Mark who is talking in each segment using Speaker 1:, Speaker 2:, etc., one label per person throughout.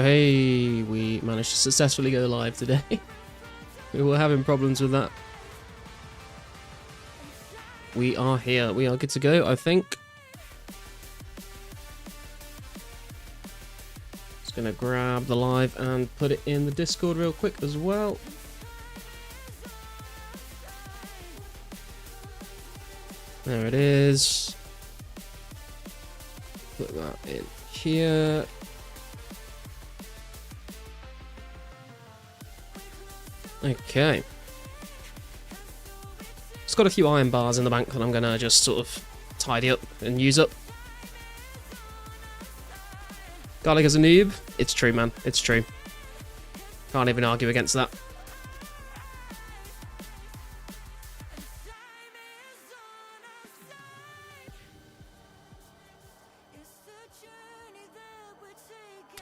Speaker 1: Hey, we managed to successfully go live today. We were having problems with that. We are here. We are good to go, I think. Just gonna grab the live and put it in the Discord real quick as well. There it is. Put that in here. Okay. It's got a few iron bars in the bank that I'm gonna just sort of tidy up and use up. Garlic is a noob. It's true, man. It's true. Can't even argue against that.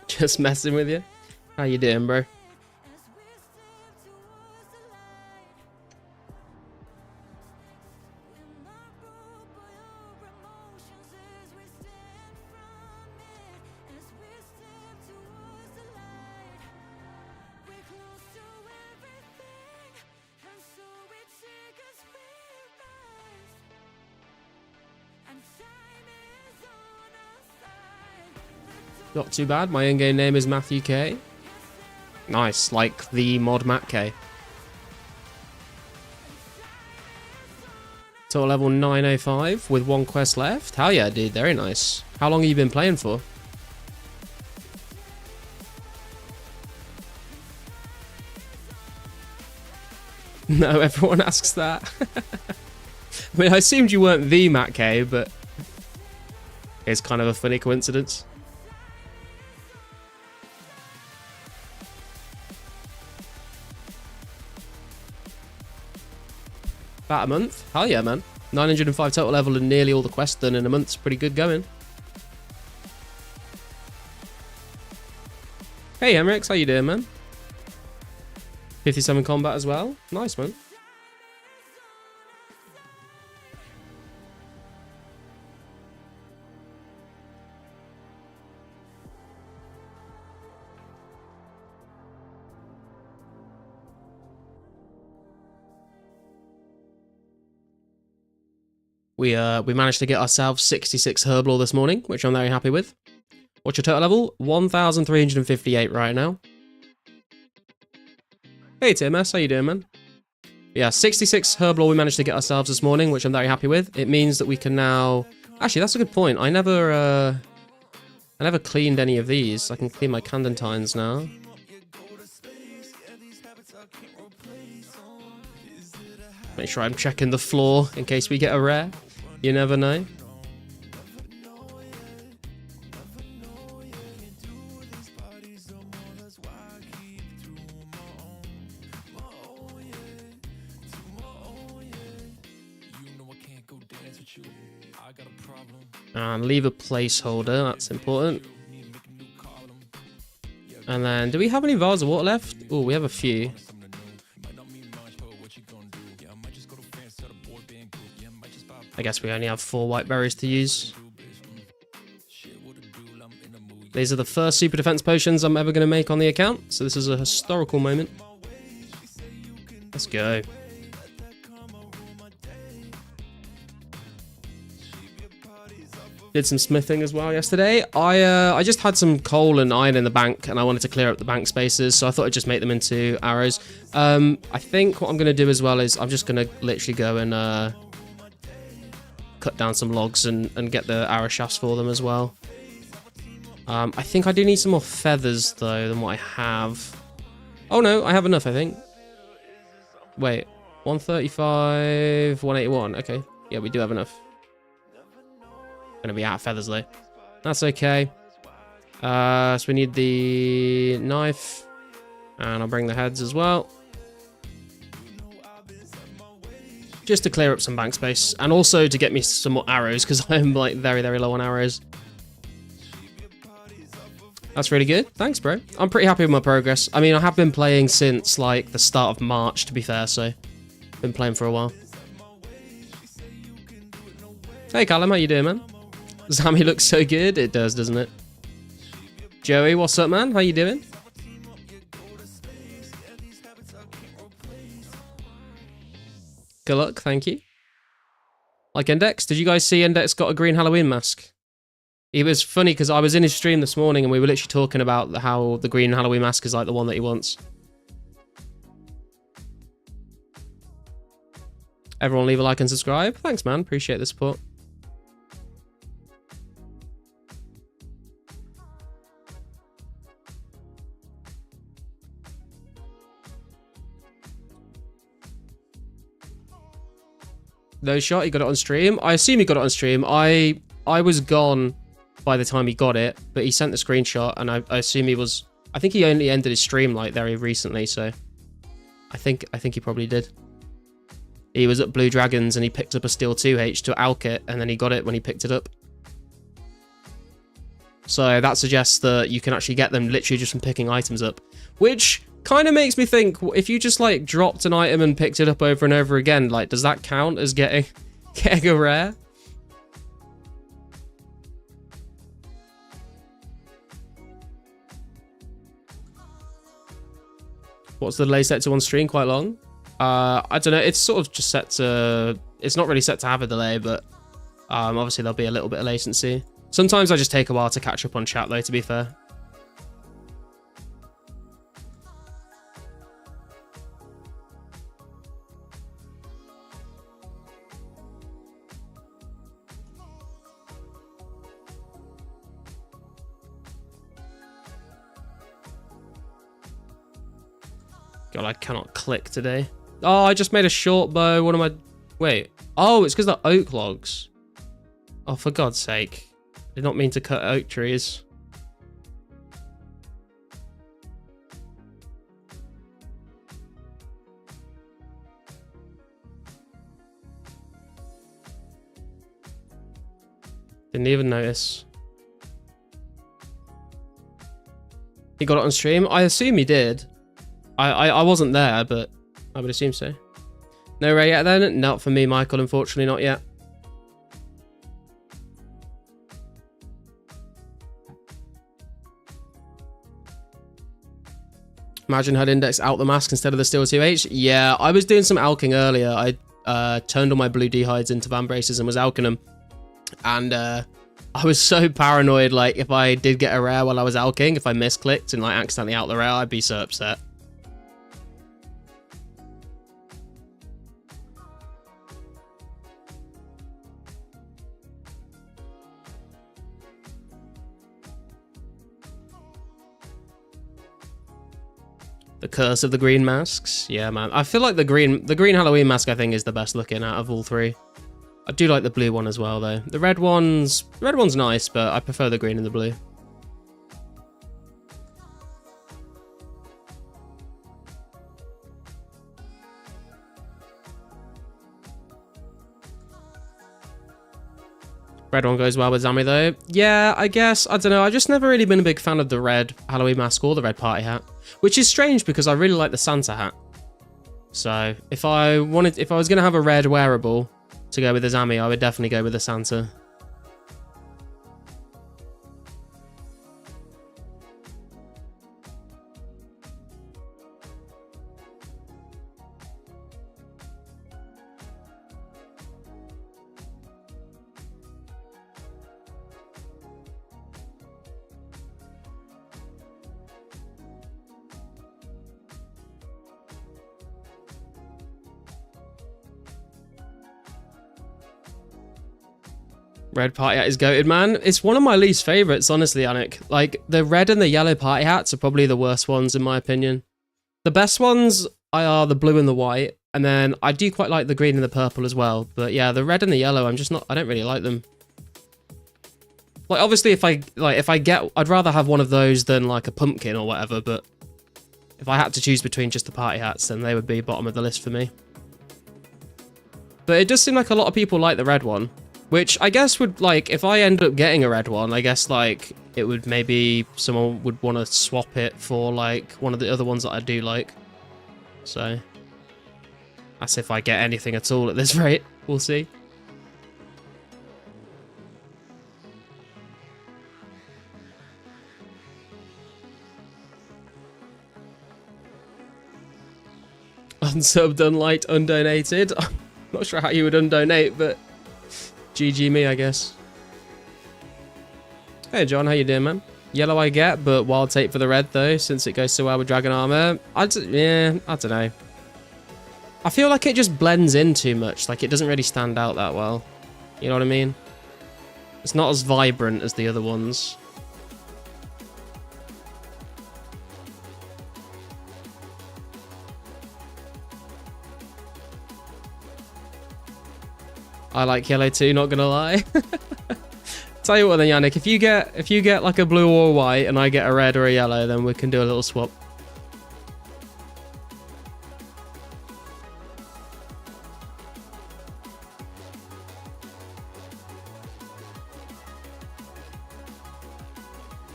Speaker 1: Just messing with you. How you doing, bro? Not too bad. My in-game name is Matthew K. Nice, like the mod Matt K. Total level 905 with one quest left. Hell yeah, dude. Very nice. How long have you been playing for? No, everyone asks that. I mean, I assumed you weren't the Matt K, but it's kind of a funny coincidence. About a month? Hell yeah, man. 905 total level and nearly all the quests done in a month's pretty good going. Hey, Emrex, how you doing, man? 57 combat as well. Nice, man. We managed to get ourselves 66 Herblore this morning, which I'm very happy with. What's your total level? 1,358 right now. Hey TMS, how you doing, man? Yeah, 66 Herblore we managed to get ourselves this morning, which I'm very happy with. It means that we can now... Actually, that's a good point. I never cleaned any of these. I can clean my Candentines now. Make sure I'm checking the floor in case we get a rare. You never know. And leave a placeholder, that's important. And then, do we have any vials of water left? Oh, we have a few. I guess we only have 4 white berries to use. These are the first super defense potions I'm ever going to make on the account, so this is a historical moment. Let's go. Did some smithing as well yesterday. I just had some coal and iron in the bank, and I wanted to clear up the bank spaces, so I thought I'd just make them into arrows. I think what I'm going to do as well is I'm just going to literally go and... cut down some logs and get the arrow shafts for them as well. I think I do need some more feathers though than what I have. Oh no, I have enough I think. Wait, 135, 181. Okay, yeah, we do have enough. Gonna be out of feathers though. That's okay. So we need the knife, and I'll bring the heads as well. Just to clear up some bank space, and also to get me some more arrows, because I'm like very, very low on arrows. That's really good. Thanks, bro. I'm pretty happy with my progress. I mean, I have been playing since like the start of March, to be fair, so been playing for a while. Hey, Callum, how you doing, man? Zammy looks so good. It does, doesn't it? Joey, what's up, man? How you doing? Good luck, thank you. Like Index, did you guys see Index got a green Halloween mask? It was funny because I was in his stream this morning and we were literally talking about how the green Halloween mask is like the one that he wants. Everyone leave a like and subscribe. Thanks, man. Appreciate the support. No shot, he got it on stream. I assume he got it on stream. I was gone by the time he got it, but he sent the screenshot, and I assume he was... I think he only ended his stream, like, very recently, so... I think he probably did. He was at Blue Dragons, and he picked up a Steel 2H to alk it, and then he got it when he picked it up. So that suggests that you can actually get them literally just from picking items up, which... kind of makes me think, if you just like dropped an item and picked it up over and over again, like does that count as getting a rare? What's the delay set to on stream? Quite long. I don't know. It's sort of just set to. It's not really set to have a delay, but obviously there'll be a little bit of latency. Sometimes I just take a while to catch up on chat, though. To be fair. God, I cannot click today. Oh, I just made a short bow. What am I... Wait. Oh, it's because they're oak logs. Oh, for God's sake. I did not mean to cut oak trees. Didn't even notice. He got it on stream? I assume he did. I wasn't there, but I would assume so. No rare yet then? Not for me, Michael, unfortunately, not yet. Imagine had Index out the mask instead of the Steel 2H. Yeah, I was doing some alking earlier. I turned all my blue dehydes into van braces and was alking them. And I was so paranoid, like, if I did get a rare while I was alking, if I misclicked and like accidentally out the rare, I'd be so upset. The curse of the green masks. Yeah, man. I feel like the green Halloween mask, I think, is the best looking out of all three. I do like the blue one as well, though. The red one's nice, but I prefer the green and the blue. Red one goes well with Zami, though. Yeah, I guess. I don't know. I've just never really been a big fan of the red Halloween mask or the red party hat, which is strange because I really like the Santa hat. So if I was going to have a red wearable to go with the Zami, I would definitely go with the Santa. Red party hat is goated, man. It's one of my least favorites, honestly, Anik. Like, the red and the yellow party hats are probably the worst ones, in my opinion. The best ones are the blue and the white, and then I do quite like the green and the purple as well. But yeah, the red and the yellow, I don't really like them. Like, obviously, I'd rather have one of those than, like, a pumpkin or whatever, but if I had to choose between just the party hats, then they would be bottom of the list for me. But it does seem like a lot of people like the red one. Which I guess would, like, if I end up getting a red one, I guess, like, it would maybe someone would want to swap it for, like, one of the other ones that I do like. So, that's if I get anything at all at this rate. We'll see. Unsubbed, unliked, undonated. I'm not sure how you would undonate, but GG me, I guess. Hey John, how you doing, man? Yellow I get, but wild tape for the red though, since it goes so well with dragon armor. Yeah, I don't know. I feel like it just blends in too much. Like it doesn't really stand out that well. You know what I mean? It's not as vibrant as the other ones. I like yellow too, not gonna lie. Tell you what then, Yannick, if you get like a blue or a white and I get a red or a yellow, then we can do a little swap.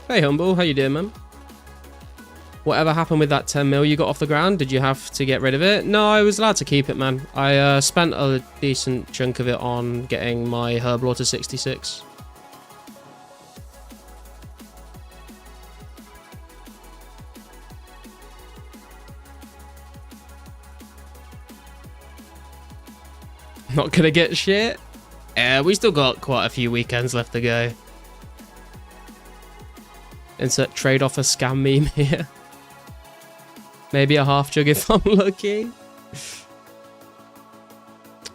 Speaker 1: Hey Humble, how you doing, man? Whatever happened with that 10 mil you got off the ground? Did you have to get rid of it? No, I was allowed to keep it, man. I spent a decent chunk of it on getting my Herblore to 66. Not gonna get shit? Yeah, we still got quite a few weekends left to go. Insert trade offer scam meme here. Maybe a half jug if I'm lucky.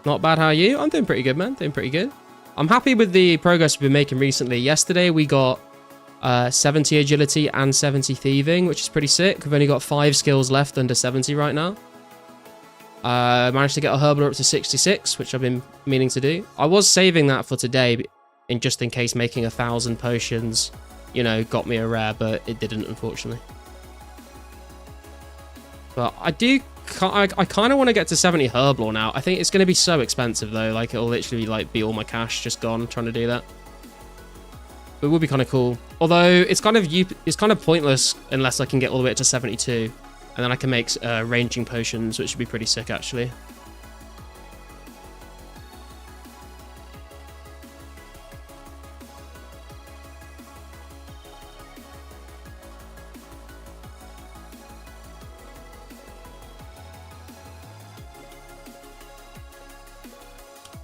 Speaker 1: Not bad, how are you? I'm doing pretty good, man. Doing pretty good. I'm happy with the progress we've been making recently. Yesterday we got 70 agility and 70 thieving, which is pretty sick. We've only got 5 skills left under 70 right now. Managed to get a Herblore up to 66, which I've been meaning to do. I was saving that for today, just in case making 1,000 potions, you know, got me a rare, but it didn't, unfortunately. But I kind of want to get to 70 Herblore now. I think it's going to be so expensive, though. Like, it'll literally, like, be all my cash just gone trying to do that. But it would be kind of cool. Although, it's kind of pointless unless I can get all the way up to 72. And then I can make ranging potions, which would be pretty sick, actually.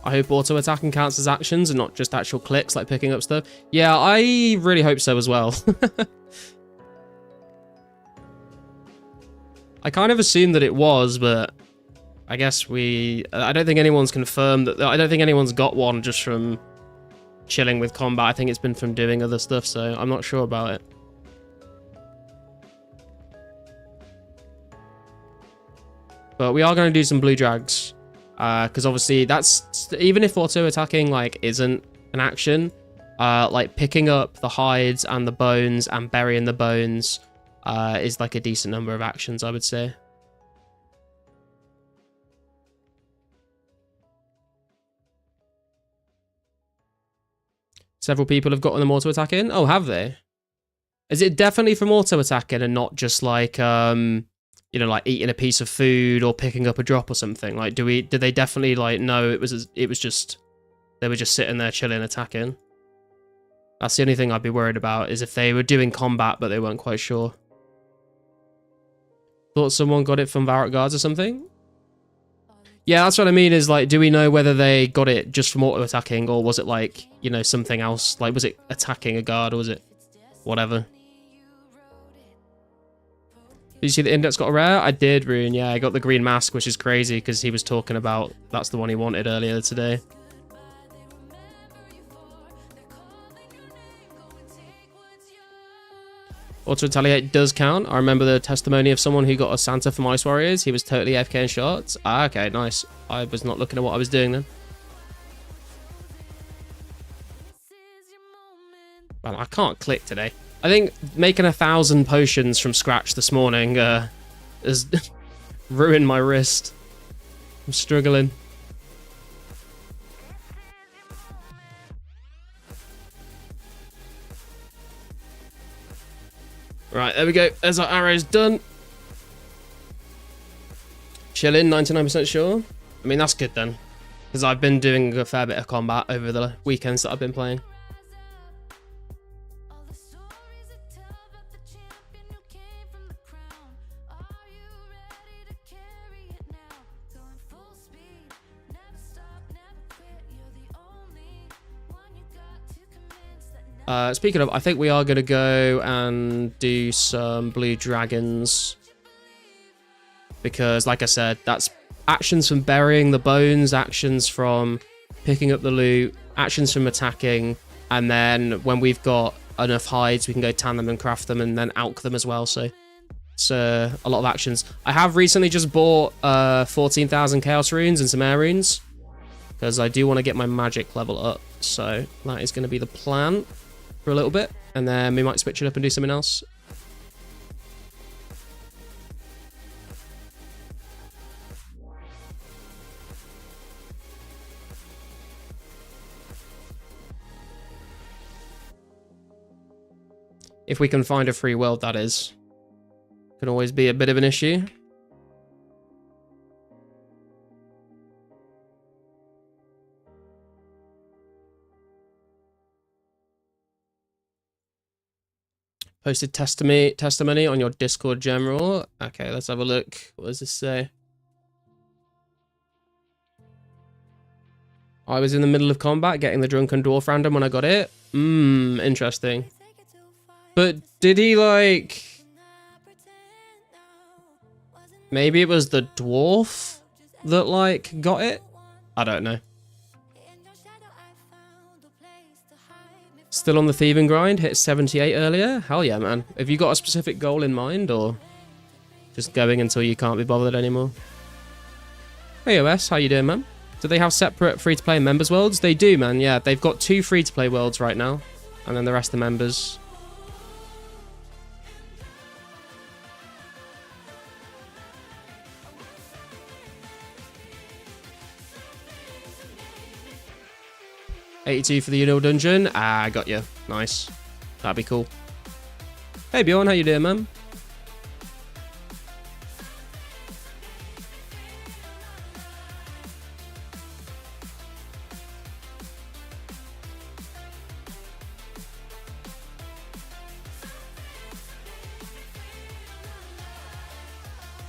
Speaker 1: I hope auto-attacking counts as actions and not just actual clicks, like picking up stuff. Yeah, I really hope so as well. I kind of assumed that it was, but I guess I don't think anyone's confirmed that. I don't think anyone's got one just from chilling with combat. I think it's been from doing other stuff, so I'm not sure about it. But we are going to do some blue drags, because obviously that's, even if auto attacking like isn't an action, like picking up the hides and the bones and burying the bones is like a decent number of actions, I would say. Several people have gotten them auto attacking. Oh, have they? Is it definitely from auto attacking and not just like you know, like eating a piece of food or picking up a drop or something? Like, did they definitely like know it was just they were just sitting there chilling attacking? That's the only thing I'd be worried about, is if they were doing combat but they weren't quite sure. Thought someone got it from Varrock Guards or something? Yeah, that's what I mean, is like, do we know whether they got it just from auto-attacking, or was it like, you know, something else? Like, was it attacking a guard, or was it whatever? Did you see the index got a rare? I did, Rune, yeah, I got the green mask, which is crazy, because he was talking about, that's the one he wanted earlier today. Auto-retaliate does count. I remember the testimony of someone who got a Santa from Ice Warriors. He was totally AFK in shots. Ah, okay, nice. I was not looking at what I was doing then. Well, I can't click today. I think making 1,000 potions from scratch this morning has ruined my wrist. I'm struggling. Right, there we go. There's our arrows done. Chilling, 99% sure. I mean, that's good then, because I've been doing a fair bit of combat over the weekends that I've been playing. Speaking of, I think we are going to go and do some blue dragons. Because, like I said, that's actions from burying the bones, actions from picking up the loot, actions from attacking, and then when we've got enough hides, we can go tan them and craft them and then alch them as well, so it's a lot of actions. I have recently just bought 14,000 chaos runes and some air runes, because I do want to get my magic level up, so that is going to be the plan for a little bit, and then we might switch it up and do something else. If we can find a free world, that is. Can always be a bit of an issue. Posted testimony on your Discord general. Okay, let's have a look. What does this say? I was in the middle of combat getting the drunken dwarf random when I got it. Interesting. But did he, like... Maybe it was the dwarf that, like, got it? I don't know. Still on the thieving grind? Hit 78 earlier? Hell yeah, man. Have you got a specific goal in mind, or just going until you can't be bothered anymore? Hey, OS. How you doing, man? Do they have separate free-to-play members worlds? They do, man. Yeah, they've got 2 free-to-play worlds right now. And then the rest are members. $82 for the Uno dungeon. Ah, I got you. Nice. That'd be cool. Hey Bjorn, how you doing, man?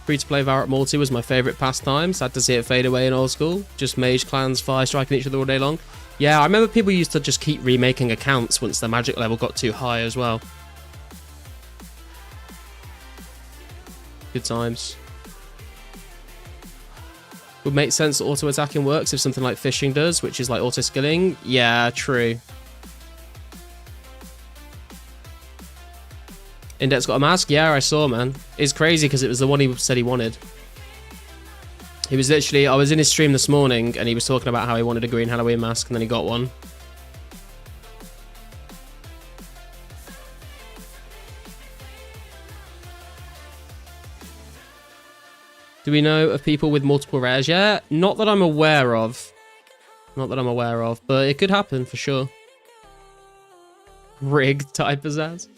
Speaker 1: Free-to-play Varrock Multi was my favourite pastime. Sad to see it fade away in old school. Just mage clans fire striking each other all day long. Yeah, I remember people used to just keep remaking accounts once their magic level got too high as well. Good times. Would make sense that auto-attacking works if something like fishing does, which is like auto-skilling. Yeah, true. Index got a mask? Yeah, I saw, man. It's crazy because it was the one he said he wanted. He was literally... I was in his stream this morning and he was talking about how he wanted a green Halloween mask and then he got one. Do we know of people with multiple rares yet? Not that I'm aware of. Not that I'm aware of, but it could happen for sure. Rig type pizzazz.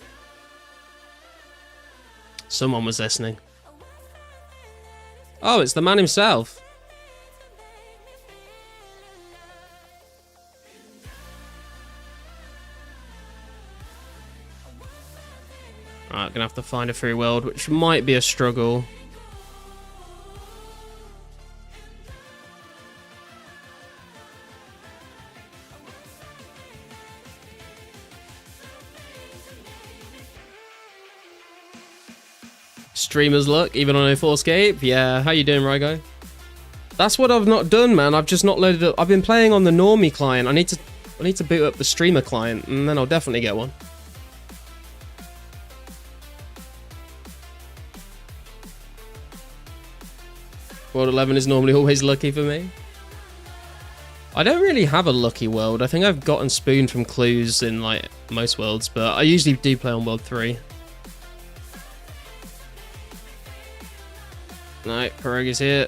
Speaker 1: Someone was listening. Oh, it's the man himself. Alright, gonna have to find a free world, which might be a struggle. Streamer's luck, even on 2004scape. Yeah, how you doing, Rygo? That's what I've not done, man. I've just not loaded up. I've been playing on the normie client. I need to boot up the streamer client, and then I'll definitely get one. World 11 is normally always lucky for me. I don't really have a lucky world. I think I've gotten spooned from clues in like most worlds, but I usually do play on World 3. No, Pierogi is here.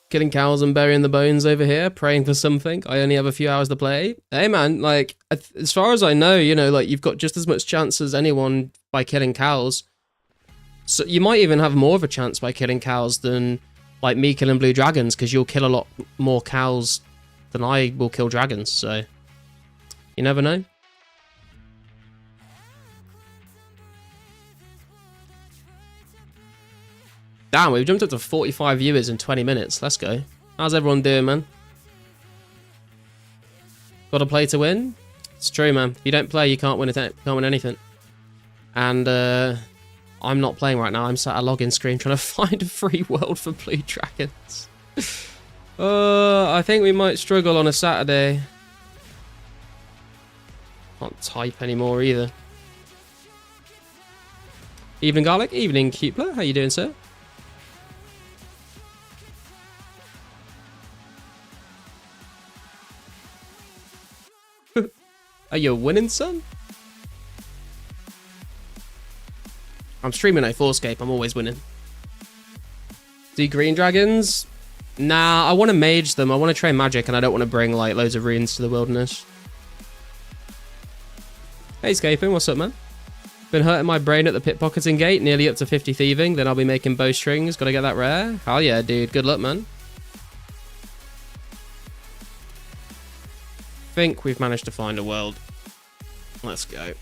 Speaker 1: Killing cows and burying the bones over here, praying for something. I only have a few hours to play. Hey man, like, as far as I know, you know, like, you've got just as much chance as anyone by killing cows. So you might even have more of a chance by killing cows than... like me killing blue dragons, because you'll kill a lot more cows than I will kill dragons, so you never know. Damn, we've jumped up to 45 viewers in 20 minutes. Let's go. How's everyone doing, man? Got to play to win? It's true, man. If you don't play, you can't win anything. And I'm not playing right now. I'm sat at a login screen trying to find a free world for blue dragons. I think we might struggle on a Saturday. Can't type anymore either. Evening, Garlic. Evening, Cupler. How you doing, sir? Are you winning, son? I'm streaming 2004scape. I'm always winning. Do green dragons? Nah, I want to mage them. I want to train magic, and I don't want to bring like loads of runes to the wilderness. Hey, Scaping. What's up, man? Been hurting my brain at the pickpocketing gate. Nearly up to 50 thieving. Then I'll be making bowstrings. Got to get that rare. Hell yeah, dude. Good luck, man. Think we've managed to find a world. Let's go.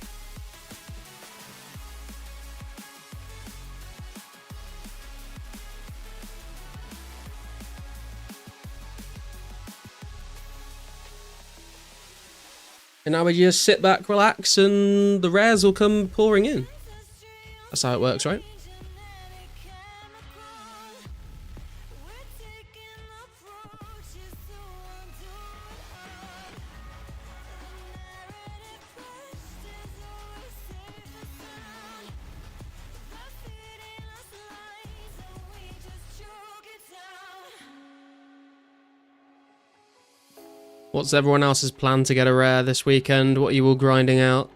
Speaker 1: And now we just sit back, relax, and the rares will come pouring in. That's how it works, right? What's everyone else's plan to get a rare this weekend? What are you all grinding out?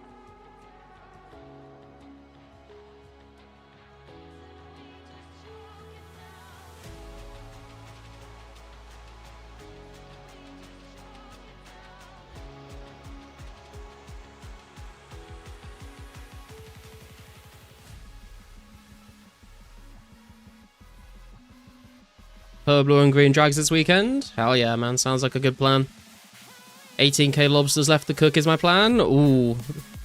Speaker 1: Purple and green drags this weekend? Hell yeah, man. Sounds like a good plan. 18k lobsters left to cook is my plan. Ooh,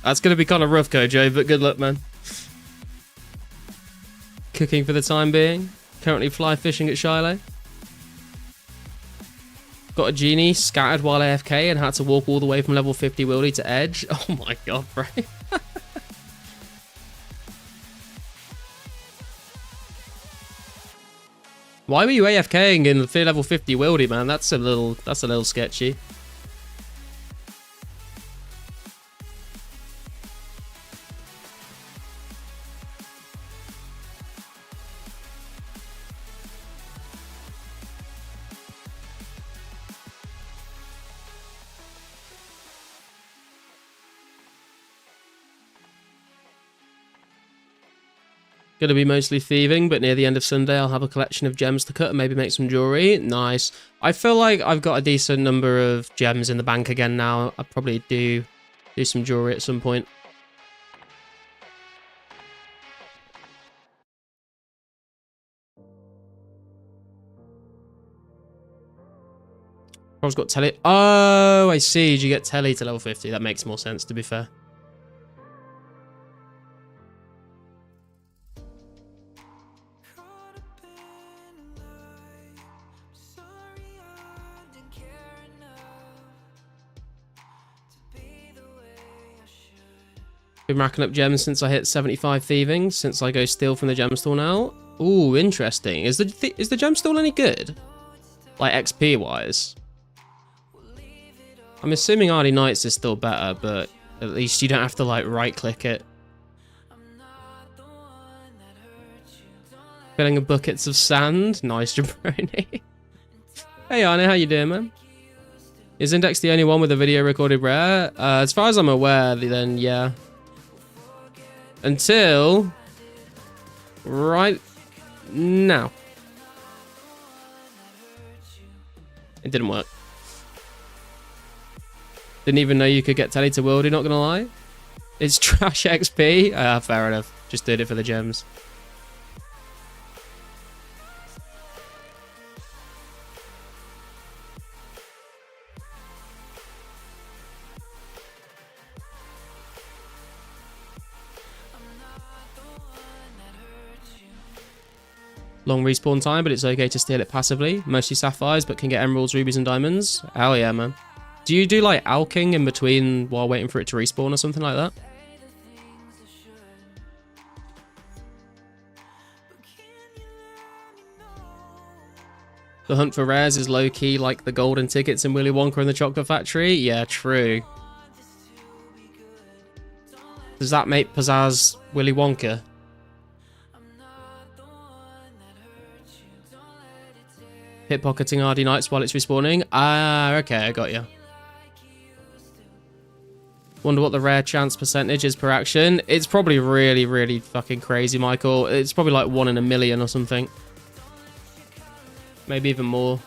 Speaker 1: that's going to be kind of rough, Kojo, but good luck, man. Cooking for the time being. Currently fly fishing at Shiloh. Got a genie scattered while AFK and had to walk all the way from level 50 Wildy to Edge. Oh my god, bro. Why were you AFKing in level 50 Wildy, man? That's a little sketchy. Going to be mostly thieving, but near the end of Sunday I'll have a collection of gems to cut and maybe make some jewelry. Nice. I feel like I've got a decent number of gems in the bank again now. I'll probably do some jewelry at some point. I've got telly. Oh, I see. You get telly to level 50. That makes more sense, to be fair. Been racking up gems since I hit 75 thieving, since I go steal from the gem store now. Ooh, interesting. Is the gem store any good? Like XP wise? I'm assuming RD Knights is still better, but at least you don't have to like right click it. Filling of buckets of sand. Nice, jabroni. Hey Arnie, how you doing, man? Is Index the only one with a video recorded rare? As far as I'm aware, then yeah. Until right now. It didn't work. Didn't even know you could get telly to Wildy, not gonna lie. It's trash XP. Fair enough. Just did it for the gems. Long respawn time, but it's okay to steal it passively. Mostly sapphires, but can get emeralds, rubies, and diamonds. Hell yeah, man. Do you do like alking in between while waiting for it to respawn or something like that? The hunt for rares is low-key like the golden tickets in Willy Wonka and the Chocolate Factory. Yeah, true. Does that make Pizzazz Willy Wonka? Pickpocketing RD Knights while it's respawning. Ah, okay, I got you. Wonder what the rare chance percentage is per action. It's probably really, really fucking crazy, Michael. It's probably like 1 in a million or something. Maybe even more.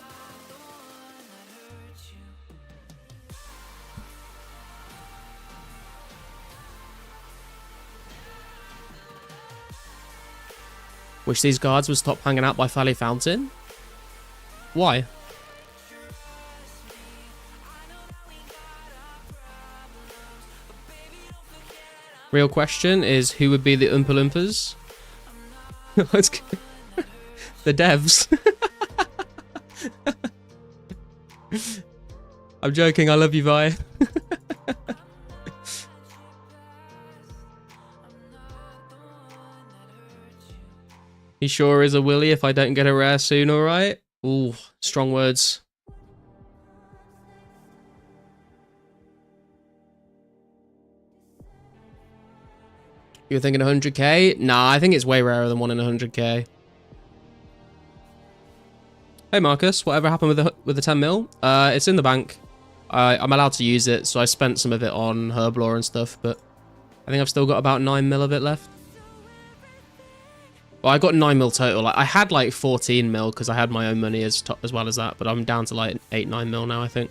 Speaker 1: Wish these guards would stop hanging out by Valley Fountain. Why? Real question is, who would be the Oompa Loompas? The devs. I'm joking, I love you, Vi. He sure is a willy if I don't get a rare soon, alright? Ooh, strong words. You're thinking 100k? Nah, I think it's way rarer than 1 in 100k. Hey Marcus, whatever happened with the 10 mil? It's in the bank. I'm allowed to use it, so I spent some of it on Herblore and stuff, but I think I've still got about 9 mil of it left. Well, I got 9 mil total. I had like 14 mil because I had my own money as well as that, but I'm down to like 8-9 mil now, I think.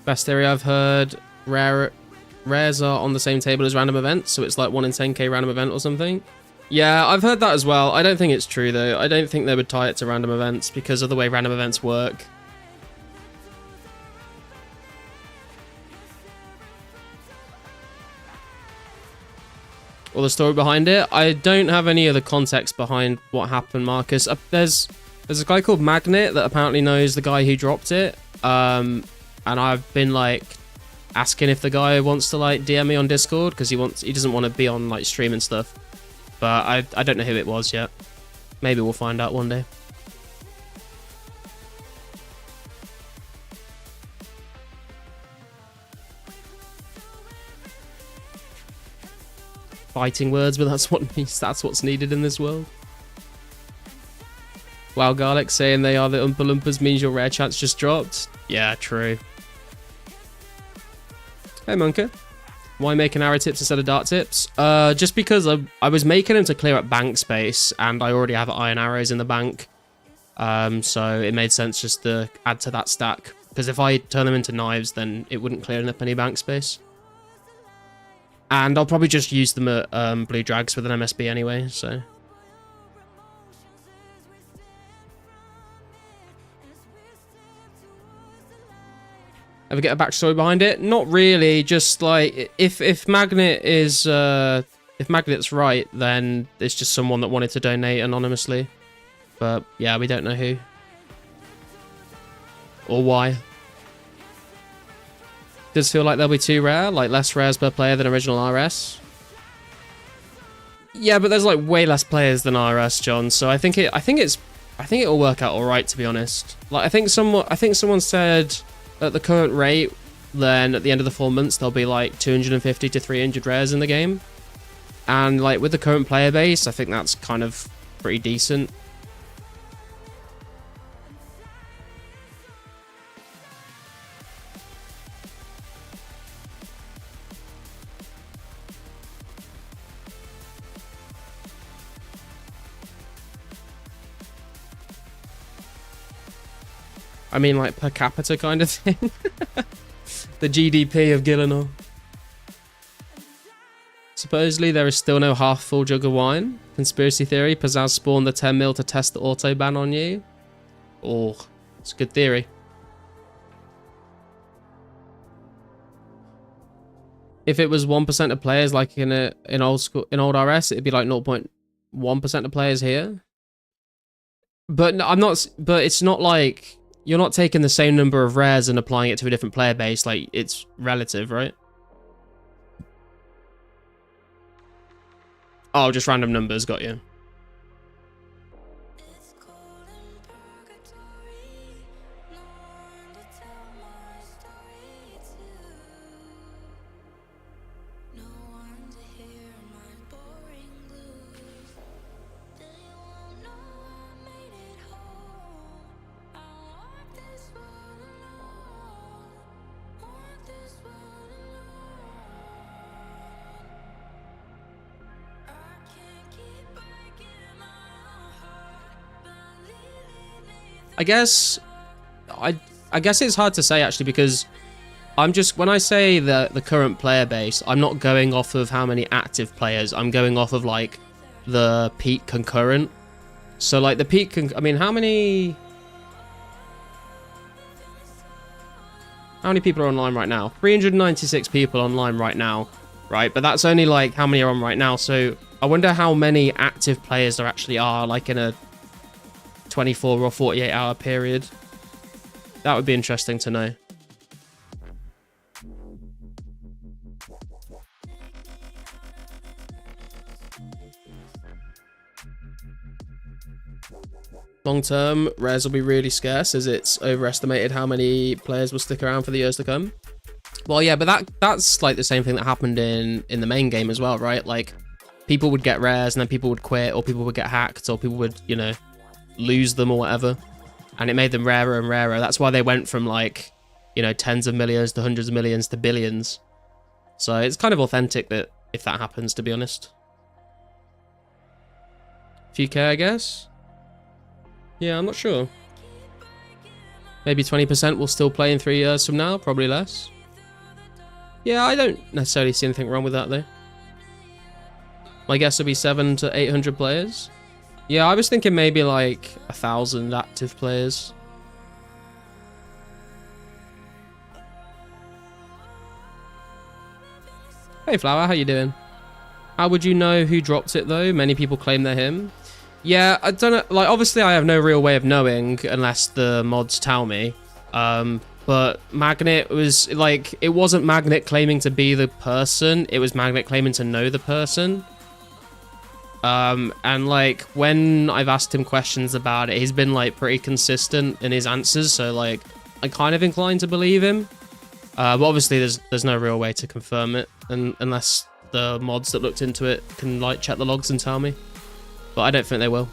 Speaker 1: Best theory I've heard, rares are on the same table as random events, so it's like 1 in 10k random event or something. Yeah, I've heard that as well. I don't think it's true though. I don't think they would tie it to random events because of the way random events work. Or the story behind it. I don't have any of the context behind what happened, Marcus. There's a guy called Magnet that apparently knows the guy who dropped it. And I've been like asking if the guy wants to like DM me on Discord because he doesn't want to be on like stream and stuff. But I don't know who it was yet. Maybe we'll find out one day. Fighting words, but that's what's needed in this world. Wow, Garlic saying they are the Oompa Loompas means your rare chance just dropped. Yeah, true. Hey, Monka. Why making arrow tips instead of dart tips? Just because I was making them to clear up bank space, and I already have iron arrows in the bank. So it made sense just to add to that stack. Because if I turn them into knives, then it wouldn't clear up any bank space. And I'll probably just use them at Blue Drags with an MSB anyway, so... Ever get a backstory behind it? Not really, just like, if Magnet is, if Magnet's right, then it's just someone that wanted to donate anonymously. But, yeah, we don't know who. Or why. Does feel like they'll be too rare, like less rares per player than original RS. Yeah, but there's like way less players than RS, John. So I think it'll work out all right, to be honest. Like I think someone said at the current rate, then at the end of the 4 months there'll be like 250 to 300 rares in the game, and like with the current player base, I think that's kind of pretty decent. I mean, like, per capita kind of thing. The GDP of Gillinor. Supposedly, there is still no half-full jug of wine. Conspiracy theory, Pizzazz spawned the 10 mil to test the auto ban on you. Oh, it's a good theory. if it was 1% of players like in old RS, it'd be like 0.1% of players here. But no, I'm not. But it's not like you're not taking the same number of rares and applying it to a different player base. Like, it's relative, right? Oh, just random numbers. Got you. I guess it's hard to say actually, because I'm just, when I say the current player base, I'm not going off of how many active players. I'm going off of like the peak concurrent. So like the peak, I mean, how many people are online right now? 396 people online right now, right? But that's only like how many are on right now. So I wonder how many active players there actually are, like in a 24 or 48 hour period. That would be interesting to know. Long term, rares will be really scarce as it's overestimated how many players will stick around for the years to come. Well, yeah, but that's like the same thing that happened in the main game as well, right? Like, people would get rares and then people would quit, or people would get hacked, or people would, you know, lose them or whatever, and it made them rarer and rarer. That's why they went from like, you know, tens of millions to hundreds of millions to billions. So it's kind of authentic that if that happens, to be honest. If you care, I guess. Yeah, I'm not sure. Maybe 20% will still play in 3 years from now, probably less. Yeah, I don't necessarily see anything wrong with that though. My guess would be 700 to 800 players. Yeah, I was thinking maybe like 1,000 active players. Hey Flower, how you doing? How would you know who dropped it though? Many people claim they're him. Yeah, I don't know. Like, obviously I have no real way of knowing unless the mods tell me. But Magnet was like, it wasn't Magnet claiming to be the person. It was Magnet claiming to know the person. And like, when I've asked him questions about it, he's been like pretty consistent in his answers, so like I'm kind of inclined to believe him. But obviously there's no real way to confirm it, and unless the mods that looked into it can like check the logs and tell me. But I don't think they will.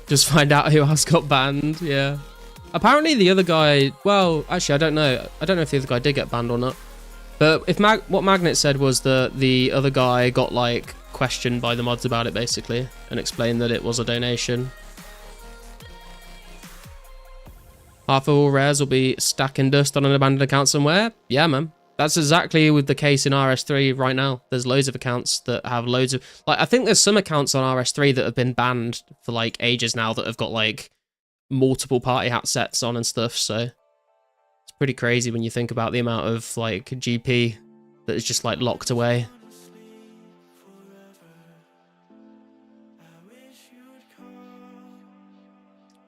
Speaker 1: Just find out who else got banned, yeah. Apparently the other guy, well, actually I don't know if the other guy did get banned or not. But if what Magnet said was that the other guy got like questioned by the mods about it basically, and explained that it was a donation. Half of all rares will be stacking dust on an abandoned account somewhere. Yeah, man. That's exactly with the case in RS3 right now. There's loads of accounts that have loads of, like, I think there's some accounts on RS3 that have been banned for like ages now that have got like multiple party hat sets on and stuff, so pretty crazy when you think about the amount of like GP that is just like locked away.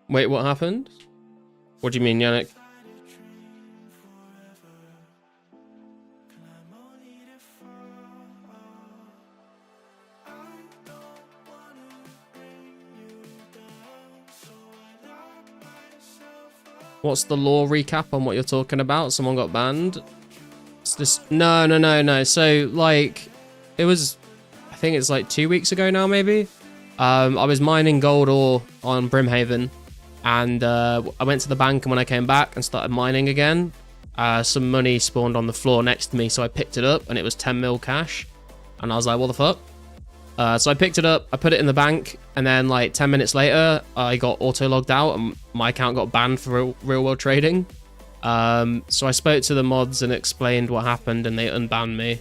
Speaker 1: Wait, what happened? What do you mean, Yannick? What's the law recap on what you're talking about? Someone got banned? It's just, no. So, like, it was, I think it's like 2 weeks ago now, maybe. I was mining gold ore on Brimhaven, and I went to the bank, and when I came back and started mining again, some money spawned on the floor next to me, so I picked it up, and it was 10 mil cash, and I was like, what the fuck? So I picked it up, I put it in the bank, and then like 10 minutes later, I got auto-logged out and my account got banned for real-world trading. So I spoke to the mods and explained what happened, and they unbanned me.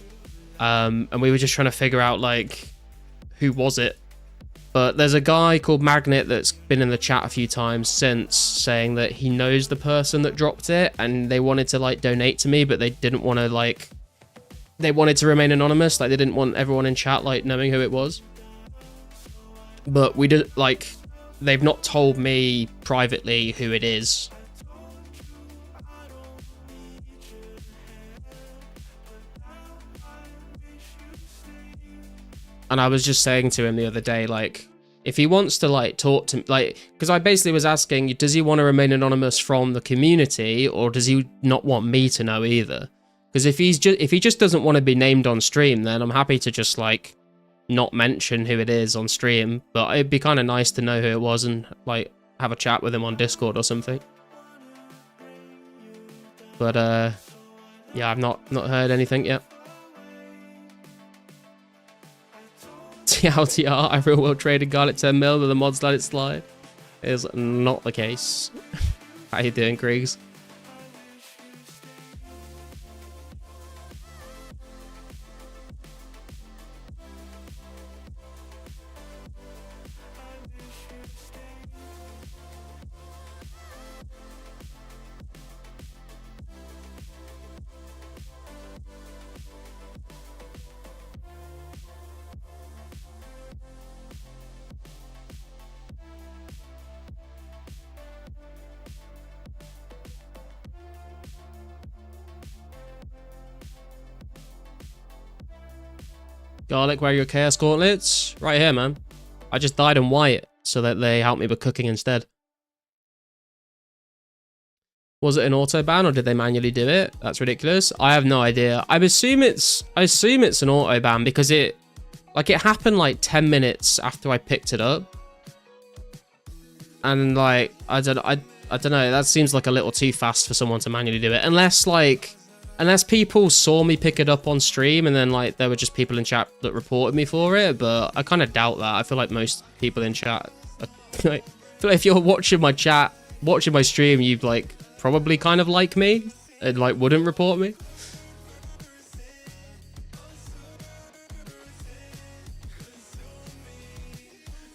Speaker 1: And we were just trying to figure out like, who was it? But there's a guy called Magnet that's been in the chat a few times since, saying that he knows the person that dropped it and they wanted to like donate to me, but they didn't want to like, they wanted to remain anonymous. Like they didn't want everyone in chat like knowing who it was. But we did like, they've not told me privately who it is. And I was just saying to him the other day, like, if he wants to like talk to, like, because I basically was asking, does he want to remain anonymous from the community, or does he not want me to know either? Because if he just doesn't want to be named on stream, then I'm happy to just like not mention who it is on stream. But it'd be kind of nice to know who it was and like have a chat with him on Discord or something. But yeah, I've not heard anything yet. TLTR, I real world traded Garlic 10 mil, but the mods let it slide. Is not the case. How you doing, Griggs? Garlic, where are your chaos gauntlets? Right here, man. I just dyed them white so that they help me with cooking instead. Was it an auto ban or did they manually do it? That's ridiculous. I have no idea. I assume it's an auto ban because it happened like 10 minutes after I picked it up. And like I don't know, that seems like a little too fast for someone to manually do it. Unless people saw me pick it up on stream and then like there were just people in chat that reported me for it, but I kind of doubt that. I feel like most people in chat, like, I feel like if you're watching my chat, watching my stream, you'd like probably kind of like me and like wouldn't report me.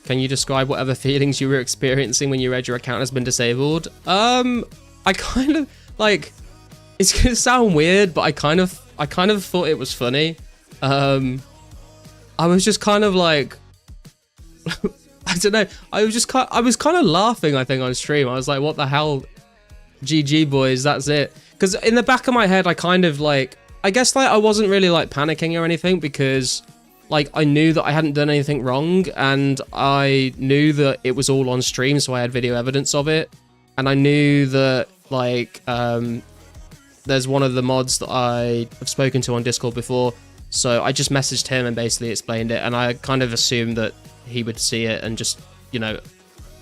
Speaker 1: Can you describe whatever feelings you were experiencing when you read your account has been disabled? I kind of like, it's gonna sound weird, but I kind of thought it was funny. I was just kind of like, I don't know. I was kind of laughing, I think, on stream. I was like, what the hell? GG boys, that's it. Because in the back of my head, I kind of like, I guess like I wasn't really like panicking or anything because like I knew that I hadn't done anything wrong and I knew that it was all on stream, so I had video evidence of it. And I knew that like, there's one of the mods that I have spoken to on Discord before, so I just messaged him and basically explained it, and I kind of assumed that he would see it and just, you know,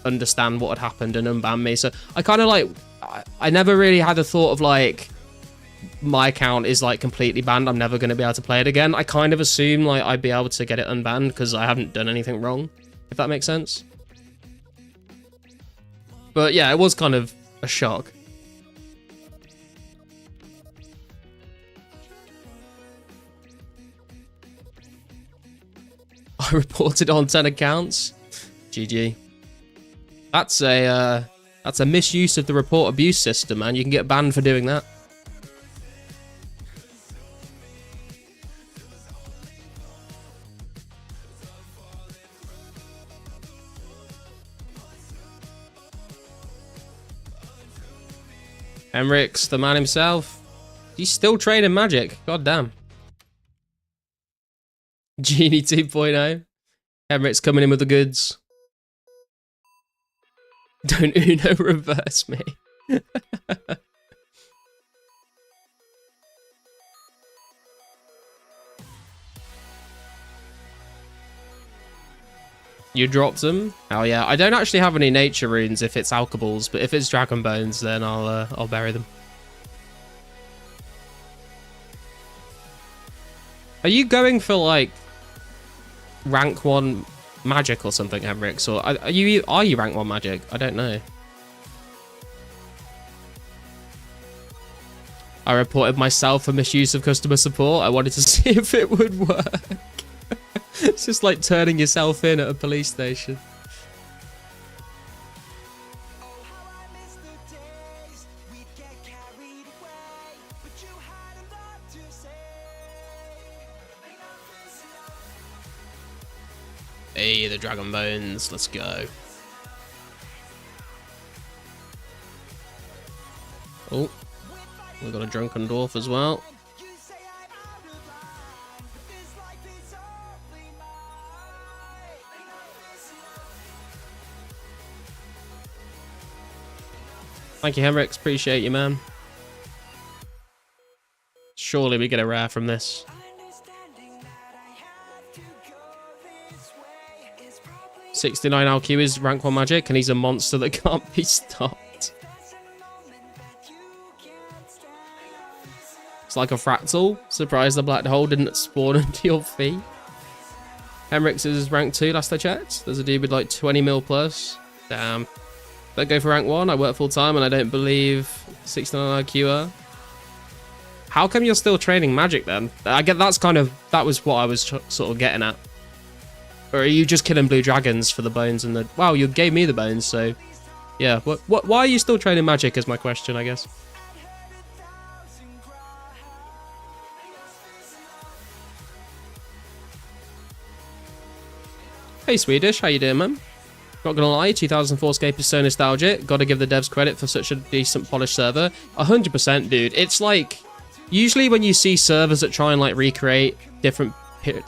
Speaker 1: understand what had happened and unban me. So I kind of like, I never really had a thought of like, my account is like completely banned, I'm never going to be able to play it again. I kind of assumed like I'd be able to get it unbanned because I haven't done anything wrong, if that makes sense. But yeah, it was kind of a shock. I reported on 10 accounts. GG. That's a misuse of the report abuse system, man. You can get banned for doing that. Emrix, the man himself. He's still trading Magic. God damn. Genie 2.0. Emirates coming in with the goods. Don't Uno reverse me. You dropped them? Oh yeah, I don't actually have any nature runes if it's alkaballs, but if it's dragon bones, then I'll bury them. Are you going for like rank 1 magic or something, Emrix? Or are you rank 1 magic? I don't know. I reported myself for misuse of customer support. I wanted to see if it would work. It's just like turning yourself in at a police station. Hey, the dragon bones, let's go. Oh, we've got a drunken dwarf as well. Thank you, Henrix. Appreciate you, man. Surely we get a rare from this. 69 LQ is rank 1 magic, and he's a monster that can't be stopped. It's like a fractal. Surprised the black hole didn't spawn into your feet. Henrix is rank 2, last I checked. There's a dude with like 20 mil plus. Damn. Don't go for rank 1. I work full time and I don't believe 69 IQ are. How come you're still training magic then? I get that was what I was sort of getting at. Or are you just killing blue dragons for the bones and the... Wow, you gave me the bones, so... Yeah, why are you still training magic is my question, I guess. Hey Swedish, how you doing, man? Not gonna lie, 2004scape is so nostalgic. Gotta give the devs credit for such a decent polished server. 100%, dude. It's like... Usually when you see servers that try and like recreate different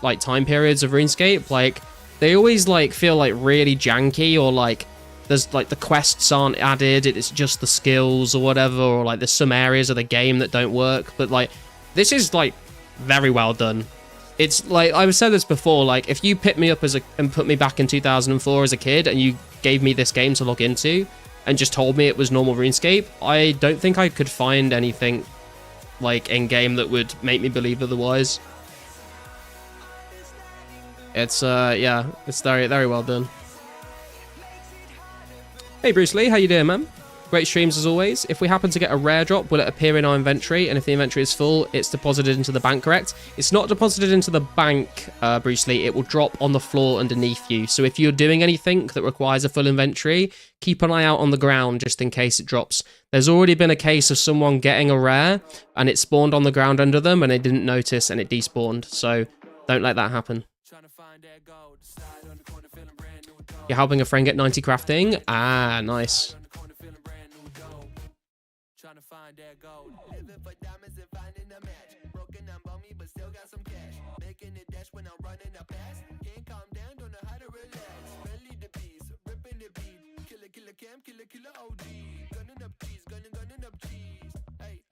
Speaker 1: like time periods of RuneScape, like... They always like feel like really janky, or like there's like the quests aren't added, it's just the skills or whatever, or like there's some areas of the game that don't work. But like this is like very well done. It's like I've said this before, like if you picked me up and put me back in 2004 as a kid and you gave me this game to log into and just told me it was normal RuneScape, I don't think I could find anything like in game that would make me believe otherwise. It's, yeah, it's very, very well done. Hey, Bruce Lee, how you doing, man? Great streams as always. If we happen to get a rare drop, will it appear in our inventory? And if the inventory is full, it's deposited into the bank, correct? It's not deposited into the bank, Bruce Lee. It will drop on the floor underneath you. So if you're doing anything that requires a full inventory, keep an eye out on the ground just in case it drops. There's already been a case of someone getting a rare, and it spawned on the ground under them, and they didn't notice, and it despawned. So don't let that happen. You're helping a friend get 90 crafting? Ah, nice.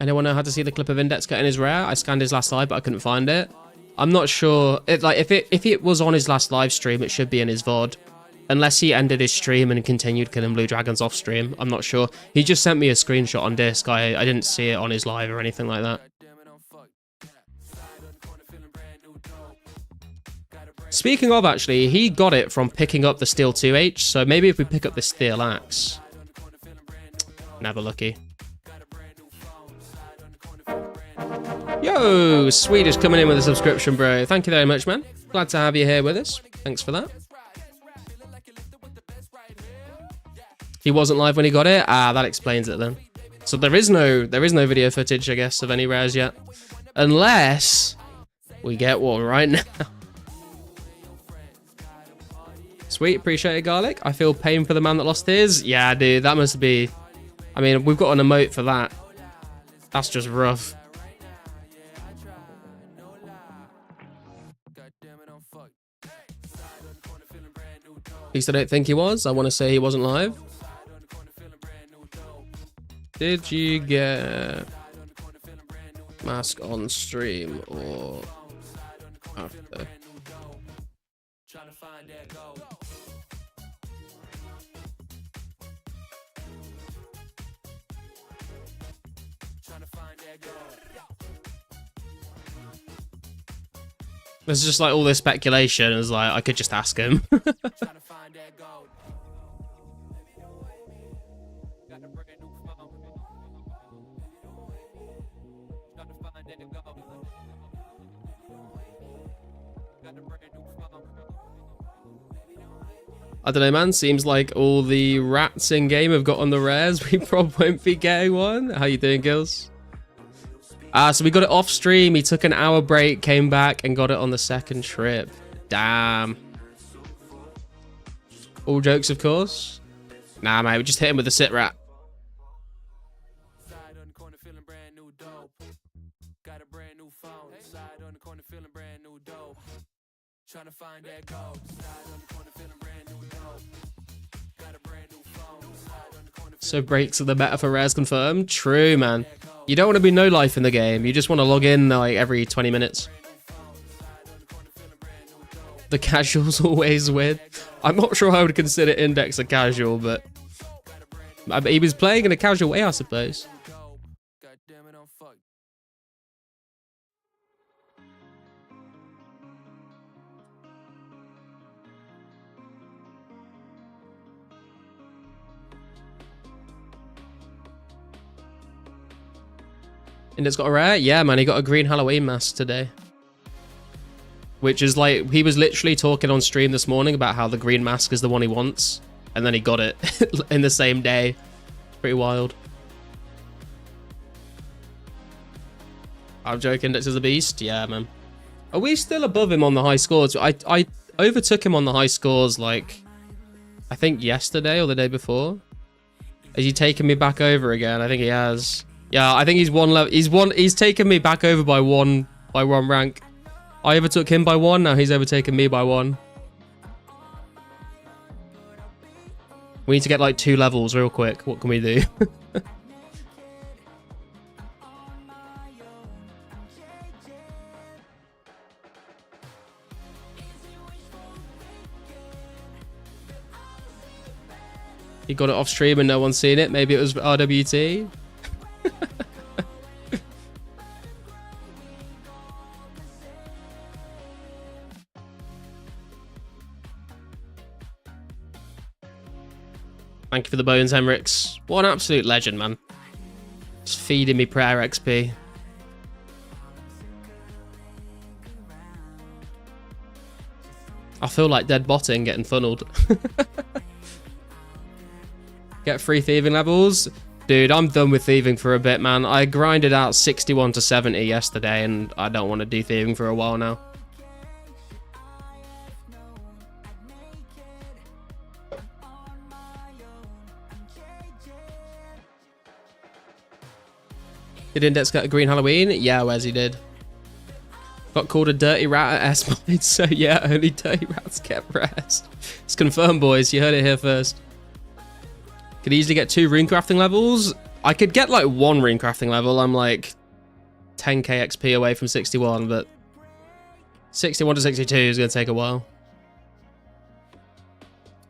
Speaker 1: Anyone know how to see the clip of Index getting his rare? I scanned his last live, but I couldn't find it. I'm not sure. If it was on his last live stream, it should be in his VOD. Unless he ended his stream and continued killing blue dragons off stream. I'm not sure. He just sent me a screenshot on disc. I didn't see it on his live or anything like that. Speaking of, actually, he got it from picking up the Steel 2H. So maybe if we pick up the Steel Axe. Never lucky. Yo, Swedish coming in with a subscription, bro. Thank you very much, man. Glad to have you here with us. Thanks for that. He wasn't live when he got it? Ah, that explains it then. So there is no video footage, I guess, of any rares yet. Unless we get one right now. Sweet, appreciate it, Garlic. I feel pain for the man that lost his. Yeah, dude, that must be... I mean, we've got an emote for that. That's just rough. At least I don't think he was. I want to say he wasn't live. Did you get mask on stream or after? There's just like all this speculation. It's like I could just ask him. I don't know, man. Seems like all the rats in game have got on the rares. We probably won't be getting one. How you doing, Gills? So we got it off stream. He took an hour break, came back, and got it on the second trip. Damn. All jokes, of course. Nah, mate. We just hit him with a sit rat. Trying to find that gold. So breaks of the meta for rares confirmed. True, man. You don't want to be no life in the game. You just want to log in like every 20 minutes. The casuals always win. I'm not sure I would consider Index a casual, but he was playing in a casual way, I suppose. Index got a rare? Yeah, man, he got a green Halloween mask today. Which is like, he was literally talking on stream this morning about how the green mask is the one he wants. And then he got it in the same day. Pretty wild. I'm joking, Index is a beast? Yeah, man. Are we still above him on the high scores? I overtook him on the high scores, like, I think yesterday or the day before. Has he taken me back over again? I think he has. Yeah, I think he's one level. He's taken me back over by one rank. I overtook him by 1. Now he's overtaken me by 1. We need to get like 2 levels real quick. What can we do? He got it off stream and no one's seen it. Maybe it was RWT. Thank you for the bones, Henrix. What an absolute legend, man. Just feeding me prayer XP. I feel like dead botting getting funneled. Get free thieving levels. Dude, I'm done with thieving for a bit, man. I grinded out 61 to 70 yesterday, and I don't want to do thieving for a while now. Did Index get a green Halloween? Yeah, Wes, he did. Got called a dirty rat at S-Mine, so yeah, only dirty rats get rest. It's confirmed, boys. You heard it here first. Could easily get 2 rune crafting levels. I could get like 1 rune crafting level. I'm like 10k XP away from 61, but 61 to 62 is going to take a while.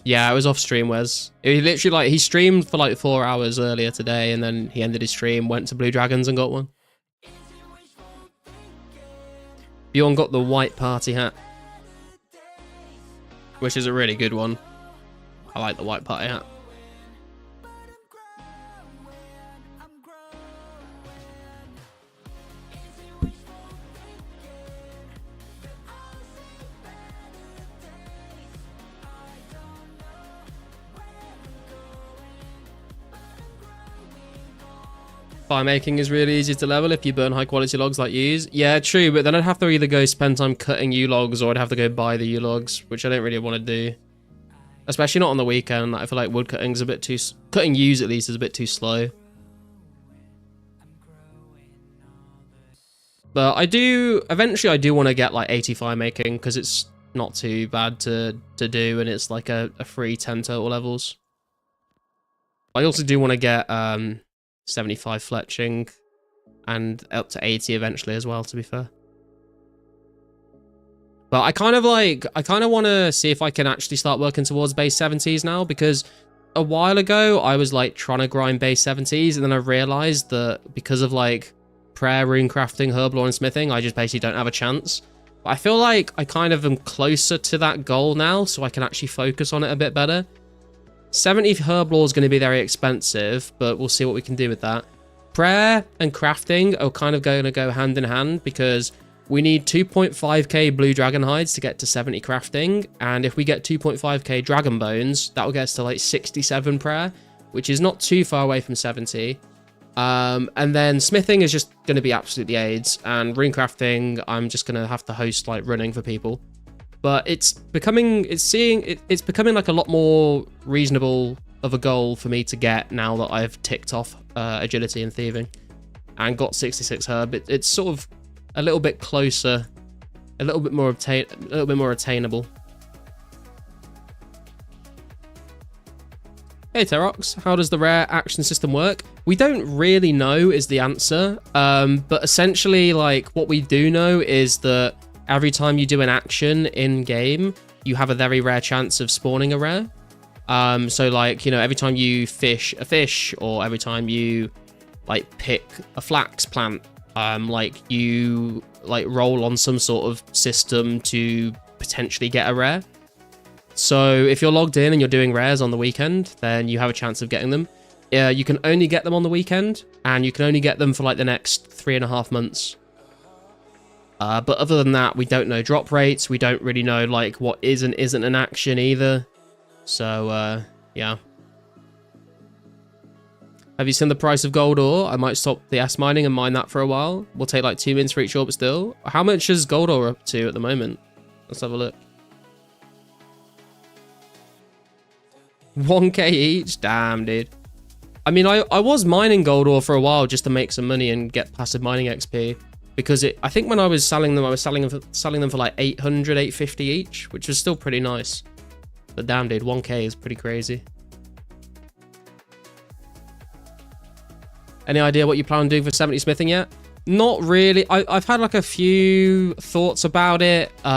Speaker 1: Yeah, it was off stream, Wes. He literally like, he streamed for like 4 hours earlier today, and then he ended his stream, went to Blue Dragons and got one. Bjorn got the white party hat, which is a really good one. I like the white party hat. Fire making is really easy to level if you burn high quality logs like U's. Yeah, true, but then I'd have to either go spend time cutting U logs, or I'd have to go buy the U logs, which I don't really want to do. Especially not on the weekend. I feel like wood cutting's a bit too... Cutting U's at least is a bit too slow. But I do... Eventually I do want to get like 80 fire making, because it's not too bad to do, and it's like a free 10 total levels. I also do want to get 75 fletching and up to 80 eventually as well, to be fair. But I kind of want to see if I can actually start working towards base 70s now, because a while ago I was like trying to grind base 70s, and then I realized that because of like prayer, rune crafting, herb lore and smithing, I just basically don't have a chance. But I feel like I kind of am closer to that goal now, so I can actually focus on it a bit better. 70 herb lore is going to be very expensive, but we'll see what we can do with that. Prayer and crafting are kind of going to go hand in hand, because We need 2.5k blue dragon hides to get to 70 crafting, and if we get 2.5k dragon bones, that will get us to like 67 prayer, which is not too far away from 70. And then smithing is just going to be absolutely AIDS, and rune crafting, I'm just going to have to host like running for people. But it's becoming like a lot more reasonable of a goal for me to get now that I've ticked off agility and thieving and got 66 herb. It's sort of a little bit closer, a little bit more attainable. Hey Terox, how does the rare action system work? We don't really know is the answer, but essentially like what we do know is that every time you do an action in game, you have a very rare chance of spawning a rare. So like, you know, every time you fish a fish, or every time you like pick a flax plant, like you like roll on some sort of system to potentially get a rare. So if you're logged in and you're doing rares on the weekend, then you have a chance of getting them. You can only get them on the weekend, and you can only get them for like the next 3.5 months. But other than that, we don't know drop rates. We don't really know like what is and isn't an action either. So yeah. Have you seen the price of gold ore? I might stop the S mining and mine that for a while. We'll take like 2 mins for each ore, but still. How much is gold ore up to at the moment? Let's have a look. 1k each? Damn, dude. I mean, I was mining gold ore for a while just to make some money and get passive mining XP. Because I think when I was selling them, I was selling them for like 800, 850 each, which was still pretty nice. But damn, dude, 1k is pretty crazy. Any idea what you plan on doing for 70 smithing yet? Not really. I've had like a few thoughts about it, but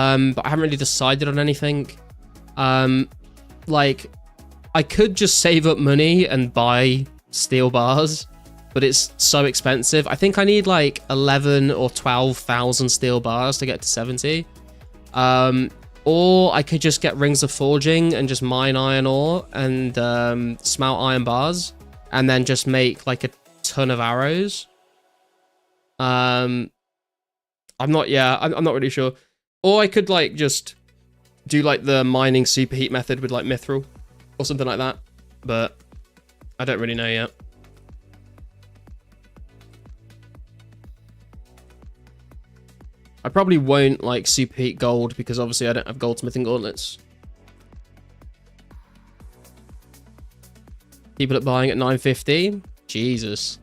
Speaker 1: I haven't really decided on anything. Like, I could just save up money and buy steel bars, but it's so expensive. I think I need like 11 or 12,000 steel bars to get to 70. Or I could just get rings of forging and just mine iron ore and smelt iron bars, and then just make like a ton of arrows. I'm not really sure. Or I could like just do like the mining superheat method with like mithril or something like that, but I don't really know yet. I probably won't like superheat gold because obviously I don't have goldsmithing gauntlets. People are buying at 950. Jesus.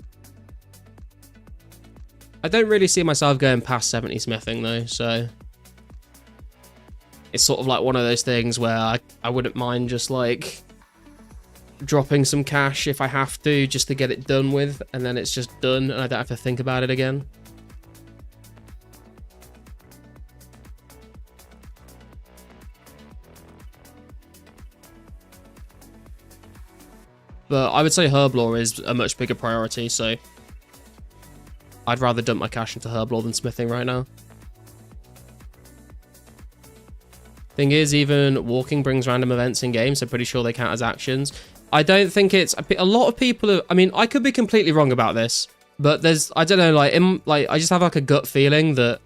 Speaker 1: I don't really see myself going past 70 smithing though, so it's sort of like one of those things where I wouldn't mind just like dropping some cash if I have to, just to get it done with, and then it's just done and I don't have to think about it again. But I would say herb lore is a much bigger priority, so I'd rather dump my cash into herb lore than smithing right now. Thing is, even walking brings random events in game, so pretty sure they count as actions. I don't think it's a lot of people. I mean, I could be completely wrong about this, but there's, I don't know, like I just have like a gut feeling that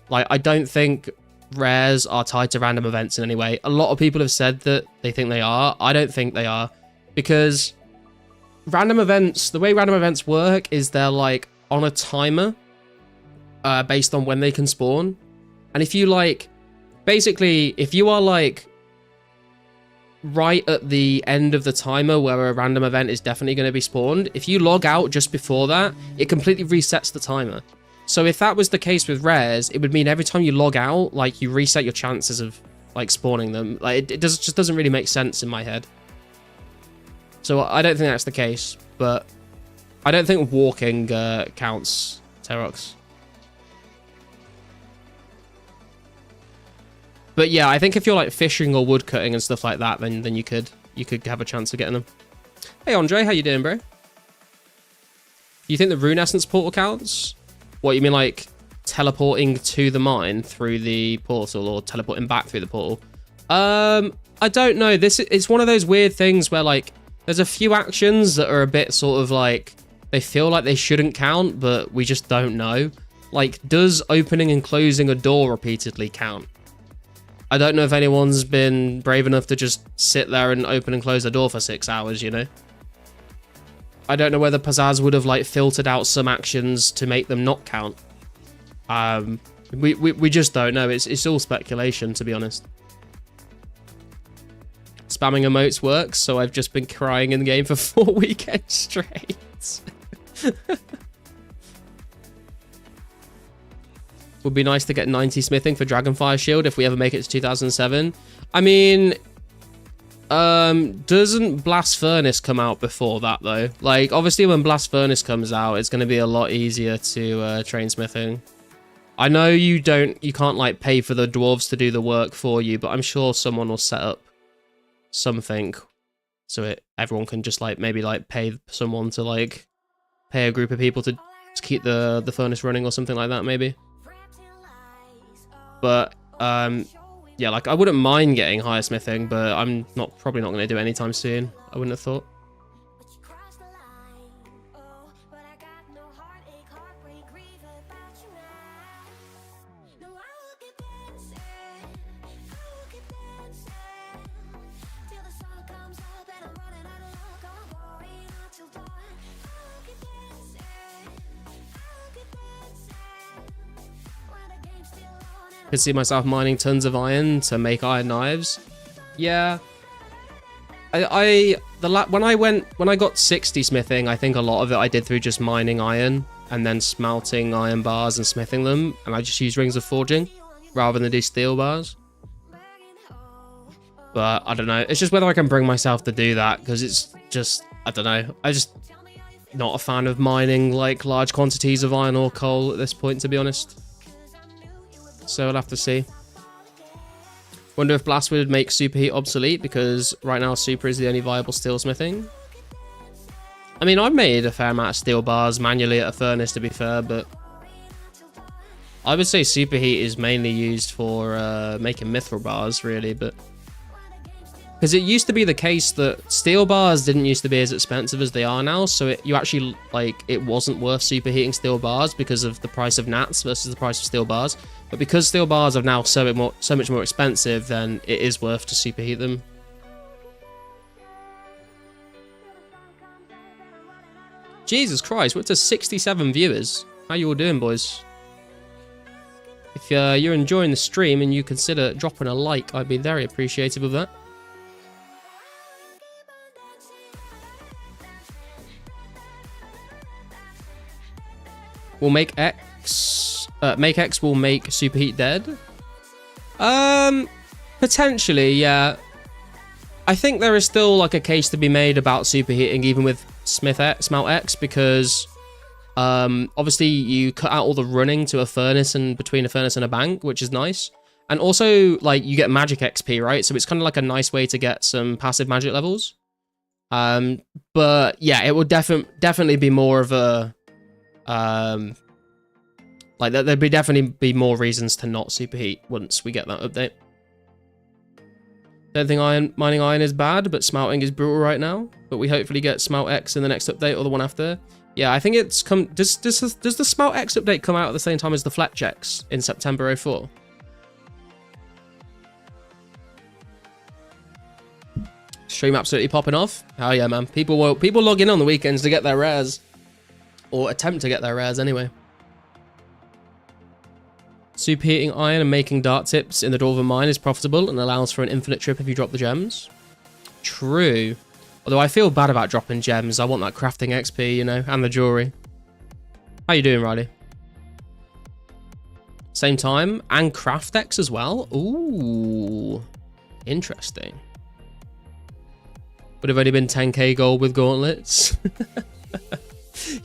Speaker 1: like I don't think rares are tied to random events in any way. A lot of people have said that they think they are. I don't think they are, because random events, the way random events work is they're like on a timer based on when they can spawn. And if you like, basically, if you are like right at the end of the timer where a random event is definitely going to be spawned, if you log out just before that, it completely resets the timer. So if that was the case with rares, it would mean every time you log out, like you reset your chances of like spawning them. Like it just doesn't really make sense in my head. So I don't think that's the case, but I don't think walking counts, Terox. But yeah, I think if you're like fishing or wood cutting and stuff like that, then you could have a chance of getting them. Hey Andre, how you doing, bro? You think the rune essence portal counts? What, you mean like teleporting to the mine through the portal or teleporting back through the portal? I don't know. It's one of those weird things where like there's a few actions that are a bit sort of like, they feel like they shouldn't count, but we just don't know. like, does opening and closing a door repeatedly count? I don't know if anyone's been brave enough to just sit there and open and close the door for 6 hours, you know? I don't know whether Pizzazz would have, like, filtered out some actions to make them not count. We just don't know. It's all speculation, to be honest. Spamming emotes works, so I've just been crying in the game for 4 weekends straight. Would be nice to get 90 smithing for Dragonfire Shield if we ever make it to 2007. I mean, doesn't Blast Furnace come out before that, though? Like, obviously, when Blast Furnace comes out, it's going to be a lot easier to train smithing. I know you can't, like, pay for the dwarves to do the work for you, but I'm sure someone will set up something so everyone can just, like, maybe, like, pay someone to, like, pay a group of people to keep the furnace running or something like that, maybe. But, yeah, like, I wouldn't mind getting higher smithing, but I'm probably not going to do it anytime soon, I wouldn't have thought. Could see myself mining tons of iron to make iron knives. Yeah. When I got 60 smithing, I think a lot of it I did through just mining iron and then smelting iron bars and smithing them, and I just used rings of forging rather than do steel bars. But I don't know. It's just whether I can bring myself to do that, because it's just, I don't know. I just not a fan of mining like large quantities of iron or coal at this point, to be honest. So we'll have to see. Wonder if Blast would make Superheat obsolete, because right now Super is the only viable steel smithing. I mean, I've made a fair amount of steel bars manually at a furnace, to be fair, but I would say Superheat is mainly used for making mithril bars, really, but because it used to be the case that steel bars didn't used to be as expensive as they are now, so you actually, like, it wasn't worth superheating steel bars because of the price of nats versus the price of steel bars. But because steel bars are now so much more expensive, then it is worth to superheat them. Jesus Christ, we're up to 67 viewers. How you all doing, boys? If you're enjoying the stream and you consider dropping a like, I'd be very appreciative of that. Will make X will make Superheat dead? Potentially, yeah. I think there is still like a case to be made about superheating even with Smelt X, because obviously you cut out all the running to a furnace and between a furnace and a bank, which is nice. And also, like, you get magic XP, right? So it's kind of like a nice way to get some passive magic levels. But yeah, it would definitely be more of a like there'd definitely be more reasons to not superheat once we get that update. Don't think mining iron is bad, but smelting is brutal right now. But we hopefully get Smelt X in the next update or the one after. Yeah, I think it's come. Does the Smelt X update come out at the same time as the Fletch X in September 04? Stream absolutely popping off. Hell yeah, man! People log in on the weekends to get their rares, or attempt to get their rares anyway. Superheating iron and making dart tips in the Dwarven mine is profitable and allows for an infinite trip if you drop the gems. True. Although I feel bad about dropping gems. I want that crafting XP, you know, and the jewelry. How you doing, Riley? Same time, and craft X as well? Ooh. Interesting. Would have only been 10k gold with gauntlets.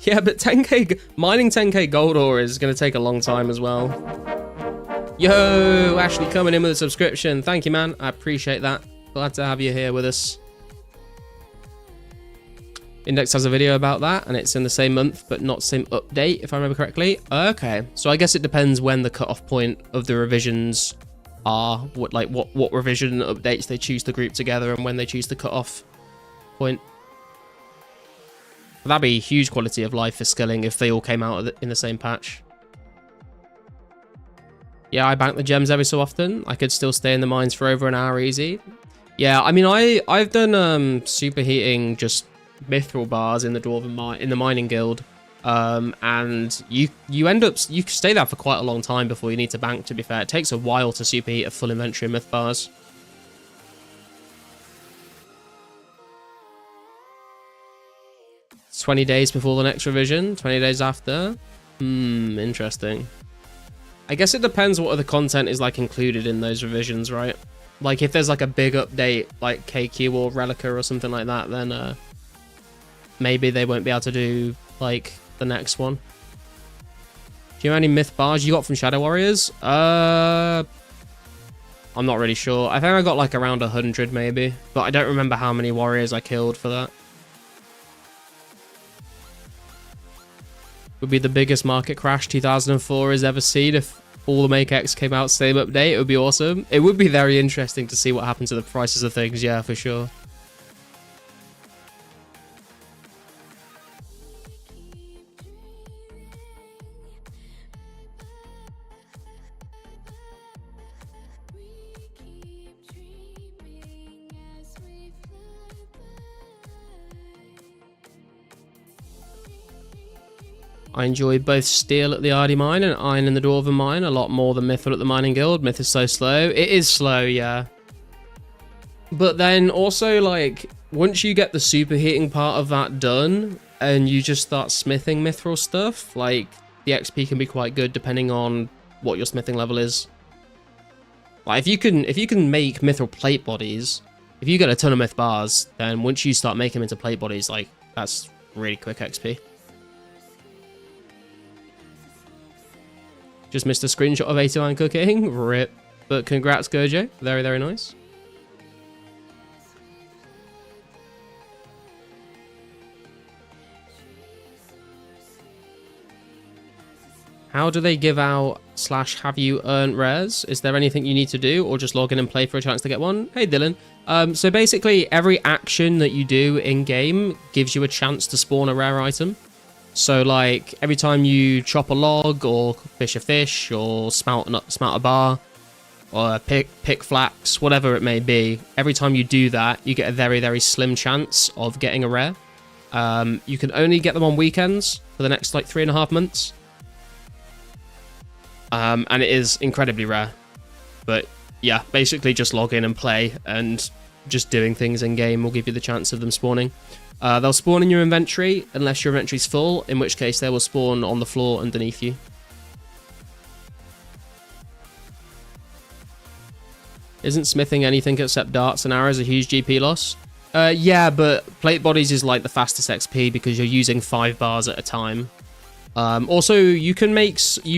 Speaker 1: Yeah, but 10k mining 10k gold ore is going to take a long time as well. Yo, Ashley coming in with a subscription. Thank you, man. I appreciate that. Glad to have you here with us. Index has a video about that, and it's in the same month, but not same update, if I remember correctly. Okay, so I guess it depends when the cutoff point of the revisions are, what revision updates they choose to group together, and when they choose the cutoff point. That'd be huge quality of life for skilling if they all came out in the same patch. Yeah, I bank the gems every so often. I could still stay in the mines for over an hour easy. Yeah, I mean, I've done superheating just mithril bars in the in the mining guild, and you end up you stay there for quite a long time before you need to bank. To be fair, it takes a while to superheat a full inventory of myth bars. 20 days before the next revision, 20 days after. Interesting. I guess it depends what other content is like included in those revisions, right? Like if there's like a big update like KQ or Relica or something like that, then maybe they won't be able to do like the next one. Do you know how many myth bars you got from Shadow Warriors? I'm not really sure. I think I got like around 100 maybe, but I don't remember how many warriors I killed for that. Would be the biggest market crash 2004 has ever seen if all the Make X came out same update. It would be awesome. It would be very interesting to see what happens to the prices of things, yeah, for sure. I enjoy both steel at the Ardy mine and iron in the Dwarven mine a lot more than Mythil at the mining guild. Myth is so slow. It is slow, yeah. But then also, like, once you get the superheating part of that done and you just start smithing mithril stuff, like, the XP can be quite good depending on what your smithing level is. Like, if you can make mithril plate bodies, if you get a ton of myth bars, then once you start making them into plate bodies, like, that's really quick XP. Just missed a screenshot of 89 cooking. Rip. But congrats, Gojo. Very, very nice. How do they give out / have you earned rares? Is there anything you need to do or just log in and play for a chance to get one? Hey, Dylan. So basically, every action that you do in-game gives you a chance to spawn a rare item. So, like, every time you chop a log, or fish a fish, or smelt a bar, or pick flax, whatever it may be, every time you do that, you get a very, very slim chance of getting a rare. You can only get them on weekends for the next, like, 3.5 months. And it is incredibly rare. But, yeah, basically just log in and play, and just doing things in-game will give you the chance of them spawning. They'll spawn in your inventory unless your inventory's full, in which case they will spawn on the floor underneath you. Isn't smithing anything except darts and arrows a huge GP loss? Yeah, but plate bodies is like the fastest XP because you're using 5 bars at a time. Also, you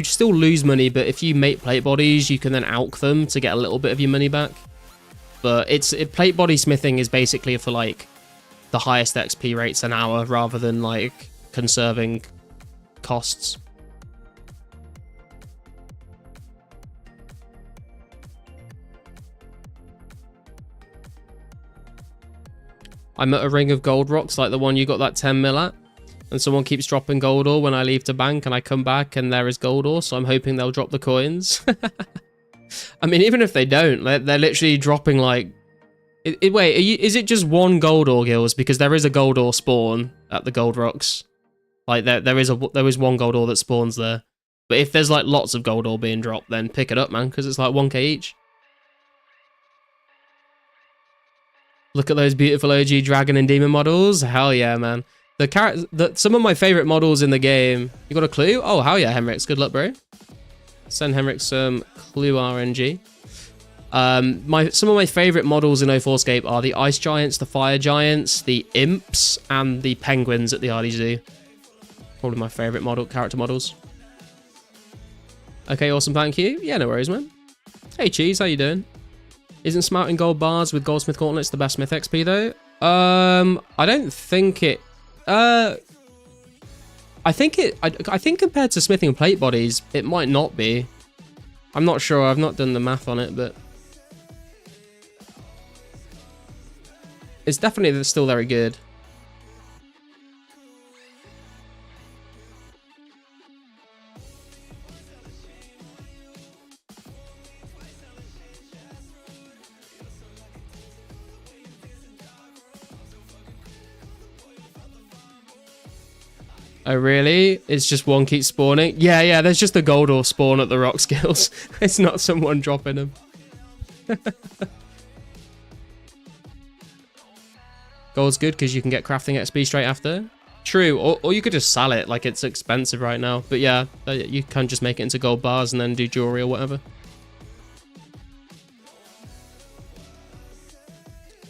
Speaker 1: still lose money, but if you make plate bodies, you can then alch them to get a little bit of your money back. But plate body smithing is basically for like the highest XP rates an hour rather than like conserving costs. I'm at a ring of gold rocks like the one you got that 10 mil at, and someone keeps dropping gold ore when I leave to bank and I come back and there is gold ore, so I'm hoping they'll drop the coins. I mean, even if they don't, they're literally dropping like... Wait, is it just one gold ore, Gills? Because there is a gold ore spawn at the gold rocks. Like, there is one gold ore that spawns there. But if there's like lots of gold ore being dropped, then pick it up, man, because it's like 1k each. Look at those beautiful OG dragon and demon models. Hell yeah, man. Some of my favorite models in the game. You got a clue? Oh, hell yeah, Henrix. Good luck, bro. Send Henrix some clue RNG. Some of my favorite models in 2004scape are the ice giants, the fire giants, the imps, and the penguins at the RD Zoo. Probably my favorite character models. Okay, awesome, thank you. Yeah, no worries, man. Hey, Cheese, how you doing? Isn't smelting gold bars with goldsmith gauntlets the best myth XP though? I don't think it. I think compared to smithing and plate bodies, it might not be. I'm not sure. I've not done the math on it, but it's definitely still very good. Oh, really? It's just one keeps spawning? Yeah, there's just a gold ore spawn at the rock skills. It's not someone dropping them. Gold's good because you can get crafting XP straight after. True, or you could just sell it, like it's expensive right now. But yeah, you can just make it into gold bars and then do jewelry or whatever.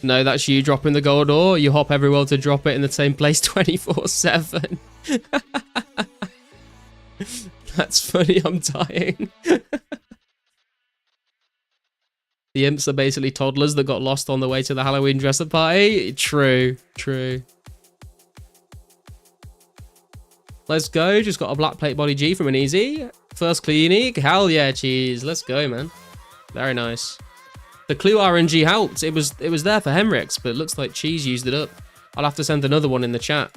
Speaker 1: No, that's you dropping the gold ore. You hop everywhere to drop it in the same place 24/7. That's funny, I'm dying. The imps are basically toddlers that got lost on the way to the Halloween dress-up party. True. Let's go. Just got a black plate body G from an easy. First clue unique. Hell yeah, cheese. Let's go, man. Very nice. The clue RNG helped. It was there for Henrix, but it looks like cheese used it up. I'll have to send another one in the chat.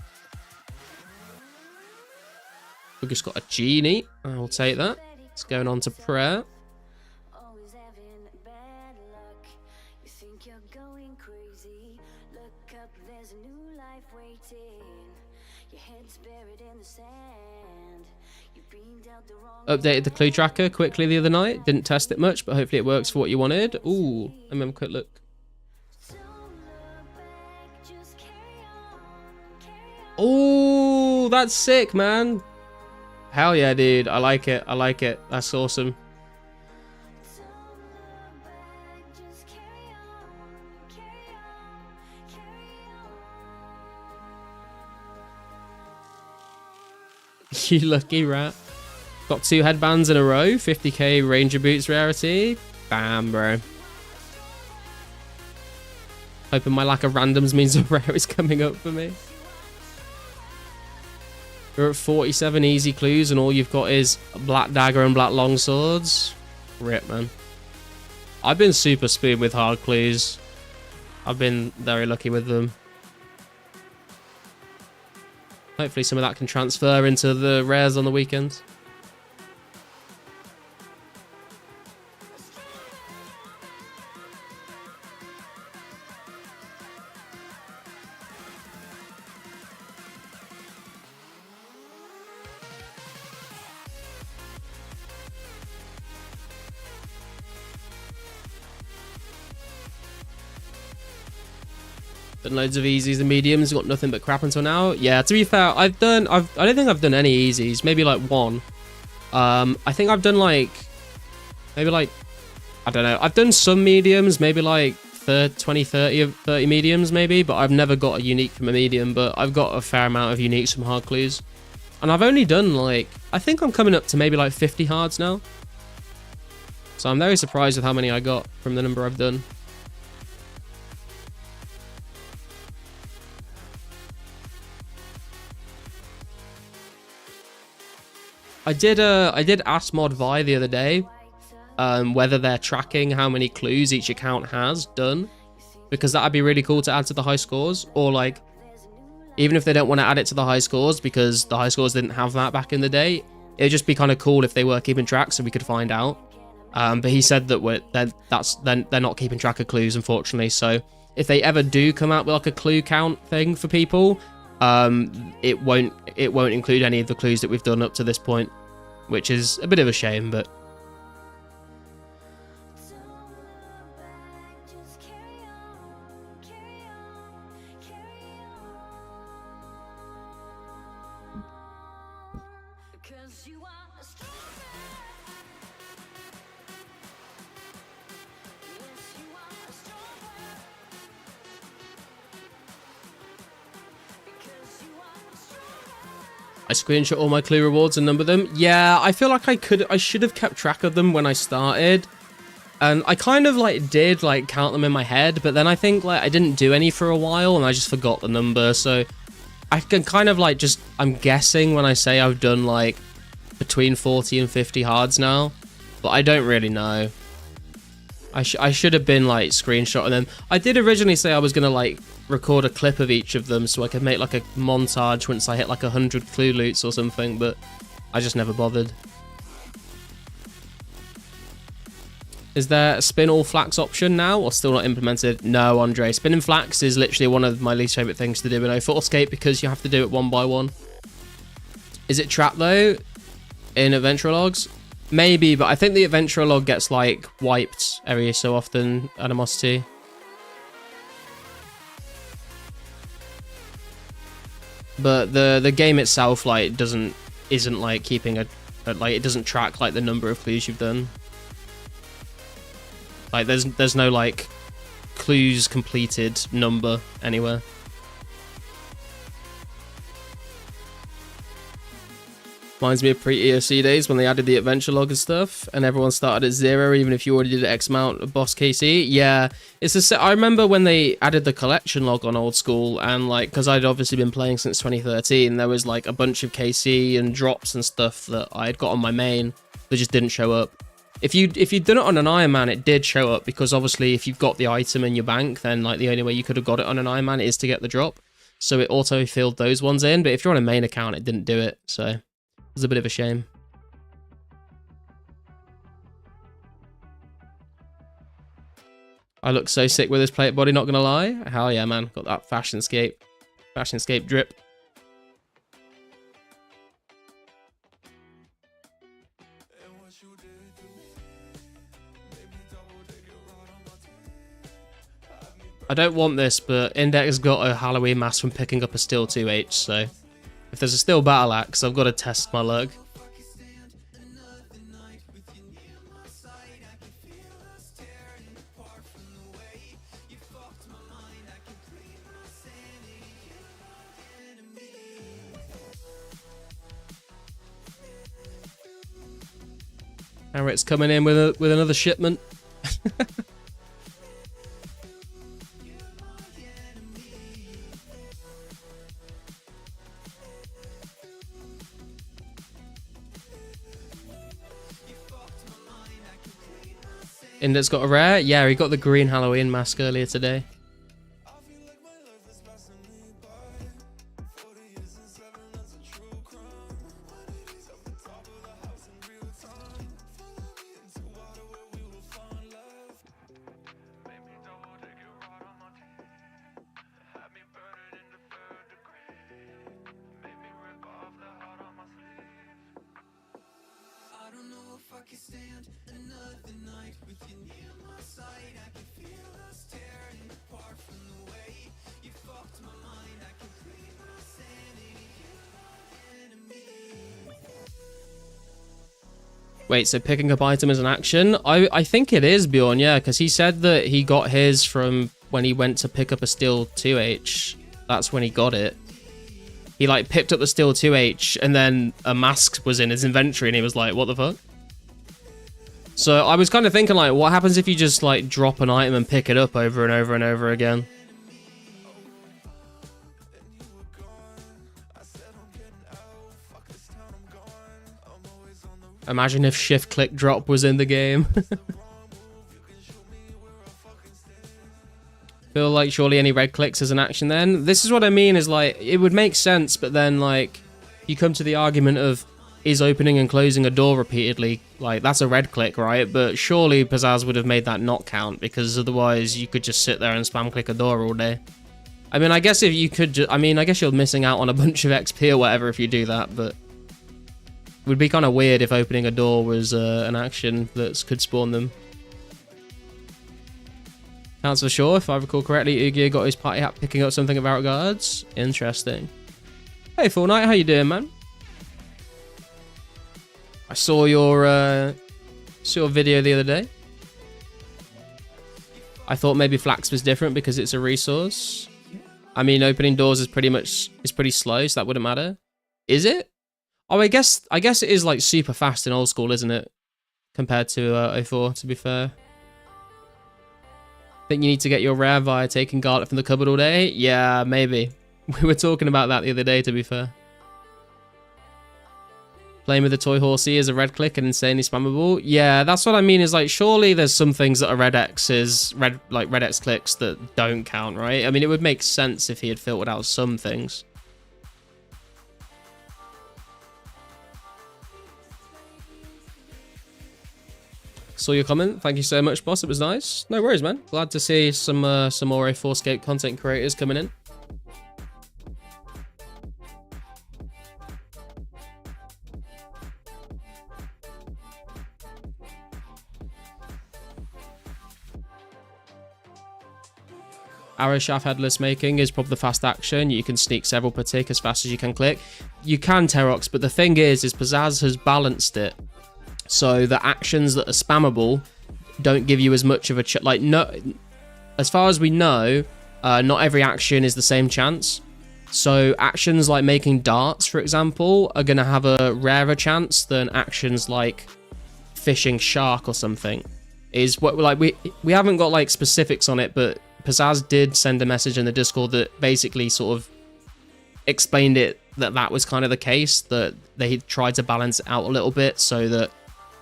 Speaker 1: We've just got a genie. I'll take that. It's going on to prayer. Updated the clue tracker quickly the other night. Didn't test it much, but hopefully it works for what you wanted. Ooh, let me have a quick look. Oh, that's sick, man. Hell yeah, dude. I like it. I like it. That's awesome. You lucky rat. Got 2 headbands in a row. 50k Ranger Boots rarity. Bam, bro. Hoping my lack of randoms means a rare is coming up for me. We're at 47 easy clues and all you've got is black dagger and black longswords. Rip, man. I've been super spoon with hard clues. I've been very lucky with them. Hopefully some of that can transfer into the rares on the weekends. Done loads of easies and mediums, got nothing but crap until now. Yeah, to be fair, I don't think I've done any easies, maybe like one. I think I've done like, maybe like, I don't know, I've done some mediums, maybe like 20, 30 mediums maybe, but I've never got a unique from a medium, but I've got a fair amount of uniques from hard clues. And I've only done like, I think I'm coming up to maybe like 50 hards now. So I'm very surprised with how many I got from the number I've done. I did ask ModVi the other day whether they're tracking how many clues each account has done, because that'd be really cool to add to the high scores, or like even if they don't want to add it to the high scores because the high scores didn't have that back in the day, it'd just be kind of cool if they were keeping track so we could find out. But he said that they're not keeping track of clues, unfortunately. So if they ever do come out with like a clue count thing for people, it won't include any of the clues that we've done up to this point, which is a bit of a shame, but I screenshot all my clue rewards and number them. Yeah, I feel like I should have kept track of them when I started. And I kind of like did like count them in my head, but then I think like I didn't do any for a while and I just forgot the number. So I can kind of like just, I'm guessing when I say I've done like between 40 and 50 hards now, but I don't really know. I should have been like screenshotting them. I did originally say I was going to like record a clip of each of them so I could make like a montage once I hit like 100 clue loots or something, but I just never bothered. Is there a spin all flax option now or still not implemented? No, Andre. Spinning flax is literally one of my least favorite things to do in 2004scape because you have to do it one by one. Is it trapped though in adventure logs? Maybe, but I think the adventure log gets like wiped every so often. Animosity. But the game itself like isn't like keeping like it doesn't track like the number of clues you've done. Like there's no like clues completed number anywhere. Reminds me of pre-EOC days when they added the adventure log and stuff, and everyone started at 0, even if you already did X amount of boss KC. Yeah, I remember when they added the collection log on old school, and like, because I'd obviously been playing since 2013, there was like a bunch of KC and drops and stuff that I'd got on my main that just didn't show up. If you'd done it on an Iron Man, it did show up, because obviously if you've got the item in your bank, then like the only way you could have got it on an Iron Man is to get the drop. So it auto-filled those ones in, but if you're on a main account, it didn't do it, so... It's a bit of a shame. I look so sick with this plate body, not gonna lie. Hell yeah, man. Got that fashionscape drip. I don't want this, but Index got a Halloween mask from picking up a Steel 2H, so... If there's a Steel Battle Axe, I've got to test my luck. Eric's coming in with another shipment. Index got a rare? Yeah, he got the green Halloween mask earlier today. Wait, so picking up item is an action? I think it is, Bjorn, yeah, because he said that he got his from when he went to pick up a Steel 2H. That's when he got it. He, like, picked up the Steel 2H, and then a mask was in his inventory, and he was like, what the fuck? So I was kind of thinking, like, what happens if you just, like, drop an item and pick it up over and over and over again? Imagine if shift click drop was in the game. Feel like surely any red clicks is an action then. This is what I mean, is like, it would make sense, but then like, you come to the argument of, is opening and closing a door repeatedly, like, that's a red click, right? But surely Pizzazz would have made that not count, because otherwise you could just sit there and spam click a door all day. I mean, I guess if you could, I mean, I guess you're missing out on a bunch of XP or whatever if you do that, but... It would be kind of weird if opening a door was an action that could spawn them. Counts for sure, if I recall correctly, Ugia got his party hat picking up something about guards. Interesting. Hey Fortnite, how you doing, man? I saw your video the other day. I thought maybe Flax was different because it's a resource. I mean, opening doors is pretty slow, so that wouldn't matter. Is it? Oh, I guess it is like super fast in old school, isn't it? Compared to 04, to be fair. Think you need to get your rare via taking garlic from the cupboard all day? Yeah, maybe. We were talking about that the other day, to be fair. Playing with the toy horsey is a red click and insanely spammable. Yeah, that's what I mean, is like, surely there's some things that are red X clicks that don't count, right? I mean, it would make sense if he had filtered out some things. Saw your comment. Thank you so much, boss. It was nice. No worries, man. Glad to see some more 2004scape content creators coming in. arrow shaft headless making is probably the fast action. You can sneak several per tick as fast as you can click. You can Terox, but the thing is Pizzazz has balanced it so the actions that are spammable don't give you as much of a like, no, as far as we know, not every action is the same chance. So actions like making darts, for example, are going to have a rarer chance than actions like fishing shark or something. Is what, like, we haven't got like specifics on it, but Pizzazz did send a message in the Discord that basically sort of explained it, that was kind of the case, that they tried to balance it out a little bit so that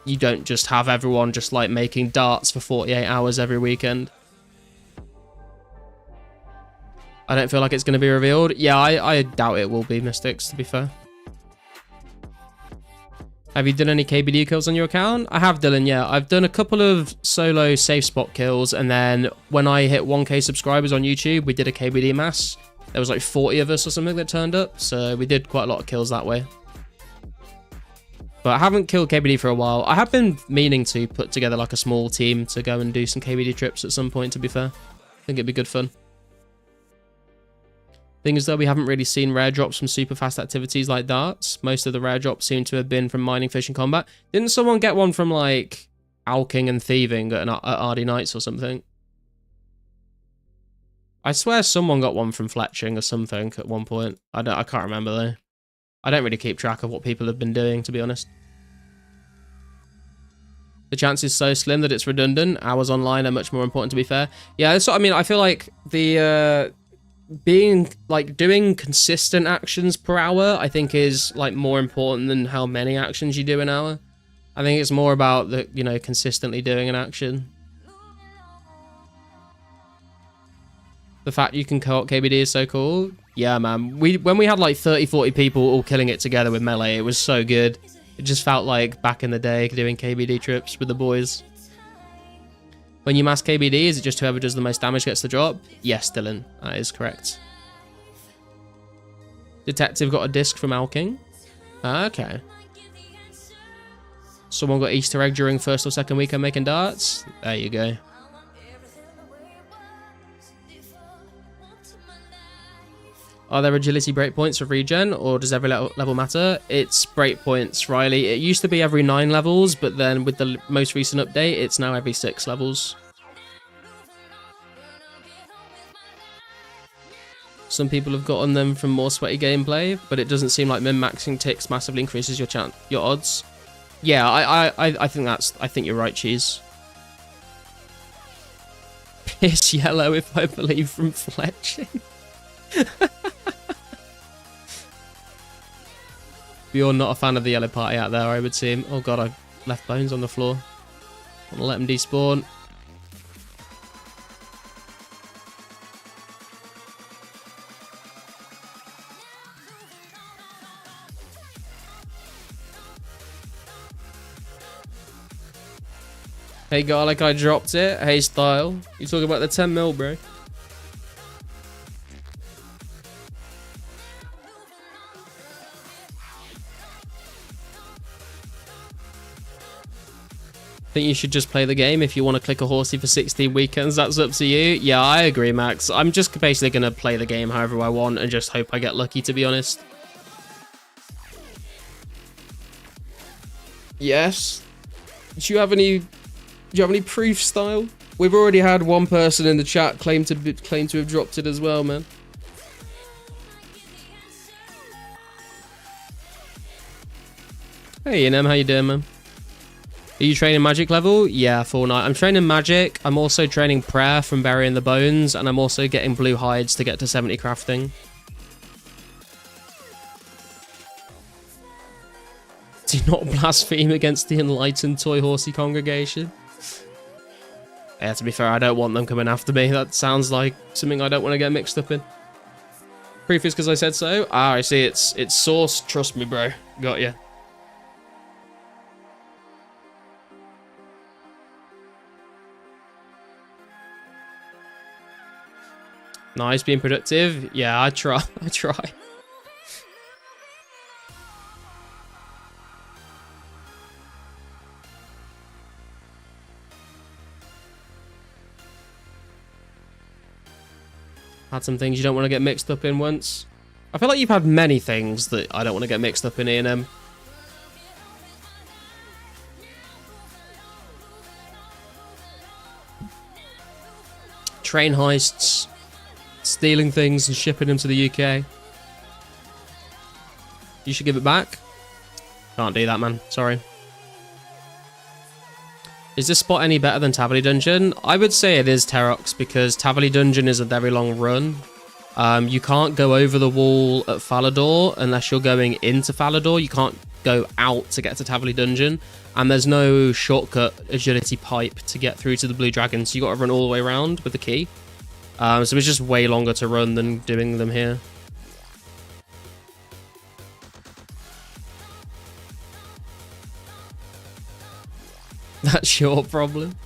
Speaker 1: you don't just have everyone just like making darts for 48 hours every weekend. I don't feel like it's going to be revealed. Yeah, I doubt it will be, Mystics, to be fair. Have you done any KBD kills on your account? I have, Dylan, yeah. I've done a couple of solo safe spot kills, and then when I hit 1k subscribers on YouTube, we did a KBD mass. There was like 40 of us or something that turned up, so we did quite a lot of kills that way. But I haven't killed KBD for a while. I have been meaning to put together like a small team to go and do some KBD trips at some point, to be fair. I think it'd be good fun. Thing is, though, we haven't really seen rare drops from super fast activities like darts. Most of the rare drops seem to have been from mining, fishing, combat. Didn't someone get one from, like, alking and thieving at RD Nights or something? I swear someone got one from fletching or something at one point. I can't remember, though. I don't really keep track of what people have been doing, to be honest. The chance is so slim that it's redundant. Hours online are much more important, to be fair. Yeah, that's what I mean. I feel like the... being like doing consistent actions per hour, I think is like more important than how many actions you do an hour. I think it's more about the, you know, consistently doing an action. The fact you can co-op KBD is so cool. Yeah, man. When we had like 30-40 people all killing it together with melee, it was so good. It just felt like back in the day doing KBD trips with the boys. When you mass KBD, is it just whoever does the most damage gets the drop? Yes, Dylan, that is correct. Detective got a disc from Alking. Okay. Someone got Easter egg during first or second weekend making darts. There you go. Are there agility breakpoints for regen, or does every level matter? It's breakpoints, Riley. It used to be every 9 levels, but then with the most recent update, it's now every 6 levels. Some people have gotten them from more sweaty gameplay, but it doesn't seem like min-maxing ticks massively increases your odds. Yeah, I think you're right, Cheese. Piss yellow, if I believe, from fletching. You're not a fan of the yellow party out there, I would seem. Oh god, I left bones on the floor. Want to let them despawn. Hey Garlic, I dropped it. Hey Style. You talking about the 10 mil, bro? Think you should just play the game. If you want to click a horsey for 16 weekends, that's up to you. Yeah, I agree, Max. I'm just basically going to play the game however I want and just hope I get lucky, to be honest. Yes. Do you have any proof, Style? We've already had one person in the chat claim to have dropped it as well, man. Hey, Inem, how you doing, man? Are you training magic level? Yeah, full night. I'm training magic. I'm also training prayer from burying the bones, and I'm also getting blue hides to get to 70 crafting. Do not blaspheme against the enlightened toy horsey congregation. Yeah, to be fair, I don't want them coming after me. That sounds like something I don't want to get mixed up in. Proof is because I said so. Ah, I see. It's source. Trust me, bro. Got ya. Nice, being productive. Yeah, I try. I try. had some things you don't want to get mixed up in once. I feel like you've had many things that I don't want to get mixed up in E&M. Train heists, stealing things and shipping them to the UK. You should give it back. Can't do that, man. Sorry. Is this spot any better than Tavily Dungeon? I would say it is Terox, because Tavily Dungeon is a very long run. You can't go over the wall at Falador unless you're going into Falador. You can't go out to get to Tavily Dungeon. And there's no shortcut agility pipe to get through to the Blue Dragon, so you got to run all the way around with the key. So it's just way longer to run than doing them here. That's your problem.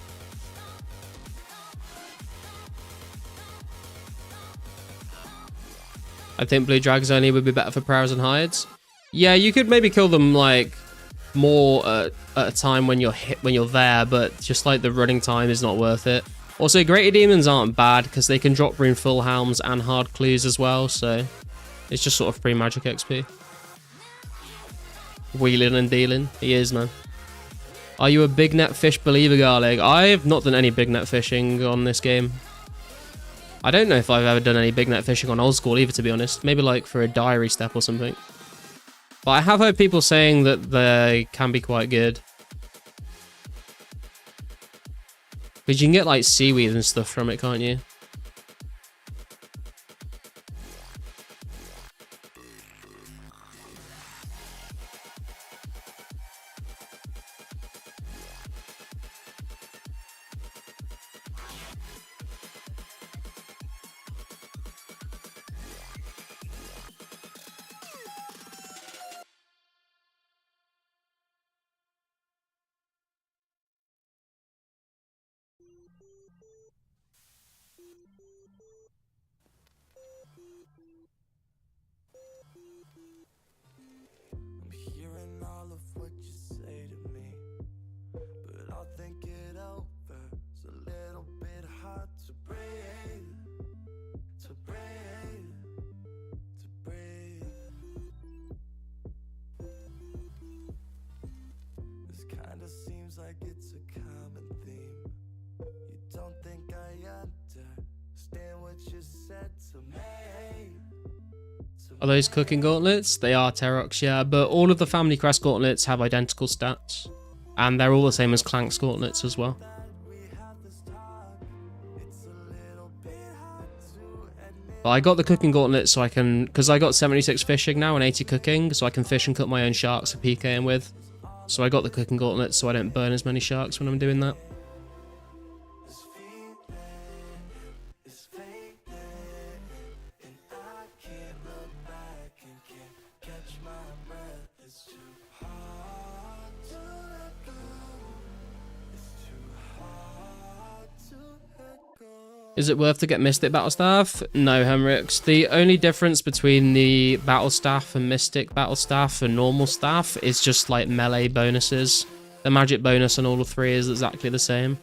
Speaker 1: I think Blue Drags only would be better for prowers and hides. Yeah, you could maybe kill them like more at a time when you're there, but just like the running time is not worth it. Also, Greater Demons aren't bad because they can drop Rune Full Helms and Hard Clues as well, so it's just sort of free magic XP. Wheeling and dealing. He is, man. Are you a big net fish believer, Garlic? I've not done any big net fishing on this game. I don't know if I've ever done any big net fishing on old school either, to be honest. Maybe like for a diary step or something. But I have heard people saying that they can be quite good. Because you can get like seaweed and stuff from it, can't you?
Speaker 2: Like it's a common theme. You don't think I understand what you said to me?
Speaker 1: Are those cooking gauntlets? They are Terox, yeah, but all of the family crest gauntlets have identical stats. And they're all the same as Clank's gauntlets as well. But I got the cooking gauntlet so I can, because I got 76 fishing now and 80 cooking, so I can fish and cook my own sharks for PKing with. So I got the cooking gauntlet so I don't burn as many sharks when I'm doing that. Is it worth to get Mystic Battle Staff? No, Hemrix. The only difference between the Battle Staff and Mystic Battle Staff and normal staff is just like melee bonuses. The magic bonus on all three is exactly the same.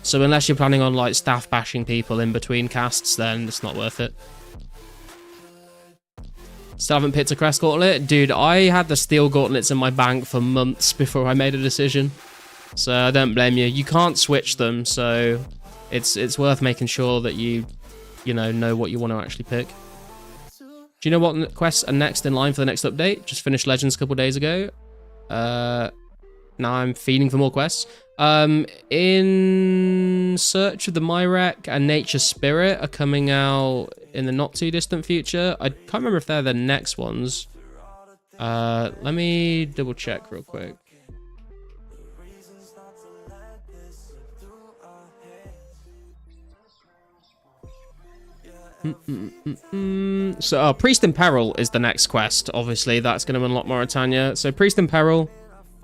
Speaker 1: So unless you're planning on like staff bashing people in between casts, then it's not worth it. Still haven't picked a crest gauntlet? Dude, I had the steel gauntlets in my bank for months before I made a decision. So I don't blame you. You can't switch them, so it's worth making sure that you know what you want to actually pick. Do you know what quests are next in line for the next update? Just finished Legends a couple days ago. Now I'm feeding for more quests. In Search of the Myrek and Nature Spirit are coming out in the not too distant future. I can't remember if they're the next ones. Let me double check real quick. So Priest in Peril is the next quest. Obviously that's going to unlock Mauritania. So Priest in Peril,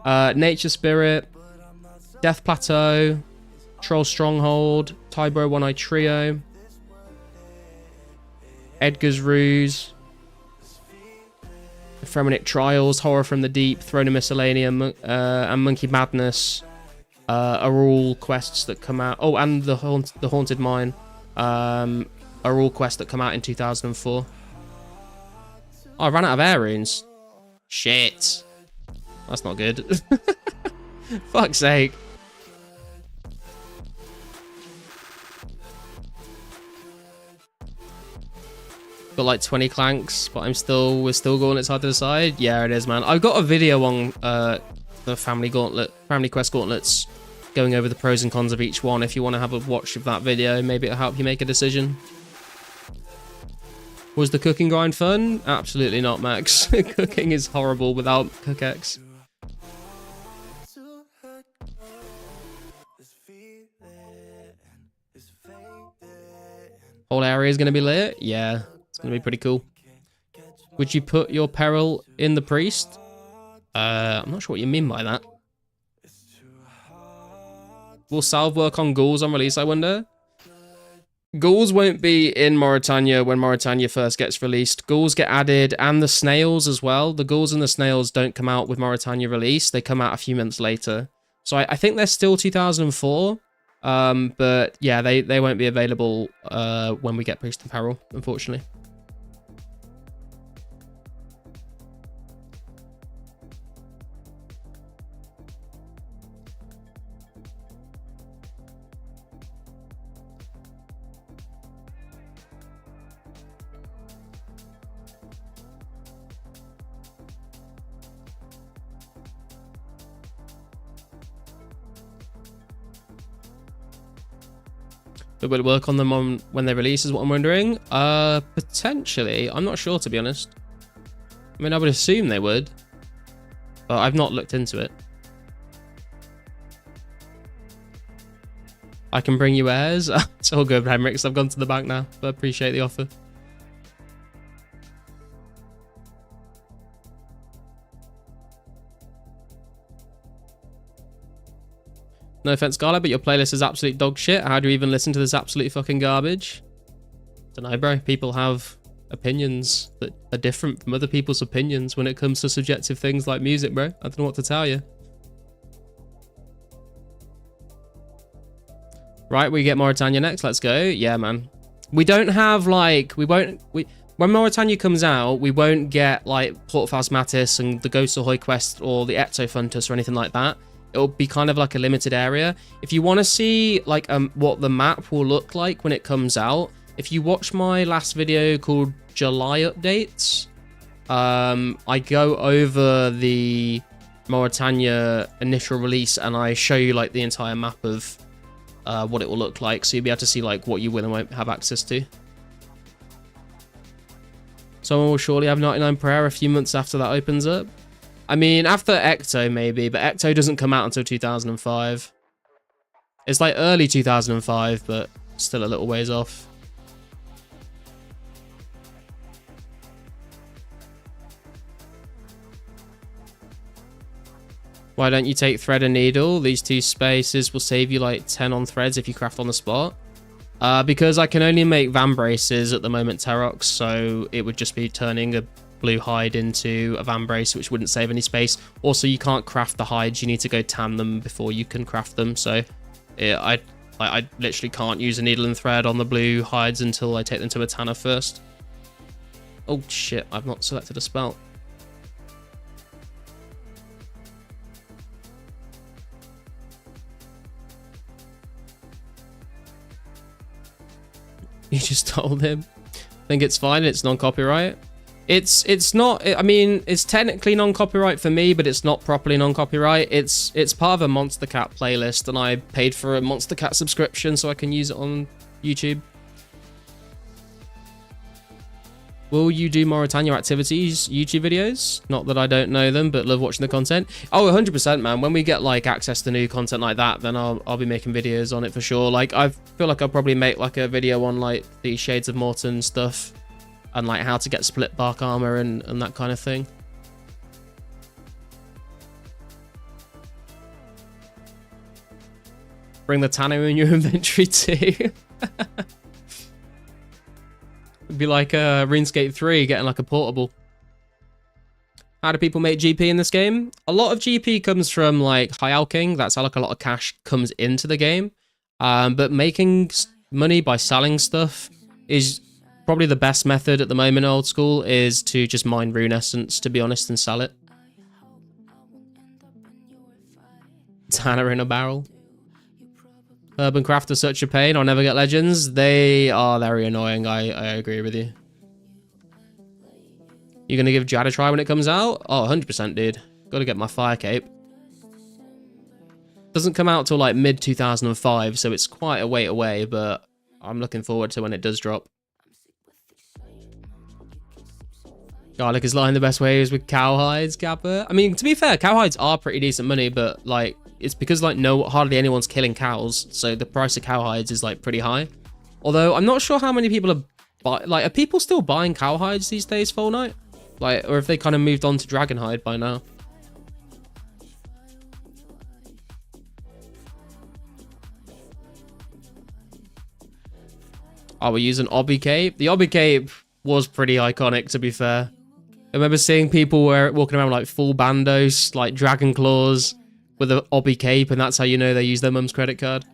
Speaker 1: Nature Spirit, Death Plateau, Troll Stronghold, Tybro One-Eye Trio, Edgar's Ruse, Phrenic Trials, Horror from the Deep, Throne of Miscellanea, and Monkey Madness are all quests that come out. Oh, and the Haunted Mine. are all quests that come out in 2004. Oh, I ran out of air runes. Shit. That's not good. Fuck's sake. Got like 20 clanks, but we're still going it's hard to decide. Yeah, it is, man. I've got a video on the family quest gauntlets, going over the pros and cons of each one. If you want to have a watch of that video, maybe it'll help you make a decision. Was the cooking grind fun? Absolutely not, Max. Cooking is horrible without CookX. Whole area is going to be lit? Yeah, it's going to be pretty cool. Would you put your peril in the priest? I'm not sure what you mean by that. Will salve work on ghouls on release, I wonder? Ghouls won't be in Mauritania when Mauritania first gets released. Ghouls get added, and the snails as well. The ghouls and the snails don't come out with Mauritania release. They come out a few months later. So I think they're still 2004. But yeah, they won't be available when we get Priest and Peril, unfortunately. But will it work on them when they release is what I'm wondering? Potentially. I'm not sure, to be honest. I mean, I would assume they would. But I've not looked into it. I can bring you airs. It's all good, Henrix. I've gone to the bank now, but I appreciate the offer. No offense, Scarlet, but your playlist is absolute dog shit. How do you even listen to this absolute fucking garbage? Don't know, bro. People have opinions that are different from other people's opinions when it comes to subjective things like music, bro. I don't know what to tell you. Right, we get Mauritania next. Let's go. Yeah, man. We don't have, like... when Mauritania comes out, we won't get, like, Port Phasmatis and the Ghost Ahoy quest or the Ectofuntus or anything like that. It'll be kind of like a limited area. If you want to see like what the map will look like when it comes out, if you watch my last video called July Updates, I go over the Mauritania initial release and I show you like the entire map of what it will look like, so you'll be able to see like what you will and won't have access to. Someone will surely have 99 per hour a few months after that opens up. I mean, after Ecto, maybe, but Ecto doesn't come out until 2005. It's like early 2005, but still a little ways off. Why don't you take thread and needle? These two spaces will save you like 10 on threads if you craft on the spot. Because I can only make vambraces at the moment, Terox, so it would just be turning a blue hide into a vambrace, which wouldn't save any space. Also, you can't craft the hides. You need to go tan them before you can craft them. So I literally can't use a needle and thread on the blue hides until I take them to a tanner first. Oh shit, I've not selected a spell. You just told him. I think it's fine. It's non-copyright. It's not. I mean, it's technically non-copyright for me, but it's not properly non-copyright. It's part of a Monster Cat playlist, and I paid for a Monster Cat subscription so I can use it on YouTube. Will you do Mauritania activities YouTube videos? Not that I don't know them, but love watching the content. Oh, 100%, man. When we get like access to new content like that, then I'll be making videos on it for sure. Like, I feel like I'll probably make like a video on like the Shades of Morton stuff and like how to get split bark armor and that kind of thing. Bring the tanner in your inventory too. It'd be like RuneScape 3 getting like a portable. How do people make GP in this game? A lot of GP comes from like high alking. That's how like a lot of cash comes into the game. But making money by selling stuff is probably the best method at the moment, old school, is to just mine rune essence, to be honest, and sell it. Tanner in a barrel. Urban craft are such a pain. I'll never get legends. They are very annoying. I agree with you. You're going to give Jad a try when it comes out? Oh, 100%, dude. Got to get my fire cape. Doesn't come out till like mid 2005, so it's quite a wait away, but I'm looking forward to when it does drop. Garlic is lying the best way is with cowhides, Kappa. I mean, to be fair, cowhides are pretty decent money, but like it's because like hardly anyone's killing cows, so the price of cowhides is like pretty high. Although I'm not sure how many people are people still buying cowhides these days, Full Night? Like, or if they kind of moved on to dragonhide by now. Oh, we're using Obby Cape. The Obby Cape was pretty iconic, to be fair. I remember seeing people walking around like full bandos, like dragon claws with an Obby Cape, and that's how you know they use their mum's credit card.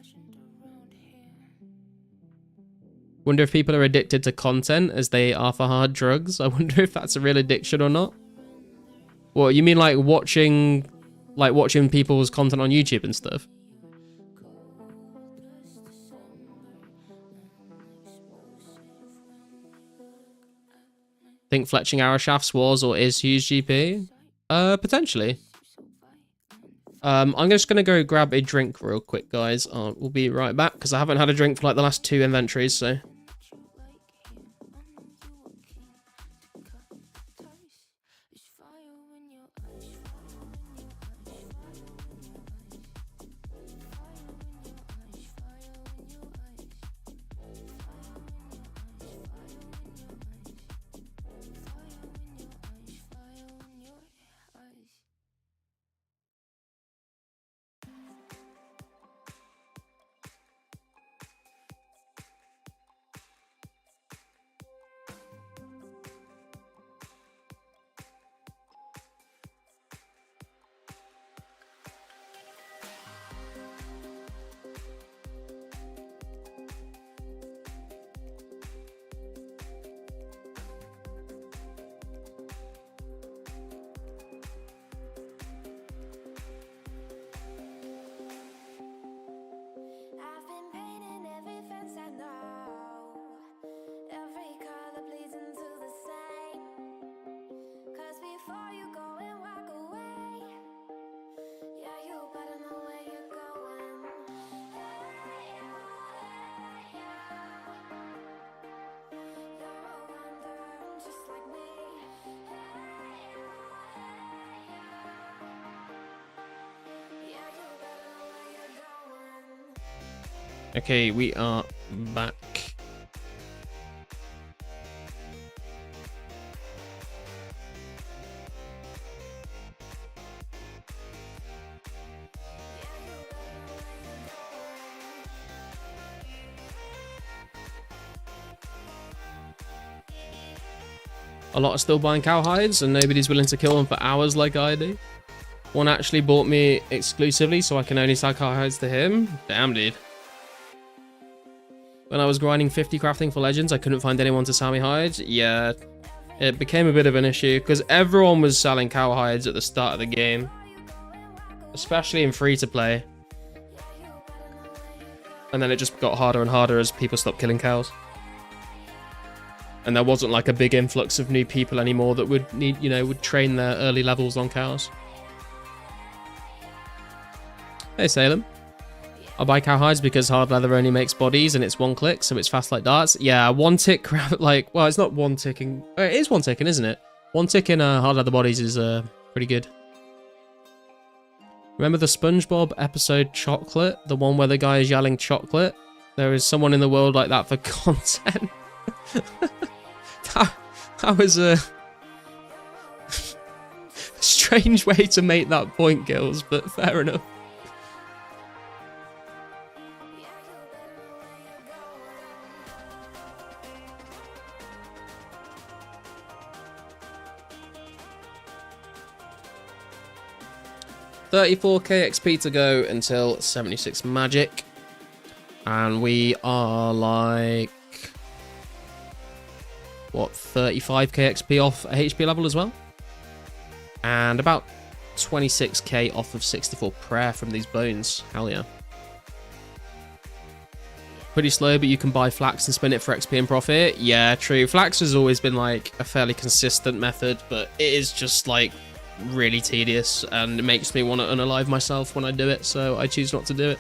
Speaker 1: Wonder if people are addicted to content as they are for hard drugs. I wonder if that's a real addiction or not. What, you mean like watching people's content on YouTube and stuff? Think fletching arrow shafts was or is huge GP? Potentially. I'm just gonna go grab a drink real quick, guys. We'll be right back because I haven't had a drink for like the last 2 inventories, so. Okay, we are back. A lot are still buying cowhides and nobody's willing to kill them for hours like I do. One actually bought me exclusively so I can only sell cowhides to him. Damn, dude. When I was grinding 50 crafting for legends, I couldn't find anyone to sell me hides. Yeah, it became a bit of an issue because everyone was selling cowhides at the start of the game, especially in free-to-play. And then it just got harder and harder as people stopped killing cows. And there wasn't like a big influx of new people anymore that would need, would train their early levels on cows. Hey, Salem. I buy cowhides because hard leather only makes bodies and it's one click, so it's fast like darts. Yeah, one tick, like, well, it's not one ticking. It is one ticking, isn't it? One tick in hard leather bodies is pretty good. Remember the SpongeBob episode Chocolate? The one where the guy is yelling chocolate? There is someone in the world like that for content. that was a strange way to make that point, Gills, but fair enough. $34k XP to go until 76 magic. And we are like what, 35k XP off a HP level as well. And about 26k off of 64 prayer from these bones. Hell yeah. Pretty slow, but you can buy flax and spin it for XP and profit. Yeah, true. Flax has always been like a fairly consistent method, but it is just like really tedious and it makes me want to unalive myself when I do it, so I choose not to do it.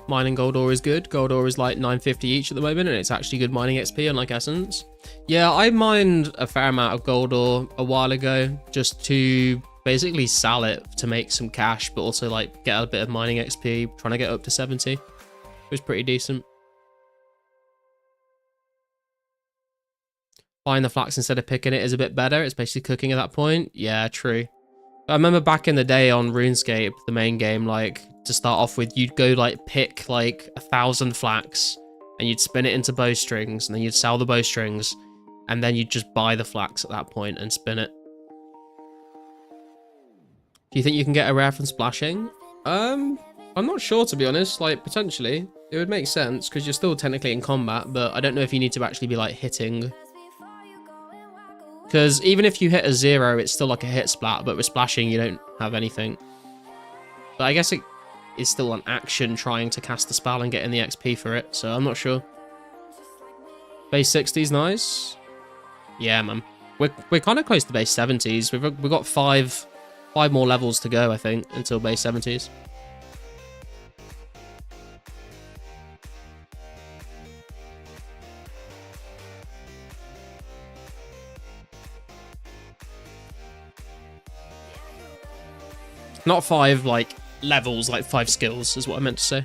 Speaker 1: Mining gold ore is good. Gold ore is like 950 each at the moment, and it's actually good mining XP, unlike Essence. Yeah, I mined a fair amount of gold ore a while ago, just to basically sell it to make some cash, but also like get a bit of mining XP, trying to get up to 70. It was pretty decent. Buying the flax instead of picking it is a bit better. It's basically cooking at that point. Yeah, true. I remember back in the day on RuneScape, the main game, like, to start off with, you'd go, like, pick, like, 1,000 flax, and you'd spin it into bowstrings, and then you'd sell the bowstrings, and then you'd just buy the flax at that point and spin it. Do you think you can get a rare from splashing? I'm not sure, to be honest. Like, potentially. It would make sense, because you're still technically in combat, but I don't know if you need to actually be, like, hitting. Because even if you hit a 0, it's still like a hit splat, but with splashing, you don't have anything. But I guess it is still an action trying to cast the spell and getting the XP for it, so I'm not sure. Base 60's nice. Yeah, man. We're kind of close to base 70s. We've got five more levels to go, I think, until base 70s. Not 5, like, levels, like 5 skills is what I meant to say.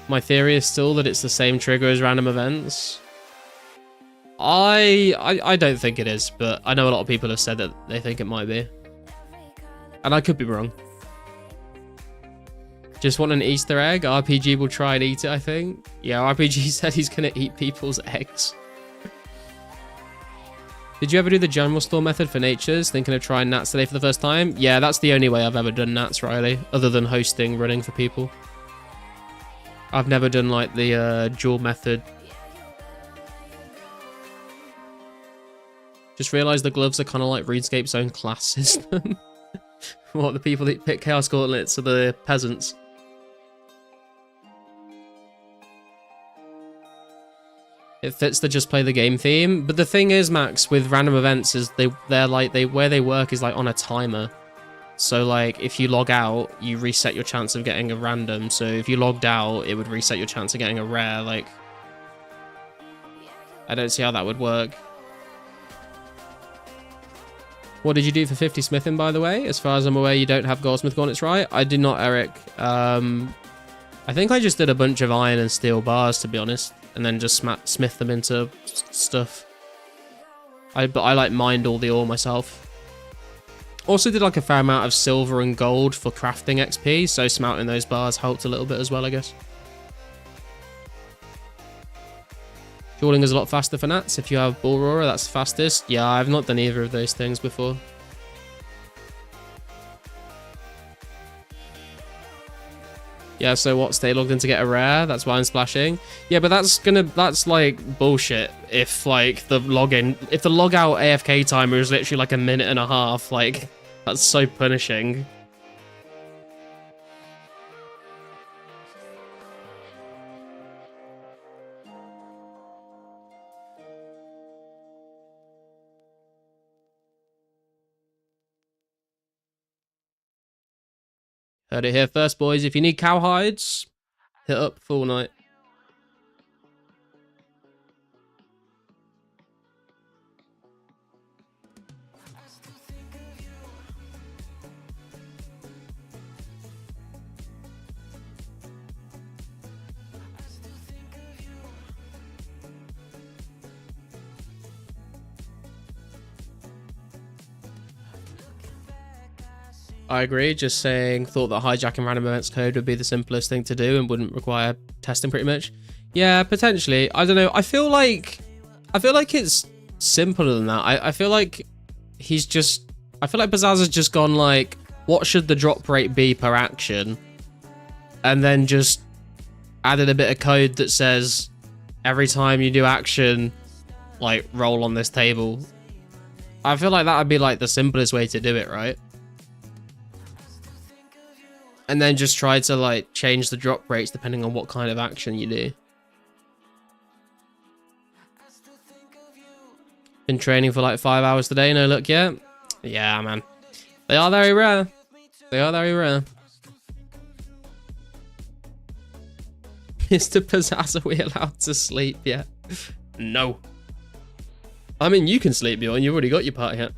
Speaker 1: My theory is still that it's the same trigger as random events. I don't think it is, but I know a lot of people have said that they think it might be. And I could be wrong. Just want an Easter egg? RPG will try and eat it, I think. Yeah, RPG said he's going to eat people's eggs. Did you ever do the general store method for natures? Thinking of trying nats today for the first time? Yeah, that's the only way I've ever done nats, Riley. Other than hosting, running for people. I've never done, like, the dual method. Just realised the gloves are kind of like RuneScape's own class system. What, the people that pick Chaos Gauntlets are the peasants? It fits the just play the game theme, but the thing is, Max, with random events is they're like where they work is like on a timer. So like if you log out, you reset your chance of getting a random. So if you logged out, it would reset your chance of getting a rare. Like, I don't see how that would work. What did you do for 50 smithing, by the way? As far as I'm aware, you don't have goldsmith gauntlets, right? I did not, Eric. I think I just did a bunch of iron and steel bars, to be honest, and then just smith them into stuff. But I like mined all the ore myself. Also did like a fair amount of silver and gold for crafting XP, so smelting those bars helped a little bit as well, I guess. Dueling is a lot faster for nats. If you have Bull Roarer, that's the fastest. Yeah, I've not done either of those things before. Yeah, so what? Stay logged in to get a rare? That's why I'm splashing. Yeah, but that's like bullshit. If like the login, if the log out AFK timer is literally like a minute and a half, like that's so punishing. Heard it here first, boys. If you need cowhides, hit up Full Night. I agree. Just saying, thought that hijacking random events code would be the simplest thing to do and wouldn't require testing pretty much. Yeah, potentially. I don't know. I feel like it's simpler than that. I feel like he's just, I feel like Pizzazz has just gone like, what should the drop rate be per action? And then just added a bit of code that says every time you do action, like roll on this table. I feel like that would be like the simplest way to do it, right? And then just try to like change the drop rates depending on what kind of action you do. Been training for like 5 hours today, no luck yet? Yeah, man. They are very rare. They are very rare. Mr. Pizzazz, are we allowed to sleep yet? No. I mean, you can sleep, Bjorn. You've already got your party hat.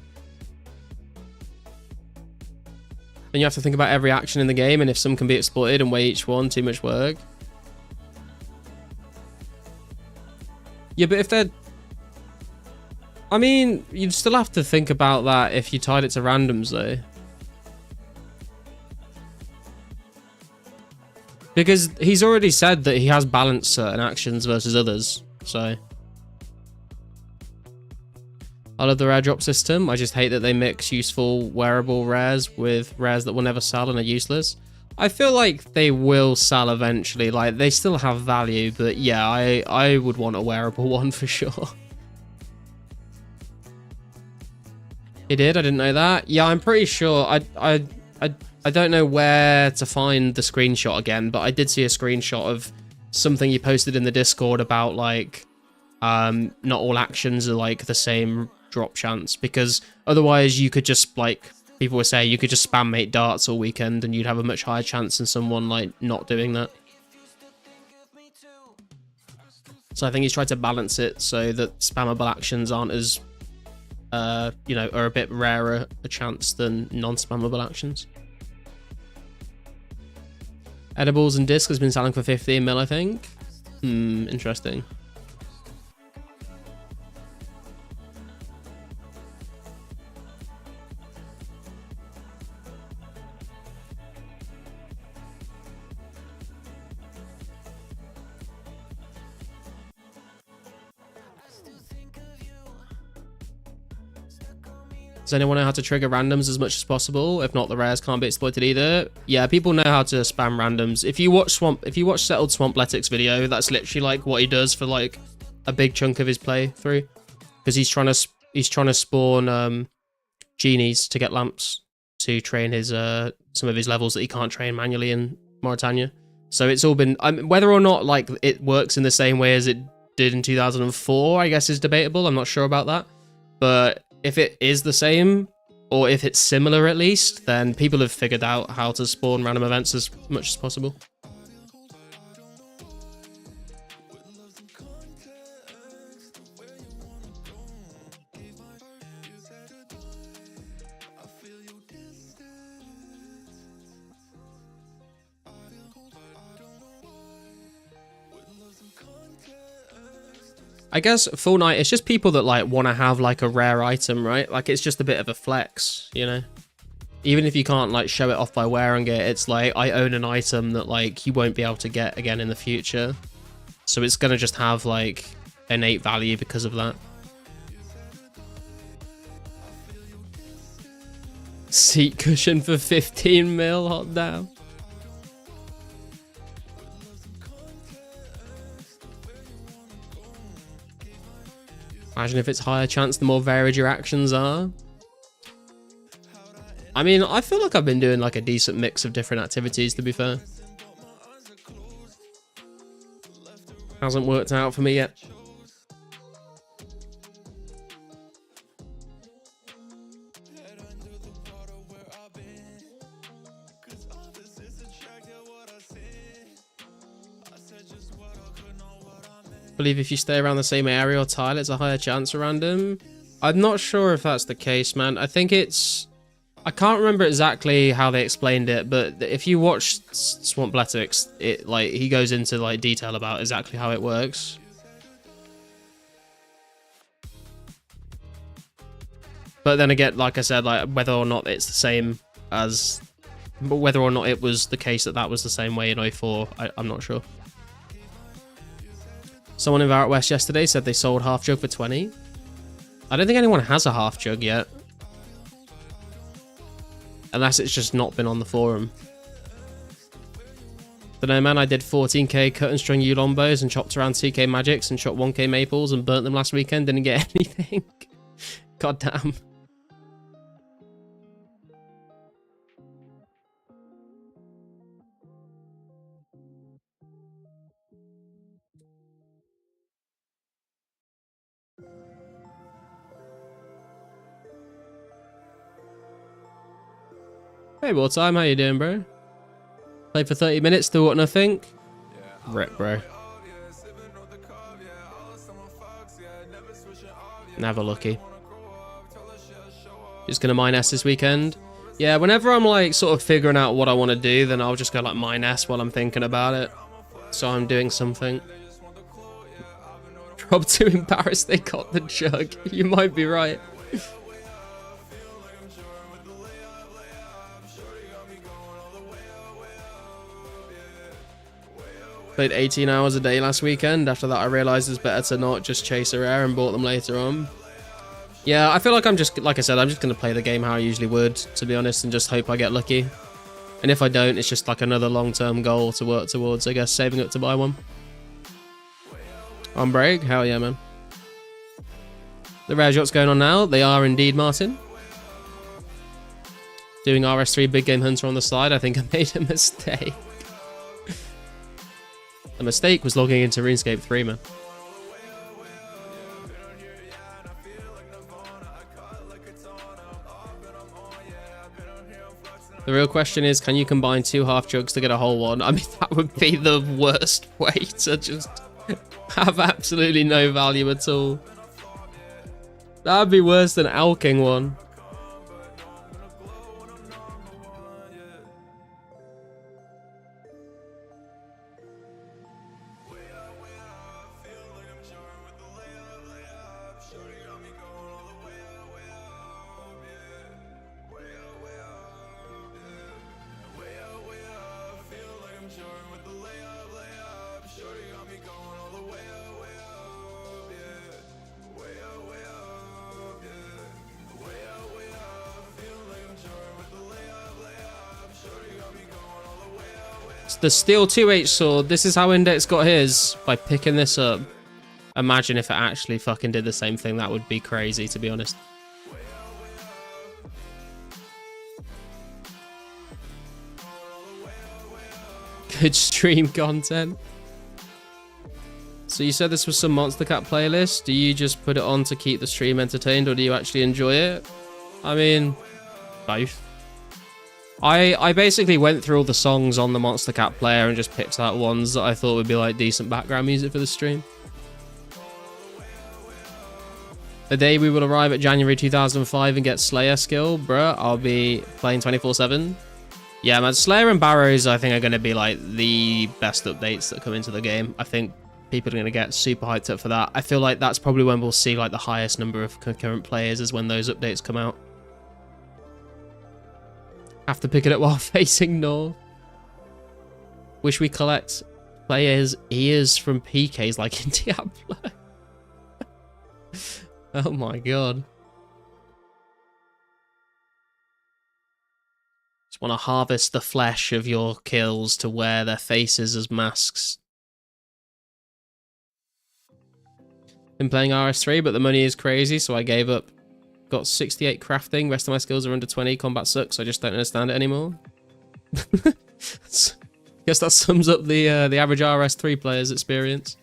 Speaker 1: Then you have to think about every action in the game and if some can be exploited and weigh each one, too much work. Yeah, but if they're... I mean, you'd still have to think about that if you tied it to randoms, though. Because he's already said that he has balanced certain actions versus others, so... I love the rare drop system. I just hate that they mix useful wearable rares with rares that will never sell and are useless. I feel like they will sell eventually. Like, they still have value, but yeah, I would want a wearable one for sure. He did? I didn't know that. Yeah, I'm pretty sure. I don't know where to find the screenshot again, but I did see a screenshot of something you posted in the Discord about, like, not all actions are, like, the same drop chance, because otherwise you could just, like, people were saying you could just spam mate darts all weekend and you'd have a much higher chance than someone, like, not doing that. So I think he's tried to balance it so that spammable actions aren't as, you know, are a bit rarer a chance than non-spammable actions. Edibles and disc has been selling for 15 mil, I think. Interesting. Does anyone know how to trigger randoms as much as possible? If not, the rares can't be exploited either. Yeah, people know how to spam randoms. If you watch Settled Swampletic's video, that's literally like what he does for like a big chunk of his playthrough, because he's trying to spawn genies to get lamps to train his some of his levels that he can't train manually in Mauritania. So it's all been whether or not like it works in the same way as it did in 2004, I guess is debatable. I'm not sure about that, but if it is the same, or if it's similar at least, then people have figured out how to spawn random events as much as possible. I guess Full Night, it's just people that like want to have like a rare item, right? Like it's just a bit of a flex, you know? Even if you can't like show it off by wearing it, it's like I own an item that like you won't be able to get again in the future. So it's gonna just have like innate value because of that. Seat cushion for 15 mil, hot damn. Imagine if it's higher chance the more varied your actions are. I mean, I feel like I've been doing like a decent mix of different activities, to be fair. Hasn't worked out for me yet. I believe if you stay around the same area or tile, it's a higher chance of random. I'm not sure if that's the case, man. I think it's... I can't remember exactly how they explained it, but if you watch Swampletic's, it like he goes into like detail about exactly how it works. But then again, like I said, like whether or not it's the same as... But whether or not it was the case that was the same way in 2004, I'm not sure. Someone in Varrett West yesterday said they sold half jug for 20. I don't think anyone has a half jug yet. Unless it's just not been on the forum. But no, man, I did 14k cut and string U-lombos and chopped around 2k magics and shot 1k maples and burnt them last weekend. Didn't get anything. God damn. Hey, Wartime, how you doing, bro? Played for 30 minutes, still got nothing? Rip, bro. Never lucky. Just gonna mine S this weekend. Yeah, whenever I'm like sort of figuring out what I want to do, then I'll just go like mine S while I'm thinking about it. So I'm doing something. Rob too embarrassed they got the jug. You might be right. Played 18 hours a day last weekend. After that, I realized it's better to not just chase a rare and bought them later on. Yeah, I feel like I'm just, like I said, I'm just going to play the game how I usually would, to be honest, and just hope I get lucky. And if I don't, it's just like another long-term goal to work towards, I guess, saving up to buy one. On break? Hell yeah, man. The rare shots going on now. They are indeed, Martin. Doing RS3 Big Game Hunter on the side. I think I made a mistake. The mistake was logging into RuneScape 3, man. The real question is, can you combine 2 half jugs to get a whole one? I mean, that would be the worst way to just have absolutely no value at all. That'd be worse than alking one. The steel 2H sword, this is how Index got his, by picking this up. Imagine if it actually fucking did the same thing. That would be crazy, to be honest. Good stream content. So you said this was some Monster Cat playlist. Do you just put it on to keep the stream entertained, or do you actually enjoy it? I mean, both. I basically went through all the songs on the Monster Cat player and just picked out ones that I thought would be like decent background music for the stream. The day we will arrive at January 2005 and get Slayer skill, bruh, I'll be playing 24/7. Yeah, man, Slayer and Barrows I think are going to be like the best updates that come into the game. I think people are going to get super hyped up for that. I feel like that's probably when we'll see like the highest number of concurrent players is when those updates come out. Have to pick it up while facing north. Wish we collect players' ears from PKs like in Diablo. Oh my god. Just want to harvest the flesh of your kills to wear their faces as masks. Been playing RS3, but the money is crazy, so I gave up. Got 68 crafting, rest of my skills are under 20, combat sucks, I just don't understand it anymore. Guess that sums up the average RS3 player's experience.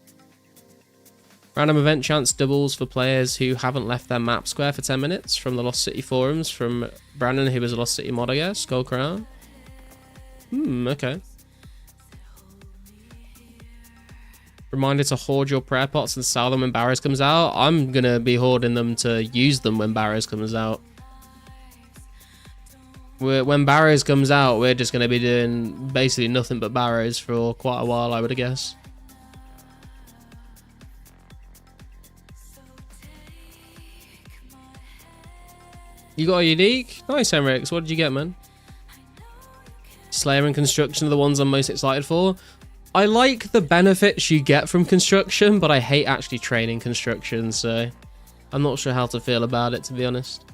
Speaker 1: Random event chance doubles for players who haven't left their map square for 10 minutes from the Lost City forums from Brandon, who was a Lost City mod, I guess. Gold Crown. Okay. Reminder to hoard your prayer pots and sell them when Barrows comes out. I'm going to be hoarding them to use them when Barrows comes out. When Barrows comes out, we're just going to be doing basically nothing but Barrows for quite a while, I would guess. You got a unique? Nice, Henrix. What did you get, man? Slayer and Construction are the ones I'm most excited for. I like the benefits you get from Construction, but I hate actually training Construction, so I'm not sure how to feel about it, to be honest.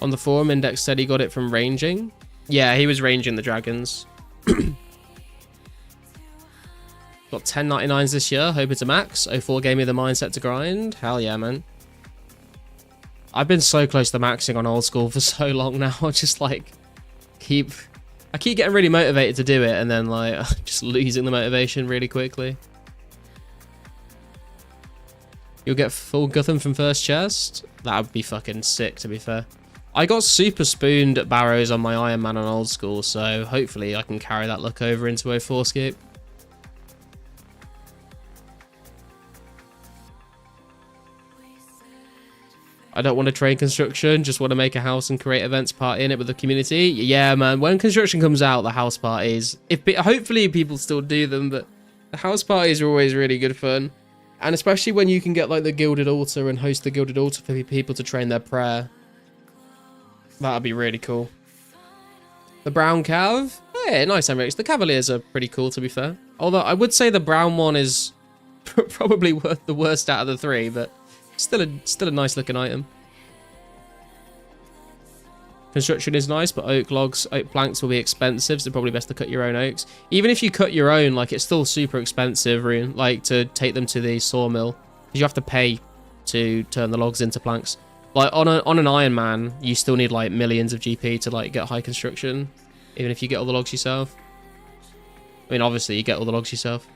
Speaker 1: On the forum, Index said he got it from ranging. Yeah, he was ranging the dragons. Got 10.99s this year. Hope it's a max. 04 gave me the mindset to grind. Hell yeah, man. I've been so close to maxing on old school for so long now. I just like I keep getting really motivated to do it, and then like just losing the motivation really quickly. You'll get full Gutham from first chest. That would be fucking sick, to be fair. I got super spooned at Barrows on my Iron Man on old school, so hopefully I can carry that luck over into 2004scape. I don't want to trade Construction, just want to make a house and create events party in it with the community. Yeah, man, when Construction comes out, the house parties, hopefully people still do them, but the house parties are always really good fun. And especially when you can get like the Gilded Altar and host the Gilded Altar for people to train their prayer. That'd be really cool. The Brown Cav? Yeah, nice, Emirates. The Cavaliers are pretty cool, to be fair. Although I would say the brown one is probably the worst out of the three, but still a nice looking item. Construction is nice, but oak planks will be expensive, so probably best to cut your own oaks. Even if you cut your own, like, it's still super expensive, like, to take them to the sawmill, because you have to pay to turn the logs into planks. Like, on an Iron Man, you still need, like, millions of GP to, like, get high construction, even if you get all the logs yourself. I mean, obviously, you get all the logs yourself.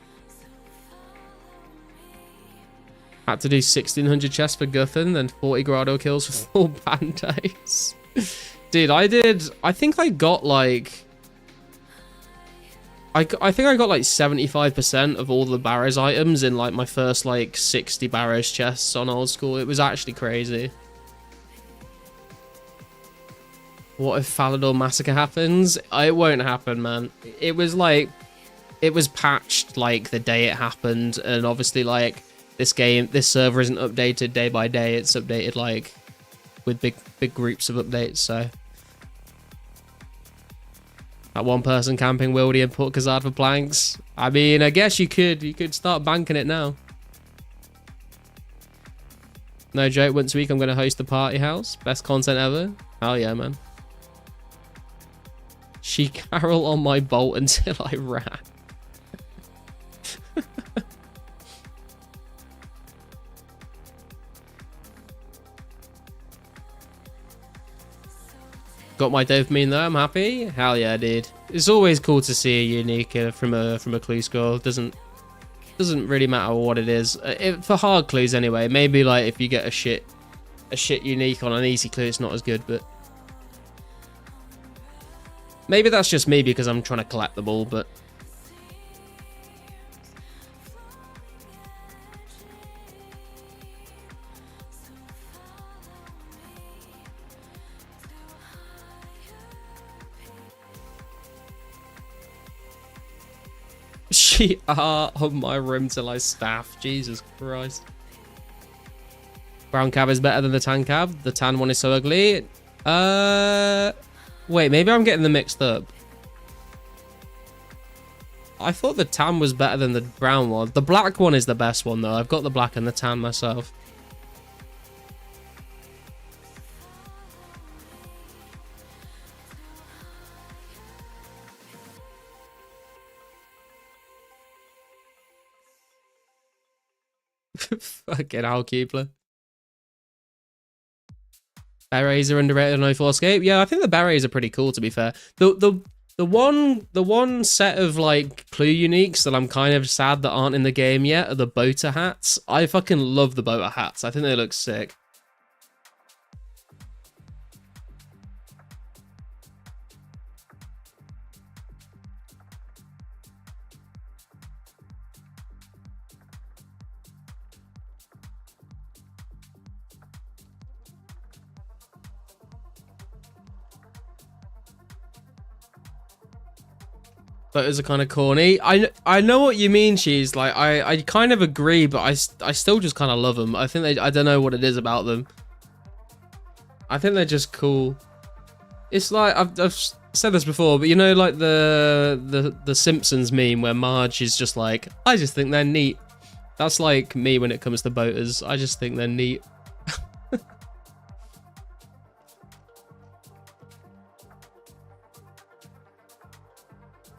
Speaker 1: Had to do 1,600 chests for Gutham, then 40 Grado kills for full band-aids. Dude, I think I got, like... I think I got, like, 75% of all the Barrows items in, like, my first, like, 60 Barrows chests on old school. It was actually crazy. What if Falador Massacre happens? It won't happen, man. It was like, it was patched like the day it happened, and obviously like this server isn't updated day by day. It's updated like with big groups of updates. So that one person camping Wildy and Port Kazard for planks. I mean, I guess you could start banking it now. No joke. Once a week, I'm gonna host the party house. Best content ever. Hell yeah, man. She Carol on my bolt until I ran. Got my dopamine though. I'm happy. Hell yeah, dude. It's always cool to see a unique from a clue score. Doesn't really matter what it is. For hard clues anyway. Maybe like if you get a shit unique on an easy clue, it's not as good, but. Maybe that's just me because I'm trying to collect the ball, but... She are on my room till I staff. Jesus Christ. Brown cab is better than the tan cab. The tan one is so ugly. Wait, maybe I'm getting them mixed up. I thought the tan was better than the brown one. The black one is the best one, though. I've got the black and the tan myself. Fucking hell, Keebler. Berets are underrated on 2004scape. Yeah, I think the berets are pretty cool, to be fair. The one set of like clue uniques that I'm kind of sad that aren't in the game yet are the boater hats. I fucking love the boater hats. I think they look sick. Photos are kind of corny. I know what you mean, Cheese. Like I kind of agree, but I still just kind of love them. I think I don't know what it is about them. I think they're just cool. It's like I've said this before, but you know, like the Simpsons meme where Marge is just like, I just think they're neat. That's like me when it comes to boaters. I just think they're neat.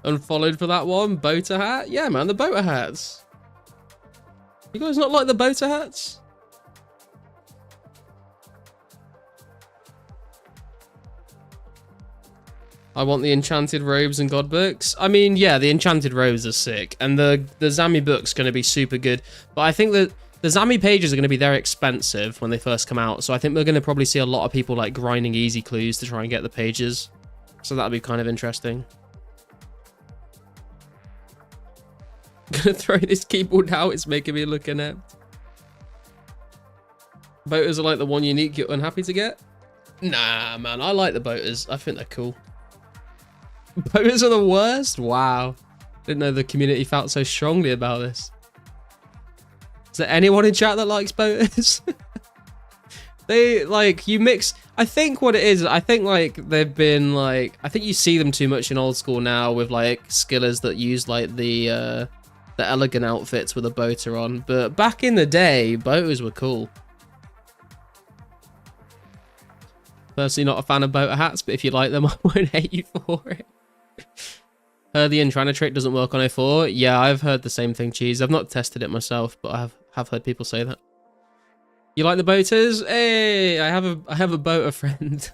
Speaker 1: Unfollowed for that one. Boater hat? Yeah, man, the boater hats. You guys not like the boater hats? I want the enchanted robes and god books. I mean, yeah, the enchanted robes are sick, and the Zami book's going to be super good. But I think that the Zami pages are going to be very expensive when they first come out, so I think we're going to probably see a lot of people like grinding easy clues to try and get the pages. So that'll be kind of interesting. Gonna throw this keyboard out. It's making me look inept. Boaters are like the one unique you're unhappy to get. Nah, man, I like the boaters. I think they're cool. Boaters are the worst? Wow. Didn't know the community felt so strongly about this. Is there anyone in chat that likes boaters? They, like, you mix... I think what it is, I think, like, they've been, like... I think you see them too much in old school now with, like, skillers that use, like, the elegant outfits with a boater on. But back in the day, boaters were cool. Personally not a fan of boater hats, but if you like them, I won't hate you for it. Heard the Enchanter trick doesn't work on 04. Yeah, I've heard the same thing, Cheese. I've not tested it myself, but I have heard people say that. You like the boaters? Hey, I have a boater friend.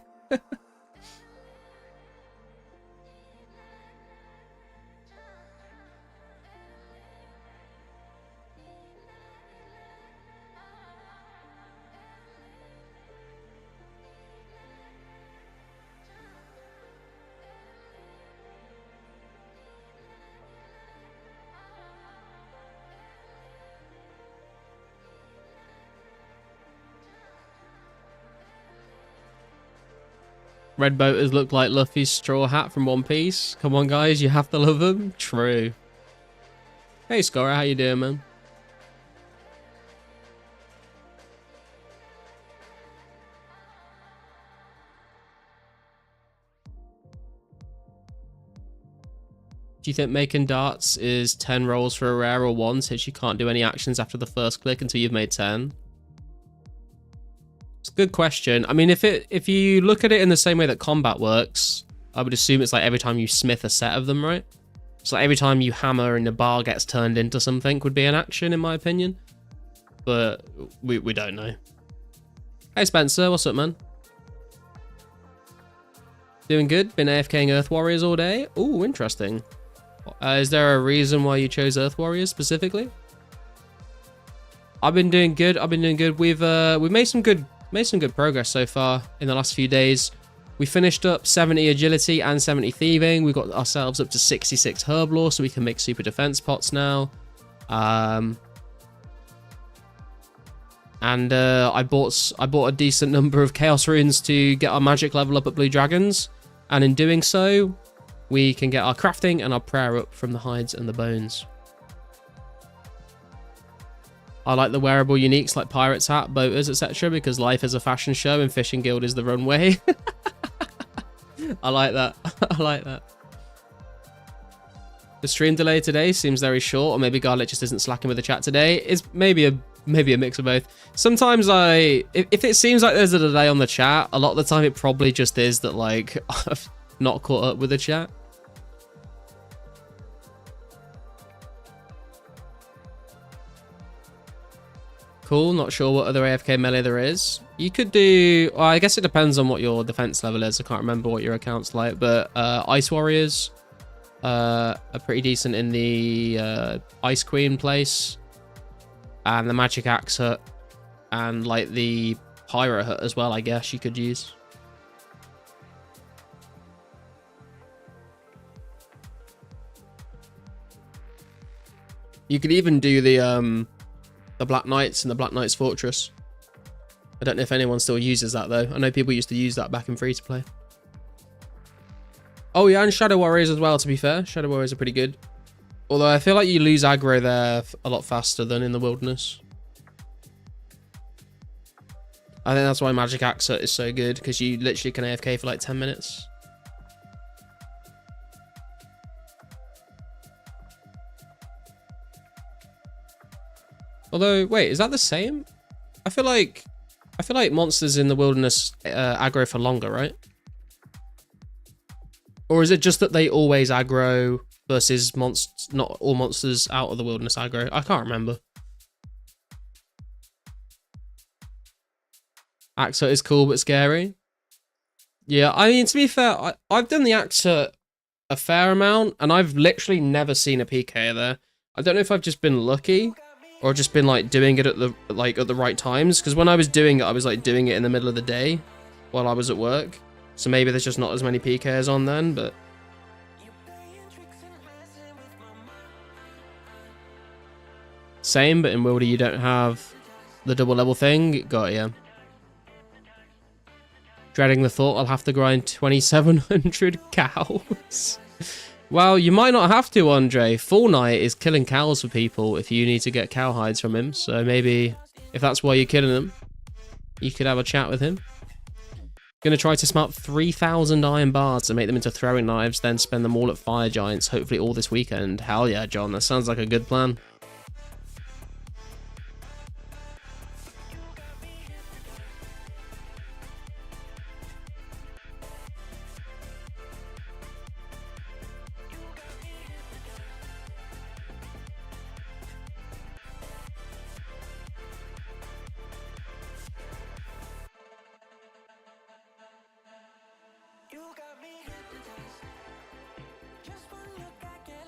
Speaker 1: Red boaters look like Luffy's straw hat from One Piece. Come on, guys, you have to love them. True. Hey, Scorer, how you doing, man? Do you think making darts is 10 rolls for a rare or 1 since you can't do any actions after the first click until you've made 10? It's a good question. I mean, if you look at it in the same way that combat works, I would assume it's like every time you smith a set of them, right? So like every time you hammer and the bar gets turned into something would be an action, in my opinion. But we don't know. Hey Spencer, what's up, man? Doing good? Been AFKing Earth Warriors all day? Ooh, interesting. Is there a reason why you chose Earth Warriors specifically? I've been doing good. We've made some good progress so far in the last few days. We finished up 70 agility and 70 thieving. We got ourselves up to 66 herb lore, so we can make super defense pots now. And I bought a decent number of chaos runes to get our magic level up at Blue Dragons, and in doing so, we can get our crafting and our prayer up from the hides and the bones. I like the wearable uniques like Pirate's Hat, Boaters, etc. because life is a fashion show and Fishing Guild is the runway. I like that. I like that. The stream delay today seems very short, or maybe Garlic just isn't slacking with the chat today. It's maybe a mix of both. Sometimes if it seems like there's a delay on the chat, a lot of the time it probably just is that like I've not caught up with the chat. Cool, not sure what other AFK melee there is. You could do, well, I guess it depends on what your defense level is. I can't remember what your account's like, but Ice Warriors are pretty decent in the Ice Queen place, and the Magic Axe Hut, and like the Pyro Hut as well, I guess you could use. You could even do the Black Knights and the Black Knights Fortress. I don't know if anyone still uses that though. I know people used to use that back in free to play. Oh yeah, and Shadow Warriors as well, to be fair. Shadow Warriors are pretty good. Although I feel like you lose aggro there a lot faster than in the wilderness. I think that's why Magic Axet is so good, because you literally can AFK for like 10 minutes. Although, wait, is that the same? I feel like monsters in the wilderness aggro for longer, right? Or is it just that they always aggro versus not all monsters out of the wilderness aggro? I can't remember. Axet is cool but scary. Yeah, I mean, to be fair, I've done the Axet a fair amount, and I've literally never seen a PK there. I don't know if I've just been lucky, or just been like doing it at the right times. Because when I was doing it, I was like doing it in the middle of the day while I was at work. So maybe there's just not as many PKs on then, but same. But in Wildy, you don't have the double level thing. Got ya. Dreading the thought I'll have to grind 2,700 cows. Well, you might not have to, Andre. Full Knight is killing cows for people if you need to get cow hides from him. So maybe if that's why you're killing them, you could have a chat with him. Gonna try to smelt 3,000 iron bars to make them into throwing knives, then spend them all at fire giants, hopefully all this weekend. Hell yeah, John. That sounds like a good plan.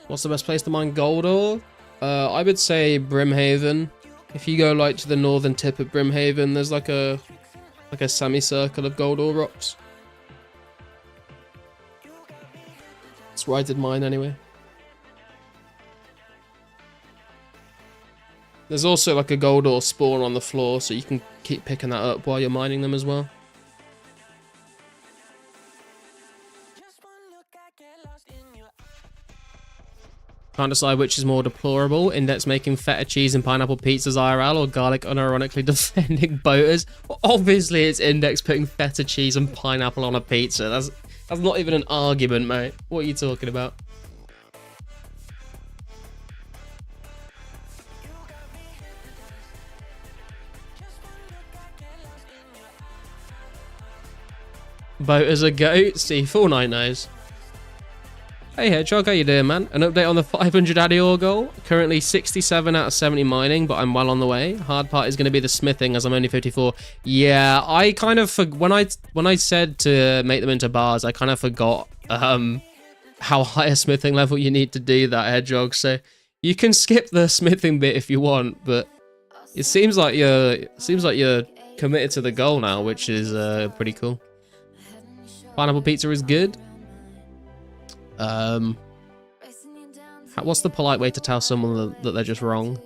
Speaker 1: What's the best place to mine gold ore? I would say Brimhaven. If you go like to the northern tip of Brimhaven, there's like a semicircle of gold ore rocks. That's where I did mine anyway. There's also like a gold ore spawn on the floor, so you can keep picking that up while you're mining them as well. Can't decide which is more deplorable. Index making feta cheese and pineapple pizzas IRL, or Garlic unironically defending boaters. Well, obviously it's Index putting feta cheese and pineapple on a pizza. That's not even an argument, mate. What are you talking about? Boaters are goats. See, Full Knight knows. Hey Hedgehog, how you doing, man? An update on the 500 Addy ore goal. Currently 67 out of 70 mining, but I'm well on the way. Hard part is going to be the smithing, as I'm only 54. Yeah, I kind of when I said to make them into bars, I kind of forgot how high a smithing level you need to do that, Hedgehog. So you can skip the smithing bit if you want, but it seems like you're committed to the goal now, which is pretty cool. Pineapple pizza is good. What's the polite way to tell someone that they're just wrong?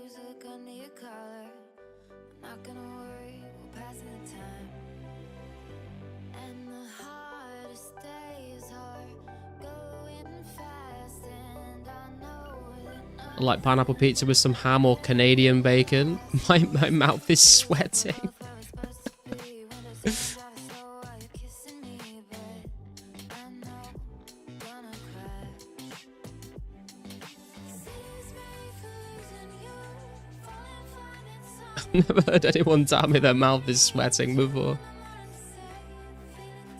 Speaker 1: I like pineapple pizza with some ham or Canadian bacon. My mouth is sweating. Never heard anyone tell me their mouth is sweating before.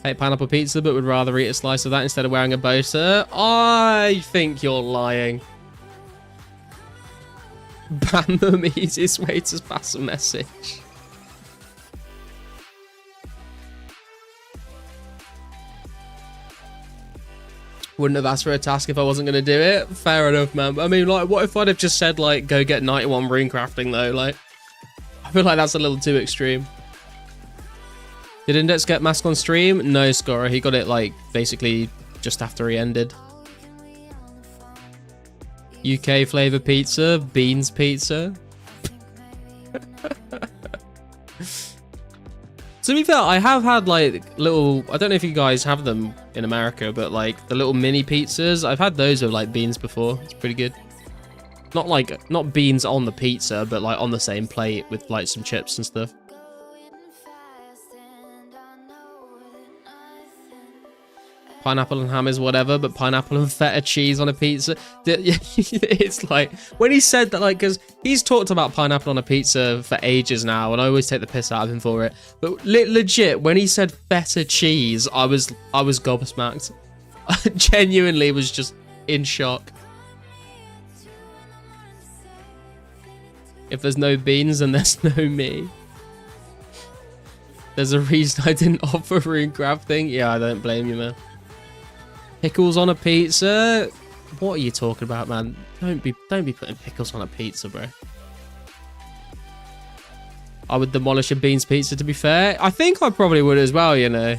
Speaker 1: Hate pineapple pizza, but would rather eat a slice of that instead of wearing a boater. I think you're lying. Ban them, easiest way to pass a message. Wouldn't have asked for a task if I wasn't going to do it. Fair enough, man. I mean, like, what if I'd have just said, like, go get 91 rune crafting, though? Like, I feel like that's a little too extreme. Did Index get mask on stream? No, Scorer. He got it, like, basically just after he ended. UK flavor pizza, beans pizza. To be fair, I have had, like, little... I don't know if you guys have them in America, but, like, the little mini pizzas. I've had those with, like, beans before. It's pretty good. Not beans on the pizza, but like on the same plate with like some chips and stuff. pineapple and ham is whatever, but pineapple and feta cheese on a pizza. It's like, when he said that, like, because he's talked about pineapple on a pizza for ages now, and I always take the piss out of him for it. But legit, when he said feta cheese, I was gobsmacked. I genuinely was just in shock. If there's no beans, then there's no me. There's a reason I didn't offer room grab thing. Yeah, I don't blame you, man. Pickles on a pizza? What are you talking about, man? Don't be putting pickles on a pizza, bro. I would demolish a beans pizza, to be fair. I think I probably would as well, you know.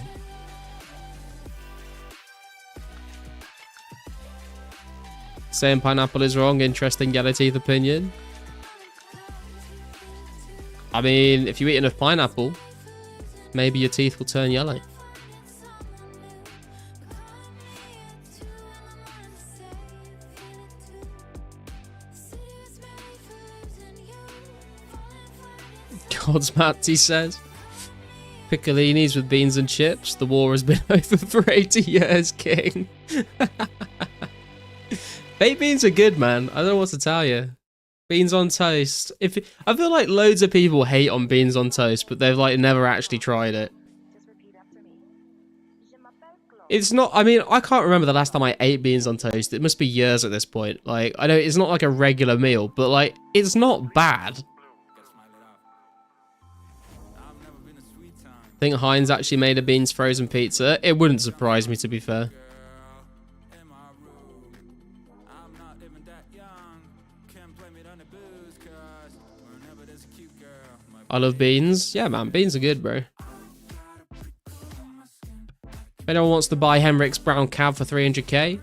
Speaker 1: Saying pineapple is wrong. Interesting yellow teeth opinion. I mean, if you eat enough pineapple, maybe your teeth will turn yellow. Godsmack, he says. Piccolinis with beans and chips. The war has been over for 80 years, king. Baked beans are good, man. I don't know what to tell you. Beans on toast. I feel like loads of people hate on beans on toast, but they've like never actually tried it. It's not, I mean, I can't remember the last time I ate beans on toast. It must be years at this point. Like, I know it's not like a regular meal, but like, it's not bad. I think Heinz actually made a beans frozen pizza. It wouldn't surprise me, to be fair. I love beans. Yeah, man, beans are good, bro. If anyone wants to buy Henrik's brown cab for 300k,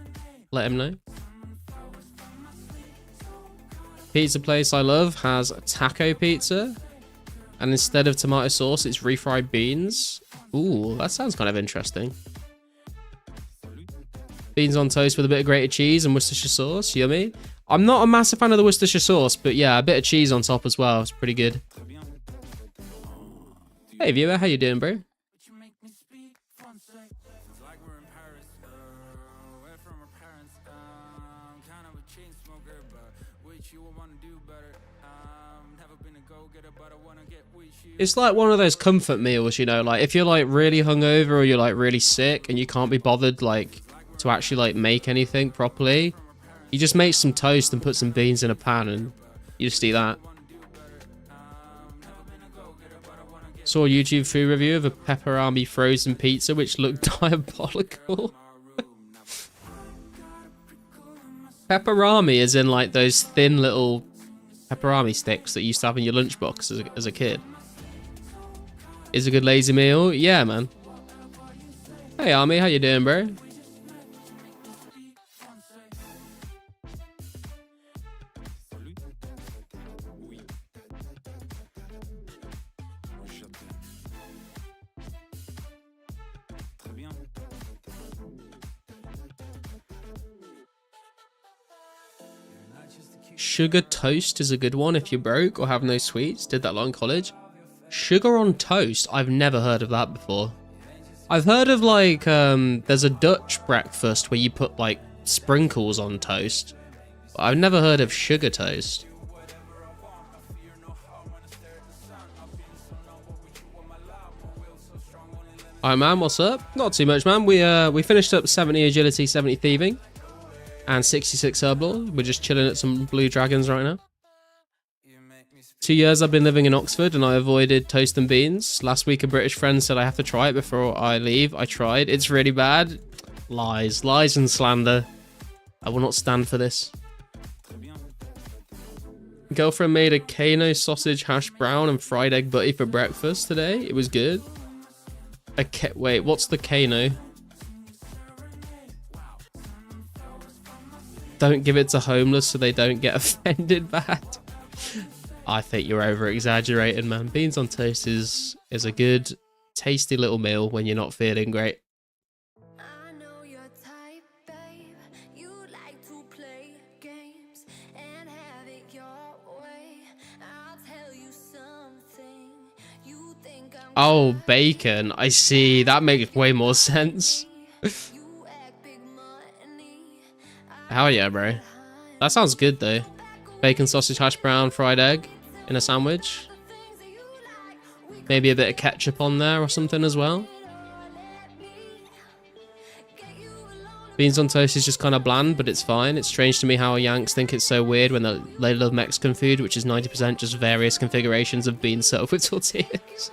Speaker 1: let him know. Pizza place I love has taco pizza. And instead of tomato sauce, it's refried beans. Ooh, that sounds kind of interesting. Beans on toast with a bit of grated cheese and Worcestershire sauce. Yummy. I'm not a massive fan of the Worcestershire sauce, but yeah, a bit of cheese on top as well. It's pretty good. Hey, viewer, how you doing, bro? It's like one of those comfort meals, you know, like if you're like really hungover or you're like really sick and you can't be bothered like to actually like make anything properly, you just make some toast and put some beans in a pan and you just eat that. Saw a YouTube food review of a pepperami frozen pizza which looked diabolical. Pepperami is in like those thin little pepperami sticks that you used to have in your lunchbox as a kid. Is a good lazy meal? Yeah, man. Hey, Army, how you doing, bro? Sugar toast is a good one if you're broke or have no sweets. Did that a lot in college. Sugar on toast? I've never heard of that before. I've heard of like, there's a Dutch breakfast where you put like sprinkles on toast. But I've never heard of sugar toast. Alright, man, what's up? Not too much, man. We finished up 70 agility, 70 thieving, and 66 herblore. We're just chilling at some blue dragons right now. 2 years I've been living in Oxford and I avoided toast and beans. Last week a British friend said I have to try it before I leave. I tried. It's really bad. Lies. Lies and slander. I will not stand for this. Girlfriend made a Kano sausage hash brown and fried egg butty for breakfast today. It was good. Wait, what's the Kano? Don't give it to homeless so they don't get offended bad. I think you're over-exaggerating, man. Beans on toast is a good, tasty little meal when you're not feeling great.
Speaker 3: I know your type, babe. You like to play games and have it your way. I'll tell you something. You think I'm
Speaker 1: Oh, bacon. I see. That makes way more sense. Hell yeah, bro. That sounds good though. Bacon, sausage, hash brown, fried egg in a sandwich. Maybe a bit of ketchup on there or something as well. Beans on toast is just kind of bland, but it's fine. It's strange to me how Yanks think it's so weird when they love Mexican food, which is 90% just various configurations of beans served with tortillas.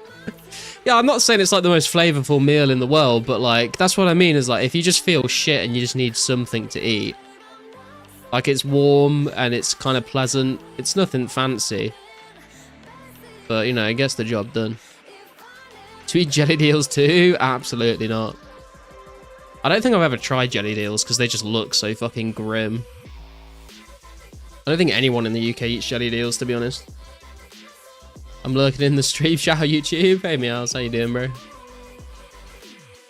Speaker 1: Yeah, I'm not saying it's like the most flavorful meal in the world, but like, that's what I mean is like, if you just feel shit and you just need something to eat, like it's warm and it's kind of pleasant, it's nothing fancy, but you know, it gets the job done. To eat jelly deals too? Absolutely not. I don't think I've ever tried jelly deals because they just look so fucking grim. I don't think anyone in the UK eats jelly deals, to be honest. I'm lurking in the stream. Shout out YouTube. Hey meows, how you doing, bro?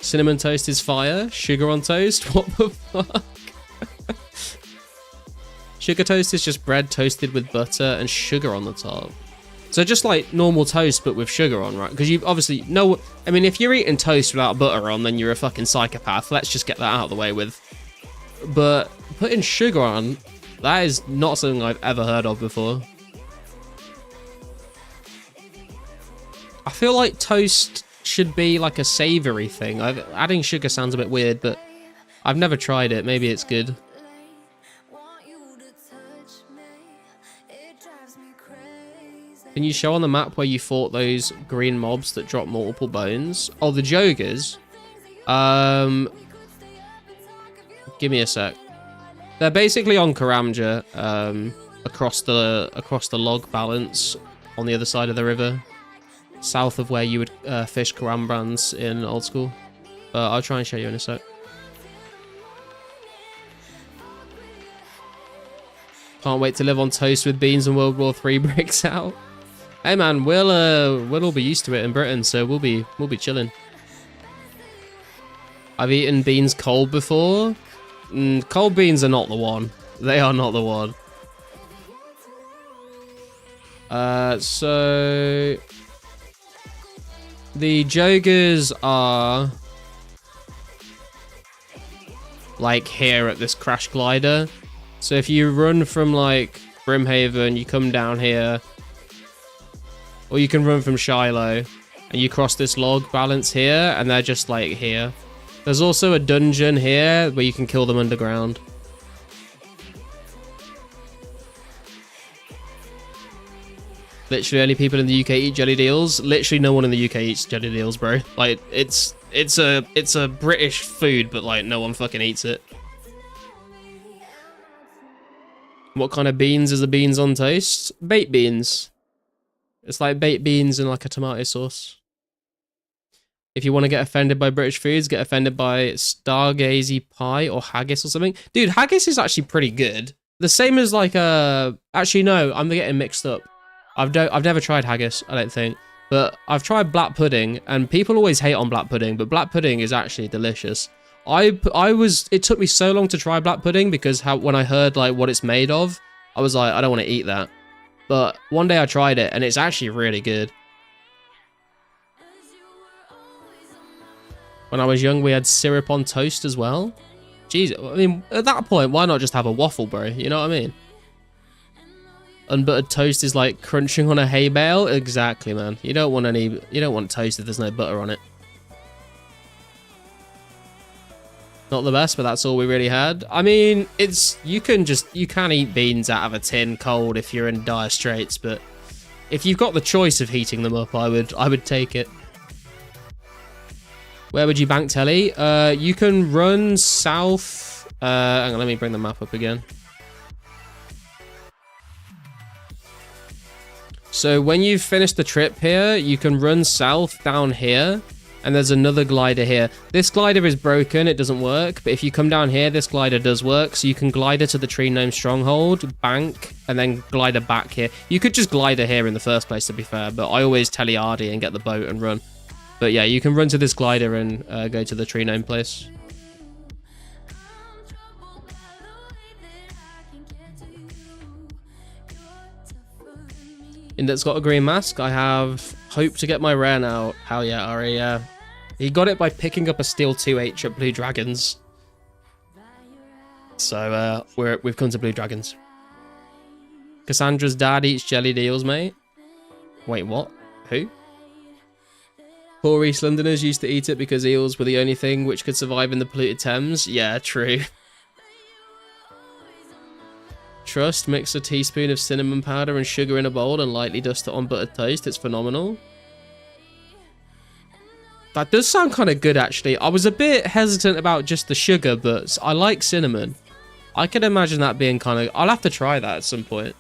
Speaker 1: Cinnamon toast is fire. Sugar on toast? What the fuck? Sugar toast is just bread toasted with butter and sugar on the top. So just like normal toast, but with sugar on, right? Because you obviously know, I mean, if you're eating toast without butter on, then you're a fucking psychopath. Let's just get that out of the way with. But putting sugar on, that is not something I've ever heard of before. I feel like toast should be like a savory thing. Adding sugar sounds a bit weird, but I've never tried it. Maybe it's good. Can you show on the map where you fought those green mobs that drop multiple bones? Oh, the Jogers. Give me a sec. They're basically on Karamja, across the log balance on the other side of the river, south of where you would fish Karambrans in old school. I'll try and show you in a sec. Can't wait to live on toast with beans and World War III breaks out. Hey man, we'll all be used to it in Britain, so we'll be chilling. I've eaten beans cold before. Cold beans are not the one. They are not the one. So the Jogers are like here at this crash glider. So if you run from like Brimhaven, you come down here. Or you can run from Shiloh and you cross this log balance here and they're just like here. There's also a dungeon here where you can kill them underground. Literally only people in the UK eat jelly deals. Literally no one in the UK eats jelly deals, bro. Like it's a British food, but like no one fucking eats it. What kind of beans is the beans on toast? Baked beans. It's like baked beans and like a tomato sauce. If you want to get offended by British foods, get offended by stargazy pie or haggis or something. Dude, haggis is actually pretty good. The same as like actually no, I'm getting mixed up. I've never tried haggis, I don't think. But I've tried black pudding and people always hate on black pudding, but black pudding is actually delicious. It took me so long to try black pudding because when I heard like what it's made of, I was like, I don't want to eat that. But one day I tried it and it's actually really good. When I was young, we had syrup on toast as well. Jeez, I mean, at that point, why not just have a waffle, bro? You know what I mean? Unbuttered toast is like crunching on a hay bale. Exactly, man. You don't want toast if there's no butter on it. Not the best, but that's all we really had. I mean, you can eat beans out of a tin cold if you're in dire straits, but if you've got the choice of heating them up, I would take it. Where would you bank telly? You can run south. Hang on, let me bring the map up again. So when you've finished the trip here, you can run south down here. And there's another glider here. This glider is broken, it doesn't work. But if you come down here, this glider does work. So you can glider to the Tree Gnome Stronghold, bank, and then glider back here. You could just glider here in the first place, to be fair. But I always tele-RD and get the boat and run. But yeah, you can run to this glider and go to the Tree Gnome place. Indet's got a green mask. I have hope to get my rare now. Hell yeah, Ari, yeah. He got it by picking up a steel 2H at Blue Dragons. So we've come to Blue Dragons. Cassandra's dad eats jellied eels, mate. Wait, what? Who? Poor East Londoners used to eat it because eels were the only thing which could survive in the polluted Thames. Yeah, true. Trust, mix a teaspoon of cinnamon powder and sugar in a bowl and lightly dust it on buttered toast. It's phenomenal. That does sound kind of good, actually. I was a bit hesitant about just the sugar, but I like cinnamon. I could imagine that being kind of... I'll have to try that at some point.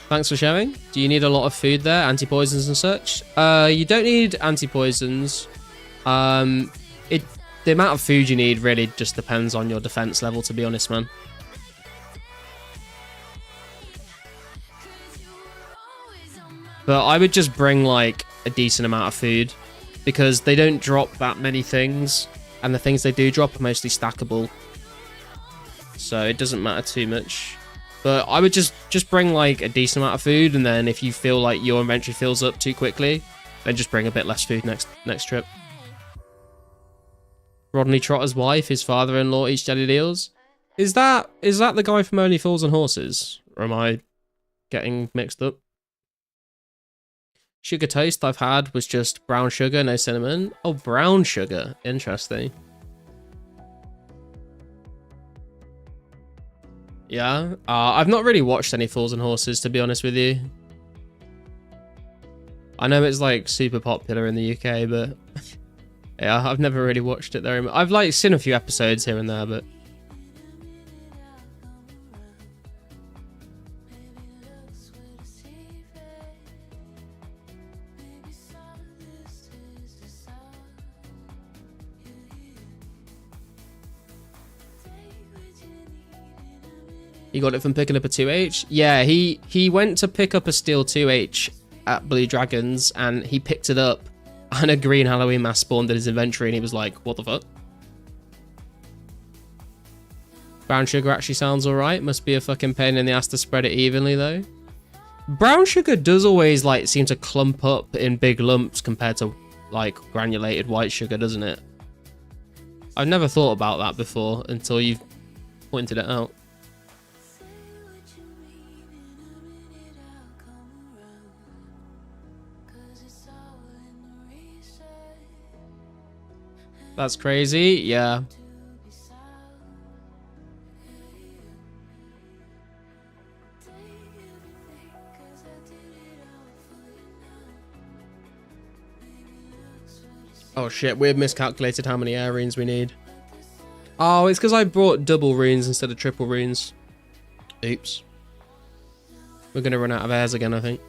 Speaker 1: Thanks for sharing. Do you need a lot of food there? Anti-poisons and such? You don't need anti-poisons. The amount of food you need really just depends on your defense level, to be honest, man. But I would just bring, like, a decent amount of food, because they don't drop that many things, and the things they do drop are mostly stackable. So it doesn't matter too much. But I would just bring, like, a decent amount of food, and then if you feel like your inventory fills up too quickly, then just bring a bit less food next trip. Rodney Trotter's wife, his father-in-law, eats jellied eels. Is that the guy from Only Fools and Horses? Or am I getting mixed up? Sugar toast I've had was just brown sugar, no cinnamon. Oh, brown sugar. Interesting. Yeah. I've not really watched any Fools and Horses, to be honest with you. I know it's like super popular in the UK, but yeah, I've never really watched it there. I've like seen a few episodes here and there, but he got it from picking up a 2H. Yeah, he went to pick up a steel 2H at Blue Dragons, and he picked it up, and a green Halloween mask spawned in his inventory, and he was like, what the fuck? Brown sugar actually sounds alright. Must be a fucking pain in the ass to spread it evenly, though. Brown sugar does always, like, seem to clump up in big lumps compared to, like, granulated white sugar, doesn't it? I've never thought about that before until you've pointed it out. That's crazy, yeah. Oh shit, we've miscalculated how many air runes we need. Oh, it's because I brought double runes instead of triple runes. Oops. We're gonna run out of airs again, I think.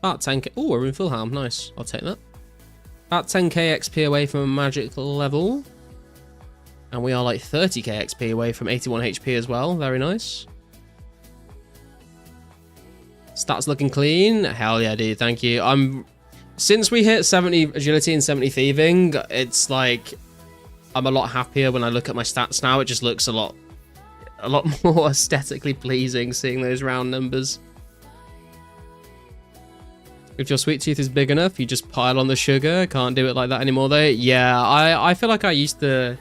Speaker 1: About 10k. Oh, we're in full harm. Nice. I'll take that. About 10k XP away from a magical level. And we are like 30k XP away from 81 HP as well. Very nice. Stats looking clean. Hell yeah, dude. Thank you. Since we hit 70 agility and 70 thieving, it's like I'm a lot happier when I look at my stats now. It just looks a lot more aesthetically pleasing seeing those round numbers. If your sweet tooth is big enough, you just pile on the sugar. Can't do it like that anymore though. Yeah, I feel like I used to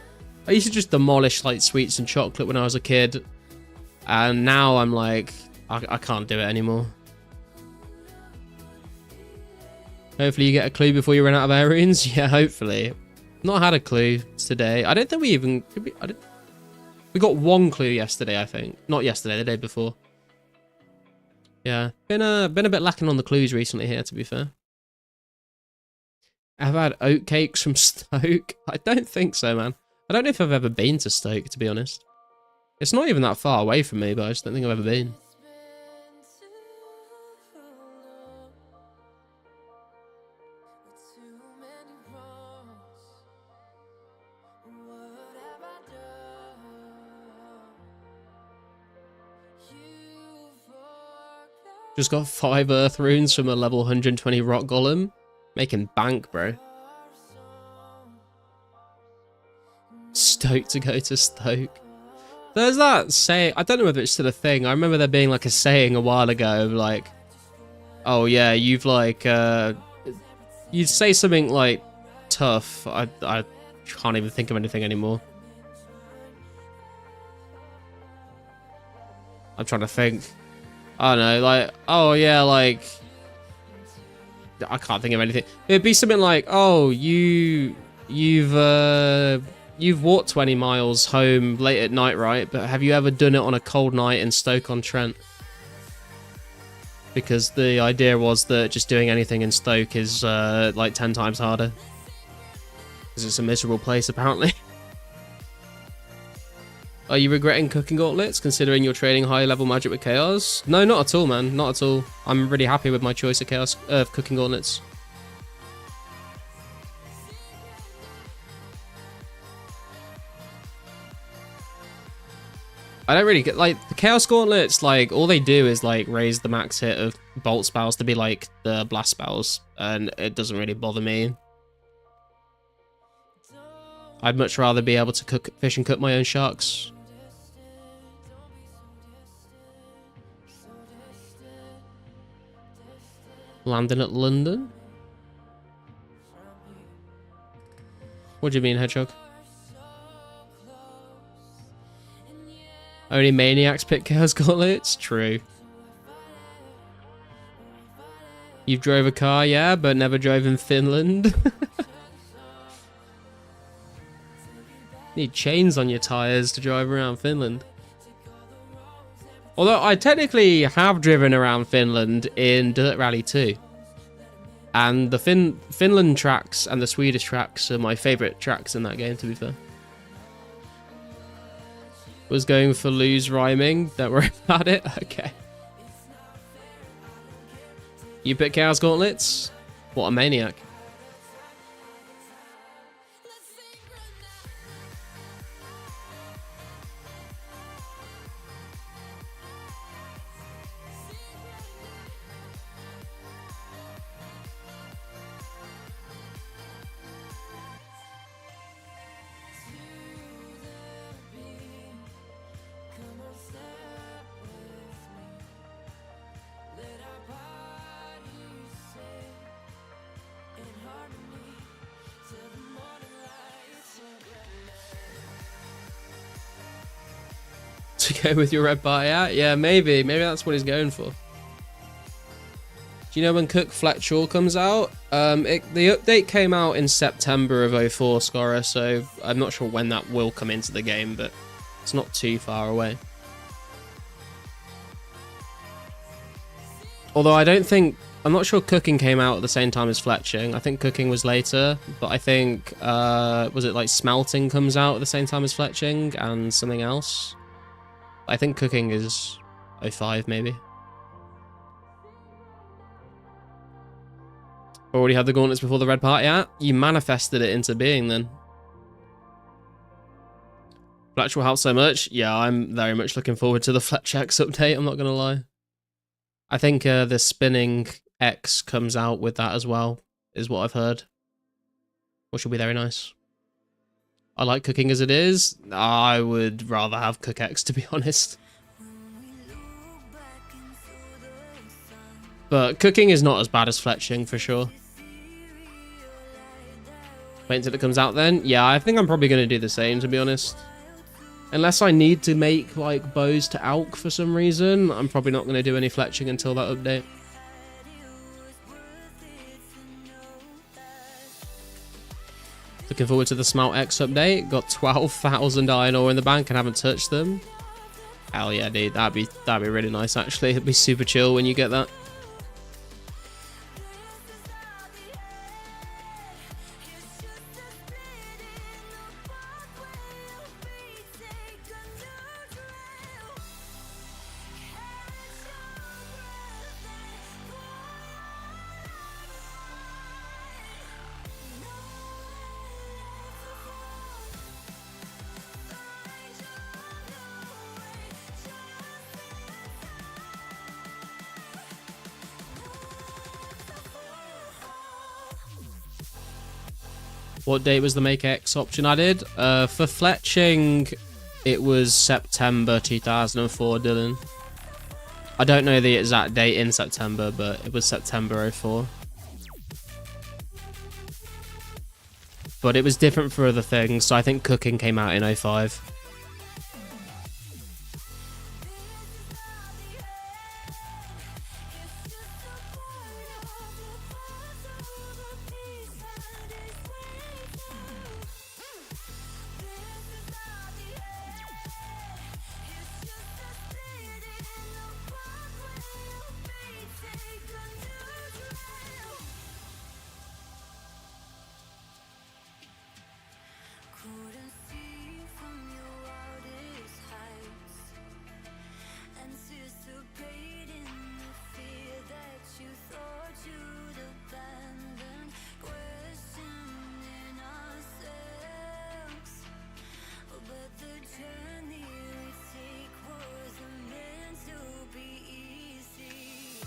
Speaker 1: just demolish like sweets and chocolate when I was a kid. And now I'm like, I can't do it anymore. Hopefully you get a clue before you run out of air runes. Yeah, hopefully. Not had a clue today. I don't think we even... We got one clue yesterday, I think. Not yesterday, the day before. Yeah, been a bit lacking on the clues recently here, to be fair. I've had oatcakes from Stoke. I don't think so, man. I don't know if I've ever been to Stoke, to be honest. It's not even that far away from me, but I just don't think I've ever been. Just got 5 earth runes from a level 120 rock golem. Making bank, bro. Stoke to go to Stoke. There's that saying, I don't know whether it's still a thing. I remember there being like a saying a while ago, like, oh yeah, you've like, you'd say something like tough. I can't even think of anything anymore. I'm trying to think. I don't know, like, oh yeah, like, I can't think of anything. It'd be something like, oh, you've walked 20 miles home late at night, right? But have you ever done it on a cold night in Stoke-on-Trent? Because the idea was that just doing anything in Stoke is like 10 times harder. Because it's a miserable place, apparently. Are you regretting cooking gauntlets, considering you're trading high-level magic with chaos? No, not at all, man. Not at all. I'm really happy with my choice of chaos cooking gauntlets. I don't really get, like, the chaos gauntlets, like, all they do is, like, raise the max hit of bolt spells to be, like, the blast spells, and it doesn't really bother me. I'd much rather be able to fish and cook my own sharks. Landing at London? What do you mean, Hedgehog? Only maniacs pick chaos gauntlets? True. You've drove a car, yeah, but never drove in Finland? Need chains on your tires to drive around Finland. Although I technically have driven around Finland in Dirt Rally 2. And the Finland tracks and the Swedish tracks are my favourite tracks in that game, to be fair. Was going for lose rhyming. Don't worry about it. Okay. You pick Chaos Gauntlets? What a maniac. To go with your red bar out? Yeah, maybe. Maybe that's what he's going for. Do you know when Cook Fletcher comes out? The update came out in September of 04, Scorer, so I'm not sure when that will come into the game, but it's not too far away. Although I'm not sure Cooking came out at the same time as Fletching. I think Cooking was later, but I think, was it like Smelting comes out at the same time as Fletching and something else? I think Cooking is 05, maybe. Already had the gauntlets before the red party out? You manifested it into being then. Fletcher will help so much. Yeah, I'm very much looking forward to the Fletcher X update, I'm not going to lie. I think the Spinning X comes out with that as well, is what I've heard. Which will be very nice. I like Cooking as it is. I would rather have Cook X, to be honest. But Cooking is not as bad as Fletching, for sure. Wait until it comes out then? Yeah, I think I'm probably going to do the same, to be honest. Unless I need to make, like, bows to Alk for some reason, I'm probably not going to do any Fletching until that update. Looking forward to the Smelt X update. Got 12,000 iron ore in the bank and haven't touched them. Hell yeah, dude. That'd be really nice, actually. It'd be super chill when you get that. What date was the Make X option added? For Fletching, It was September 2004, Dylan. I don't know the exact date in September, but it was September 04. But it was different for other things, so I think cooking came out in 05.
Speaker 3: Couldn't see from your wildest heights, anticipating the fear that you thought you'd abandon, questioning ourselves. But the journey we take wasn't meant to be easy.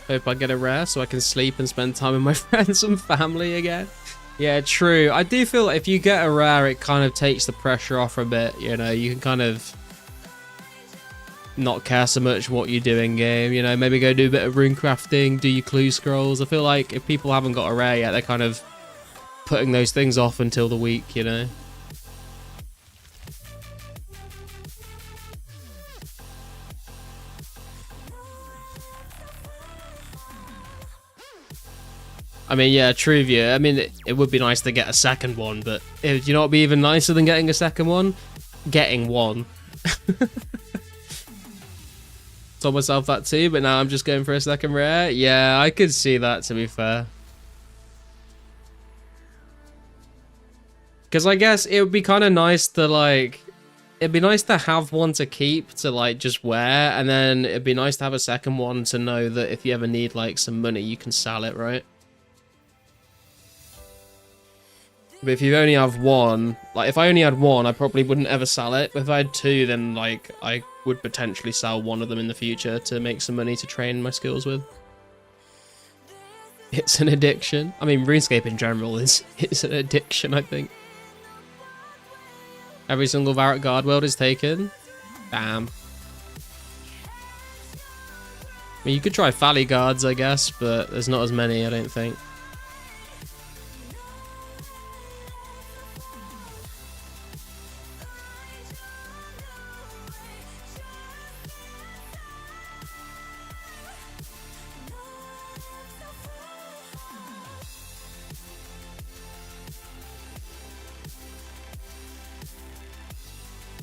Speaker 1: Hope I get a rare so I can sleep and spend time with my friends and family again. Yeah, true. I do feel like if you get a rare, it kind of takes the pressure off a bit. You know, you can kind of not care so much what you do in game. You know, maybe go do a bit of rune crafting, do your clue scrolls. I feel like if people haven't got a rare yet, they're kind of putting those things off until the week, you know. I mean, yeah, true view. I mean, it would be nice to get a second one, but do you know what would be even nicer than getting a second one? Getting one. Told myself that too, but now I'm just going for a second rare. Yeah, I could see that, to be fair. Because I guess it would be kind of nice to, like... It'd be nice to have one to keep, to, like, just wear. And then it'd be nice to have a second one to know that if you ever need, like, some money, you can sell it, right? But if you only have one, like if I only had one, I probably wouldn't ever sell it. But if I had two, then like I would potentially sell one of them in the future to make some money to train my skills with. It's an addiction. I mean, RuneScape in general it's an addiction, I think. Every single Varrock Guard world is taken. Damn. I mean, you could try Valley Guards, I guess, but there's not as many, I don't think.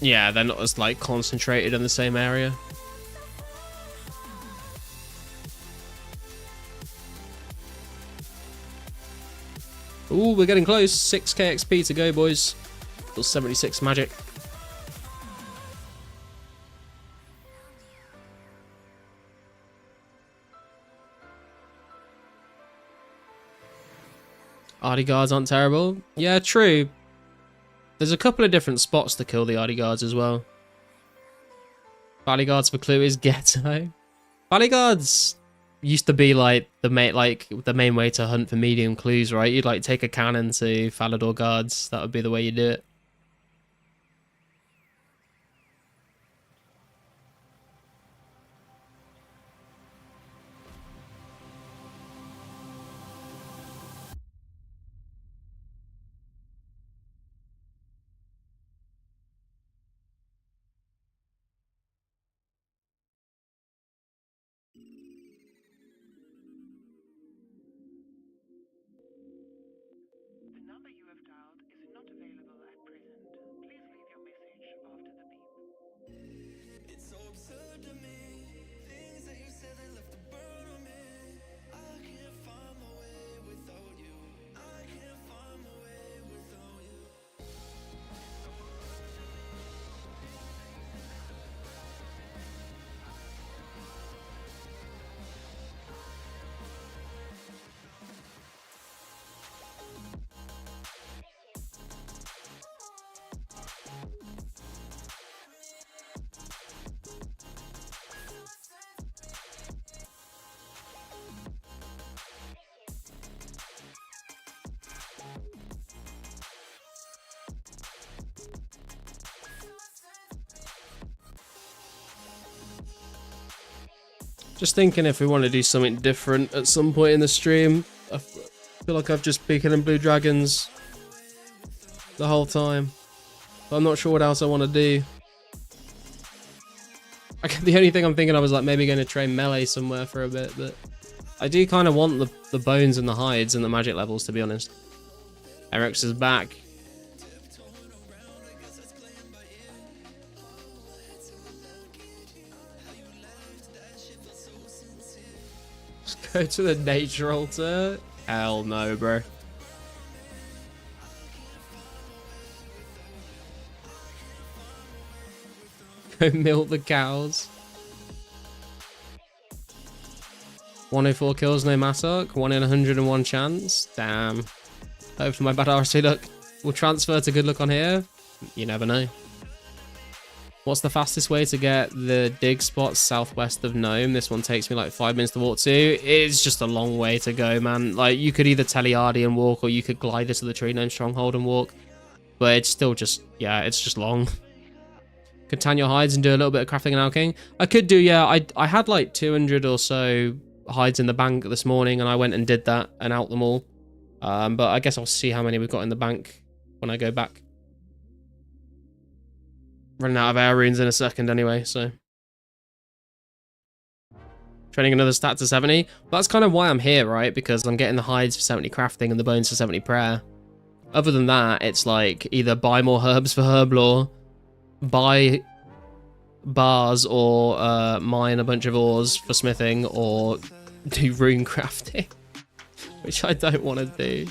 Speaker 1: Yeah, they're not as like concentrated in the same area. Ooh, we're getting close. 6k XP to go, boys. Still 76 magic. Arty guards aren't terrible. Yeah, true. There's a couple of different spots to kill the Arty guards as well. Valley guards for clue is ghetto. Valley guards used to be like the main way to hunt for medium clues, right? You'd like take a cannon to Falador guards. That would be the way you do it.
Speaker 4: The number you have dialed is not available at
Speaker 1: Just thinking if we want to do something different at some point in the stream. I feel like I've just been killing blue dragons the whole time. But I'm not sure what else I want to do. The only thing I'm thinking of is like maybe going to train melee somewhere for a bit, but I do kind of want the bones and the hides and the magic levels, to be honest. Eric's is back. Let's go to the nature altar. Hell no, bro. Go milk the cows. 104 kills, no Massark. 1 in 101 chance. Damn. Hope for my bad RC luck. We'll transfer to good luck on here. You never know. What's the fastest way to get the dig spot southwest of Nome? This one takes me like 5 minutes to walk to. It's just a long way to go, man. Like, you could either Teleardi and walk, or you could glide to the Tree Gnome Stronghold and walk. But it's still just, yeah, it's just long. Could tan your hides and do a little bit of crafting and alching. I could do, yeah. I had like 200 or so hides in the bank this morning, and I went and did that and out them all. But I guess I'll see how many we've got in the bank when I go back. Running out of air runes in a second anyway, so. Training another stat to 70. Well, that's kind of why I'm here, right? Because I'm getting the hides for 70 crafting and the bones for 70 prayer. Other than that, it's like either buy more herbs for herb lore, buy bars, or mine a bunch of ores for smithing, or do rune crafting. Which I don't want to do.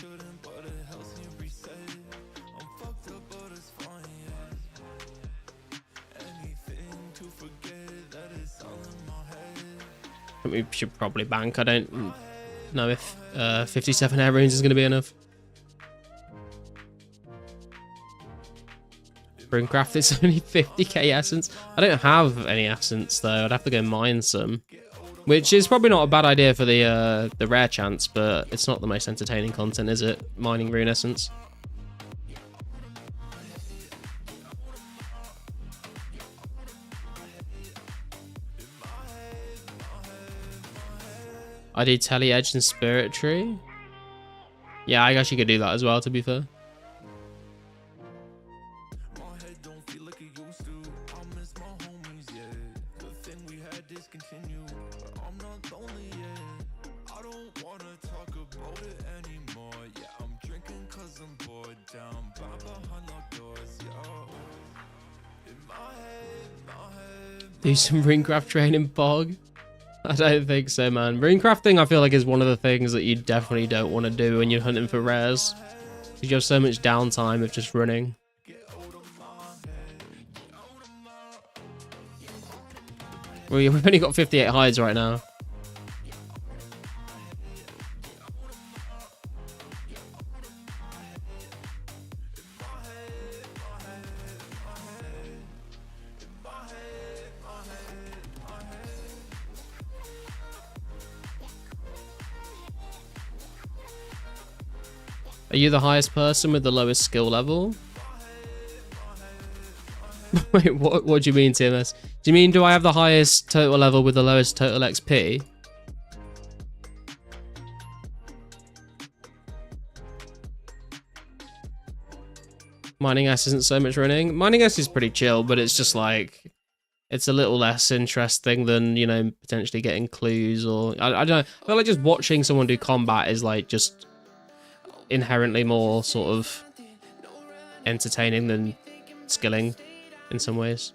Speaker 1: We should probably bank. I don't know if 57 air runes is going to be enough. Runecraft is only 50k essence. I don't have any essence though. I'd have to go mine some, which is probably not a bad idea for the rare chance, but it's not the most entertaining content, is it? Mining rune essence. I do Tele Edge and Spirit Tree. Yeah, I guess you could do that as well, to be fair. Do some runecraft training, Bog. I don't think so, man. Runecrafting, I feel like, is one of the things that you definitely don't want to do when you're hunting for rares. Because you have so much downtime of just running. We've only got 58 hides right now. Are you the highest person with the lowest skill level? Wait, what do you mean, TMS? Do you mean, do I have the highest total level with the lowest total XP? Mining S isn't so much running. Mining S is pretty chill, but it's just like, it's a little less interesting than, you know, potentially getting clues, or I don't know. I feel like just watching someone do combat is like just inherently more sort of entertaining than skilling in some ways.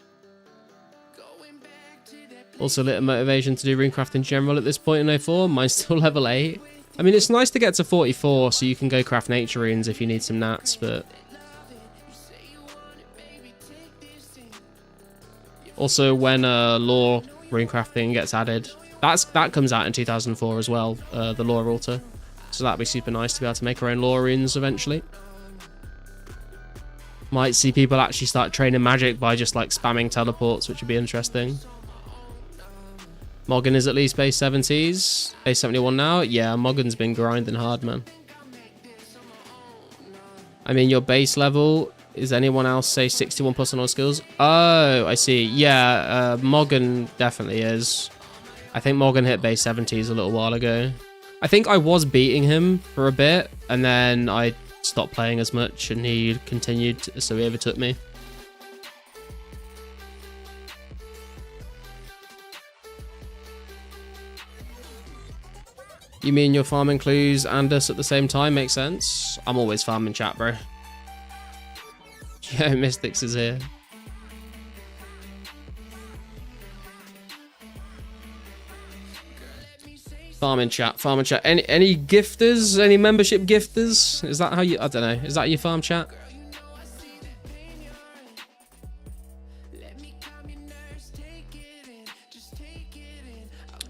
Speaker 1: Also, a little motivation to do runecraft in general at this point in 04. Mine's still level 8. I mean, it's nice to get to 44 so you can go craft nature runes if you need some nats, but also when lore runecrafting gets added, that comes out in 2004 as well, the lore altar. So that'd be super nice to be able to make our own lore runes eventually. Might see people actually start training magic by just like spamming teleports, which would be interesting. Moggin is at least base 70s. Base 71 now. Yeah, Moggin's been grinding hard, man. I mean, your base level, is anyone else say 61 plus on all skills? Oh, I see. Yeah, Moggin definitely is. I think Morgan hit base 70s a little while ago. I think I was beating him for a bit, and then I stopped playing as much, and he continued, so he overtook me. You mean you're farming clues and us at the same time? Makes sense. I'm always farming chat, bro. Yeah, Mystics is here. Farming chat, farming chat. Any gifters? Any membership gifters? Is that how you... I don't know. Is that your farm chat?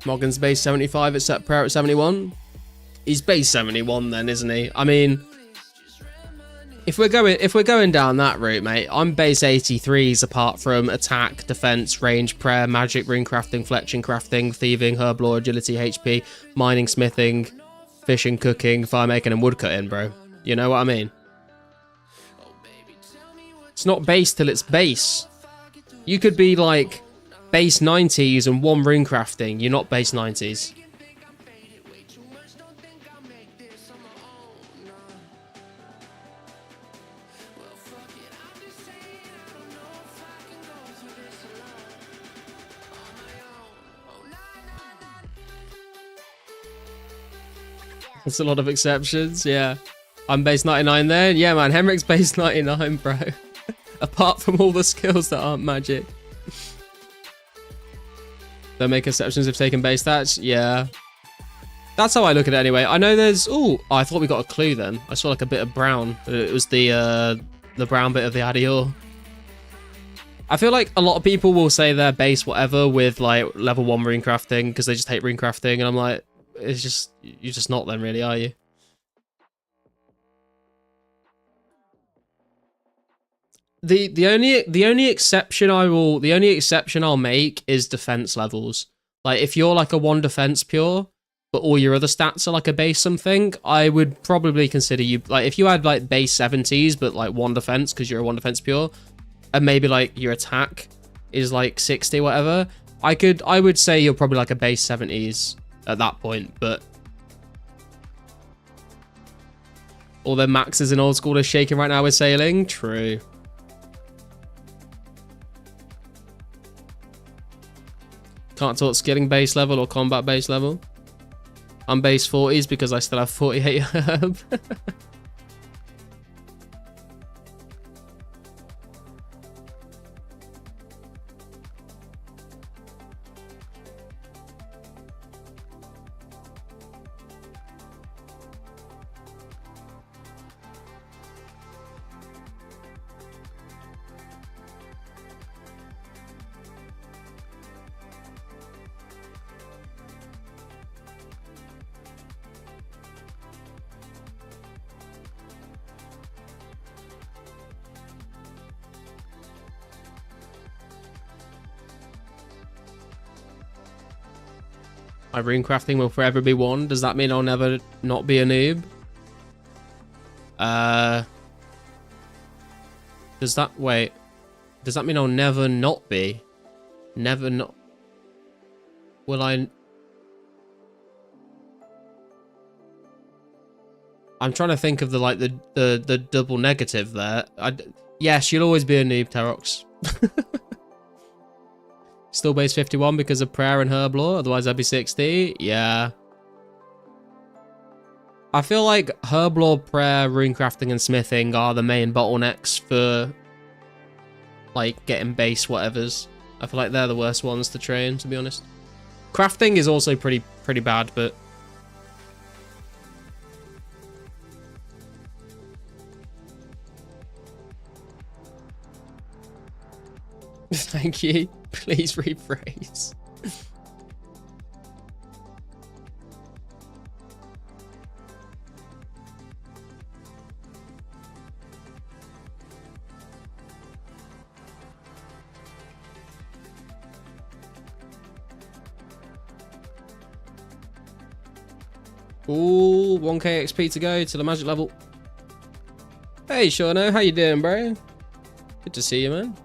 Speaker 1: Morgan's base 75, it's set prayer at 71. He's base 71 then, isn't he? I mean, if we're going down that route, mate, I'm base 83s apart from attack, defense, range, prayer, magic, rune crafting, fletching, crafting, thieving, herb lore, agility, HP, mining, smithing, fishing, cooking, fire making, and wood cutting, bro. You know what I mean? It's not base till it's base. You could be like base 90s and 1 rune crafting. You're not base 90s. That's a lot of exceptions, yeah. I'm base 99 there. Yeah, man, Henrik's base 99, bro. Apart from all the skills that aren't magic. Don't make exceptions if taking base stats. Yeah. That's how I look at it anyway. I know there's... Oh, I thought we got a clue then. I saw like a bit of brown. It was the brown bit of the Adior. I feel like a lot of people will say they're base whatever with like level 1 rune crafting because they just hate rune crafting. And I'm like, it's just... You're just not then really, are you? The only exception I'll make is defense levels. Like if you're like a 1 defense pure, but all your other stats are like a base something, I would probably consider you like if you had like base 70s but like 1 defense because you're a 1 defense pure, and maybe like your attack is like 60 whatever. I would say you're probably like a base 70s at that point, but all their maxes in old school are shaking right now with sailing. True. Can't talk skilling base level or combat base level. I'm base 40s because I still have 48 herb. My rune crafting will forever be 1. Does that mean I'll never not be a noob? Does that... Wait. Does that mean I'll never not be? Never not... Will I... I'm trying to think of the, like, the double negative there. Yes, you'll always be a noob, Terox. Still base 51 because of prayer and herb lore, otherwise I'd be 60. Yeah. I feel like herb lore, prayer, rune crafting, and smithing are the main bottlenecks for like getting base whatevers. I feel like they're the worst ones to train, to be honest. Crafting is also pretty bad, but thank you. Please rephrase. Ooh, 1k XP to go to the magic level. Hey, Shauno, how you doing, bro? Good to see you, man.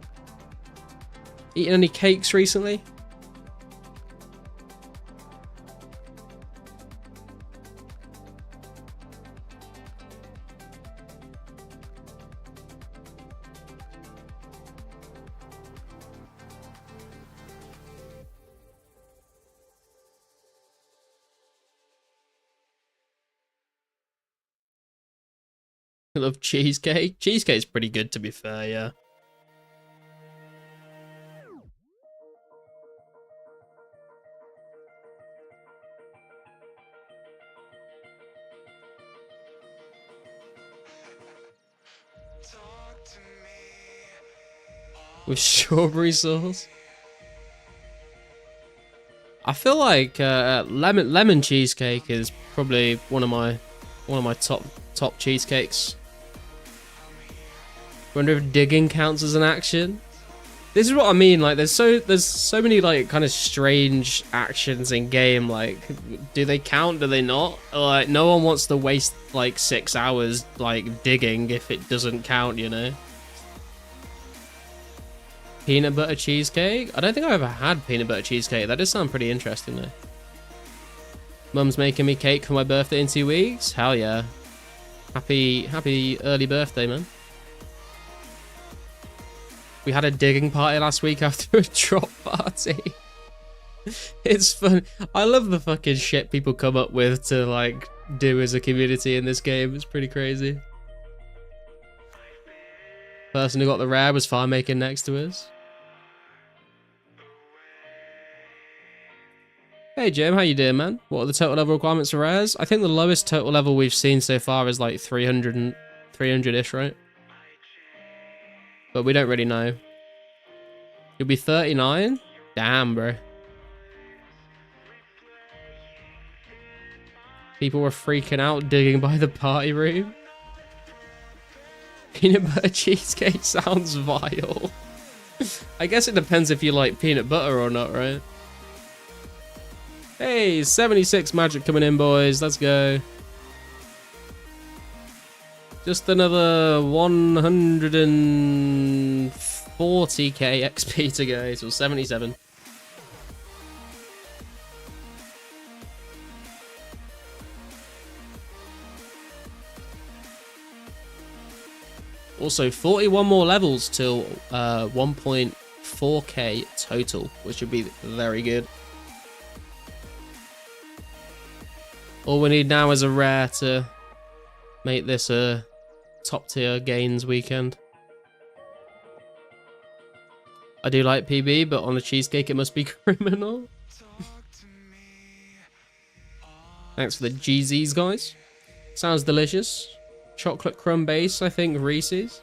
Speaker 1: Eating any cakes recently? I love cheesecake. Cheesecake's pretty good, to be fair, yeah. With strawberry sauce. I feel like lemon cheesecake is probably one of my top cheesecakes. Wonder if digging counts as an action. This is what I mean. Like, there's so many like kind of strange actions in game. Like, do they count? Do they not? Like, no one wants to waste like 6 hours like digging if it doesn't count, you know. Peanut butter cheesecake? I don't think I've ever had peanut butter cheesecake. That does sound pretty interesting though. Mum's making me cake for my birthday in 2 weeks. Hell yeah. Happy early birthday, man. We had a digging party last week after a drop party. It's fun. I love the fucking shit people come up with to like do as a community in this game. It's pretty crazy. Person who got the rare was fire making next to us. Hey Jim, how you doing, man? What are the total level requirements for rares? I think the lowest total level we've seen so far is like 300-ish, right? But we don't really know. You'll be 39? Damn, bro. People were freaking out digging by the party room. Peanut butter cheesecake sounds vile. I guess it depends if you like peanut butter or not, right? Hey, 76 magic coming in, boys. Let's go. Just another 140k XP to go. So 77. Also, 41 more levels till 1.4k total, which would be very good. All we need now is a rare to make this a top tier gains weekend. I do like PB, but on a cheesecake it must be criminal. Thanks for the GZs, guys. Sounds delicious. Chocolate crumb base, I think Reese's.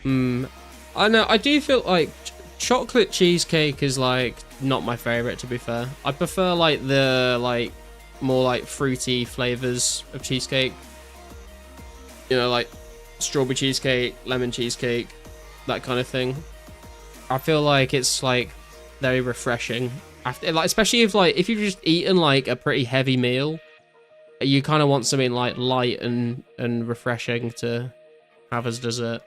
Speaker 1: I know, I do feel like chocolate cheesecake is like not my favorite, to be fair. I prefer like the like more like fruity flavors of cheesecake. You know, like strawberry cheesecake, lemon cheesecake, that kind of thing. I feel like it's like very refreshing after, like, especially if you've just eaten like a pretty heavy meal, you kind of want something like light and refreshing to have as dessert.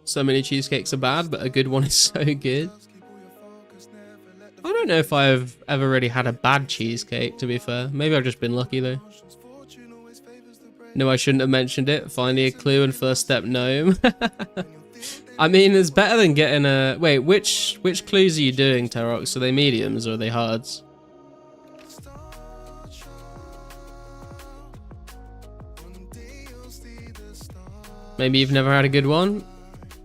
Speaker 1: So many cheesecakes are bad, but a good one is so good. I don't know if I've ever really had a bad cheesecake, to be fair. Maybe I've just been lucky, though. No, I shouldn't have mentioned it. Finally a clue and first step gnome. I mean, it's better than getting a... Wait, which clues are you doing, Terox? Are they mediums or are they hards? Maybe you've never had a good one?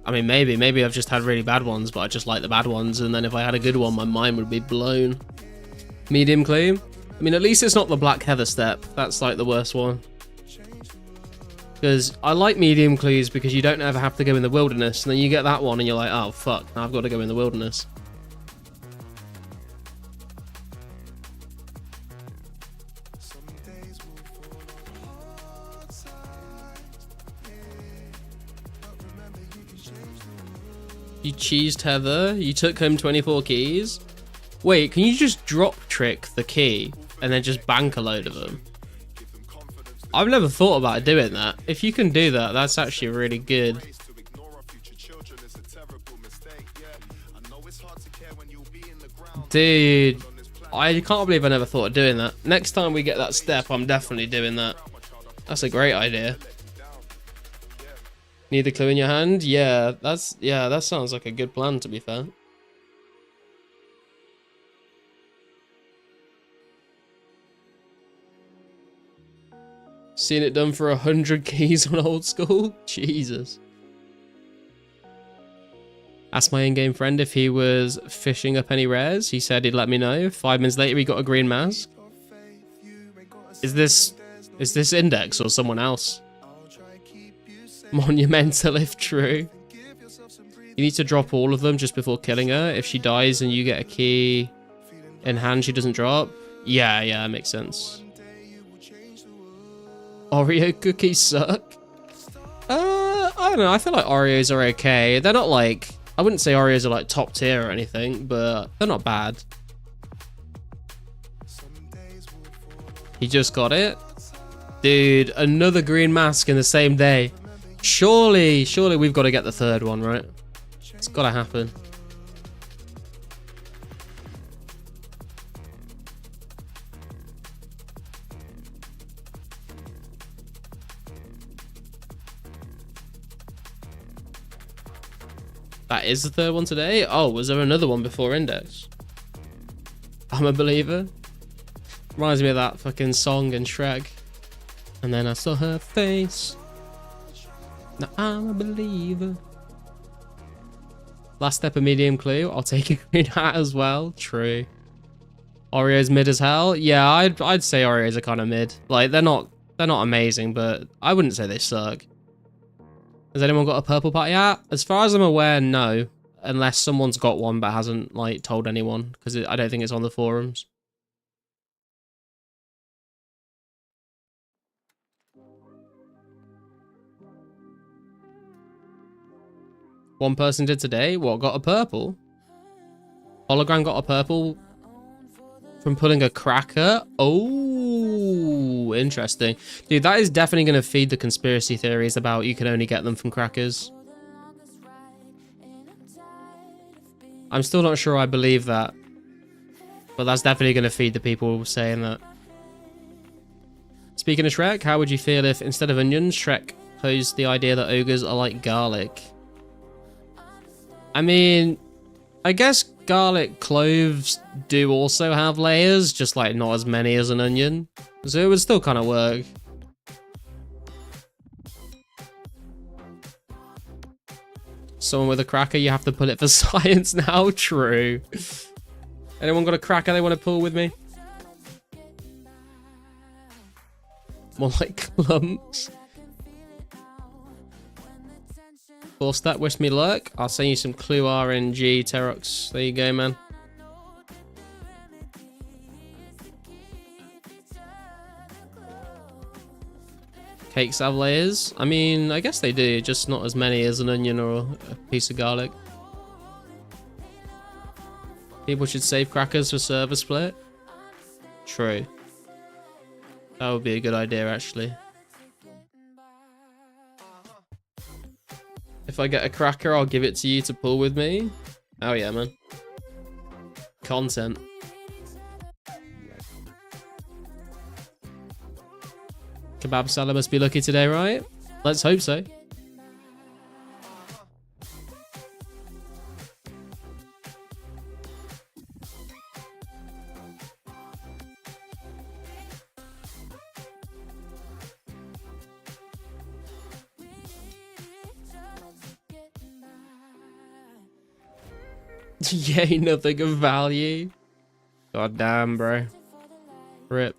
Speaker 1: I mean, maybe I've just had really bad ones, but I just like the bad ones, and then if I had a good one, my mind would be blown. Medium clue? I mean, at least it's not the Black Heather step. That's like the worst one. Because I like medium clues because you don't ever have to go in the wilderness, and then you get that one and you're like, oh fuck, now I've got to go in the wilderness. You cheesed Heather, you took home 24 keys. Wait, can you just drop trick the key and then just bank a load of them? I've never thought about doing that. If you can do that, that's actually really good. Dude, I can't believe I never thought of doing that. Next time we get that step, I'm definitely doing that. That's a great idea. Need the clue in your hand? Yeah, that sounds like a good plan, to be fair. Seen it done for 100 keys on old school? Jesus. Asked my in-game friend if he was fishing up any rares. He said he'd let me know. 5 minutes later, he got a green mask. Is this Index or someone else? Monumental if true. You need to drop all of them just before killing her. If she dies and you get a key in hand, she doesn't drop. Yeah, that makes sense. Oreo cookies suck. I don't know. I feel like Oreos are okay. They're not like, I wouldn't say Oreos are like top tier or anything, but they're not bad. He just got it. Dude, another green mask in the same day. Surely we've got to get the third one, right? It's got to happen. That is the third one today? Oh, was there another one before Index? I'm a believer. Reminds me of that fucking song in Shrek. And then I saw her face. Now I'm a believer. Last step of medium clue. I'll take a green hat as well. True. Oreos mid as hell. Yeah, I'd say Oreos are kind of mid. Like they're not amazing, but I wouldn't say they suck. Has anyone got a purple party hat? As far as I'm aware, no. Unless someone's got one but hasn't like told anyone, because I don't think it's on the forums. One person did today. What, got a purple? Hologram got a purple from pulling a cracker? Oh, interesting. Dude, that is definitely going to feed the conspiracy theories about you can only get them from crackers. I'm still not sure I believe that. But that's definitely going to feed the people saying that. Speaking of Shrek, how would you feel if instead of onions, Shrek posed the idea that ogres are like garlic? I mean, I guess garlic cloves do also have layers, just like not as many as an onion. So it would still kind of work. Someone with a cracker, you have to pull it for science now. True. Anyone got a cracker they want to pull with me? More like clumps. Force that, wish me luck. I'll send you some Clue RNG, Terox. There you go, man. Cakes have layers? I mean, I guess they do, just not as many as an onion or a piece of garlic. People should save crackers for server split. True. That would be a good idea, actually. If I get a cracker, I'll give it to you to pull with me. Oh yeah, man. Content. Kebab seller must be lucky today, right? Let's hope so. Yay, nothing of value. God damn, bro. Rip.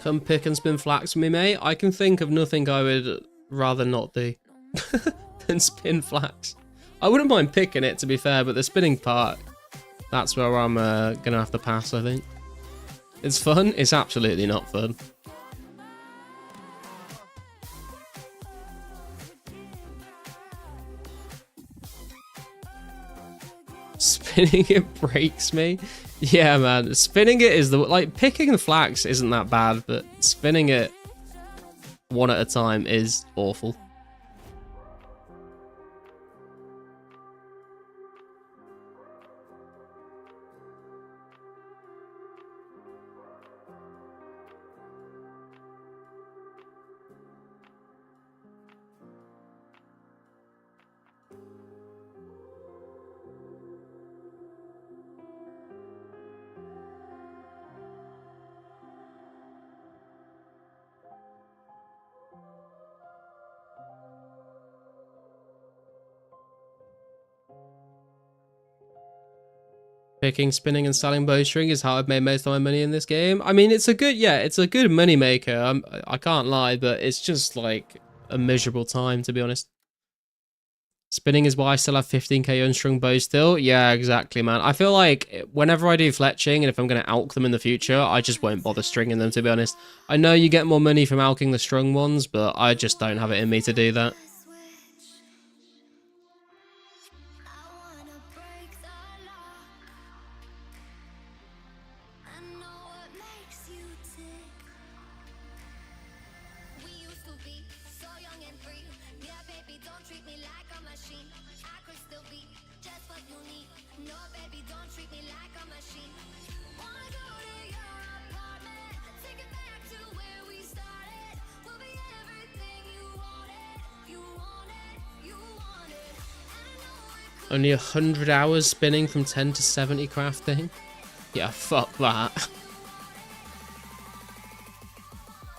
Speaker 1: Come pick and spin flax with me, mate. I can think of nothing I would rather not do. than spin flax. I wouldn't mind picking it, to be fair, but the spinning part, that's where I'm gonna have to pass, I think. It's fun. It's absolutely not fun. Spinning it breaks me. Yeah, man. Spinning it is the... Like, picking the flax isn't that bad, but spinning it one at a time is awful. Picking, spinning, and selling bowstring is how I've made most of my money in this game. I mean, it's a good, yeah, it's a good money maker. I can't lie, but it's just like a miserable time, to be honest. Spinning is why I still have 15k unstrung bows still. Yeah, exactly, man. I feel like whenever I do fletching, and if I'm going to alch them in the future, I just won't bother stringing them, to be honest. I know you get more money from alching the strung ones, but I just don't have it in me to do that. Only 100 hours spinning from 10 to 70 crafting. Yeah, fuck that.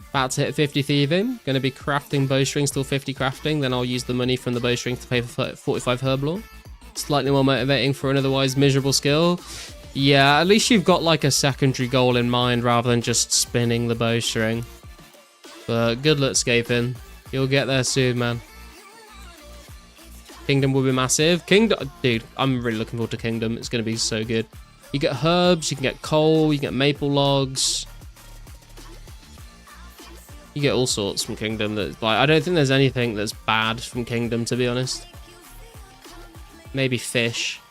Speaker 1: About to hit 50 thieving. Going to be crafting bowstrings till 50 crafting. Then I'll use the money from the bowstring to pay for 45 herb lore. Slightly more motivating for an otherwise miserable skill. Yeah, at least you've got like a secondary goal in mind rather than just spinning the bowstring. But good luck scaping. You'll get there soon, man. Kingdom will be massive. Kingdom, dude, I'm really looking forward to Kingdom. It's going to be so good. You get herbs, you can get coal, you can get maple logs. You get all sorts from Kingdom. That, like, I don't think there's anything that's bad from Kingdom, to be honest. Maybe fish.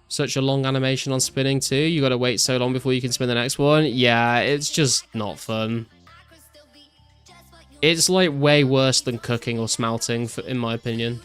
Speaker 1: Such a long animation on spinning too. You got to wait so long before you can spin the next one. Yeah, it's just not fun. It's like way worse than cooking or smelting, in my opinion.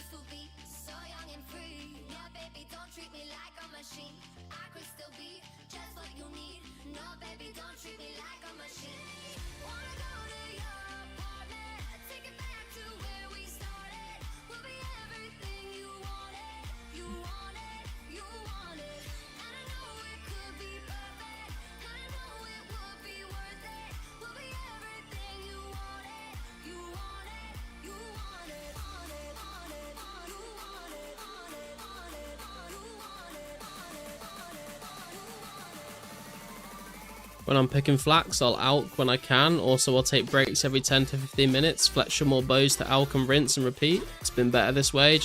Speaker 1: When I'm picking flax, I'll alch when I can. Also, I'll take breaks every 10 to 15 minutes, fletch some more bows to alch and rinse and repeat. It's been better this way.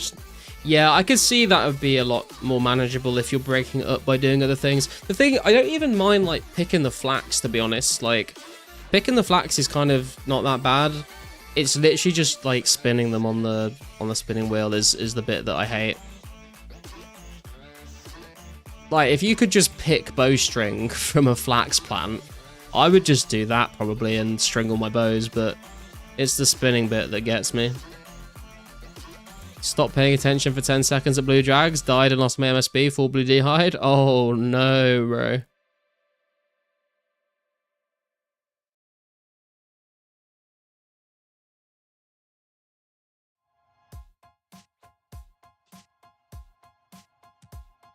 Speaker 1: Yeah, I could see that would be a lot more manageable if you're breaking it up by doing other things. The thing, I don't even mind like picking the flax, to be honest. Like, picking the flax is kind of not that bad. It's literally just like spinning them on the spinning wheel is the bit that I hate. Like, if you could just pick bowstring from a flax plant, I would just do that probably and string all my bows, but it's the spinning bit that gets me. Stop paying attention for 10 seconds at Blue Drags, died and lost my MSB, full blue dehyde. Oh no, bro.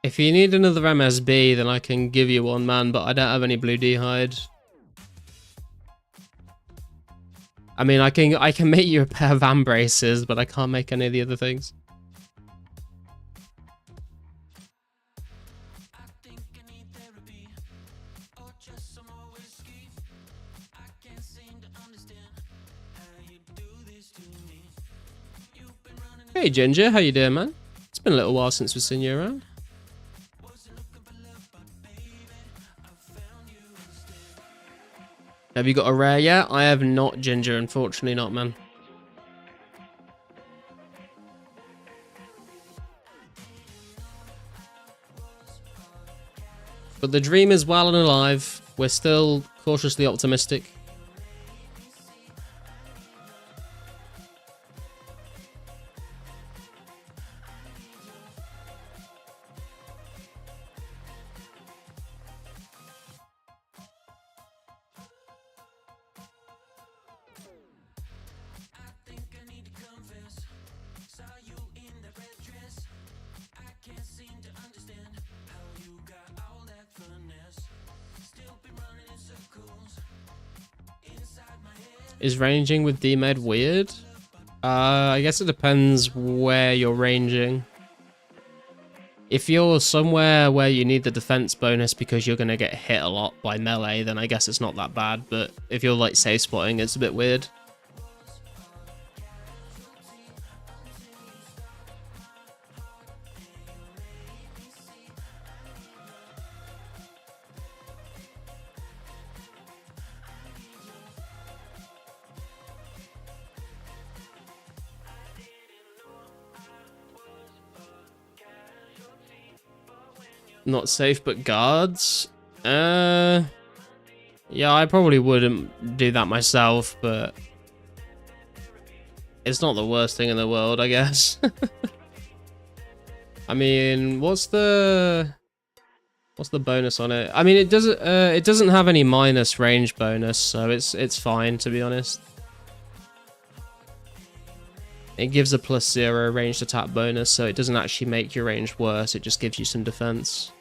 Speaker 1: If you need another MSB, then I can give you one, man, but I don't have any blue dehyde. I mean, I can make you a pair of van braces, but I can't make any of the other things. Hey Ginger, how you doing, man? It's been a little while since we've seen you around. Have you got a rare yet? I have not, Ginger, unfortunately not, man. But the dream is well and alive. We're still cautiously optimistic. Is ranging with D-Med weird? I guess it depends where you're ranging. If you're somewhere where you need the defense bonus because you're going to get hit a lot by melee, then I guess it's not that bad. But if you're like safe spotting, it's a bit weird. Not safe, but guards? Yeah, I probably wouldn't do that myself, but it's not the worst thing in the world, I guess. I mean, what's the bonus on it? I mean, it doesn't have any minus range bonus, so it's fine, to be honest. It gives a +0 ranged attack bonus, so it doesn't actually make your range worse, it just gives you some defense.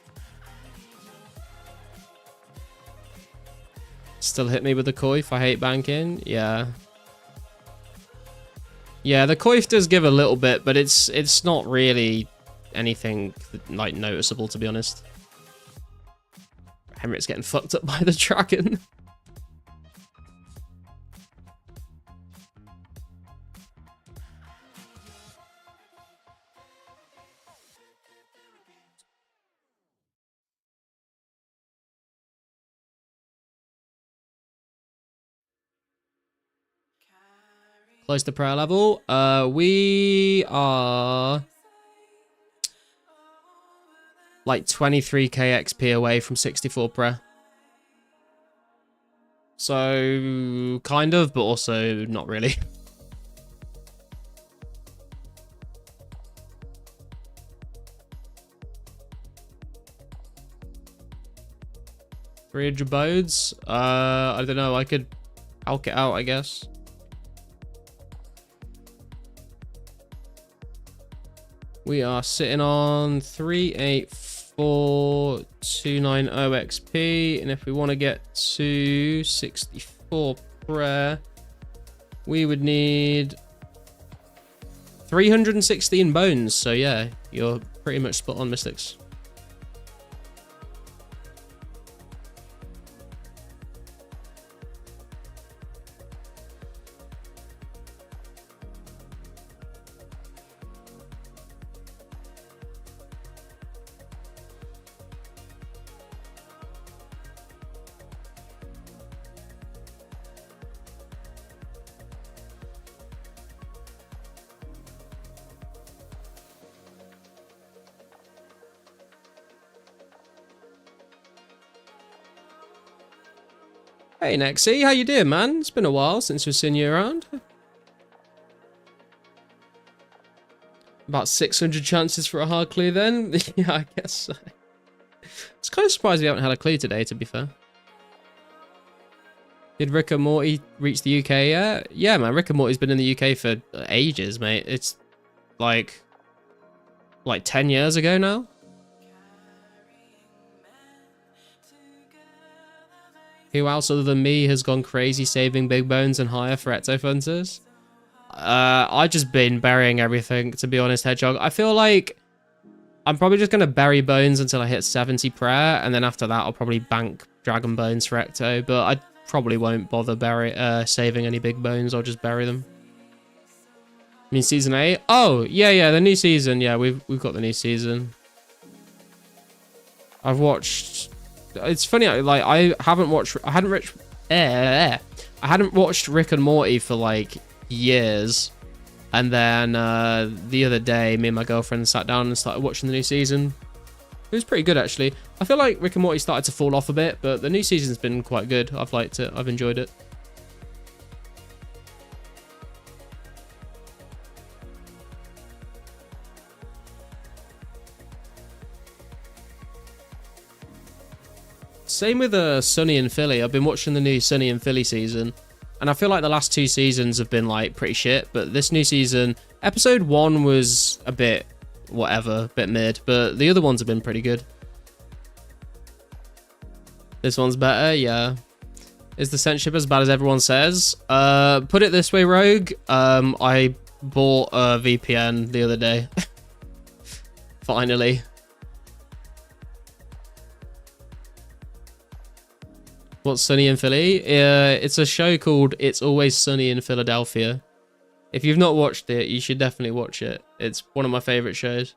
Speaker 1: Still hit me with the coif, I hate banking, yeah. Yeah, the coif does give a little bit, but it's not really anything like noticeable, to be honest. Henrik's getting fucked up by the dragon. Close to prayer level. We are like 23k XP away from 64 prayer. So kind of, but also not really. Bridge abodes. I don't know. I could hulk it out, I guess. We are sitting on 384,290 XP, and if we want to get to 64 prayer, we would need 316 bones. So yeah, you're pretty much spot on, Mystics. Hey Nexy, how you doing, man? It's been a while since we've seen you around. About 600 chances for a hard clear then? Yeah, I guess so. It's kind of surprised we haven't had a clear today, to be fair. Did Rick and Morty reach the UK yet? Yeah, man, Rick and Morty's been in the UK for ages, mate. It's like 10 years ago now. Who else other than me has gone crazy saving big bones and higher for ectofences? I've just been burying everything, to be honest, Hedgehog. I feel like I'm probably just going to bury bones until I hit 70 prayer, and then after that I'll probably bank dragon bones for ecto, but I probably won't bother saving any big bones. I'll just bury them. I mean, season 8? Oh, yeah, the new season. Yeah, we've got the new season. I've watched... It's funny, like, I hadn't watched Rick and Morty for, like, years. And then the other day, me and my girlfriend sat down and started watching the new season. It was pretty good, actually. I feel like Rick and Morty started to fall off a bit, but the new season's been quite good. I've liked it. I've enjoyed it. Same with Sunny in Philly. I've been watching the new Sunny in Philly season, and I feel like the last 2 seasons have been like pretty shit, but this new season, episode 1 was a bit whatever, a bit mid, but the other ones have been pretty good. This one's better, yeah. Is the censorship as bad as everyone says? Put it this way, Rogue. I bought a VPN the other day. Finally. What's Sunny in Philly? It's a show called It's Always Sunny in Philadelphia. If you've not watched it, you should definitely watch it. It's one of my favorite shows.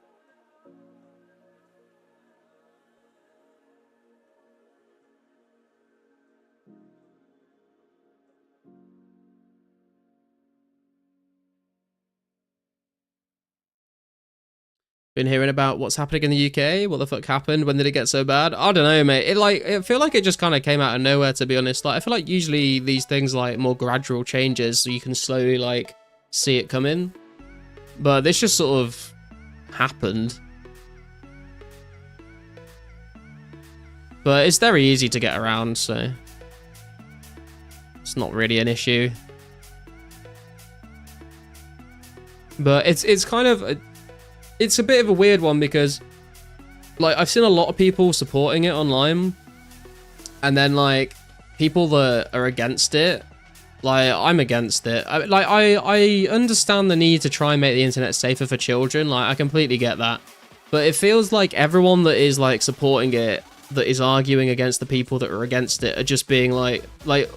Speaker 1: Been hearing about what's happening in the UK. What the fuck happened? When did it get so bad? I don't know, mate. It feel like it just kind of came out of nowhere, to be honest. Like, I feel like usually these things like more gradual changes, so you can slowly like see it coming. But this just sort of happened. But it's very easy to get around, so it's not really an issue. But it's kind of it's a bit of a weird one because, like, I've seen a lot of people supporting it online, and then, like, people that are against it, like, I'm against it. I understand the need to try and make the internet safer for children. Like, I completely get that. But it feels like everyone that is, like, supporting it, that is arguing against the people that are against it, are just being, like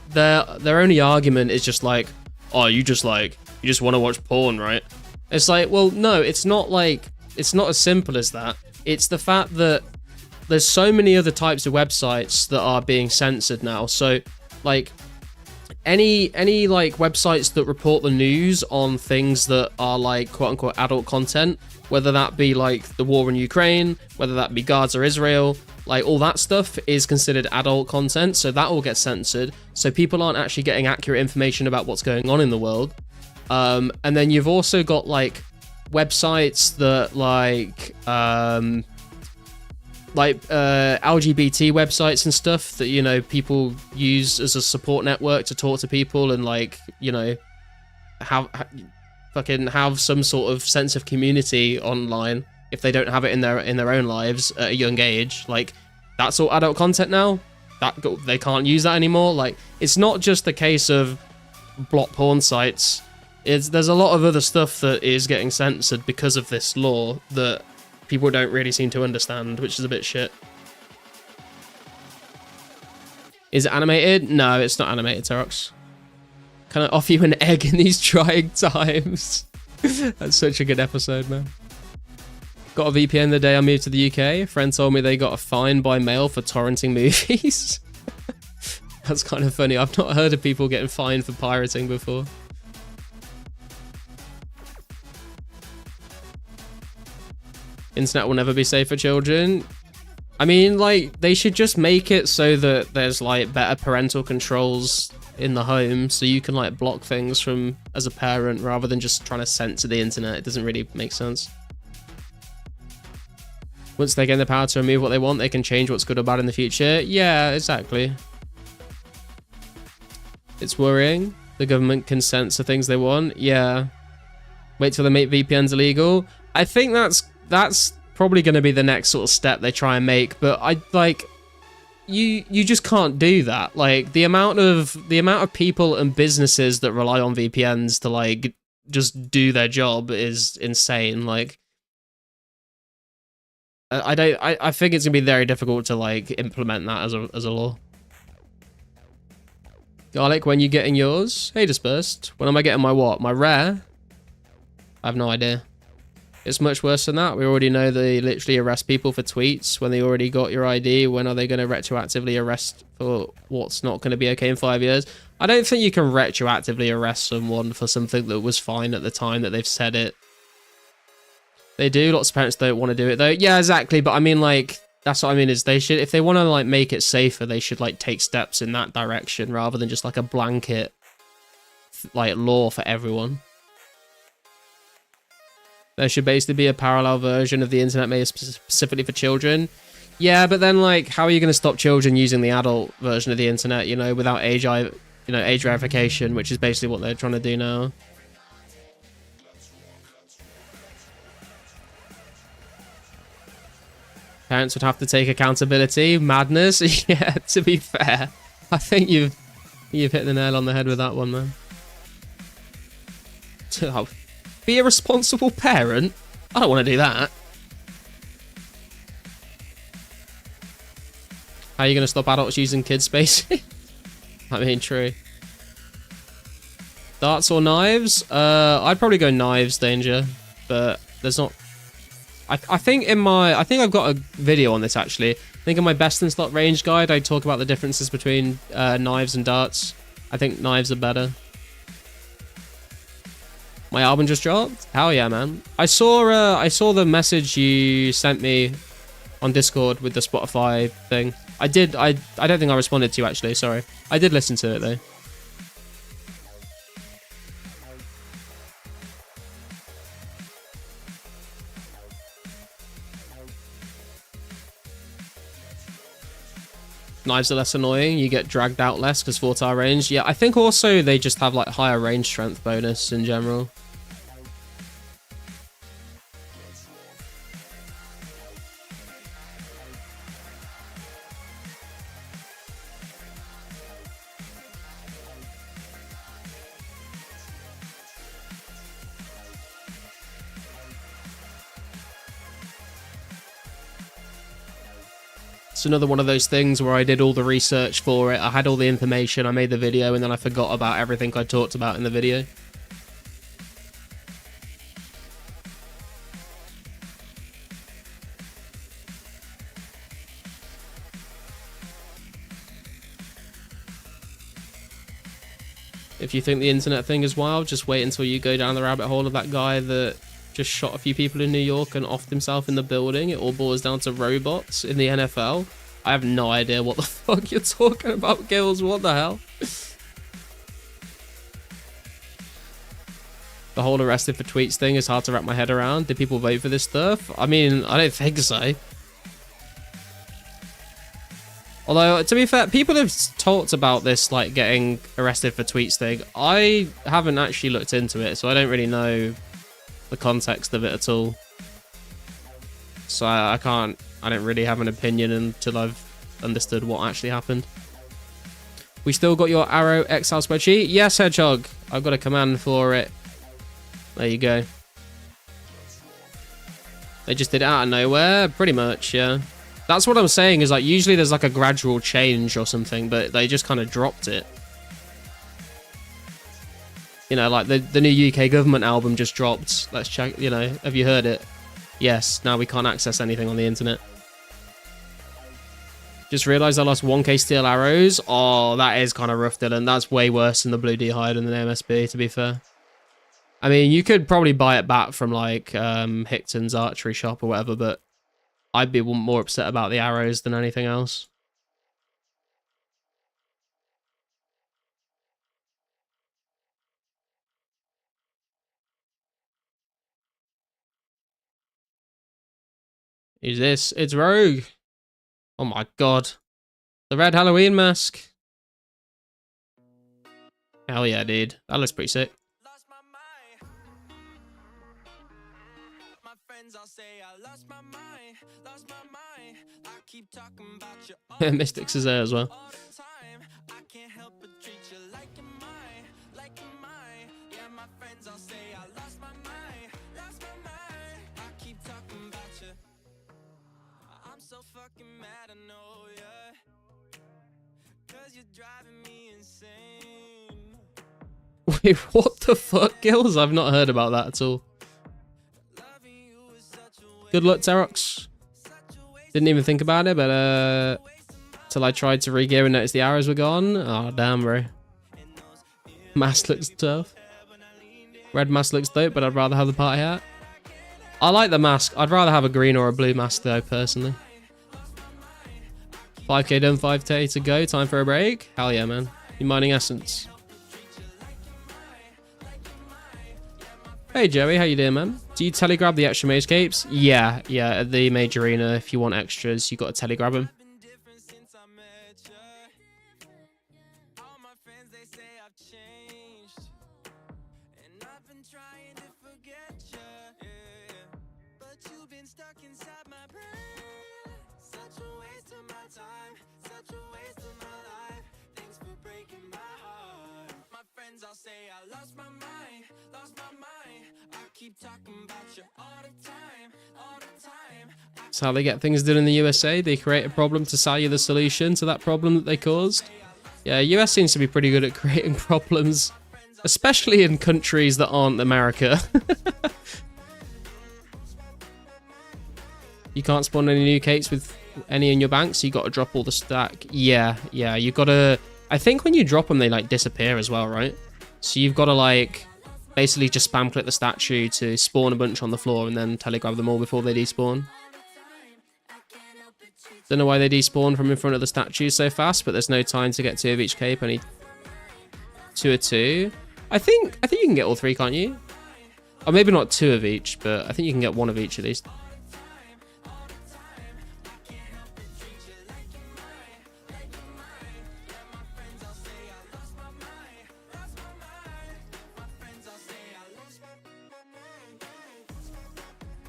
Speaker 1: their only argument is just, like, oh, you just want to watch porn, right? It's like, well, no, it's not as simple as that. It's the fact that there's so many other types of websites that are being censored now. So, like, any like websites that report the news on things that are like quote unquote adult content, whether that be like the war in Ukraine, whether that be Gaza or Israel, like all that stuff is considered adult content. So that all gets censored. So people aren't actually getting accurate information about what's going on in the world. And then you've also got like websites that like LGBT websites and stuff that, you know, people use as a support network to talk to people and, like, you know, have some sort of sense of community online if they don't have it in their own lives at a young age. Like, that's all adult content now. They can't use that anymore. Like, it's not just the case of block porn sites. There's a lot of other stuff that is getting censored because of this law that people don't really seem to understand, which is a bit shit. Is it animated? No, it's not animated, Terox. Can I offer you an egg in these trying times? That's such a good episode, man. Got a VPN the day I moved to the UK. A friend told me they got a fine by mail for torrenting movies. That's kind of funny. I've not heard of people getting fined for pirating before. Internet will never be safe for children. I mean, like, they should just make it so that there's, like, better parental controls in the home so you can, like, block things from as a parent rather than just trying to censor the internet. It doesn't really make sense. Once they get the power to remove what they want, they can change what's good or bad in the future. Yeah, exactly. It's worrying. The government can censor things they want. Yeah. Wait till they make VPNs illegal. I think that's probably going to be the next sort of step they try and make, but you just can't do that. Like, the amount of people and businesses that rely on VPNs to, like, just do their job is insane. Like, I think it's gonna be very difficult to, like, implement that as a law. Garlic, when you getting yours? Hey, Dispersed. When am I getting my what? My rare? I have no idea. It's much worse than that. We already know they literally arrest people for tweets when they already got your ID. When are they going to retroactively arrest for what's not going to be okay in 5 years? I don't think you can retroactively arrest someone for something that was fine at the time that they've said it. They do. Lots of parents don't want to do it though. Yeah, exactly. But I mean, like, that's what I mean is they should, if they want to like make it safer, they should like take steps in that direction rather than just like a blanket like law for everyone. There should basically be a parallel version of the internet made specifically for children. Yeah, but then like, how are you going to stop children using the adult version of the internet? You know, without age verification, which is basically what they're trying to do now. Parents would have to take accountability. Madness. Yeah, to be fair, I think you've hit the nail on the head with that one, man. Be a responsible parent? I don't want to do that. How are you going to stop adults using kids' space? I mean, true. Darts or knives? I'd probably go knives, Danger. But there's not... I think I've got a video on this, actually. I think in my best in slot range guide, I talk about the differences between knives and darts. I think knives are better. My album just dropped? Hell yeah, man. I saw the message you sent me on Discord with the Spotify thing. I don't think I responded to you, actually, sorry. I did listen to it, though. Knives are less annoying. You get dragged out less because 4-tire range. Yeah, I think also they just have like higher range strength bonus in general. It's another one of those things where I did all the research for it. I had all the information, I made the video, and then I forgot about everything I talked about in the video. If you think the internet thing is wild, just wait until you go down the rabbit hole of that guy that just shot a few people in New York and offed himself in the building. It all boils down to robots in the NFL. I have no idea what the fuck you're talking about, Gills. What the hell? The whole arrested for tweets thing is hard to wrap my head around. Did people vote for this stuff? I mean, I don't think so. Although, to be fair, people have talked about this, like, getting arrested for tweets thing. I haven't actually looked into it, so I don't really know the context of it at all. So I don't really have an opinion until I've understood what actually happened. We still got your Arrow Excel spreadsheet? Yes, Hedgehog. I've got a command for it. There you go. They just did it out of nowhere? Pretty much, yeah. That's what I'm saying, is like usually there's like a gradual change or something, but they just kind of dropped it. You know, like the new UK government album just dropped. Let's check, you know, have you heard it? Yes, now we can't access anything on the internet. Just realised I lost 1k steel arrows. Oh, that is kind of rough, Dylan. That's way worse than the Blue D hide and the MSB, to be fair. I mean, you could probably buy it back from like Hickton's archery shop or whatever, but I'd be more upset about the arrows than anything else. Who's this? It's Rogue. Oh my god. The red Halloween mask. Hell yeah, dude. That looks pretty sick. Mystics is there as well.
Speaker 2: I'm so fucking mad, I know, yeah. 'Cause you're driving me insane.
Speaker 1: Wait, what the fuck, Gills? I've not heard about that at all. Good luck, Terox. Didn't even think about it, but till I tried to re-gear and noticed the arrows were gone. Oh, damn, bro. Mask looks tough. Red mask looks dope, but I'd rather have the party hat. I like the mask. I'd rather have a green or a blue mask, though, personally. 5k done, 5k to go. Time for a break. Hell yeah, man. You mining essence. Hey, Joey. How you doing, man? Do you telegrab the extra mage capes? Yeah. At the mage arena, if you want extras, you got to telegrab them. That's how they get things done in the USA. They create a problem to sell you the solution to that problem that they caused. Yeah, US seems to be pretty good at creating problems, especially in countries that aren't America. You can't spawn any new capes with any in your bank, so you got to drop all the stack. Yeah, you got to... I think when you drop them, they like disappear as well, right? So you've got to like basically just spam click the statue to spawn a bunch on the floor and then telegrab them all before they despawn. Don't know why they despawn from in front of the statue so fast, but there's no time to get 2 of each cape. Only 2 of 2. I think you can get all 3, can't you? Or maybe not 2 of each, but I think you can get 1 of each at least.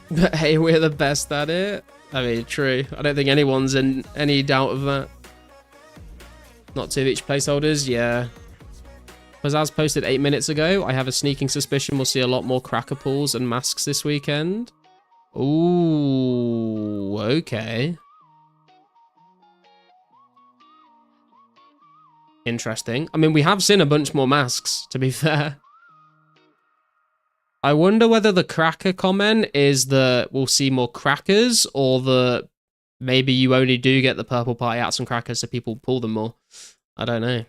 Speaker 1: But hey, we're the best at it. I mean, true. I don't think anyone's in any doubt of that. Not 2 of each placeholders, yeah. As posted 8 minutes ago, I have a sneaking suspicion we'll see a lot more cracker pulls and masks this weekend. Ooh, okay. Interesting. I mean, we have seen a bunch more masks, to be fair. I wonder whether the cracker comment is that we'll see more crackers, or that maybe you only do get the purple party hats and crackers so people pull them more. I don't know.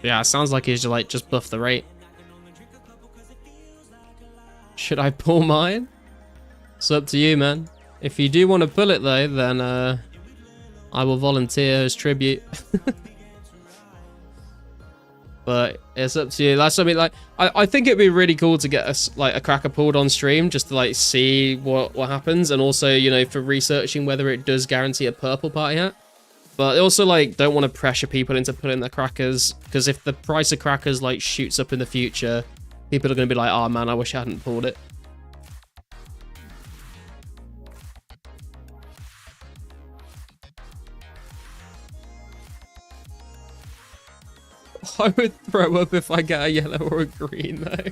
Speaker 1: Yeah, it sounds like he's like just buff the rate. Should I pull mine? It's up to you, man. If you do want to pull it though, then I will volunteer as tribute. But it's up to you. That's something like I think it'd be really cool to get us like a cracker pulled on stream just to like see what happens, and also, you know, for researching whether it does guarantee a purple party hat. But also, like, don't want to pressure people into pulling their crackers, because if the price of crackers like shoots up in the future, people are going to be like, oh man, I wish I hadn't pulled it. I would throw up if I get a yellow or a green, though.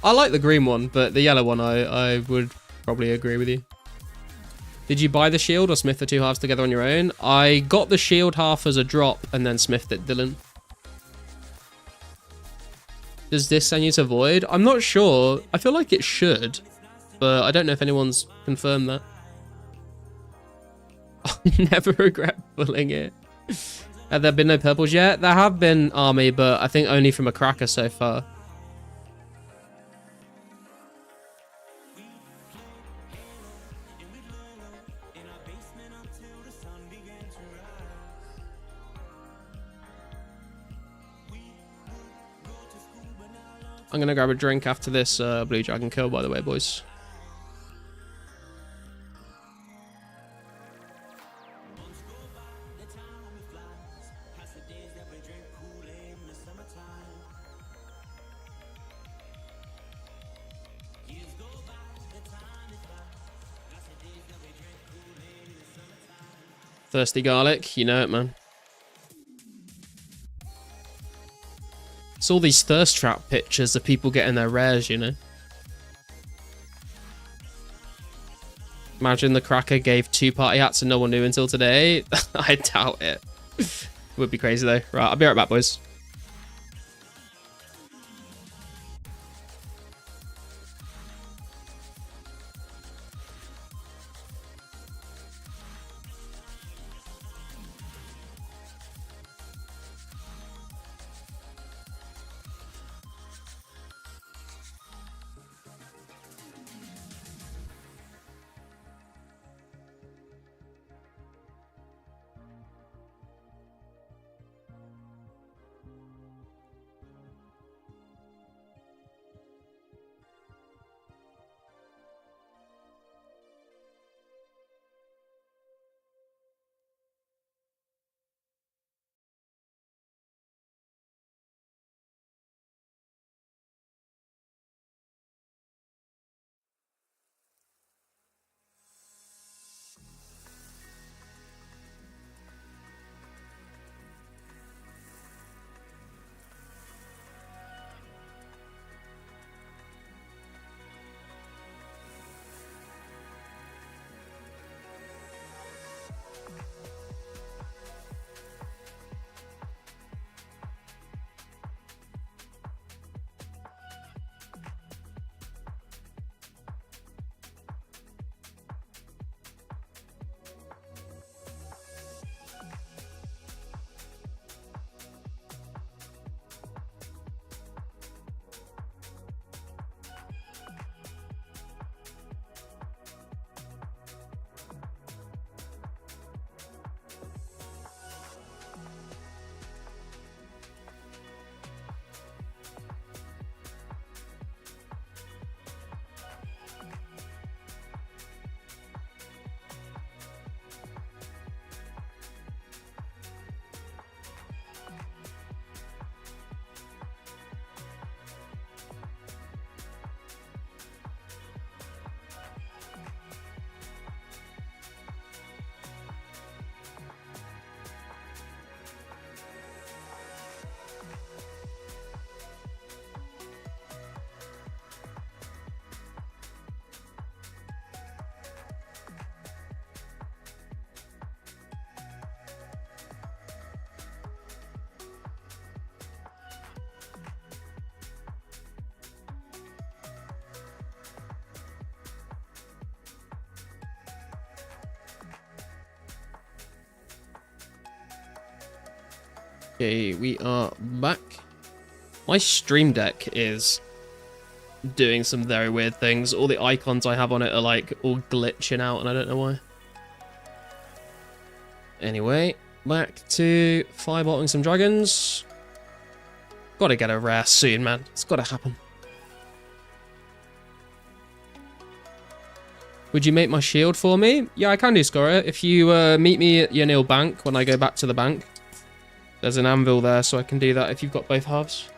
Speaker 1: I like the green one, but the yellow one, I would probably agree with you. Did you buy the shield or smith the 2 halves together on your own? I got the shield half as a drop and then smithed it, Dylan. Does this send you to void? I'm not sure. I feel like it should, but I don't know if anyone's confirmed that. I never regret pulling it. Have there been no purples yet? There have been, Army, but I think only from a cracker so far. I'm going to grab a drink after this Blue Dragon kill, by the way, boys. Thirsty garlic, you know it, man. It's all these thirst trap pictures of people getting their rares, you know. Imagine the cracker gave 2 party hats and no one knew until today. I doubt it. Would be crazy though. Right, I'll be right back, boys. Okay, we are back. My stream deck is doing some very weird things. All the icons I have on it are like all glitching out and I don't know why. Anyway, back to firebolting some dragons. Gotta get a rare soon, man. It's gotta happen. Would you make my shield for me? Yeah, I can do, Scorer. If you meet me at your Neil bank when I go back to the bank. There's an anvil there, so I can do that if you've got both halves.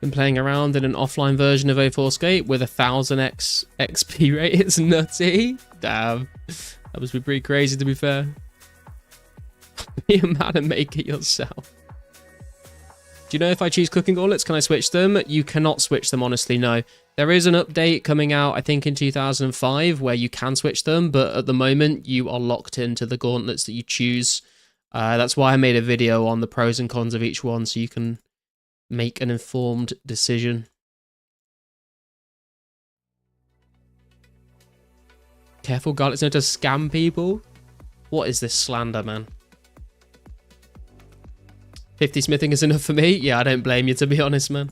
Speaker 1: Been playing around in an offline version of 2004scape with 1000x XP rate. It's nutty. Damn. That must be pretty crazy, to be fair. Be a man and make it yourself. Do you know if I choose cooking gauntlets, can I switch them? You cannot switch them, honestly, no. There is an update coming out, I think in 2005, where you can switch them, but at the moment, you are locked into the gauntlets that you choose. That's why I made a video on the pros and cons of each one, so you can make an informed decision. Careful, gauntlets know to scam people. What is this slander, man? 50 smithing is enough for me? Yeah, I don't blame you, to be honest, man.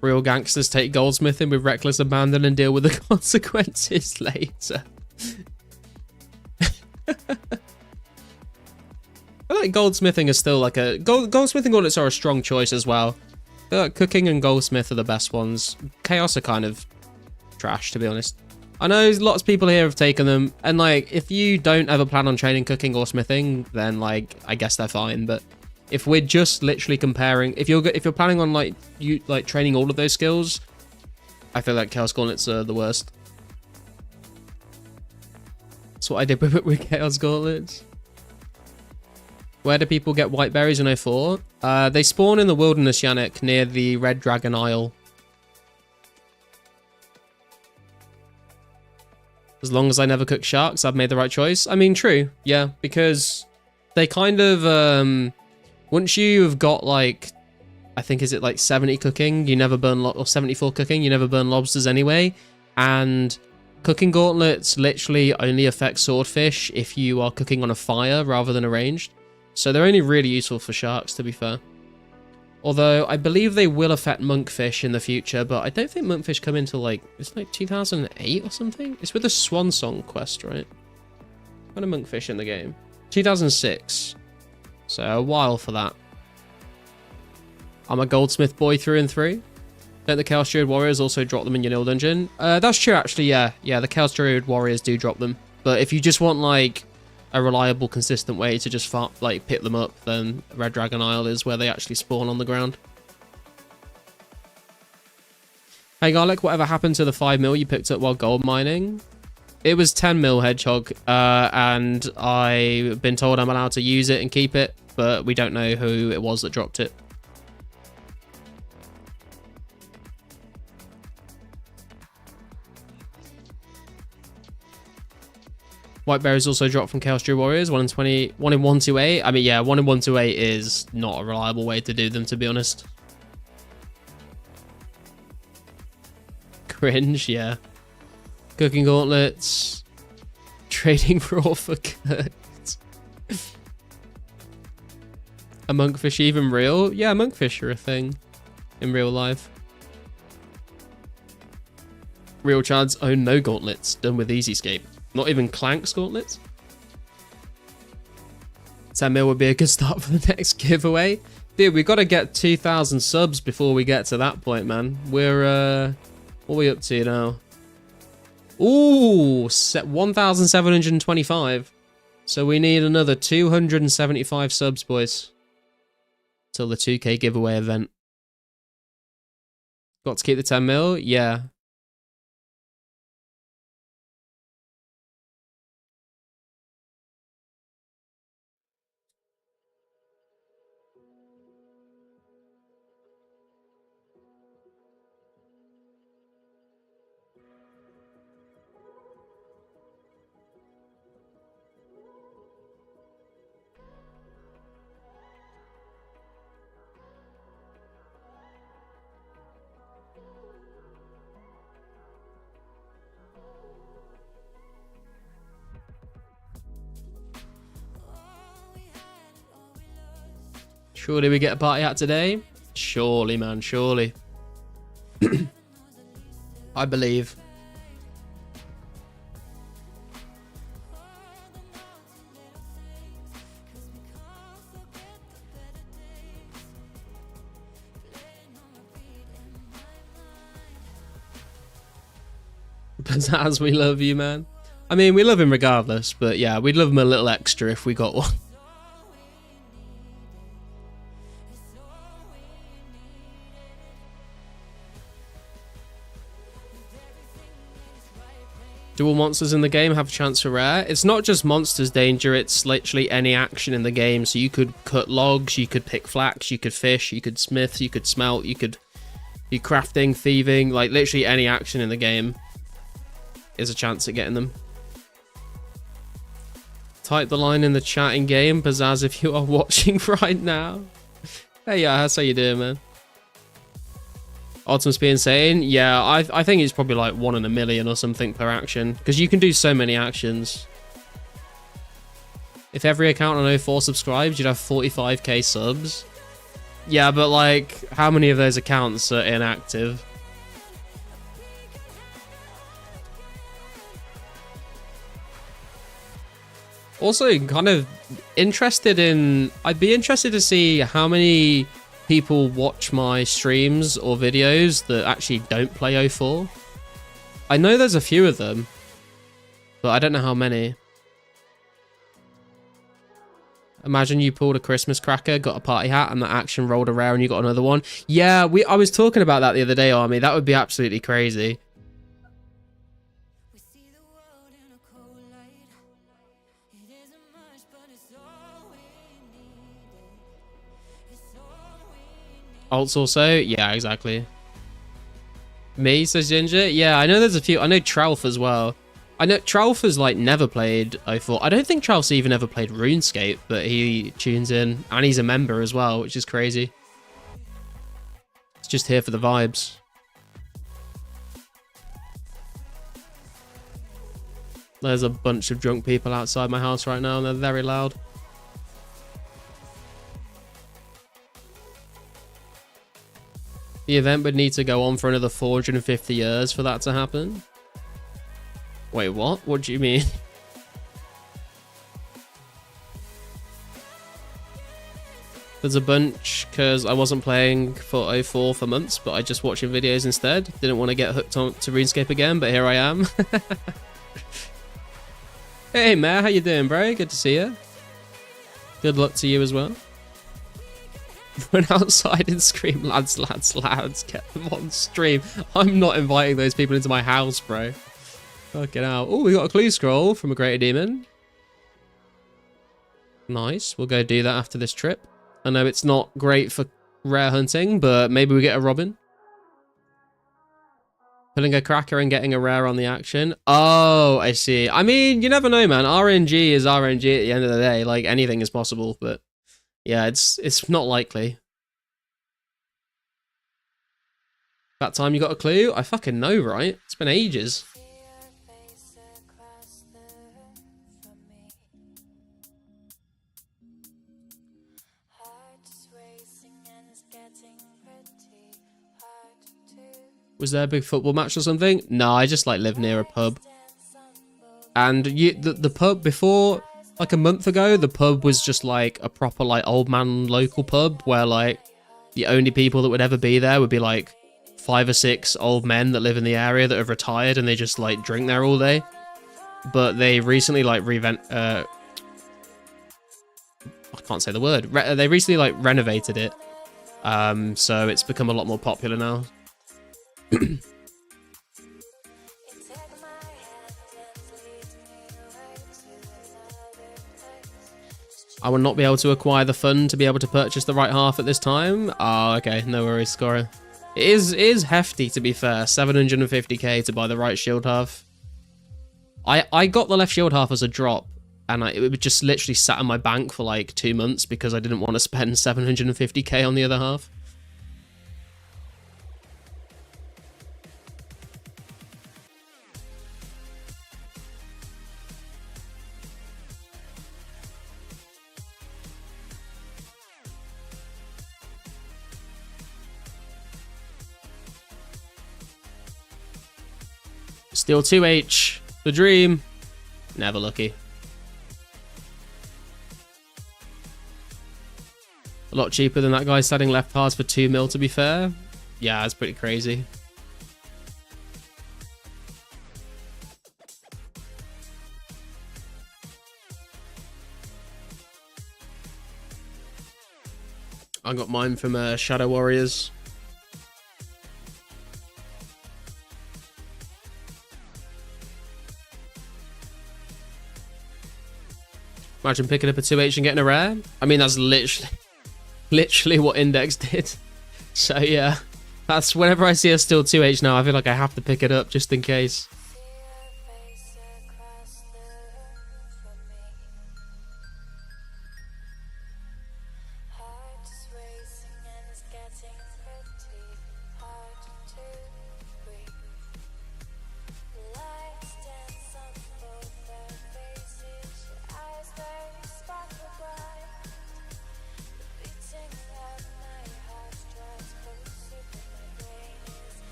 Speaker 1: Real gangsters take goldsmithing with reckless abandon and deal with the consequences later. I feel like goldsmithing is still like a... goldsmithing gauntlets are a strong choice as well. I feel like cooking and goldsmith are the best ones. Chaos are kind of trash, to be honest. I know lots of people here have taken them, and like, if you don't ever plan on training cooking or smithing, then like, I guess they're fine. But if we're just literally comparing, if you're planning on like training all of those skills, I feel like Chaos Gauntlets are the worst. That's what I did with Chaos Gauntlets. Where do people get white berries in 04? They spawn in the Wilderness Yannick near the Red Dragon Isle. As long as I never cook sharks, I've made the right choice. I mean, true. Yeah, because they kind of... once you've got, like... I think, is it like 70 cooking? You never burn... or 74 cooking, you never burn lobsters anyway. And cooking gauntlets literally only affect swordfish if you are cooking on a fire rather than a ranged. So they're only really useful for sharks, to be fair. Although, I believe they will affect monkfish in the future, but I don't think monkfish come into, like, it's like 2008 or something? It's with the Swan Song quest, right? When are monkfish in the game? 2006. So, a while for that. I'm a goldsmith boy through and through. Don't the Chaos Druid Warriors also drop them in your nil dungeon? That's true, actually, yeah. Yeah, the Chaos Druid Warriors do drop them. But if you just want, like, a reliable, consistent way to just pick them up, then Red Dragon Isle is where they actually spawn on the ground. Hey Garlic, whatever happened to the 5 mil you picked up while gold mining? It was 10 mil Hedgehog, and I've been told I'm allowed to use it and keep it, but we don't know who it was that dropped it. White berries also dropped from Chaos Druid Warriors, 1 in 128. I mean, yeah, 1 in 128 is not a reliable way to do them, to be honest. Cringe, yeah. Cooking gauntlets. Trading raw for cooked. Are monkfish even real? Yeah, monkfish are a thing in real life. Real Chads own no gauntlets, done with EasyScape. Not even Clank's gauntlets? 10 mil would be a good start for the next giveaway. Dude, we've got to get 2,000 subs before we get to that point, man. We're, what are we up to now? Ooh, 1,725. So we need another 275 subs, boys. Till the 2K giveaway event. Got to keep the 10 mil? Yeah. Surely we get a party hat today? Surely, man, surely. I believe. Pizzazz, we love you, man. I mean, we love him regardless, but yeah, we'd love him a little extra if we got one. Do all monsters in the game have a chance for rare? It's not just monsters danger, it's literally any action in the game. So you could cut logs, you could pick flax, you could fish, you could smith, you could smelt, you could be crafting, thieving, like literally any action in the game is a chance at getting them. Type the line in the chat in game, Pizzazz, if you are watching right now. Hey, yeah, how you doing, man? Odds must be insane. Yeah, I think it's probably like 1 in a million or something per action, because you can do so many actions. If every account on 04 subscribes, you'd have 45k subs. Yeah, but like, how many of those accounts are inactive? Also, kind of interested in... I'd be interested to see how many people watch my streams or videos that actually don't play 04. I know there's a few of them, but I don't know how many. Imagine you pulled a Christmas cracker, got a party hat, and that action rolled a rare and you got another one. Yeah, I was talking about that the other day, Army. That would be absolutely crazy.
Speaker 3: We see the world in a cold light. It isn't much, but it's all we needed. It's all we need.
Speaker 1: Alts also? Yeah, exactly. Me, says Ginger? Yeah, I know there's a few. I know Tralf as well. I know Tralf has like never played 04. I don't think Tralf's even ever played RuneScape, but he tunes in and he's a member as well, which is crazy. It's just here for the vibes. There's a bunch of drunk people outside my house right now and they're very loud. The event would need to go on for another 450 years for that to happen. Wait, what? What do you mean? There's a bunch because I wasn't playing for 04 for months, but I just watching videos instead. Didn't want to get hooked on to RuneScape again, but here I am. Hey, Matt, how you doing, bro? Good to see you. Good luck to you as well. Run outside and scream, lads, lads, lads. Get them on stream. I'm not inviting those people into my house, bro. Fucking hell. Oh, we got a clue scroll from a greater demon. Nice. We'll go do that after this trip. I know it's not great for rare hunting, but maybe we get a robin. Pulling a cracker and getting a rare on the action. Oh, I see. I mean, you never know, man. RNG is RNG at the end of the day. Like, anything is possible, but yeah, it's not likely. That time you got a clue? I fucking know, right? It's been ages. Was there a big football match or something? No, I just like live near a pub. And the pub before, like a month ago, the pub was just like a proper like old man local pub where like the only people that would ever be there would be like 5 or 6 old men that live in the area that have retired and they just like drink there all day. But they recently like I can't say the word. They recently like renovated it. So it's become a lot more popular now. I will not be able to acquire the fund to be able to purchase the right half at this time. Oh, okay, no worries, Scorer. It is hefty, to be fair. 750k to buy the right shield half. I got the left shield half as a drop, and it just literally sat in my bank for like 2 months because I didn't want to spend 750k on the other half. Still 2H. The dream. Never lucky. A lot cheaper than that guy selling left halves for 2 mil, to be fair. Yeah, that's pretty crazy. I got mine from Shadow Warriors. Imagine picking up a 2H and getting a rare. I mean, that's literally what Index did. So yeah, that's whenever I see a still 2H now, I feel like I have to pick it up just in case.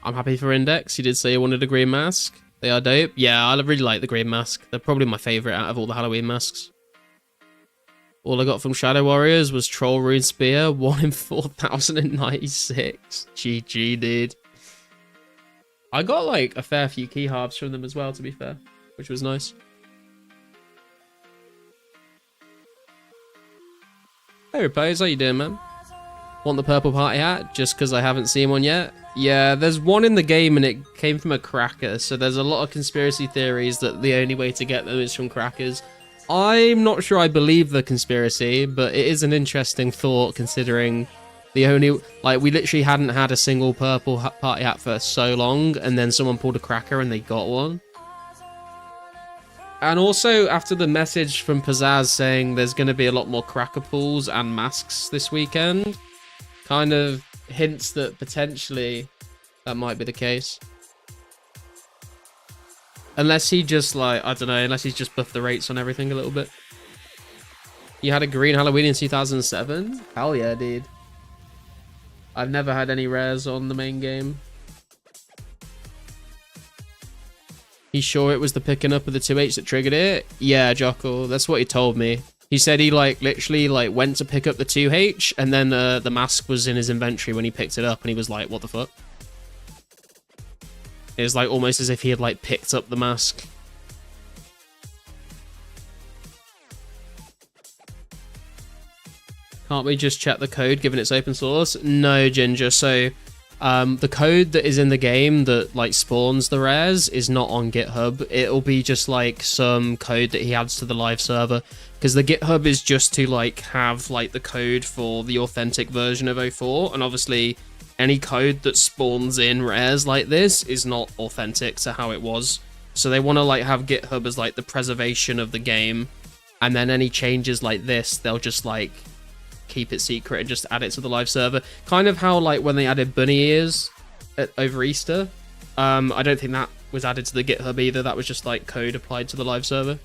Speaker 1: I'm happy for Index. You did say you wanted a green mask. They are dope. Yeah, I really like the green mask. They're probably my favourite out of all the Halloween masks. All I got from Shadow Warriors was Troll Rune Spear, 1 in 4096. GG, dude. I got like a fair few key halves from them as well, to be fair, which was nice. Hey, Repose, how you doing, man? Want the purple party hat just because I haven't seen one yet? Yeah, there's one in the game and it came from a cracker, so there's a lot of conspiracy theories that the only way to get them is from crackers. I'm not sure I believe the conspiracy, but it is an interesting thought considering the only, like, we literally hadn't had a single purple party hat for so long, and then someone pulled a cracker and they got one. And also, after the message from Pizzazz saying there's going to be a lot more cracker pulls and masks this weekend, kind of hints that potentially that might be the case. Unless he just, like, I don't know, unless he's just buffed the rates on everything a little bit. You had a green Halloween in 2007? Hell yeah, dude. I've never had any rares on the main game. He's sure it was the picking up of the 2H that triggered it? Yeah, Jockle, that's what he told me. He said he, like, literally, like, went to pick up the 2H, and then the mask was in his inventory when he picked it up, and he was like, what the fuck? It was like almost as if he had like picked up the mask. Can't we just check the code given it's open source? No, Ginger. So the code that is in the game that like spawns the rares is not on GitHub. It'll be just like some code that he adds to the live server, because the GitHub is just to like have like the code for the authentic version of 04, and obviously any code that spawns in rares like this is not authentic to how it was. So they want to like have GitHub as like the preservation of the game, and then any changes like this, they'll just like keep it secret and just add it to the live server. Kind of how like when they added bunny ears over Easter. I don't think that was added to the GitHub either. That was just like code applied to the live server.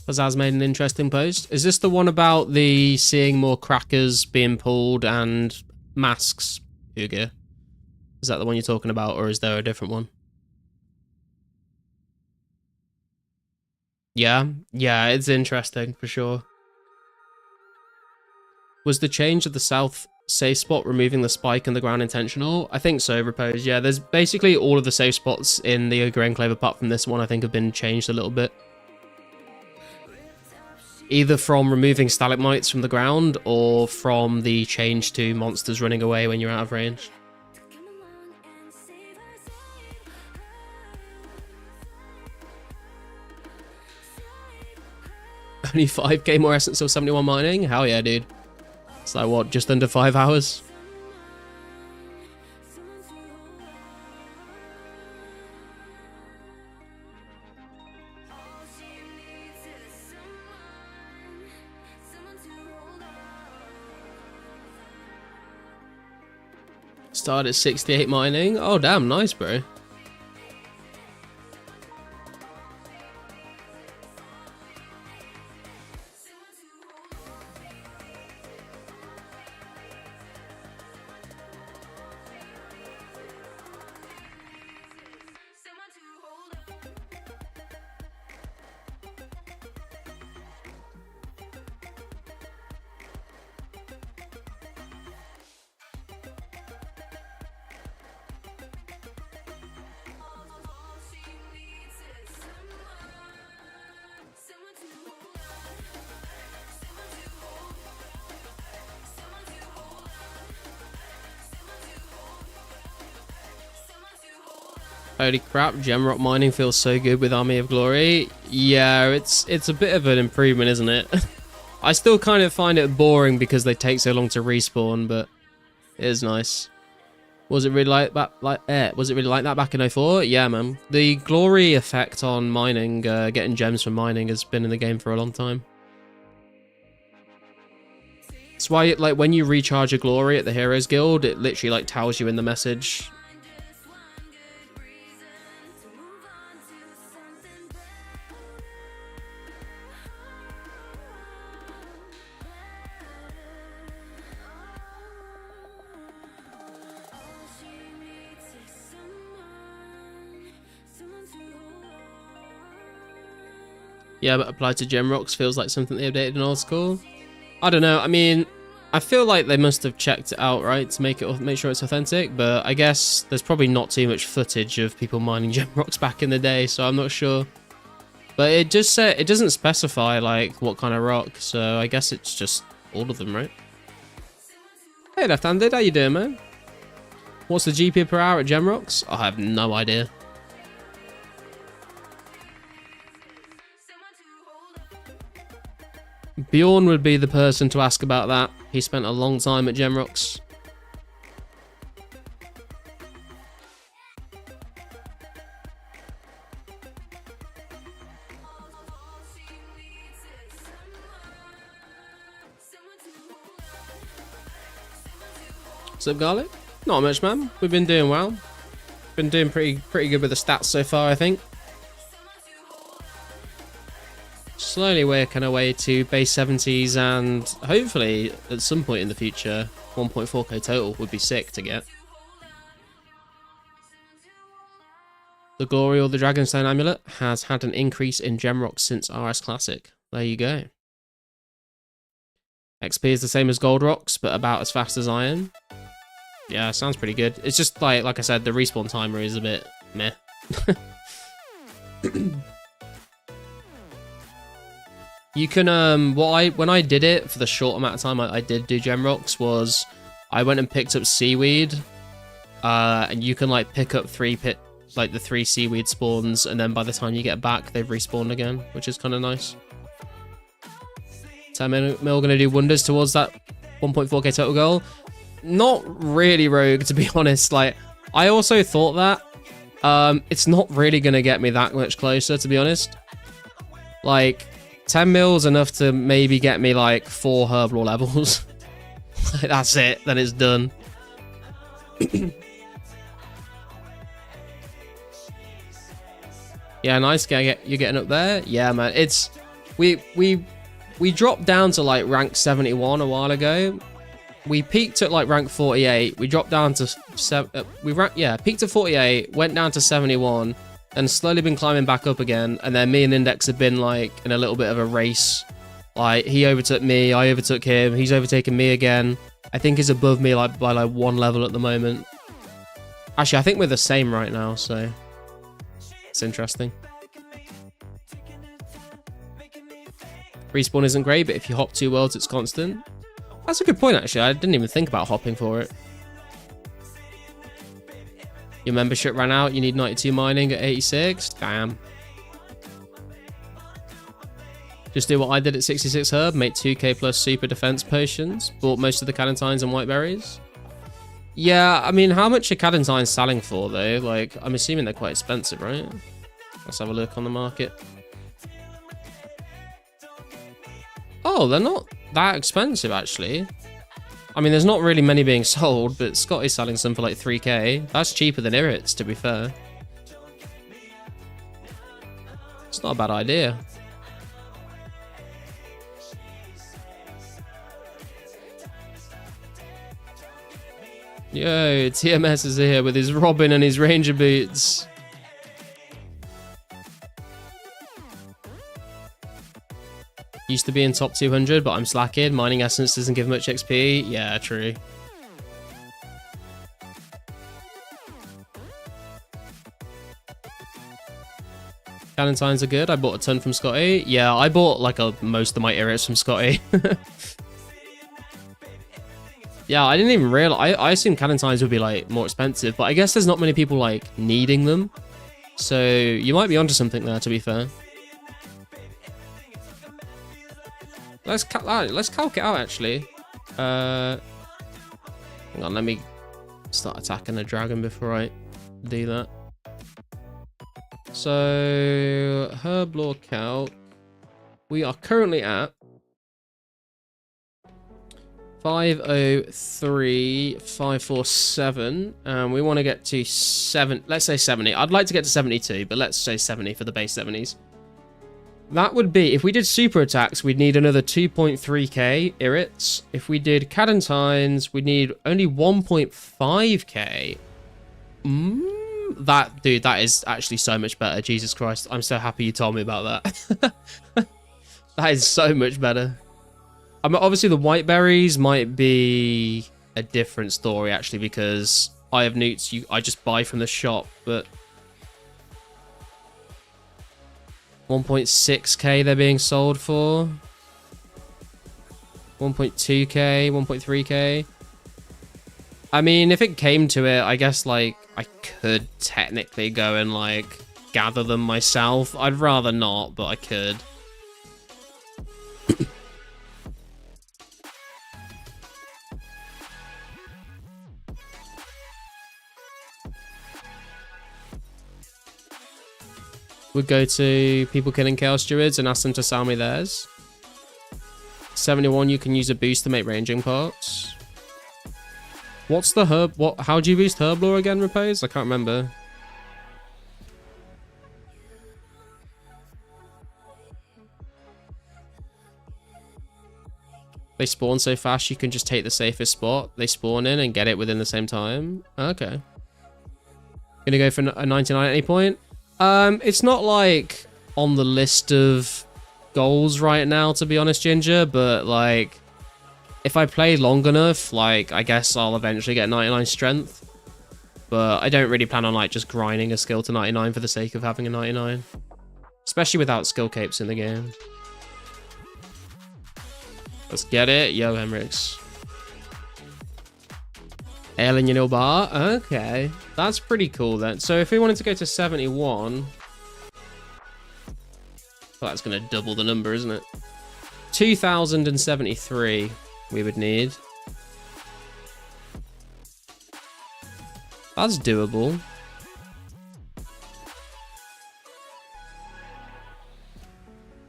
Speaker 1: Pizzazz made an interesting post. Is this the one about the seeing more crackers being pulled and masks, Hugo? Is that the one you're talking about, or is there a different one? Yeah, it's interesting for sure. Was the change of the south safe spot removing the spike in the ground intentional? I think so, Repose. Yeah, there's basically all of the safe spots in the Ogre Enclave apart from this one I think have been changed a little bit. Either from removing stalagmites from the ground or from the change to monsters running away when you're out of range. Only 5k more essence of 71 mining? Hell yeah, dude. It's like, what, just under 5 hours? Started at 68 mining. Oh, damn, nice, bro. Holy crap, gemrock mining feels so good with Army of Glory. Yeah, it's a bit of an improvement, isn't it? I still kind of find it boring because they take so long to respawn, but it is nice. Was it really like that? Was it really like that back in 04? Yeah, man. The glory effect on mining, getting gems from mining, has been in the game for a long time. That's why, like, when you recharge a glory at the Heroes Guild, it literally like tells you in the message. Yeah, but applied to Gemrocks feels like something they updated in old school. I don't know. I mean, I feel like they must have checked it out, right, to make sure it's authentic. But I guess there's probably not too much footage of people mining Gemrocks back in the day, so I'm not sure. But it just said it doesn't specify like what kind of rock, so I guess it's just all of them, right? Hey, left-handed, how you doing, man? What's the GP per hour at Gemrocks? I have no idea. Bjorn would be the person to ask about that. He spent a long time at Gemrocks. What's up, Garlic? Not much, man. We've been doing well. Been doing pretty good with the stats so far, I think. Slowly working our way to base 70s, and hopefully at some point in the future 1.4k total would be sick to get. The Glory or the Dragonstone Amulet has had an increase in Gemrocks since RS Classic. There you go. XP is the same as Gold Rocks, but about as fast as Iron. Yeah, sounds pretty good. It's just like I said, the respawn timer is a bit meh. You can, when I did it for the short amount of time I did do Gemrocks, was I went and picked up seaweed, and you can like pick up the 3 seaweed spawns, and then by the time you get back, they've respawned again, which is kind of nice. 10 mil gonna do wonders towards that 1.4k total goal. Not really, Rogue, to be honest. Like, I also thought that. It's not really gonna get me that much closer, to be honest. Like, 10 mils enough to maybe get me like 4 herblore levels. That's it, then it's done. Yeah, nice guy, you're getting up there. Yeah, man, it's we dropped down to like rank 71 a while ago. We peaked at like rank 48. We dropped down to peaked at 48, went down to 71. And slowly been climbing back up again, and then me and Index have been like in a little bit of a race. Like, he overtook me, I overtook him, he's overtaken me again. I think he's above me like by like 1 level at the moment. Actually, I think we're the same right now, so it's interesting. Respawn isn't great, but if you hop 2 worlds, it's constant. That's a good point, actually. I didn't even think about hopping for it. Your membership ran out, you need 92 mining at 86? Damn. Just do what I did at 66 herb, make 2k plus super defense potions, bought most of the Cadentines and white berries. Yeah, I mean, how much are Cadentines selling for, though? Like, I'm assuming they're quite expensive, right? Let's have a look on the market. Oh, they're not that expensive, actually. I mean, there's not really many being sold, but Scotty's selling some for like 3k. That's cheaper than Irrits, to be fair. It's not a bad idea. Yo, TMS is here with his Robin and his Ranger boots. Used to be in top 200, but I'm slacking. Mining Essence doesn't give much XP. Yeah, true. Cadentines are good. I bought a ton from Scotty. Yeah, I bought like most of my Irrits from Scotty. Yeah, I didn't even realize. I assumed Cadentines would be like more expensive, but I guess there's not many people like needing them. So you might be onto something there, to be fair. Let's calc it out, actually. Hang on, let me start attacking a dragon before I do that. So, herb lore calc. We are currently at 503,547, and we want to get to let's say 70. I'd like to get to 72, but let's say 70 for the base 70s. That would be, if we did super attacks, we'd need another 2.3k irrits. If we did Cadentines, we'd need only 1.5k. Dude, that is actually so much better. Jesus Christ, I'm so happy you told me about that. That is so much better. I mean, obviously the white berries might be a different story, actually, because I have newts I just buy from the shop, but 1.6k they're being sold for. 1.2k, 1.3k. I mean, if it came to it, I guess, like, I could technically go and, like, gather them myself. I'd rather not, but I could. Would go to people killing Chaos Druids and ask them to sell me theirs. 71, you can use a boost to make ranging parts. What's the herb? How do you boost herb lore again, Repose? I can't remember. They spawn so fast you can just take the safest spot they spawn in and get it within the same time. Okay. Gonna go for a 99 at any point. It's not like on the list of goals right now, to be honest, Ginger, but like if I play long enough, like I guess I'll eventually get 99 strength. But I don't really plan on like just grinding a skill to 99 for the sake of having a 99. Especially without skill capes in the game. Let's get it. Yo, Hemrix. Ale in your little bar? Okay. That's pretty cool then. So if we wanted to go to 71... well, that's going to double the number, isn't it? 2,073 we would need. That's doable.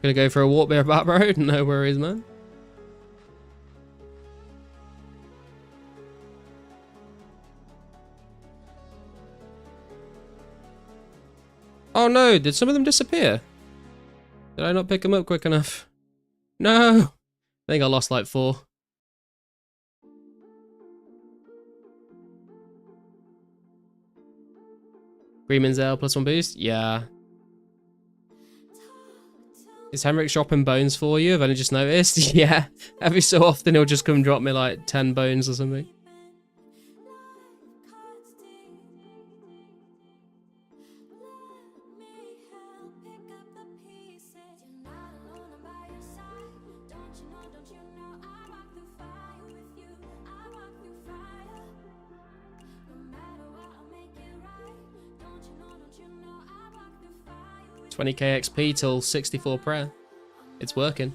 Speaker 1: Gonna go for a walk bear back road? No worries, man. Oh no, did some of them disappear? Did I not pick them up quick enough? No! I think I lost like 4. Freeman's Ale +1 boost? Yeah. Is Henrik dropping bones for you? I've only just noticed. Yeah. Every so often he'll just come drop me like 10 bones or something. $20k XP till 64 prayer. It's working.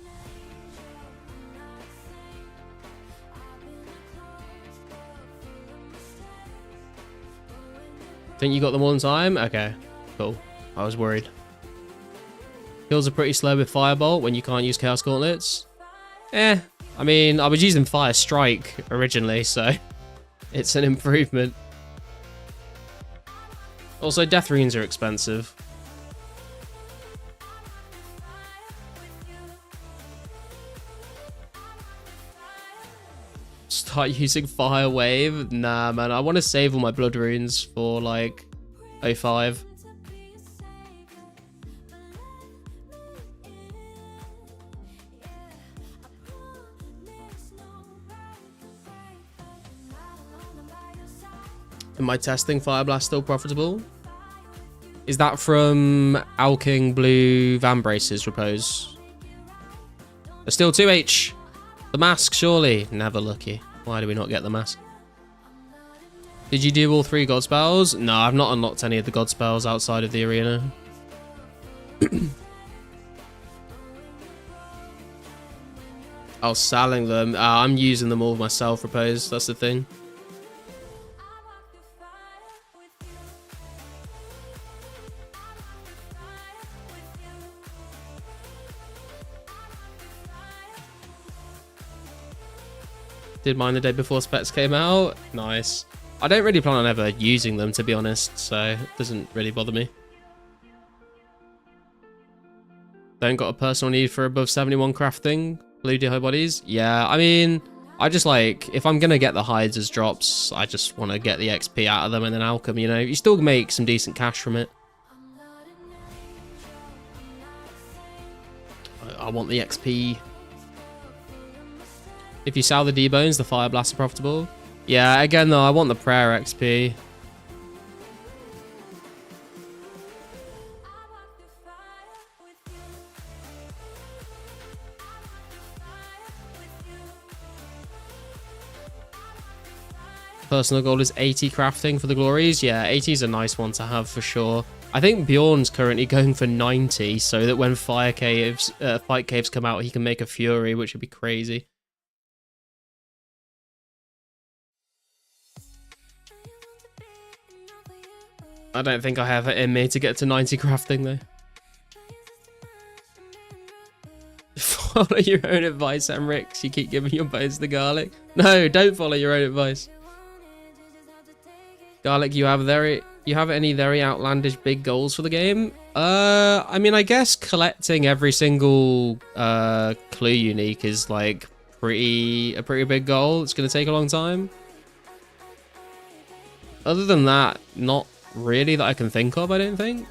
Speaker 1: Think you got them all in time? Okay, cool. I was worried. Kills are pretty slow with Firebolt when you can't use Chaos Gauntlets. I mean, I was using Fire Strike originally, so it's an improvement. Also, Death Runes are expensive. Start using Fire Wave? Nah, man. I want to save all my Blood Runes for, like, 05. Am I testing Fire Blast still profitable? Is that from Alking Blue Van Braces, Repose? There's still 2H. The mask, surely. Never lucky. Why do we not get the mask? Did you do all 3 god spells? No, I've not unlocked any of the god spells outside of the arena. I was selling them. I'm using them all myself, Repose. That's the thing. Did mine the day before specs came out. Nice. I don't really plan on ever using them, to be honest, so it doesn't really bother me. Don't got a personal need for above 71 crafting. Blue high bodies. Yeah, I mean, I just like, if I'm going to get the hides as drops, I just want to get the XP out of them and then alchem, you know. You still make some decent cash from it. I want the XP. If you sell the D-bones, the fire blasts are profitable. Yeah, again though, I want the prayer XP. Personal goal is 80 crafting for the glories. Yeah, 80 is a nice one to have for sure. I think Bjorn's currently going for 90, so that when fight caves come out, he can make a fury, which would be crazy. I don't think I have it in me to get to 90 crafting though. Follow your own advice, Emrix. You keep giving your bones the garlic. No, don't follow your own advice. Garlic, you have any very outlandish big goals for the game? I mean, I guess collecting every single clue unique is like a pretty big goal. It's gonna take a long time. Other than that, not really that I can think of, I don't think.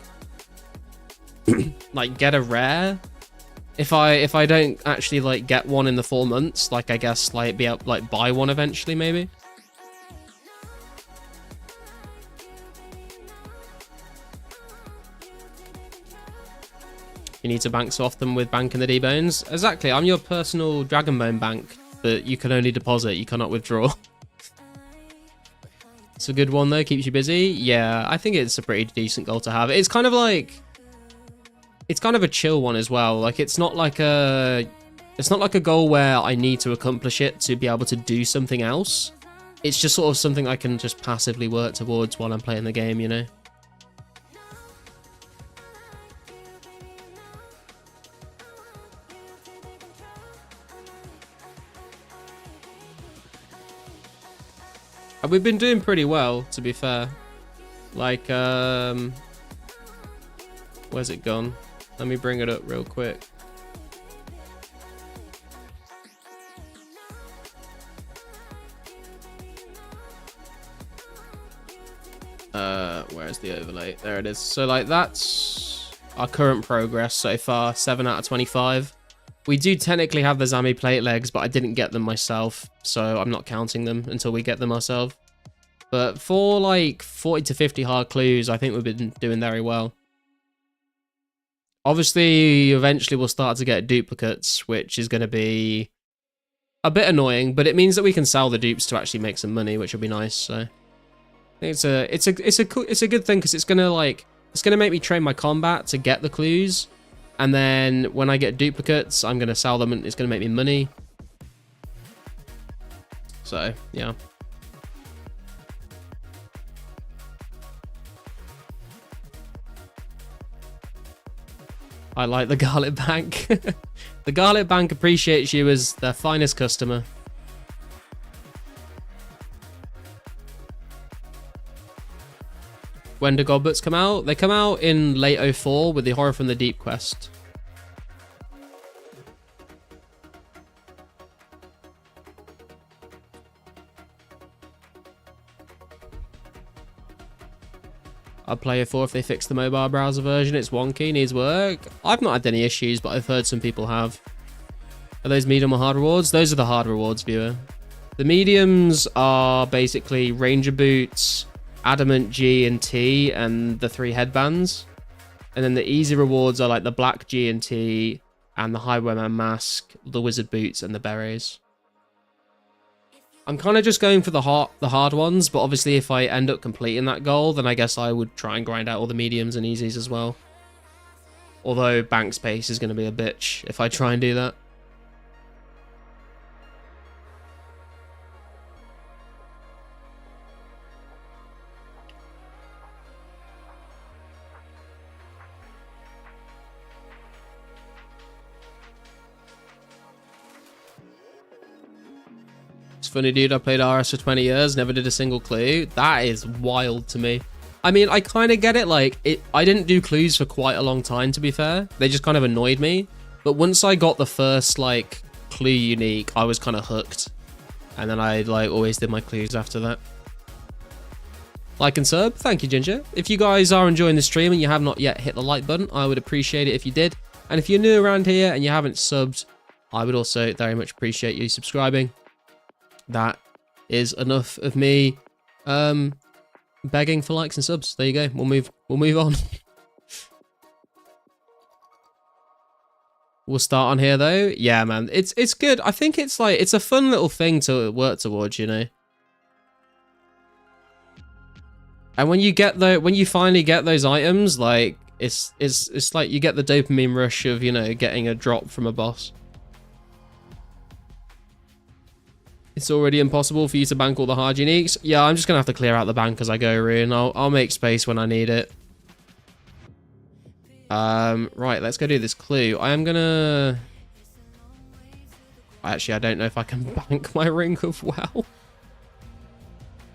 Speaker 1: Like get a rare. If I don't actually like get one in the 4 months, like I guess like be able like buy one eventually maybe. You need to bank so often with banking the D-bones. Exactly, I'm your personal Dragonbone bank, but you can only deposit, you cannot withdraw. It's a good one though, keeps you busy. Yeah, I think it's a pretty decent goal to have. It's kind of like, it's kind of a chill one as well. Like it's not like a goal where I need to accomplish it to be able to do something else. It's just sort of something I can just passively work towards while I'm playing the game, you know? We've been doing pretty well, to be fair. Like, where's it gone? Let me bring it up real quick. Where's the overlay? There it is. So, like, that's our current progress so far. 7 out of 25. We do technically have the Zami plate legs, but I didn't get them myself, so I'm not counting them until we get them ourselves. But for like 40 to 50 hard clues, I think we've been doing very well. Obviously, eventually we'll start to get duplicates, which is going to be a bit annoying, but it means that we can sell the dupes to actually make some money, which will be nice. So I think it's a good thing because it's gonna make me train my combat to get the clues. And then when I get duplicates, I'm going to sell them and it's going to make me money. So, yeah. I like the Garlic Bank. The Garlic Bank appreciates you as their finest customer. When do Goblets come out? They come out in late 04 with the Horror from the Deep quest. I'll play it for if they fix the mobile browser version. It's wonky, needs work. I've not had any issues, but I've heard some people have. Are those medium or hard rewards? Those are the hard rewards, viewer. The mediums are basically Ranger Boots, Adamant G and T, and the 3 headbands. And then the easy rewards are like the black G and T, and the Highwayman Mask, the Wizard Boots, and the Berets. I'm kind of just going for the hard ones, but obviously if I end up completing that goal, then I guess I would try and grind out all the mediums and easies as well. Although bank space is going to be a bitch if I try and do that. It's funny, dude. I played RS for 20 years, never did a single clue. That is wild to me. I mean, I kind of get it. Like, I didn't do clues for quite a long time, to be fair. They just kind of annoyed me. But once I got the first, like, clue unique, I was kind of hooked. And then I, like, always did my clues after that. Like and sub. Thank you, Ginger. If you guys are enjoying the stream and you have not yet hit the like button, I would appreciate it if you did. And if you're new around here and you haven't subbed, I would also very much appreciate you subscribing. That is enough of me begging for likes and subs. There you go. We'll move on. We'll start on here though. Yeah, man. It's good. I think it's like it's a fun little thing to work towards, you know. And when you finally get those items, like it's like you get the dopamine rush of, you know, getting a drop from a boss. It's already impossible for you to bank all the hard uniques. Yeah, I'm just gonna have to clear out the bank as I go, Rune. I'll make space when I need it. Right, let's go do this clue. I am gonna... Actually, I don't know if I can bank my Ring of Wow.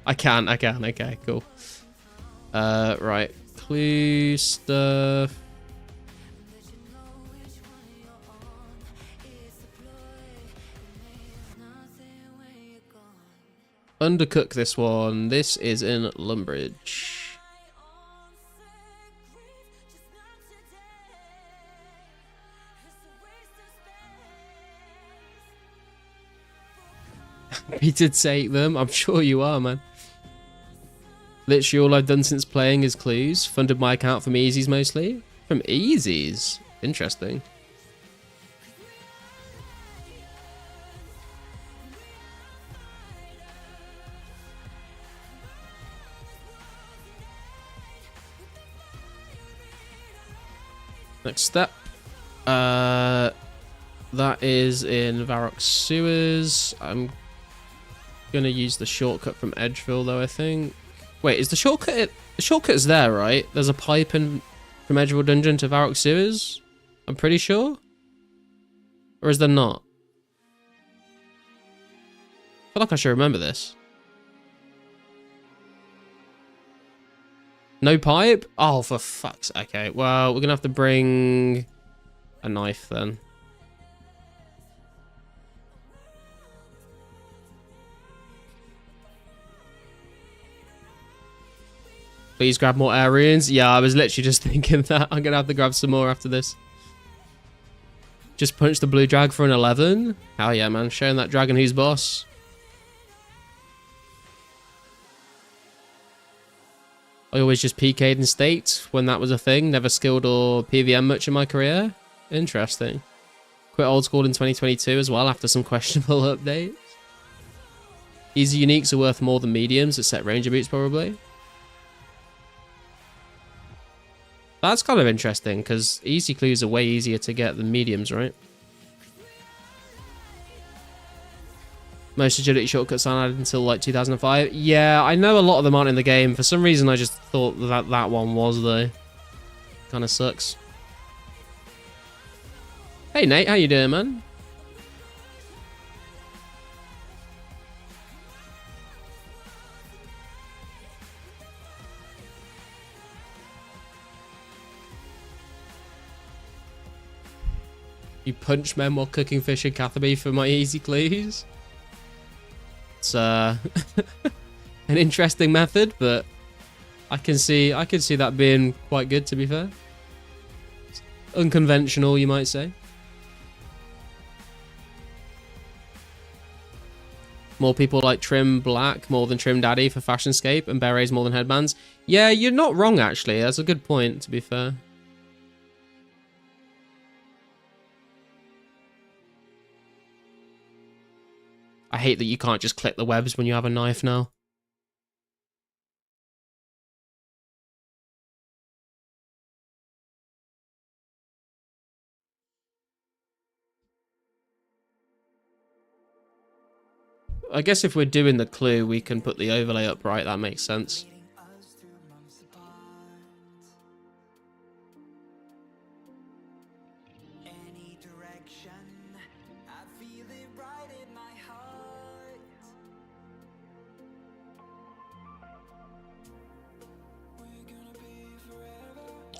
Speaker 1: I can. Okay, cool. Right. Clue stuff. Undercook this one. This is in Lumbridge. We did take them. I'm sure you are, man. Literally all I've done since playing is clues. Funded my account from Easies mostly. From Easies? Interesting. Next step. That is in Varrock Sewers. I'm gonna use the shortcut from Edgeville though, I think. Wait, is the shortcut... The shortcut is there, right? There's a pipe in from Edgeville Dungeon to Varrock Sewers? I'm pretty sure. Or is there not? I feel like I should remember this. No pipe? Oh, for fuck's... Okay, well, we're gonna have to bring a knife then. Please grab more air runes. Yeah, I was literally just thinking that. I'm gonna have to grab some more after this. Just punch the blue drag for an 11. Hell yeah, man. Showing that dragon who's boss. I always just PK'd in state when that was a thing. Never skilled or PVM much in my career. Interesting. Quit old school in 2022 as well after some questionable updates. Easy uniques are worth more than mediums, except ranger boots probably. That's kind of interesting, because easy clues are way easier to get than mediums, right? Most agility shortcuts aren't added until like 2005. Yeah, I know a lot of them aren't in the game. For some reason, I just thought that that one was, though. Kind of sucks. Hey, Nate, how you doing, man? You punch men while cooking fish and Catherby for my easy clues. It's an interesting method, but I can see that being quite good, to be fair. It's unconventional, you might say. More people like Trim Black more than Trim Daddy for Fashionscape, and berets more than headbands. Yeah, you're not wrong, actually. That's a good point, to be fair. I hate that you can't just click the webs when you have a knife now. I guess if we're doing the clue, we can put the overlay up right. That makes sense.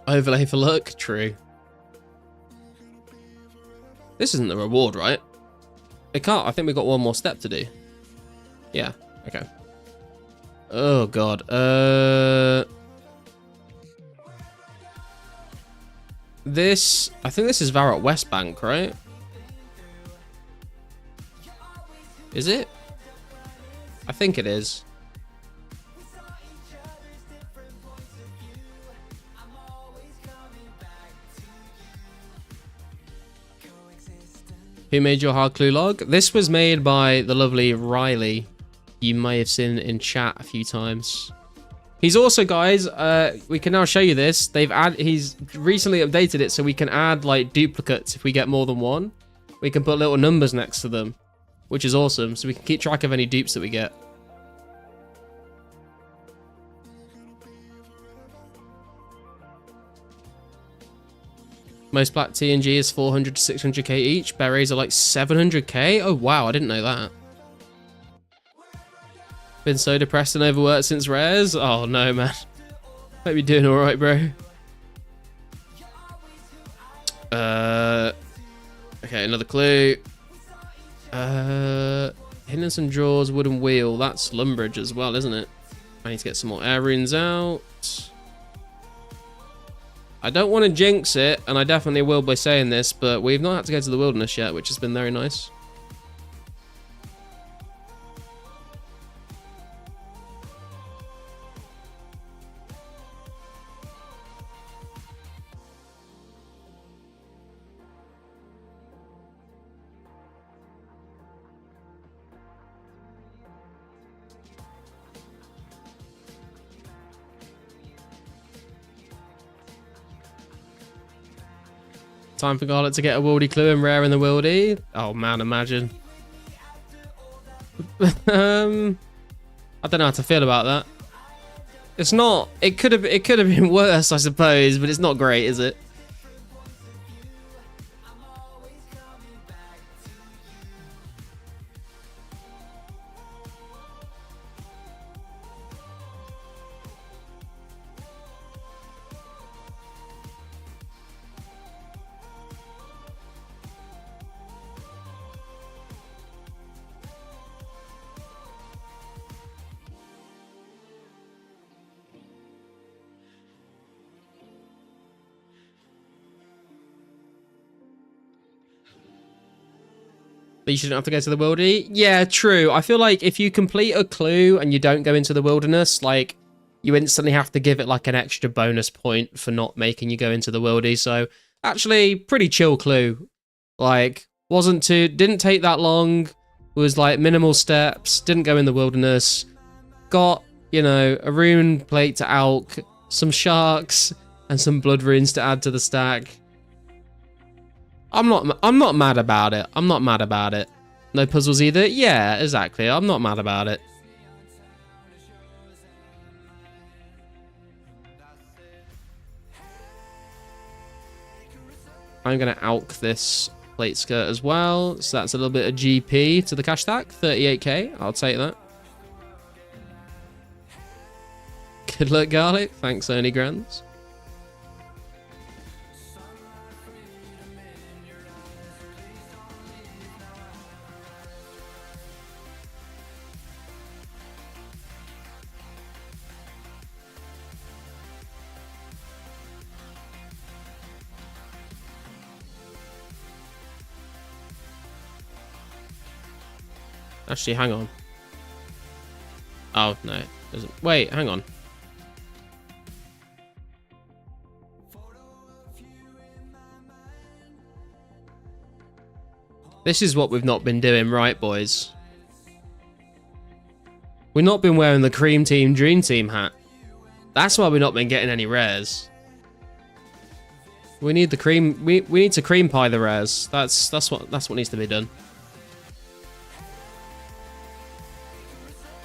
Speaker 1: Overlay for luck? True. This isn't the reward, right? It can't. I think we've got one more step to do. Yeah. Okay. Oh, God. This... I think this is Varrot West Bank, right? Is it? I think it is. Who made your hard clue log? This was made by the lovely Riley. You may have seen in chat a few times. He's also, guys, we can now show you this. He's recently updated it so we can add like duplicates if we get more than one. We can put little numbers next to them, which is awesome. So we can keep track of any dupes that we get. Most black TNG is 400 to 600k each. Berets are like 700k. Oh, wow. I didn't know that. Been so depressed and overworked since Rares. Oh, no, man. Hope you're doing all right, bro. Okay, another clue. Hidden some drawers, wooden wheel. That's Lumbridge as well, isn't it? I need to get some more air runes out. I don't want to jinx it, and I definitely will by saying this, but we've not had to go to the wilderness yet, which has been very nice. Time for Garlic to get a wildy clue and rare in the wildy. Oh man, imagine. I don't know how to feel about that. It's not. It could have been worse, I suppose, but it's not great, is it? But you shouldn't have to go to the wildy. Yeah, true. I feel like if you complete a clue and you don't go into the wilderness, like, you instantly have to give it like an extra bonus point for not making you go into the wildy. So actually, pretty chill clue. Like, didn't take that long. Was like minimal steps. Didn't go in the wilderness. Got, you know, a rune plate to Alk, some sharks, and some blood runes to add to the stack. I'm not mad about it. I'm not mad about it. No puzzles either. Yeah, exactly. I'm not mad about it. I'm going to Alk this plate skirt as well. So that's a little bit of GP to the cash stack. 38k. I'll take that. Good luck, Garlic. Thanks, Ernie Grands. Actually, hang on. Oh, no. It doesn't. Wait, hang on. This is what we've not been doing, right, boys? We've not been wearing the Cream Team Dream Team hat. That's why we've not been getting any rares. We need the cream. We need to cream pie the rares. That's what needs to be done.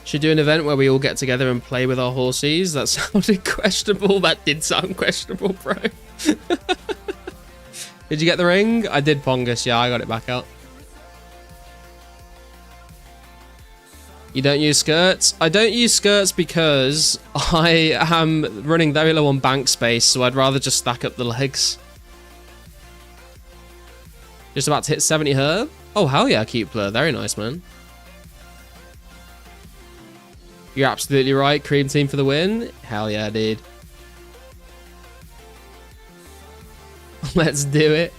Speaker 1: Should do an event where we all get together and play with our horses. That sounded questionable. That did sound questionable, bro. Did you get the ring? I did, Pongus. Yeah, I got it back out. You don't use skirts? I don't use skirts because I am running very low on bank space, so I'd rather just stack up the legs. Just about to hit 70 herb. Oh, hell yeah, Cupler. Very nice, man. You're absolutely right. Cream Team for the win. Hell yeah, dude. Let's do it.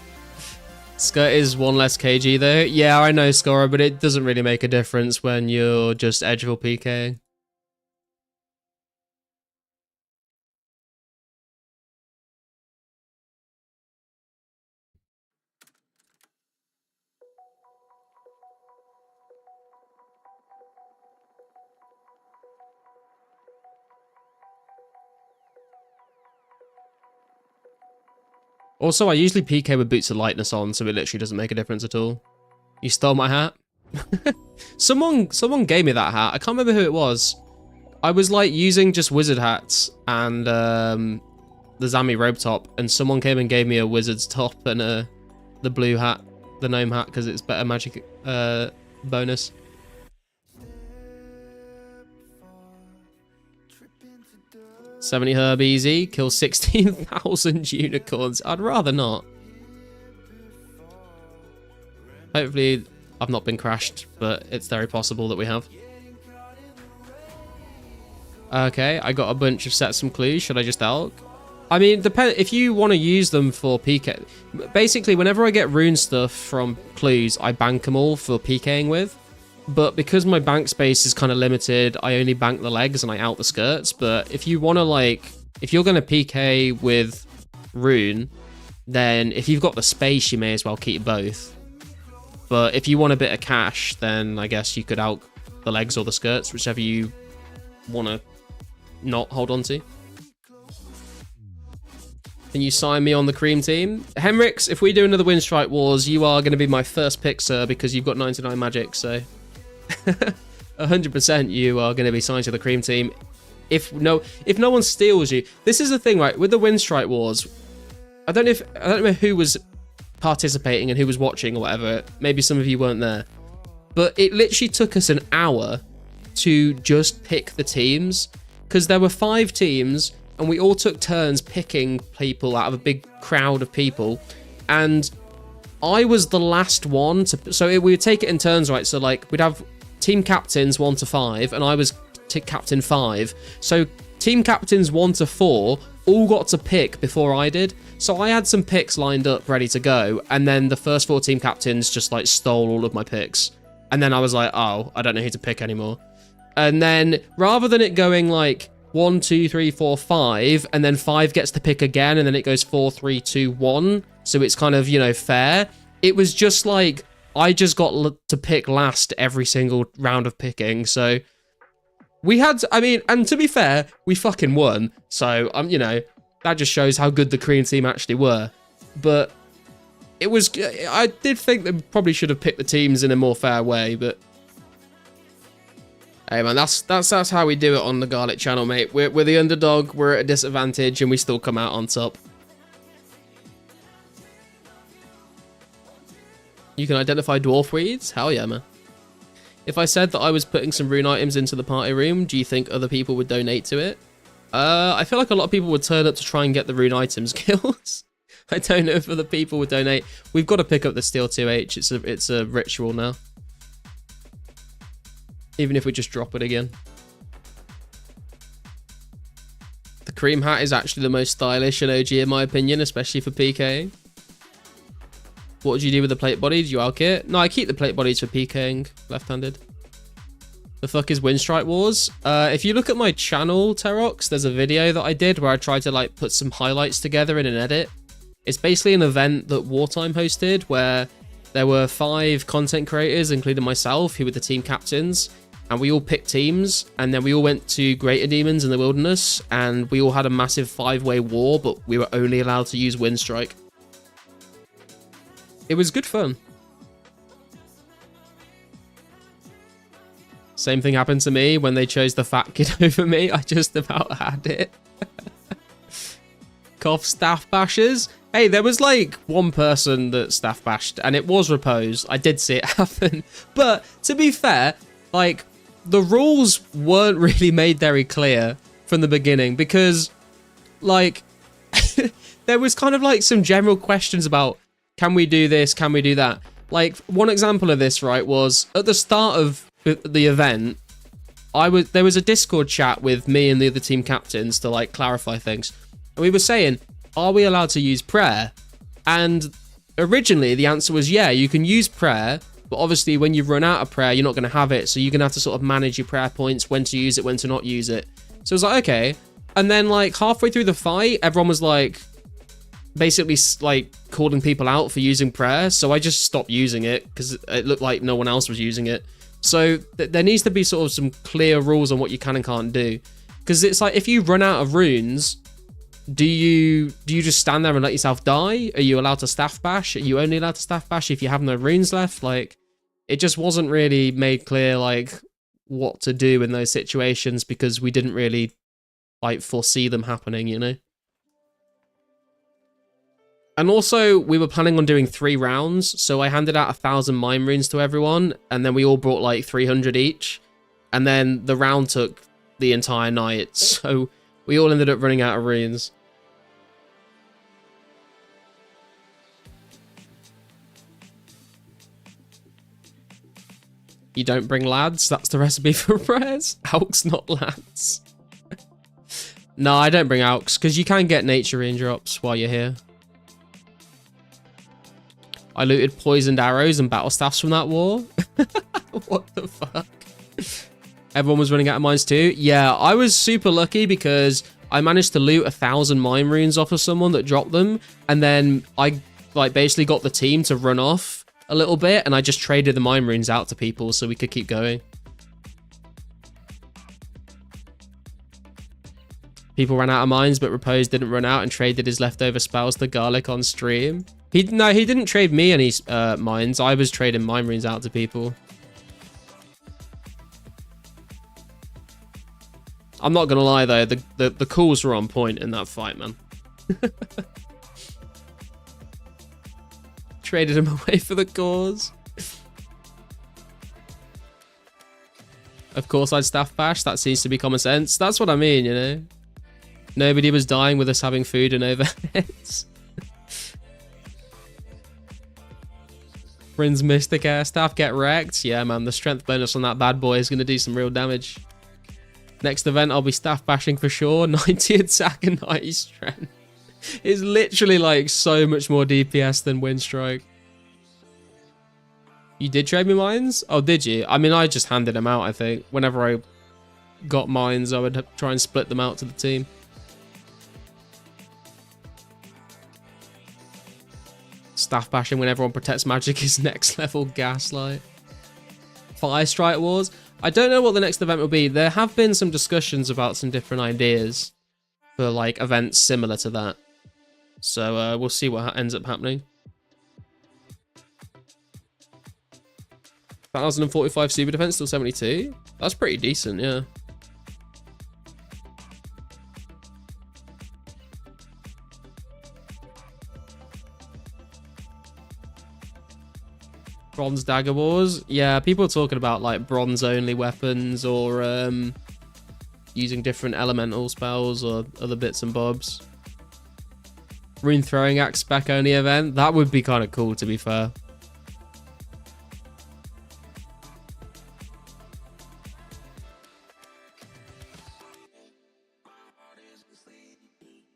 Speaker 1: Skirt is 1 less kg though. Yeah, I know, Scorer, but it doesn't really make a difference when you're just edgeville PKing. Also, I usually PK with Boots of Lightness on, so it literally doesn't make a difference at all. You stole my hat? Someone gave me that hat. I can't remember who it was. I was like using just wizard hats and the Zami robe top, and someone came and gave me a wizard's top and the blue hat, the gnome hat, because it's better magic bonus. $70 herb easy, kill 16,000 unicorns. I'd rather not. Hopefully I've not been crashed, but it's very possible that we have. Okay, I got a bunch of sets from clues. Should I just elk? I mean, if you want to use them for PK. Basically, whenever I get rune stuff from clues, I bank them all for PKing with. But because my bank space is kind of limited, I only bank the legs and I out the skirts. But if you want to, like, if you're going to PK with rune, then if you've got the space, you may as well keep both. But if you want a bit of cash, then I guess you could out the legs or the skirts, whichever you want to not hold on to. Can you sign me on the cream team? Henrix, if we do another Windstrike Wars, you are going to be my first pick, sir, because you've got 99 magic, so 100% you are going to be signed to the cream team. If no one steals you. This is the thing, right? With the Windstrike Wars, I don't know who was participating and who was watching or whatever. Maybe some of you weren't there. But it literally took us an hour to just pick the teams, because there were 5 teams and we all took turns picking people out of a big crowd of people, and I was the last one to, so we would take it in turns, right? So like we'd have team captains 1 to 5 and I was captain 5, so team captains 1 to 4 all got to pick before I did. So I had some picks lined up ready to go, and then the first 4 team captains just like stole all of my picks, and then I was like, oh, I don't know who to pick anymore. And then rather than it going like 1, 2, 3, 4, 5, and then 5 gets to pick again, and then it goes 4, 3, 2, 1, so it's kind of, you know, fair, it was just like I just got to pick last every single round of picking. So we had, I mean, and to be fair, we fucking won, so you know, that just shows how good the cream team actually were. But it was, I did think they probably should have picked the teams in a more fair way, but hey man, that's how we do it on the Garlic channel, mate. We're the underdog, we're at a disadvantage, and we still come out on top. You can identify dwarf weeds? Hell yeah, man. If I said that I was putting some rune items into the party room, do you think other people would donate to it? I feel like a lot of people would turn up to try and get the rune items kills. I don't know if other people would donate. We've got to pick up the Steel 2H. It's a ritual now. Even if we just drop it again. The cream hat is actually the most stylish in OG in my opinion, especially for PKing. What would you do with the plate body? Do you alk it? No, I keep the plate bodies for PKing left-handed. The fuck is Windstrike Wars? If you look at my channel, Terox, there's a video that I did where I tried to like put some highlights together in an edit. It's basically an event that Wartime hosted where there were 5 content creators, including myself, who were the team captains. and we all picked teams, and then we all went to Greater Demons in the Wilderness, and we all had a massive 5-way war, but we were only allowed to use Wind Strike. It was good fun. Same thing happened to me when they chose the fat kid over me. I just about had it. Cough staff bashers. Hey, there was like one person that staff bashed, and it was Repose. I did see it happen. But to be fair, like, the rules weren't really made very clear from the beginning, because, like, there was kind of like some general questions about, can we do this? Can we do that? Like, one example of this, right, was at the start of the event, there was a Discord chat with me and the other team captains to like clarify things. And we were saying, are we allowed to use prayer? And originally the answer was, yeah, you can use prayer, but obviously when you run out of prayer, you're not going to have it. So you're going to have to sort of manage your prayer points, when to use it, when to not use it. So I was like, okay. And then like halfway through the fight, everyone was like, basically like calling people out for using prayer. So I just stopped using it because it looked like no one else was using it. So there needs to be sort of some clear rules on what you can and can't do. Because it's like, if you run out of runes, do you just stand there and let yourself die? Are you allowed to staff bash? Are you only allowed to staff bash if you have no runes left? Like, it just wasn't really made clear, like, what to do in those situations, because we didn't really, like, foresee them happening, you know? And also, we were planning on doing 3 rounds, so I handed out 1,000 mime runes to everyone, and then we all brought like 300 each, and then the round took the entire night, so we all ended up running out of runes. You don't bring lads? That's the recipe for prayers? Alks, not lads. No, I don't bring alks, because you can get nature raindrops while you're here. I looted poisoned arrows and battle staffs from that war. What the fuck? Everyone was running out of mines too. Yeah, I was super lucky because I managed to loot 1,000 mine runes off of someone that dropped them, and then I like basically got the team to run off a little bit, and I just traded the mine runes out to people so we could keep going. People ran out of mines, but Repose didn't run out and traded his leftover spells to Garlic on stream. No, he didn't trade me any mines. I was trading mine runes out to people. I'm not gonna lie though, the calls were on point in that fight, man. Traded him away for the cause. Of course I'd staff bash, that seems to be common sense. That's what I mean, you know? Nobody was dying with us having food and overheads. Bryn's Mystic Air Staff, get wrecked. Yeah, man, the strength bonus on that bad boy is going to do some real damage. Next event, I'll be staff bashing for sure. 90 attack and 90 strength. It's literally like so much more DPS than Wind Strike. You did trade me mines? Oh, did you? I mean, I just handed them out, I think. Whenever I got mines, I would try and split them out to the team. Staff bashing when everyone protects magic is next level gaslight. Fire Strike Wars. I don't know what the next event will be. There have been some discussions about some different ideas for like events similar to that. So we'll see what ends up happening. 1,045 super defense, still 72. That's pretty decent, yeah. Bronze Dagger Wars. Yeah, people are talking about like bronze only weapons, or using different elemental spells or other bits and bobs. Rune Throwing Axe spec only event. That would be kind of cool, to be fair.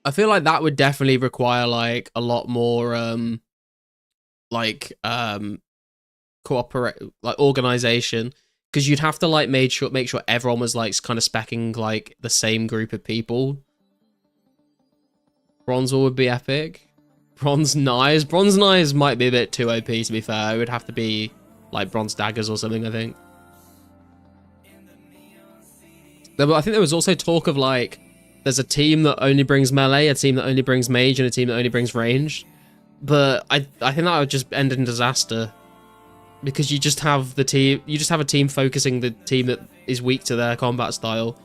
Speaker 1: I feel like that would definitely require like a lot more cooperate, like organization, because you'd have to like make sure everyone was like kind of specking like the same group of people. Bronze War would be epic. Bronze knives might be a bit too OP, to be fair. It would have to be like bronze daggers or something, I think. I think there was also talk of like, there's a team that only brings melee, a team that only brings mage, and a team that only brings ranged. But I think that would just end in disaster. Because you just have a team focusing the team that is weak to their combat style.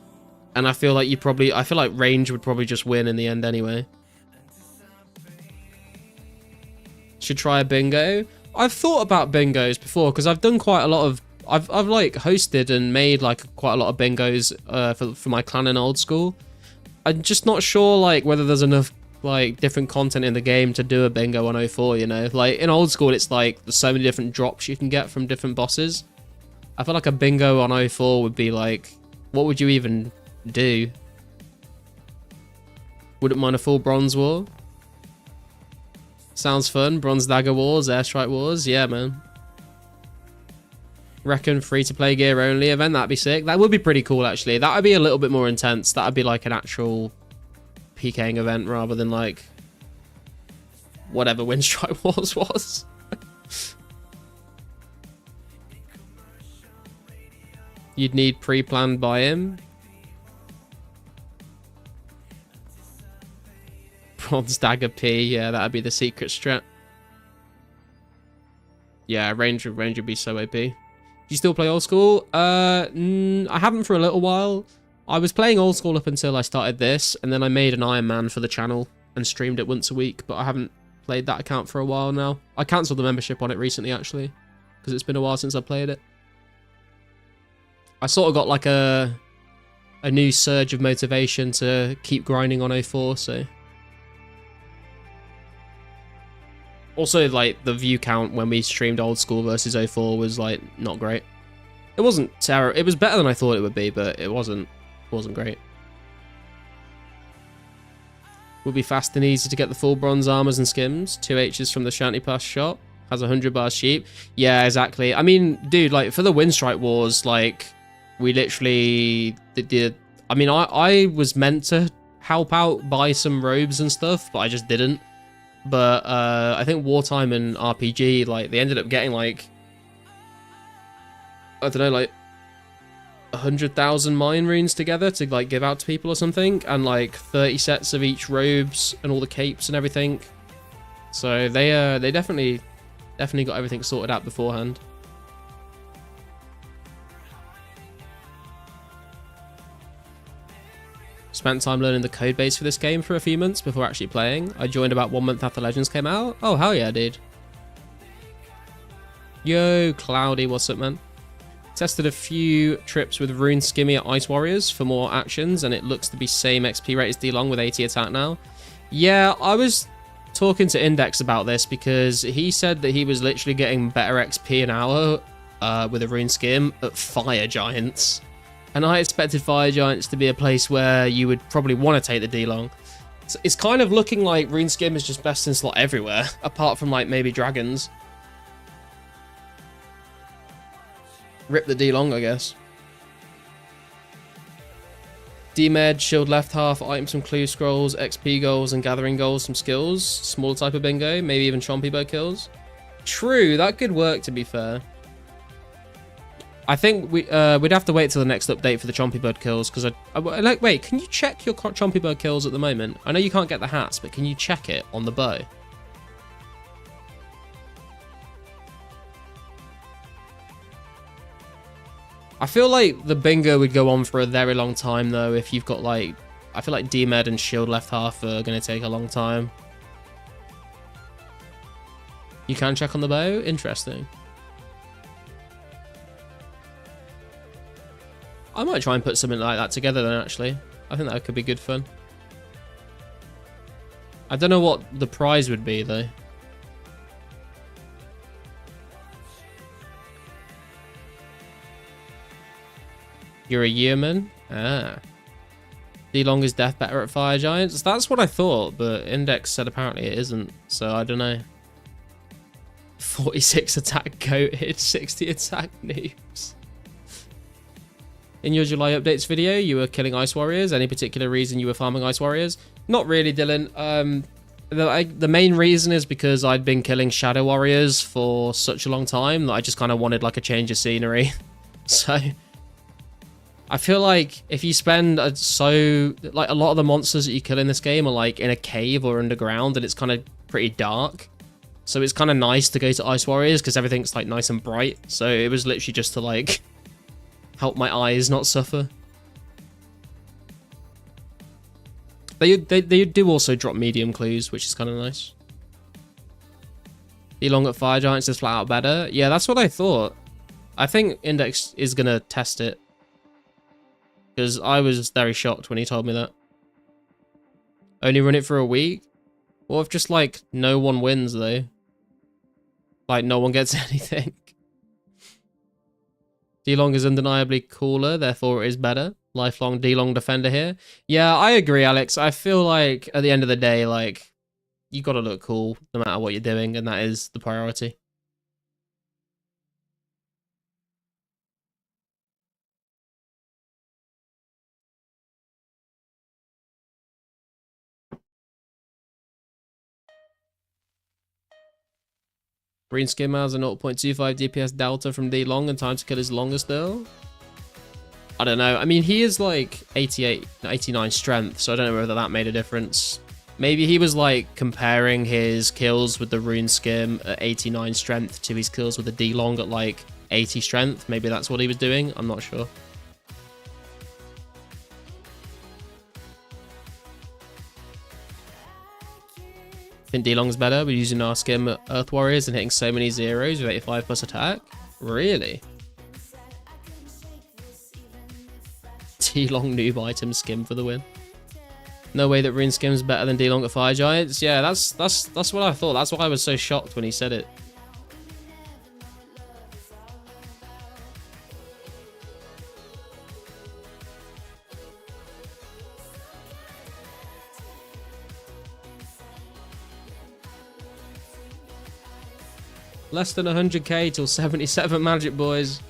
Speaker 1: And I feel like I feel like range would probably just win in the end anyway. Should try a bingo. I've thought about bingos before because I've done quite a lot of I've like hosted and made like quite a lot of bingos for my clan in old school. I'm just not sure like whether there's enough like different content in the game to do a bingo on 04, you know? Like in old school it's like there's so many different drops you can get from different bosses. I feel like a bingo on 04 would be like, what would you even do? Wouldn't mind a full bronze war. Sounds fun. Bronze Dagger Wars, Airstrike Wars. Yeah, man. Reckon free-to-play gear only event. That'd be sick. That would be pretty cool, actually. That would be a little bit more intense. That would be like an actual PKing event rather than like whatever Windstrike Wars was. You'd need pre-planned by him. Bronze Dagger P, yeah, that'd be the secret strat. Yeah, range would be so OP. Do you still play old school? I haven't for a little while. I was playing old school up until I started this, and then I made an Iron Man for the channel and streamed it once a week, but I haven't played that account for a while now. I cancelled the membership on it recently, actually, because it's been a while since I played it. I sort of got like a new surge of motivation to keep grinding on 04, so... Also, like, the view count when we streamed old school versus 04 was, like, not great. It wasn't terrible. It was better than I thought it would be, but it wasn't great. Will be fast and easy to get the full bronze armors and skims. 2 H's from the Shanty Pass shop. Has 100 bars cheap. Yeah, exactly. I mean, dude, like, for the Windstrike Wars, like, we literally did... I mean, I was meant to help out, buy some robes and stuff, but I just didn't. But I think Wartime and RPG, like, they ended up getting, like, I don't know, like 100,000 mine runes together to, like, give out to people or something, and, like, 30 sets of each robes and all the capes and everything. So they definitely got everything sorted out beforehand. Spent time learning the code base for this game for a few months before actually playing. I joined about 1 month after Legends came out. Oh, hell yeah, dude. Yo, Cloudy, what's up, man? Tested a few trips with Rune Skimmy at Ice Warriors for more actions, and it looks to be same XP rate as D-Long with 80 attack now. Yeah, I was talking to Index about this because he said that he was literally getting better XP an hour with a Rune Skim at Fire Giants. And I expected Fire Giants to be a place where you would probably want to take the D-Long. So it's kind of looking like Rune Skim is just best in slot everywhere, apart from like maybe Dragons. Rip the D-Long, I guess. D-Med, shield left half, items from clue scrolls, XP goals, and gathering goals from skills. Small type of bingo, maybe even chompy bird kills. True, that could work, to be fair. I think we'd have to wait till the next update for the chompy bird kills, because like, wait, can you check your chompy bird kills at the moment? I know you can't get the hats, but can you check it on the bow? I feel like the bingo would go on for a very long time, though, if you've got, like... I feel like D-Med and shield left half are going to take a long time. You can check on the bow? Interesting. I might try and put something like that together then, actually. I think that could be good fun. I don't know what the prize would be, though. You're a yearman? Ah. D-Long is death better at Fire Giants? That's what I thought, but Index said apparently it isn't, so I don't know. 46 attack goated, 60 attack noobs. In your July updates video, you were killing Ice Warriors. Any particular reason you were farming Ice Warriors? Not really, Dylan. The main reason is because I'd been killing Shadow Warriors for such a long time that I just kind of wanted like a change of scenery. So I feel like if you spend a lot of the monsters that you kill in this game are like in a cave or underground, and it's kind of pretty dark. So it's kind of nice to go to Ice Warriors because everything's like nice and bright. So it was literally just to like help my eyes not suffer. They do also drop medium clues, which is kind of nice. D-Long at Fire Giants is flat out better. Yeah, that's what I thought. I think Index is going to test it. Because I was very shocked when he told me that. Only run it for a week? What if just, like, no one wins, though? Like, no one gets anything. D-Long is undeniably cooler, therefore it is better. Lifelong D-Long defender here. Yeah, I agree, Alex. I feel like, at the end of the day, like, you gotta look cool no matter what you're doing, and that is the priority. Green skin has a 0.25 DPS delta from D-Long, and time to kill is longer still. I don't know. I mean, he is like 88, 89 strength, so I don't know whether that made a difference. Maybe he was like comparing his kills with the rune skim at 89 strength to his kills with the D-Long at like 80 strength. Maybe that's what he was doing. I'm not sure. I think D-Long's better. We're using our skim at Earth Warriors and hitting so many zeros with 85 plus attack. Really? D-Long noob item skim for the win. No way that rune skim's better than D-Long at Fire Giants. Yeah, that's what I thought. That's why I was so shocked when he said it. Less than 100k till 77 magic, boys.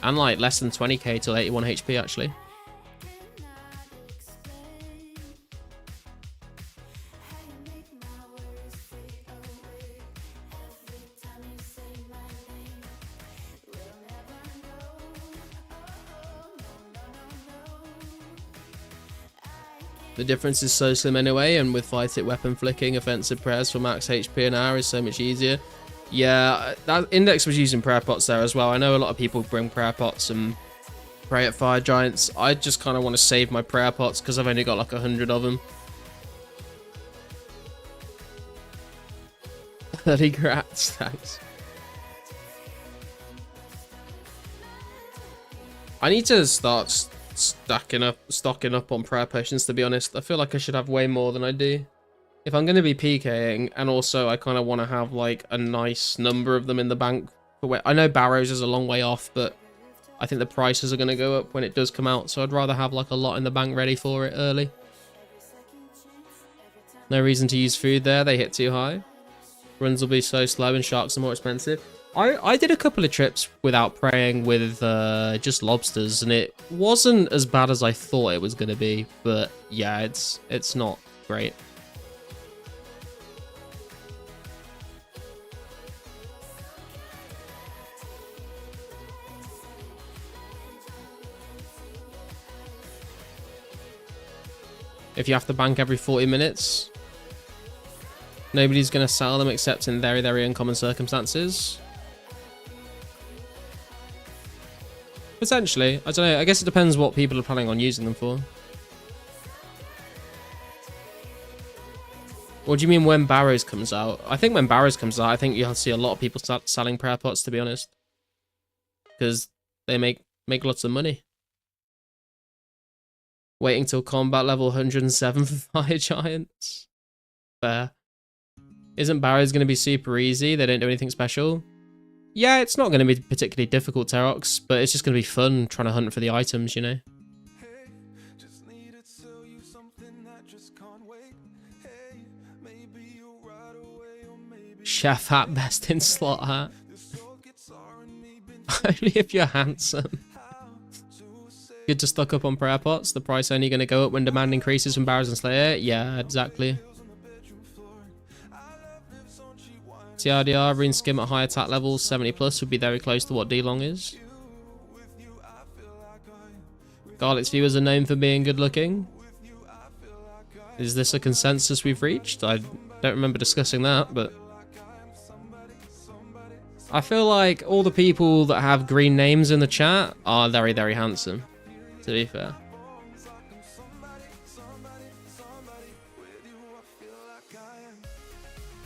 Speaker 1: And like less than 20k till 81 HP actually. The difference is so slim anyway, and with fight it weapon flicking, offensive prayers for max HP an hour is so much easier. Yeah, that Index was using prayer pots there as well. I know a lot of people bring prayer pots and pray at Fire Giants. I just kind of want to save my prayer pots because I've only got like 100 of them. 30 grats, thanks. I need to start stocking up on prayer potions, to be honest. I feel like I should have way more than I do. If I'm going to be PKing, and also I kind of want to have like a nice number of them in the bank. I know Barrows is a long way off, but I think the prices are going to go up when it does come out, so I'd rather have like a lot in the bank ready for it early. No reason to use food there, they hit too high. Runs will be so slow and sharks are more expensive. I did a couple of trips without praying with just lobsters, and it wasn't as bad as I thought it was going to be, but yeah, it's not great. If you have to bank every 40 minutes, nobody's going to sell them except in very, very uncommon circumstances. Potentially. I don't know. I guess it depends what people are planning on using them for. What do you mean when Barrows comes out? I think when Barrows comes out, I think you'll see a lot of people start selling prayer pots, to be honest. Because they make lots of money. Waiting till combat level 107 for Fire Giants. Fair. Isn't Barrows going to be super easy? They don't do anything special? Yeah, it's not going to be particularly difficult, Terox, but it's just going to be fun trying to hunt for the items, you know? Chef hat, best in slot hat. Only if you're handsome. Good to stock up on prayer pots. The price only going to go up when demand increases from Barrows and Slayer. Yeah, exactly. TRDR, rune skim at high attack levels, 70 plus would be very close to what D-Long is. Garlic's viewers are known for being good looking. Is this a consensus we've reached? I don't remember discussing that, but I feel like all the people that have green names in the chat are very, very handsome, to be fair.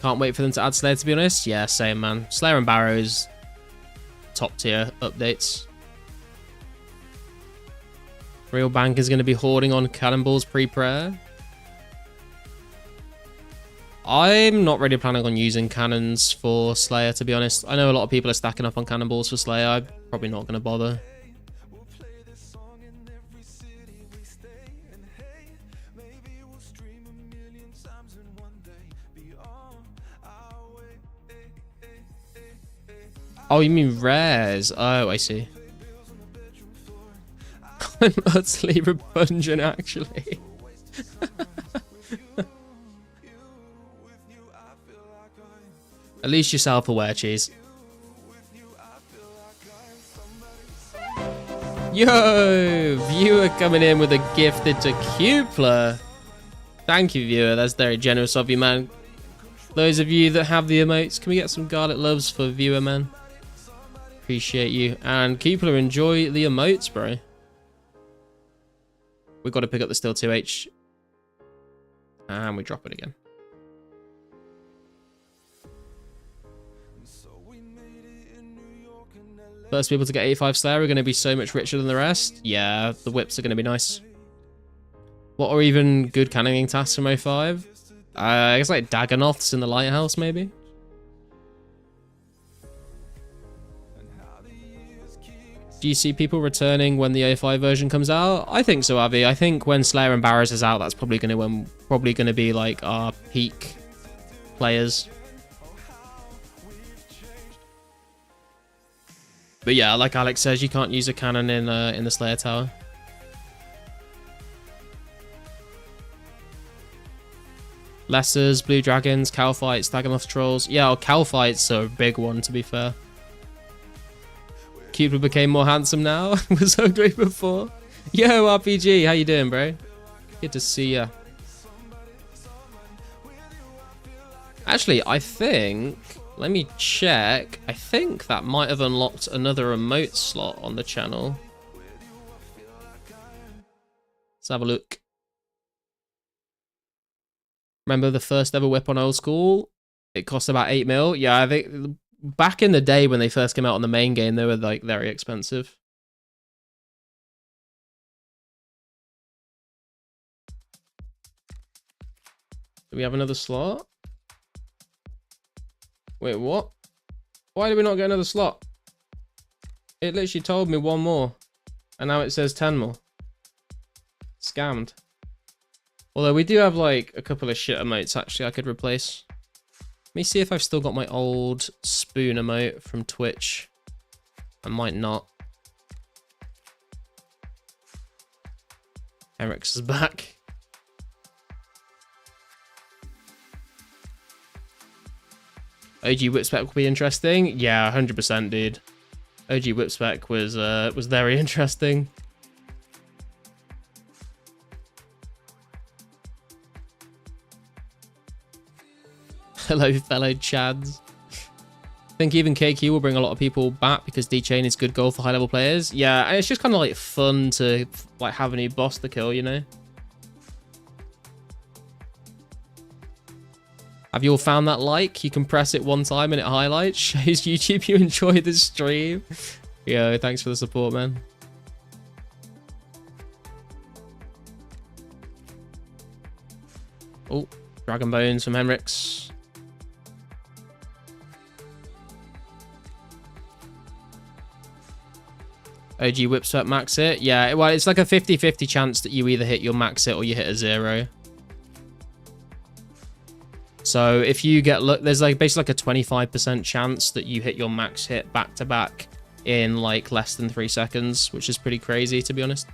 Speaker 1: Can't wait for them to add Slayer, to be honest. Yeah, same, man. Slayer and Barrows, top tier updates. Real Bank is going to be hoarding on cannonballs pre-prayer. I'm not really planning on using cannons for Slayer, to be honest. I know a lot of people are stacking up on cannonballs for Slayer. I'm probably not going to bother. Oh, you mean rares? Oh, I see. I'm utterly repugnant, actually. At least you're self-aware, Cheese. Yo! Viewer coming in with a gifted to Cupler. Thank you, viewer. That's very generous of you, man. Those of you that have the emotes, can we get some garlic loves for viewer, man? Appreciate you. And Cupler, enjoy the emotes, bro. We've got to pick up the Still 2H. And we drop it again. First people to get 85 Slayer are going to be so much richer than the rest. Yeah, the whips are going to be nice. What are even good cannoning tasks from 05? I guess like Dagonoths in the Lighthouse, maybe? Do you see people returning when the 05 version comes out? I think so, Avi. I think when Slayer and Barrows is out, that's probably going to be like our peak players. But yeah, like Alex says, you can't use a cannon in the Slayer Tower. Lessers, Blue Dragons, Cow Fights, Dagonoth Trolls. Yeah, Cow Fights are a big one, to be fair. Cupid became more handsome now. Was ugly before. Yo, RPG, how you doing, bro? Good to see ya. Actually, I think... Let me check. I think that might have unlocked another emote slot on the channel. Let's have a look. Remember the first ever whip on Old School? It cost about 8 mil. Yeah, I think back in the day when they first came out on the main game, they were like very expensive. Do we have another slot? Wait, what? Why did we not get another slot? It literally told me 1 more. And now it says 10 more. Scammed. Although we do have like a couple of shit emotes actually I could replace. Let me see if I've still got my old spoon emote from Twitch. I might not. Eric's is back. OG Whipspec will be interesting. Yeah, 100%, dude. OG Whipspec was very interesting. Hello, fellow Chads. I think even KQ will bring a lot of people back because D-Chain is good goal for high-level players. Yeah, and it's just kind of like fun to like have a new boss to kill, you know? Have you all found that like? You can press it 1 time and it highlights. Shows YouTube you enjoy the stream. Yo, thanks for the support, man. Oh, Dragon Bones from Henrix. OG Whipswept max it. Yeah, well, it's like a 50-50 chance that you either hit your max it or you hit a 0. So if you get, look, there's like basically like a 25% chance that you hit your max hit back to back in like less than 3 seconds, which is pretty crazy, to be honest.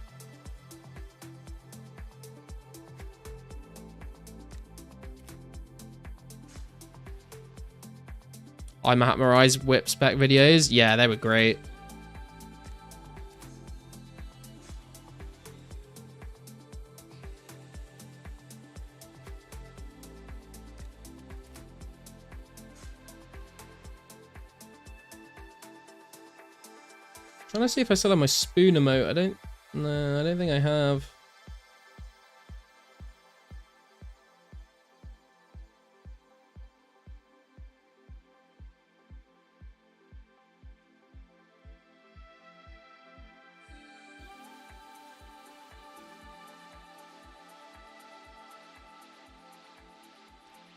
Speaker 1: iMahatma whip spec videos. Yeah, they were great. Trying to see if I still have my spoon emote. No, I don't think I have.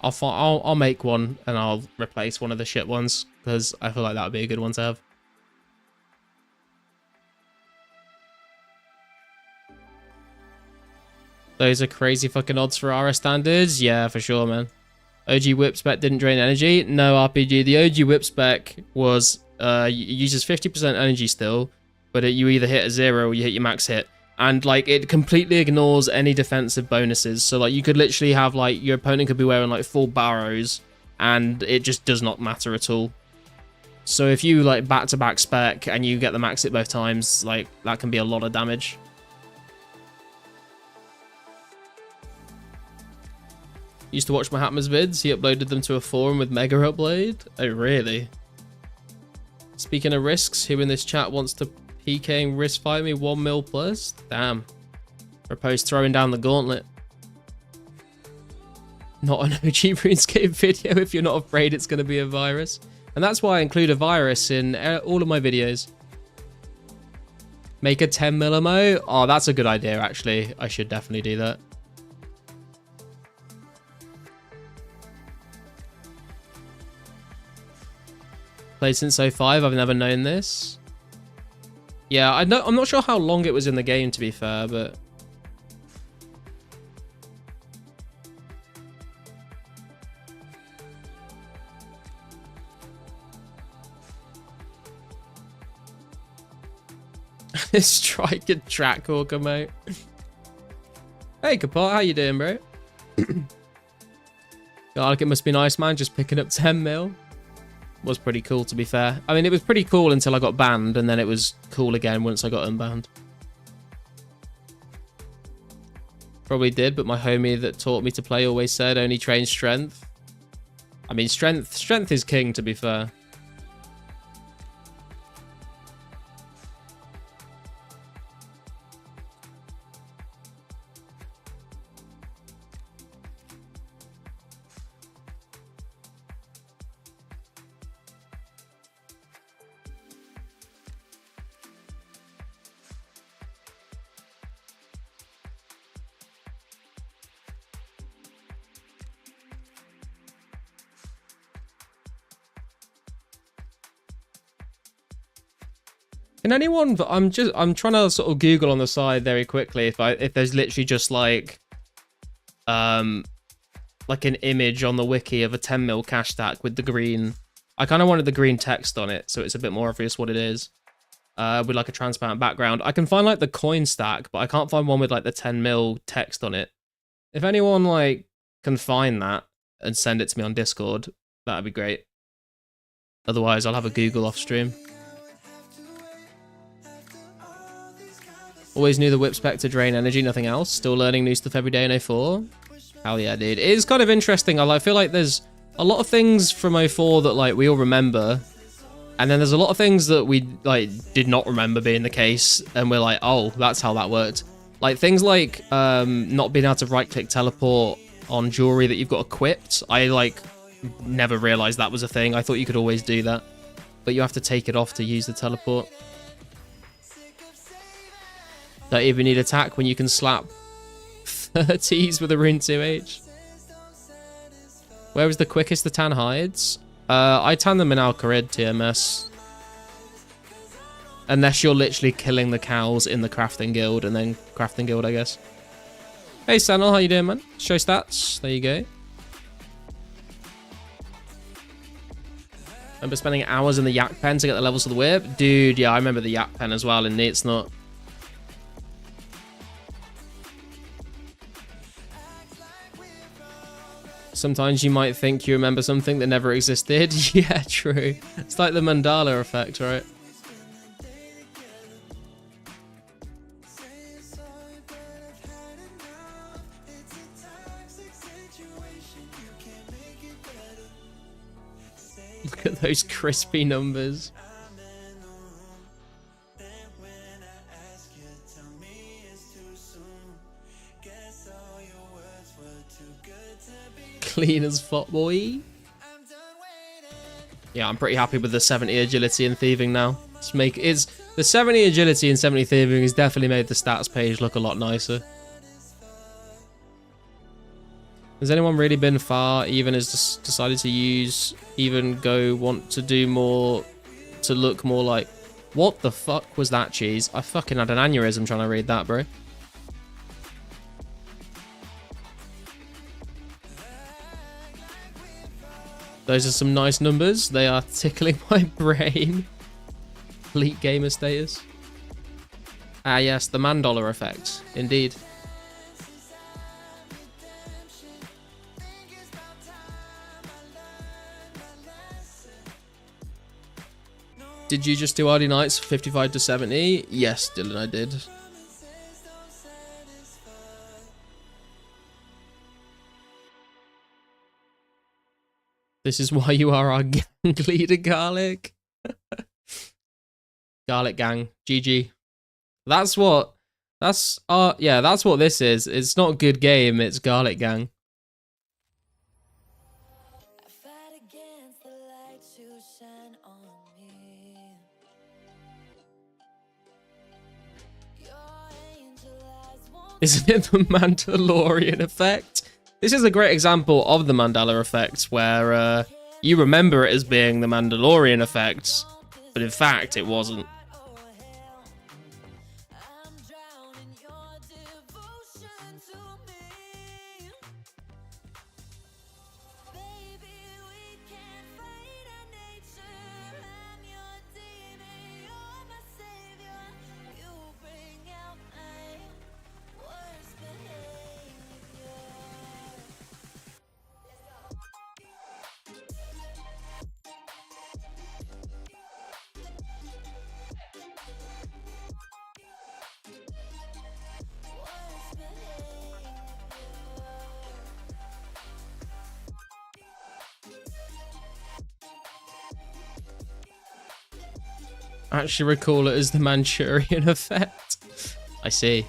Speaker 1: I'll make one and I'll replace one of the shit ones because I feel like that would be a good one to have. Those are crazy fucking odds for RS standards. Yeah, for sure, man. OG whip spec didn't drain energy. No RPG. The OG whip spec was uses 50% energy still, but you either hit a 0 or you hit your max hit. And like it completely ignores any defensive bonuses. So like you could literally have like your opponent could be wearing like full barrows and it just does not matter at all. So if you like back-to-back spec and you get the max hit both times, like that can be a lot of damage. Used to watch Mahatma's vids. He uploaded them to a forum with Mega Upload. Oh, really? Speaking of risks, who in this chat wants to PKing risk fight me 1 mil plus? Damn. Propose throwing down the gauntlet. Not an OG RuneScape video if you're not afraid it's going to be a virus. And that's why I include a virus in all of my videos. Make a 10 mil emote? Oh, that's a good idea, actually. I should definitely do that. Played since 05, I've never known this. Yeah, I'm not sure how long it was in the game, to be fair, but... Strike a track hawker, mate. Hey, Kapot, how you doing, bro? God, it must be nice, man, just picking up 10 mil. Was pretty cool, to be fair. I mean, it was pretty cool until I got banned, and then it was cool again once I got unbanned. Probably did, but my homie that taught me to play always said only train strength. I mean, strength is king, to be fair. Can anyone? I'm trying to sort of Google on the side very quickly if there's literally just like an image on the wiki of a 10 mil cash stack with the green. I kind of wanted the green text on it, so it's a bit more obvious what it is. With like a transparent background. I can find like the coin stack, but I can't find one with like the 10 mil text on it. If anyone like can find that and send it to me on Discord, that'd be great. Otherwise, I'll have a Google off stream. Always knew the whip spec to drain energy, nothing else. Still learning new stuff every day in 04. Hell yeah, dude. It is kind of interesting. I feel like there's a lot of things from 04 that like we all remember. And then there's a lot of things that we like did not remember being the case. And we're like, oh, that's how that worked. Like things like not being able to right-click teleport on jewelry that you've got equipped. I like never realized that was a thing. I thought you could always do that. But you have to take it off to use the teleport. Don't even need attack when you can slap 30s with a rune 2H. Where was the quickest to tan hides? I tan them in Al-Qarid TMS. Unless you're literally killing the cows in the crafting guild and then crafting guild, I guess. Hey Sanel, how you doing, man? Show stats. There you go. Remember spending hours in the yak pen to get the levels of the whip? Dude, yeah, I remember the yak pen as well in It's Not. Sometimes you might think you remember something that never existed. Yeah, true. It's like the Mandela effect, right? Look at those crispy numbers. Clean as fuck, boy. Yeah, I'm pretty happy with the 70 agility and thieving now. The 70 agility and 70 thieving has definitely made the stats page look a lot nicer. Has anyone really been far? Even has decided to want to do more, to look more like... What the fuck was that, cheese? I fucking had an aneurysm trying to read that, bro. Those are some nice numbers. They are tickling my brain. Elite gamer status. Ah, yes, the Mandela effect. Indeed. Did you just do RD Nights 55 to 70? Yes, Dylan, I did. This is why you are our gang leader, Garlic. Garlic gang. GG. That's what this is. It's not good game, it's Garlic gang. Isn't it the Mandalorian effect? This is a great example of the Mandela effect, where you remember it as being the Mandalorian effect, but in fact it wasn't. I actually recall it as the Manchurian effect. I see.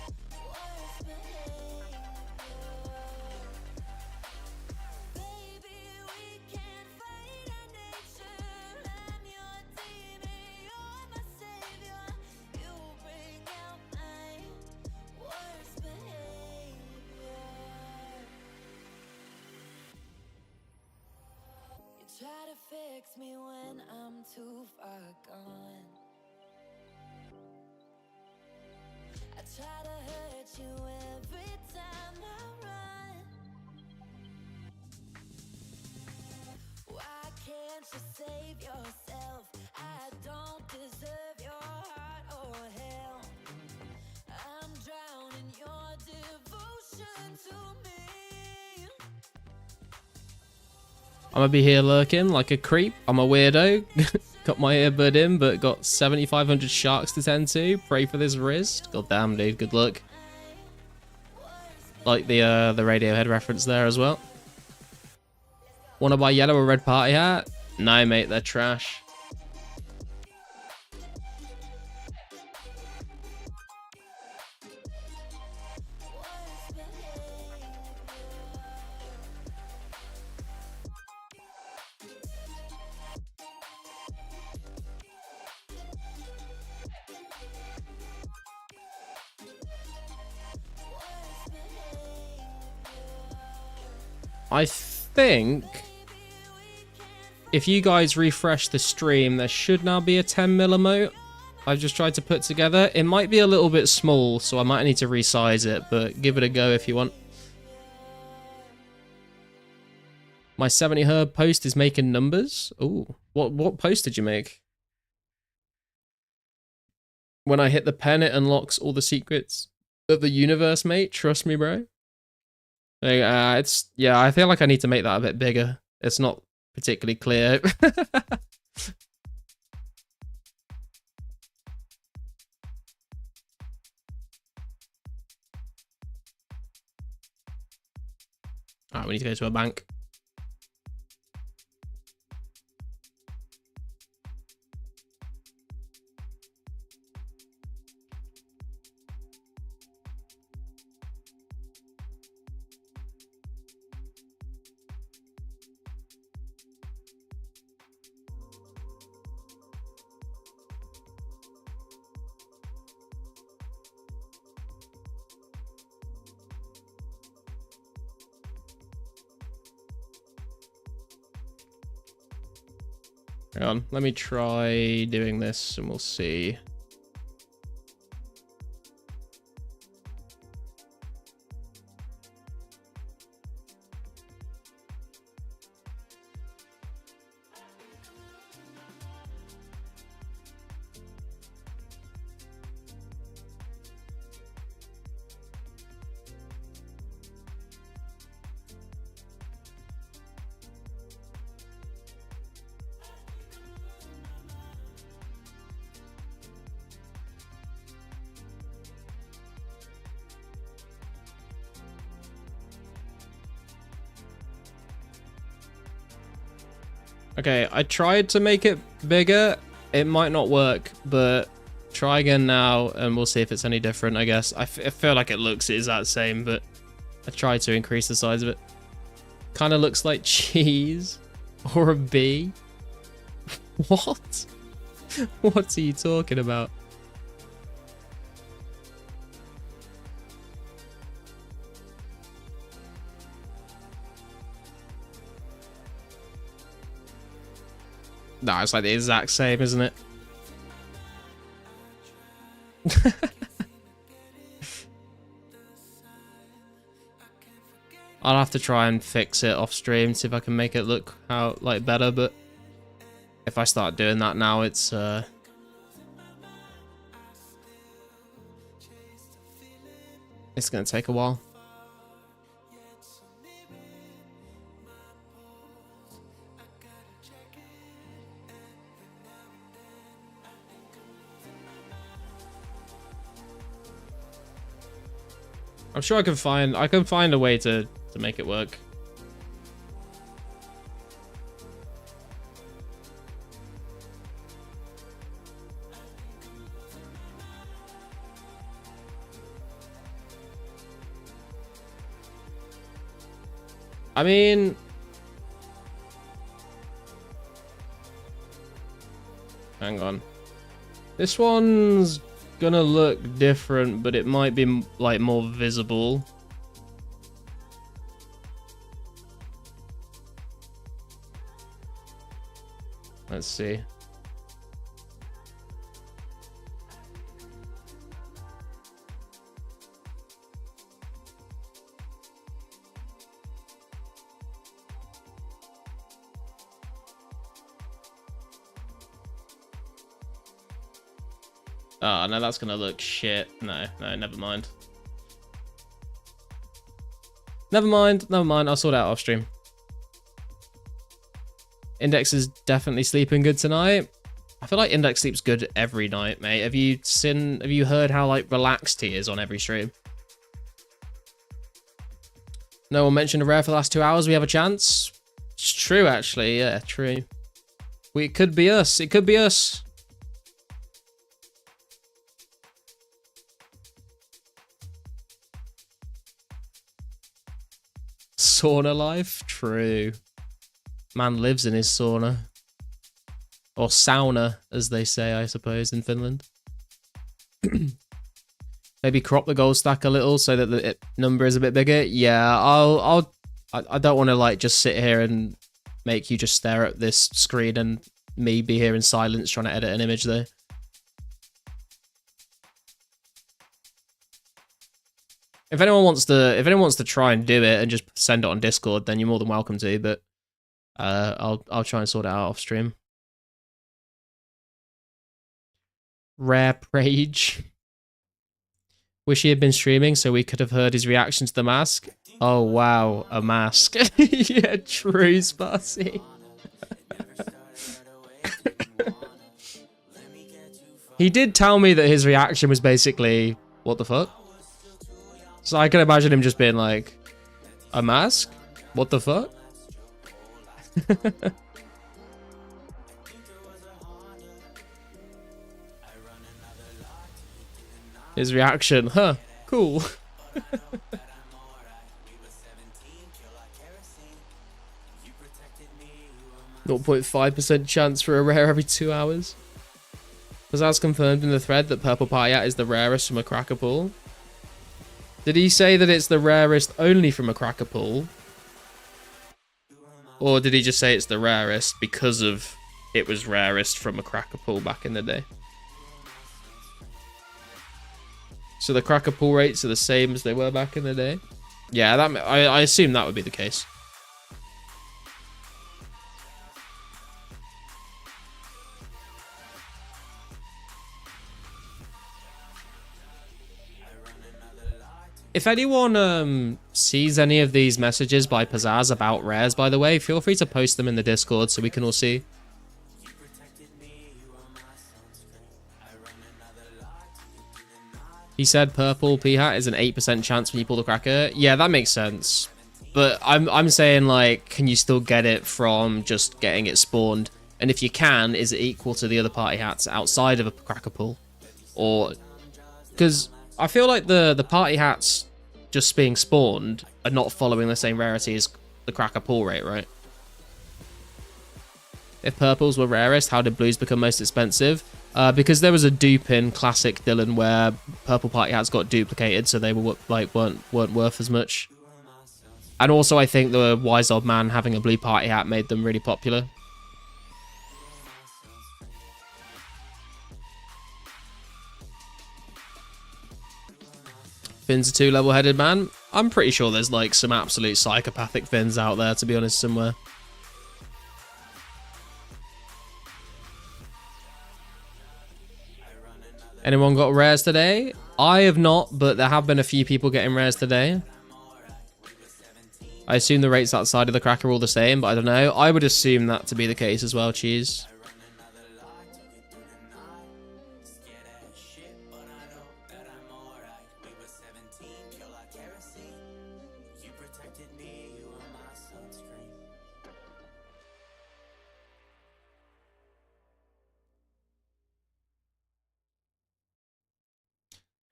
Speaker 3: Try to fix me when I'm too far gone. I try to hurt you every time I run. Why can't you save yourself? I don't deserve your heart or hell. I'm drowning your devotion to me.
Speaker 1: I'm gonna be here lurking like a creep. I'm a weirdo. Got my earbud in, but got 7,500 sharks to tend to. Pray for this wrist. God damn, dude. Good luck. Like the Radiohead reference there as well. Wanna buy yellow or red party hat? No, mate. They're trash. I think if you guys refresh the stream, there should now be a 10 mil emote. I've just tried to put together. It might be a little bit small, so I might need to resize it, but give it a go if you want. My 70 herb post is making numbers. Ooh, what post did you make? When I hit the pen, it unlocks all the secrets of the universe, mate. Trust me, bro. It's yeah. I feel like I need to make that a bit bigger. It's not particularly clear. Alright, we need to go to a bank. Hang on, let me try doing this and we'll see. Okay, I tried to make it bigger. It might not work, but try again now and we'll see if it's any different, I guess. I feel like it looks the exact same, but I tried to increase the size of it. Kind of looks like cheese or a bee. What? What are you talking about? No, it's like the exact same, isn't it? I'll have to try and fix it off stream, see if I can make it look like better, but if I start doing that now, it's gonna take a while. I'm sure I can find a way to make it work. I mean, hang on. This one's gonna look different, but it might be like more visible. Let's see. Oh, no, that's gonna look shit. No, never mind. Never mind. I'll sort it out off stream. Index is definitely sleeping good tonight. I feel like Index sleeps good every night, mate. Have you heard how like relaxed he is on every stream? No one mentioned a rare for the last 2 hours. We have a chance. It's true, actually. Yeah, true. It could be us. It could be us. Sauna life? True. Man lives in his sauna. Or sauna, as they say, I suppose, in Finland. Maybe crop the gold stack a little so that the number is a bit bigger. Yeah, I don't want to like just sit here and make you just stare at this screen and me be here in silence trying to edit an image though. If anyone wants to try and do it and just send it on Discord, then you're more than welcome to, but I'll try and sort it out off stream. Rare Prage. Wish he had been streaming so we could have heard his reaction to the mask. Oh wow, a mask. Yeah, true, Sparcy. He did tell me that his reaction was basically, what the fuck? So I can imagine him just being like, a mask? What the fuck? His reaction, huh, cool. 0.5% chance for a rare every 2 hours. Was as confirmed in the thread that Purple Party Hat is the rarest from a cracker pool? Did he say that it's the rarest only from a cracker pool? Or did he just say it's the rarest because of it was rarest from a cracker pool back in the day? So the cracker pool rates are the same as they were back in the day? Yeah, that I assume that would be the case. If anyone sees any of these messages by Pizzazz about rares, by the way, feel free to post them in the Discord so we can all see. He said purple P-hat is an 8% chance when you pull the cracker. Yeah, that makes sense. But I'm saying, like, can you still get it from just getting it spawned? And if you can, is it equal to the other party hats outside of a cracker pool? Or... because I feel like the party hats just being spawned are not following the same rarity as the cracker pool rate, right? If purples were rarest, how did blues become most expensive? Because there was a dupe in classic Dylan where purple party hats got duplicated, so they were like weren't worth as much. And also, I think the wise old man having a blue party hat made them really popular. Finn's a 2 level-headed man. I'm pretty sure there's like some absolute psychopathic Finns out there, to be honest, somewhere. Anyone got rares today? I have not, but there have been a few people getting rares today. I assume the rates outside of the cracker are all the same, but I don't know. I would assume that to be the case as well, Cheese.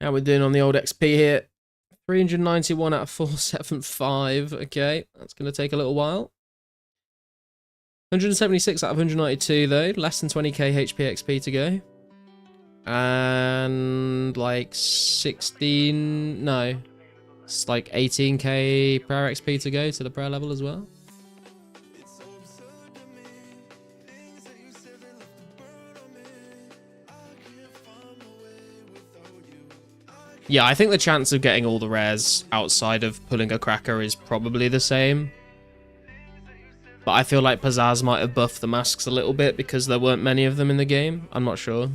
Speaker 1: How we doing on the old XP here? 391 out of 475. Okay, that's going to take a little while. 176 out of 192 though. Less than 20k HP XP to go. And like 16... no. It's like 18k prayer XP to go to the prayer level as well. Yeah, I think the chance of getting all the rares outside of pulling a cracker is probably the same. But I feel like Pizzazz might have buffed the masks a little bit because there weren't many of them in the game. I'm not sure.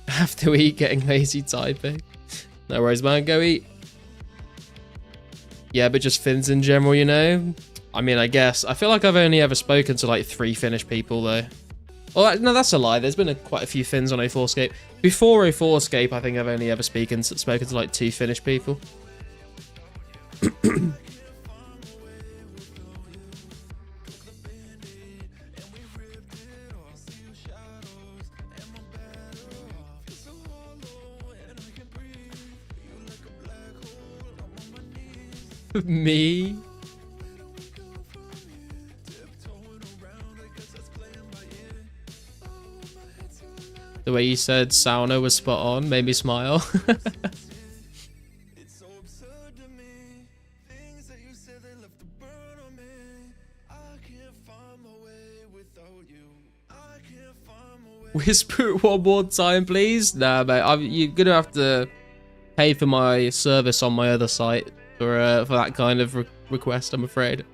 Speaker 1: Have to eat, getting lazy typing. No worries, man. Go eat. Yeah, but just Finns in general, you know? I mean, I guess. I feel like I've only ever spoken to like 3 Finnish people, though. Oh, no, that's a lie. There's been quite a few Finns on 2004scape. Before 2004scape, I think I've only ever spoken to like 2 Finnish people. Me? The way you said sauna was spot on made me smile. Whisper it one more time, please. Nah, mate. You're gonna have to pay for my service on my other site for that kind of request, I'm afraid.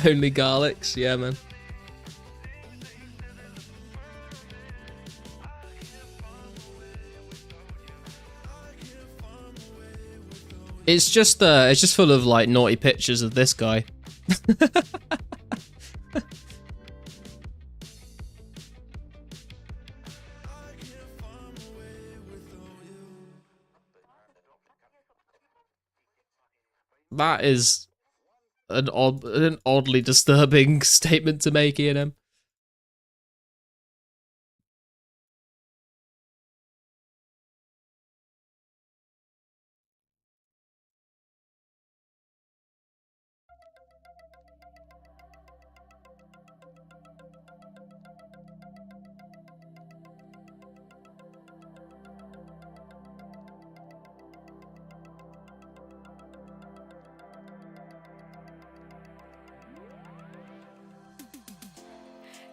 Speaker 1: Only garlics, yeah, man. It's just full of like naughty pictures of this guy. That is an oddly disturbing statement to make, Ian.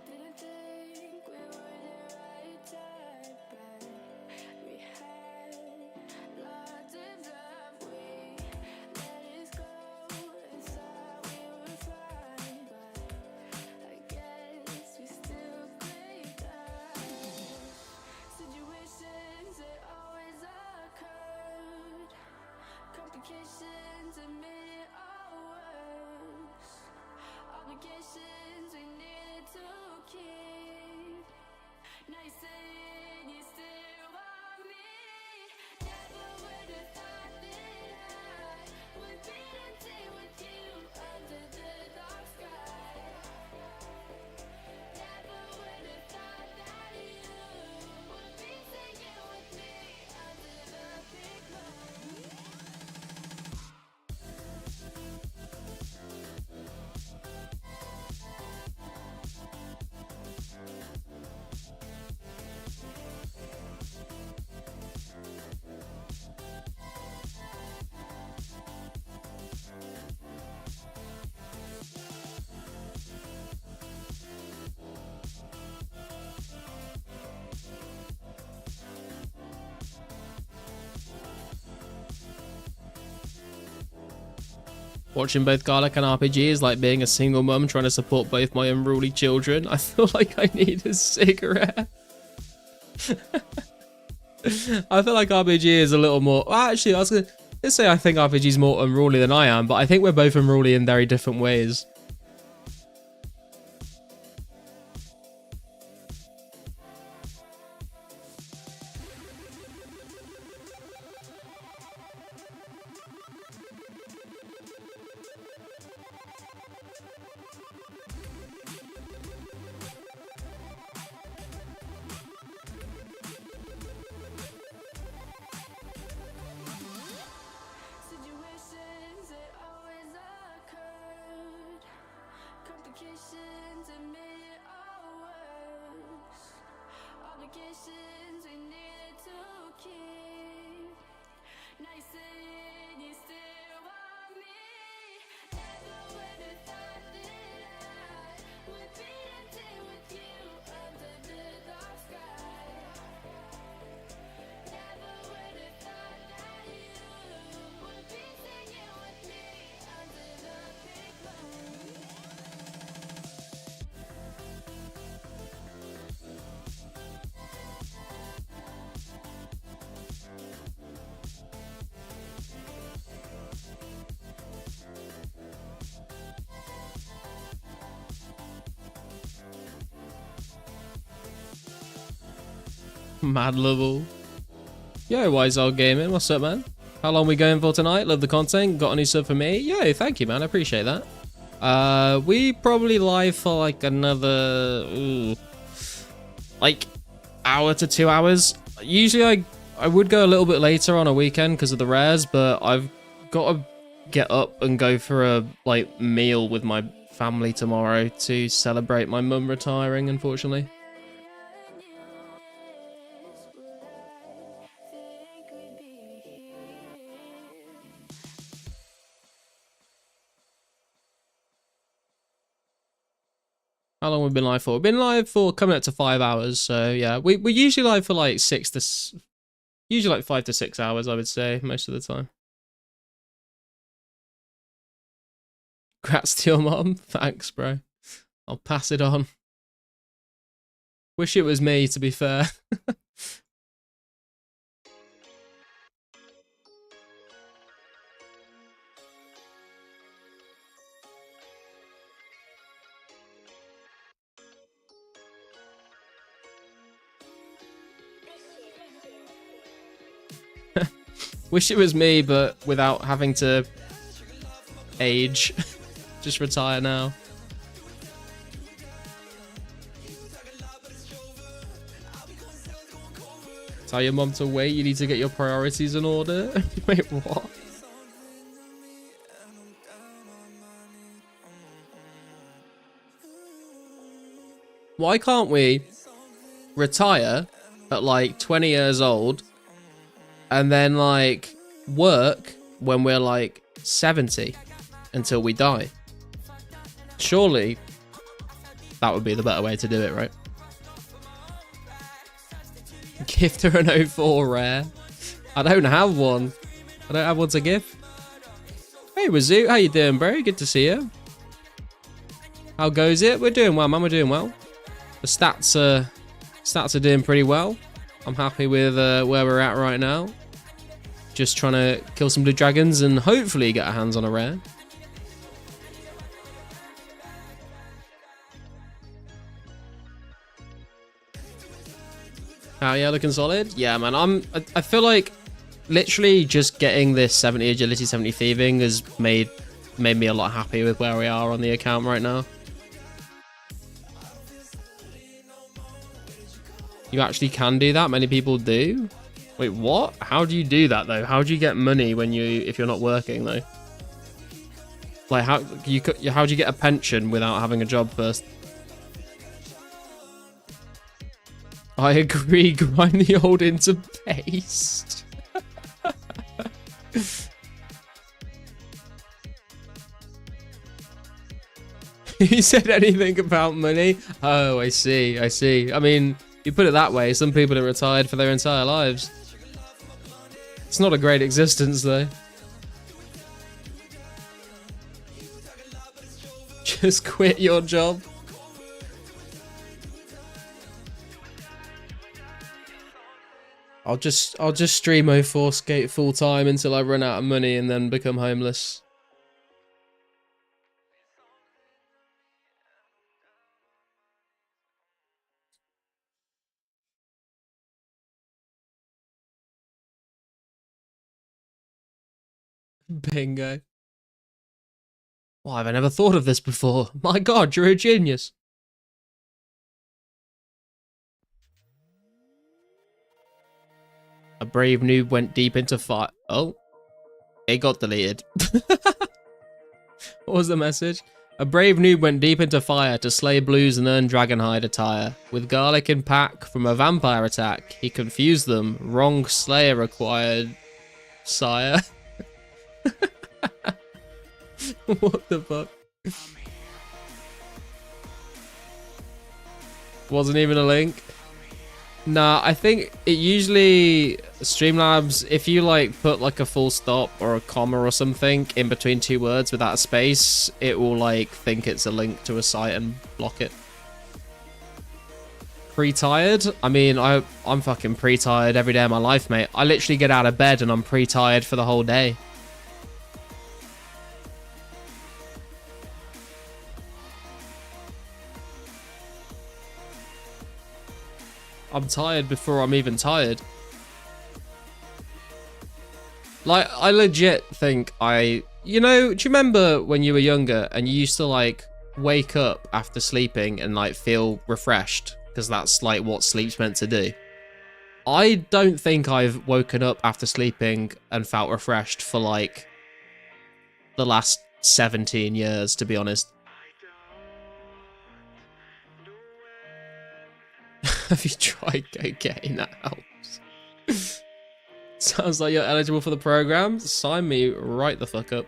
Speaker 3: Didn't think we were the right type, but we had lots of love. We let it go and thought we were fine, but I guess we still played out. Situations that always occurred, complications that made it all worse. Obligations we needed to keep. Now you're saying you still want me. Never would have thought that I would be dancing with you under the dark sky. Never would have thought that you would be singing with me under the big moon.
Speaker 1: Watching both Garlic and RPG is like being a single mum trying to support both my unruly children. I feel like I need a cigarette. I feel like RPG is a little more... Well, actually, I was going to say I think RPG is more unruly than I am, but I think we're both unruly in very different ways.
Speaker 3: Situations that always occurred, complications that made it all worse. Obligations we needed to keep. Now you're saying you still want me. Never would have thought that I would be dancing with you under the dark sky. Never would have thought that you would be singing with me under the big moon.
Speaker 1: Mad level. Yo, Wise Old Gaming, what's up, man? How long we going for tonight? Love the content. Got any sub for me? Yo, thank you, man. I appreciate that. We probably live for like another like hour to 2 hours. Usually I would go a little bit later on a weekend because of the rares, but I've got to get up and go for a like meal with my family tomorrow to celebrate my mum retiring, unfortunately. How long have we been live for? We've been live for coming up to 5 hours. So yeah, we usually live for like usually like 5 to 6 hours, I would say, most of the time. Congrats to your mom. Thanks, bro. I'll pass it on. Wish it was me, to be fair. Wish it was me, but without having to age. Just retire now. Tell your mom to wait. You need to get your priorities in order. Wait, what? Why can't we retire at like 20 years old and then like work when we're like 70 until we die? Surely that would be the better way to do it, right? Gift her an 04 rare. I don't have one. I don't have one to give. Hey, Wazoo, how you doing, bro? Good to see you. How goes it? We're doing well, man. We're doing well. The stats are doing pretty well. I'm happy with where we're at right now. Just trying to kill some blue dragons and hopefully get our hands on a rare. Oh yeah, looking solid. Yeah, man. I feel like literally just getting this 70 agility, 70 thieving has made me a lot happy with where we are on the account right now. You actually can do that. Many people do. Wait, what? How do you do that though? How do you get money if you're not working though? Like how do you get a pension without having a job first? I agree. Grind the old into paste. He said anything about money? Oh, I see. I see. I mean, you put it that way, some people are retired for their entire lives. It's not a great existence, though. Just quit your job. I'll just stream 2004scape full time until I run out of money and then become homeless. Bingo. Why have I never thought of this before? My God, you're a genius. A brave noob went deep into fire. Oh, it got deleted. What was the message? A brave noob went deep into fire to slay blues and earn dragonhide attire. With garlic in pack from a vampire attack, he confused them. Wrong slayer required, sire. What the fuck? Wasn't even a link. Nah, I think it usually Streamlabs, if you like put like a full stop or a comma or something in between two words without a space, it will like think it's a link to a site and block it. Pre-tired? I mean, I'm fucking pre-tired every day of my life, mate. I literally get out of bed and I'm pre-tired for the whole day. I'm tired before I'm even tired. Like, I legit think you know, do you remember when you were younger and you used to like wake up after sleeping and like feel refreshed? Because that's like what sleep's meant to do. I don't think I've woken up after sleeping and felt refreshed for like the last 17 years, to be honest. Have you tried cocaine? That helps. Sounds like you're eligible for the program. Sign me right the fuck up.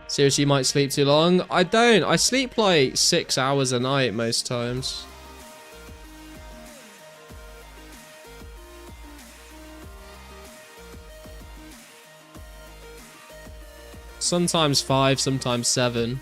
Speaker 1: Seriously, you might sleep too long. I don't. I sleep like 6 hours a night most times. sometimes 5, sometimes 7.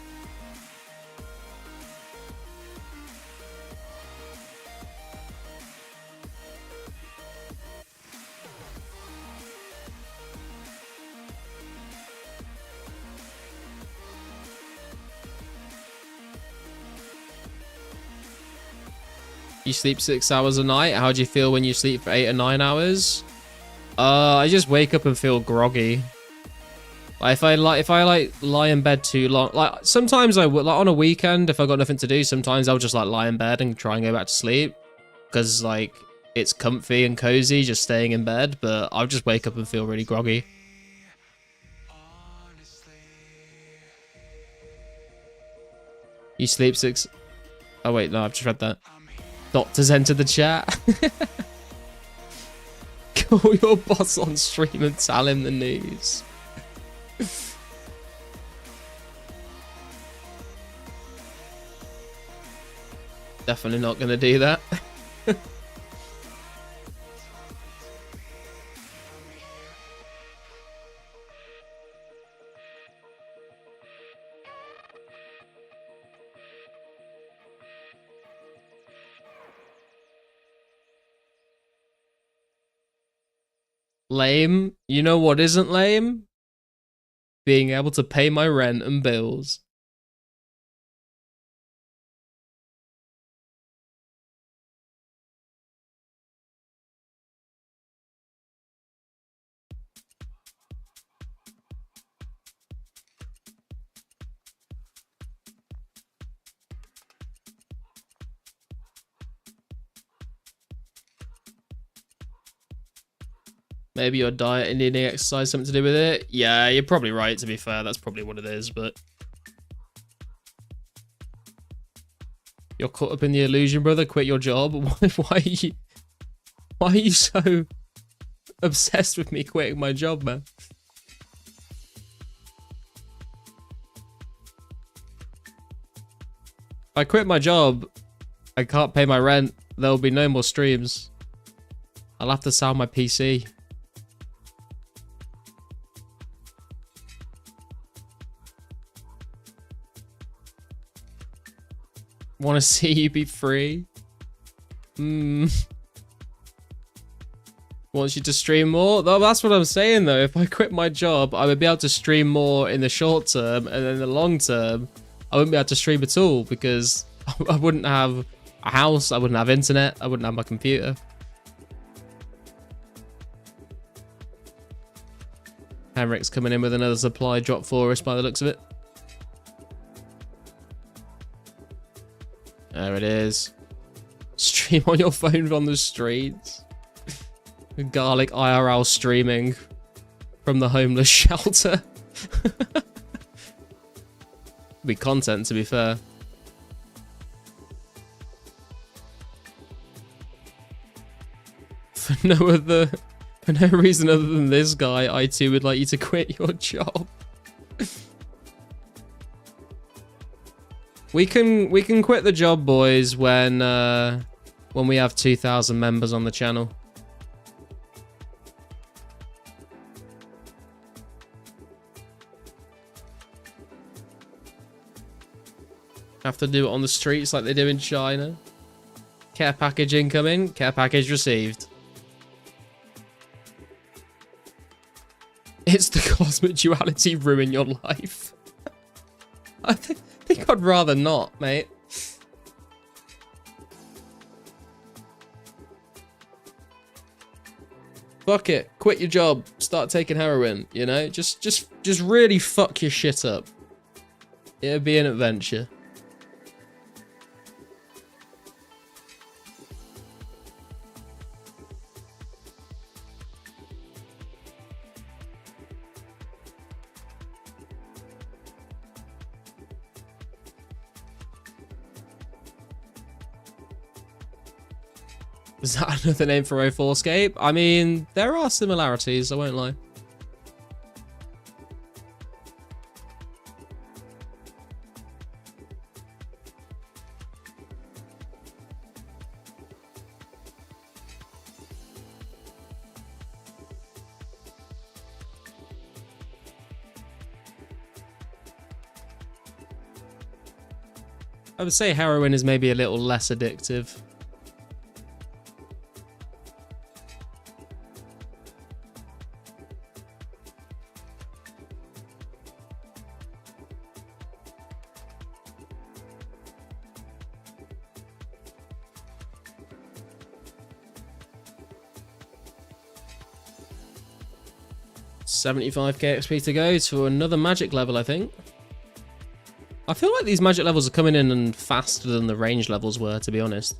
Speaker 1: You sleep 6 hours a night. How do you feel when you sleep for 8 or 9 hours? I just wake up and feel groggy. Like if I lie in bed too long, like sometimes I would, like on a weekend if I got nothing to do, sometimes I'll just like lie in bed and try and go back to sleep because like it's comfy and cozy just staying in bed. But I'll just wake up and feel really groggy. You sleep 6. Oh wait, no, I've just read that. Doctors enter the chat. Call your boss on stream and tell him the news. Definitely not gonna do that. Lame. You know what isn't lame? Being able to pay my rent and bills. Maybe your diet and needing exercise something to do with it. Yeah, you're probably right, to be fair. That's probably what it is, but... You're caught up in the illusion, brother. Quit your job. Why are you so obsessed with me quitting my job, man? If I quit my job, I can't pay my rent. There will be no more streams. I'll have to sell my PC. Want to see you be free? Wants you to stream more? Though that's what I'm saying though. If I quit my job, I would be able to stream more in the short term, and then in the long term, I wouldn't be able to stream at all because I wouldn't have a house, I wouldn't have internet, I wouldn't have my computer. Henrik's coming in with another supply drop for us by the looks of it. There it is. Stream on your phone on the streets. Garlic IRL streaming from the homeless shelter. Be content, to be fair. For no reason other than this guy, I too would like you to quit your job. We can quit the job, boys, when we have 2,000 members on the channel. Have to do it on the streets like they do in China. Care package incoming, care package received. It's the cosmic duality ruin your life. I think I'd rather not, mate. Fuck it. Quit your job. Start taking heroin, you know? Just really fuck your shit up. It'll be an adventure. Is that another name for 2004scape? I mean, there are similarities, I won't lie. I would say heroin is maybe a little less addictive. $75k XP to go to another magic level, I think. I feel like these magic levels are coming in and faster than the range levels were, to be honest.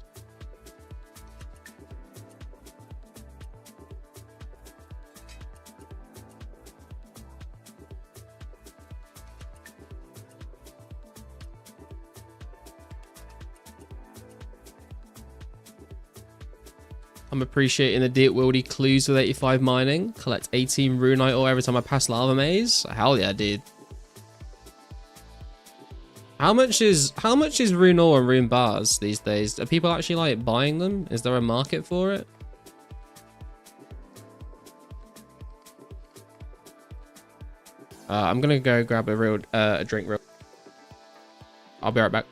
Speaker 1: I'm appreciating the Deep Wildy clues with 85 mining. Collect 18 runite ore every time I pass lava maze. Hell yeah, dude. How much is rune ore and rune bars these days? Are people actually like buying them? Is there a market for it? I'm gonna go grab a drink real. I'll be right back.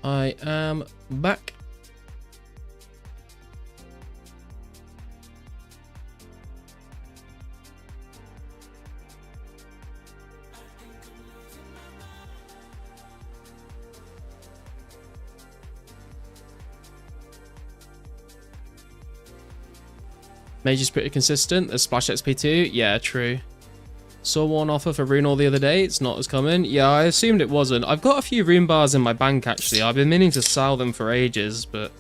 Speaker 1: I am back. Mage's pretty consistent. The splash XP2, yeah, true. Saw one offer for rune ore the other day. It's not as common. Yeah, I assumed it wasn't. I've got a few rune bars in my bank, actually. I've been meaning to sell them for ages, but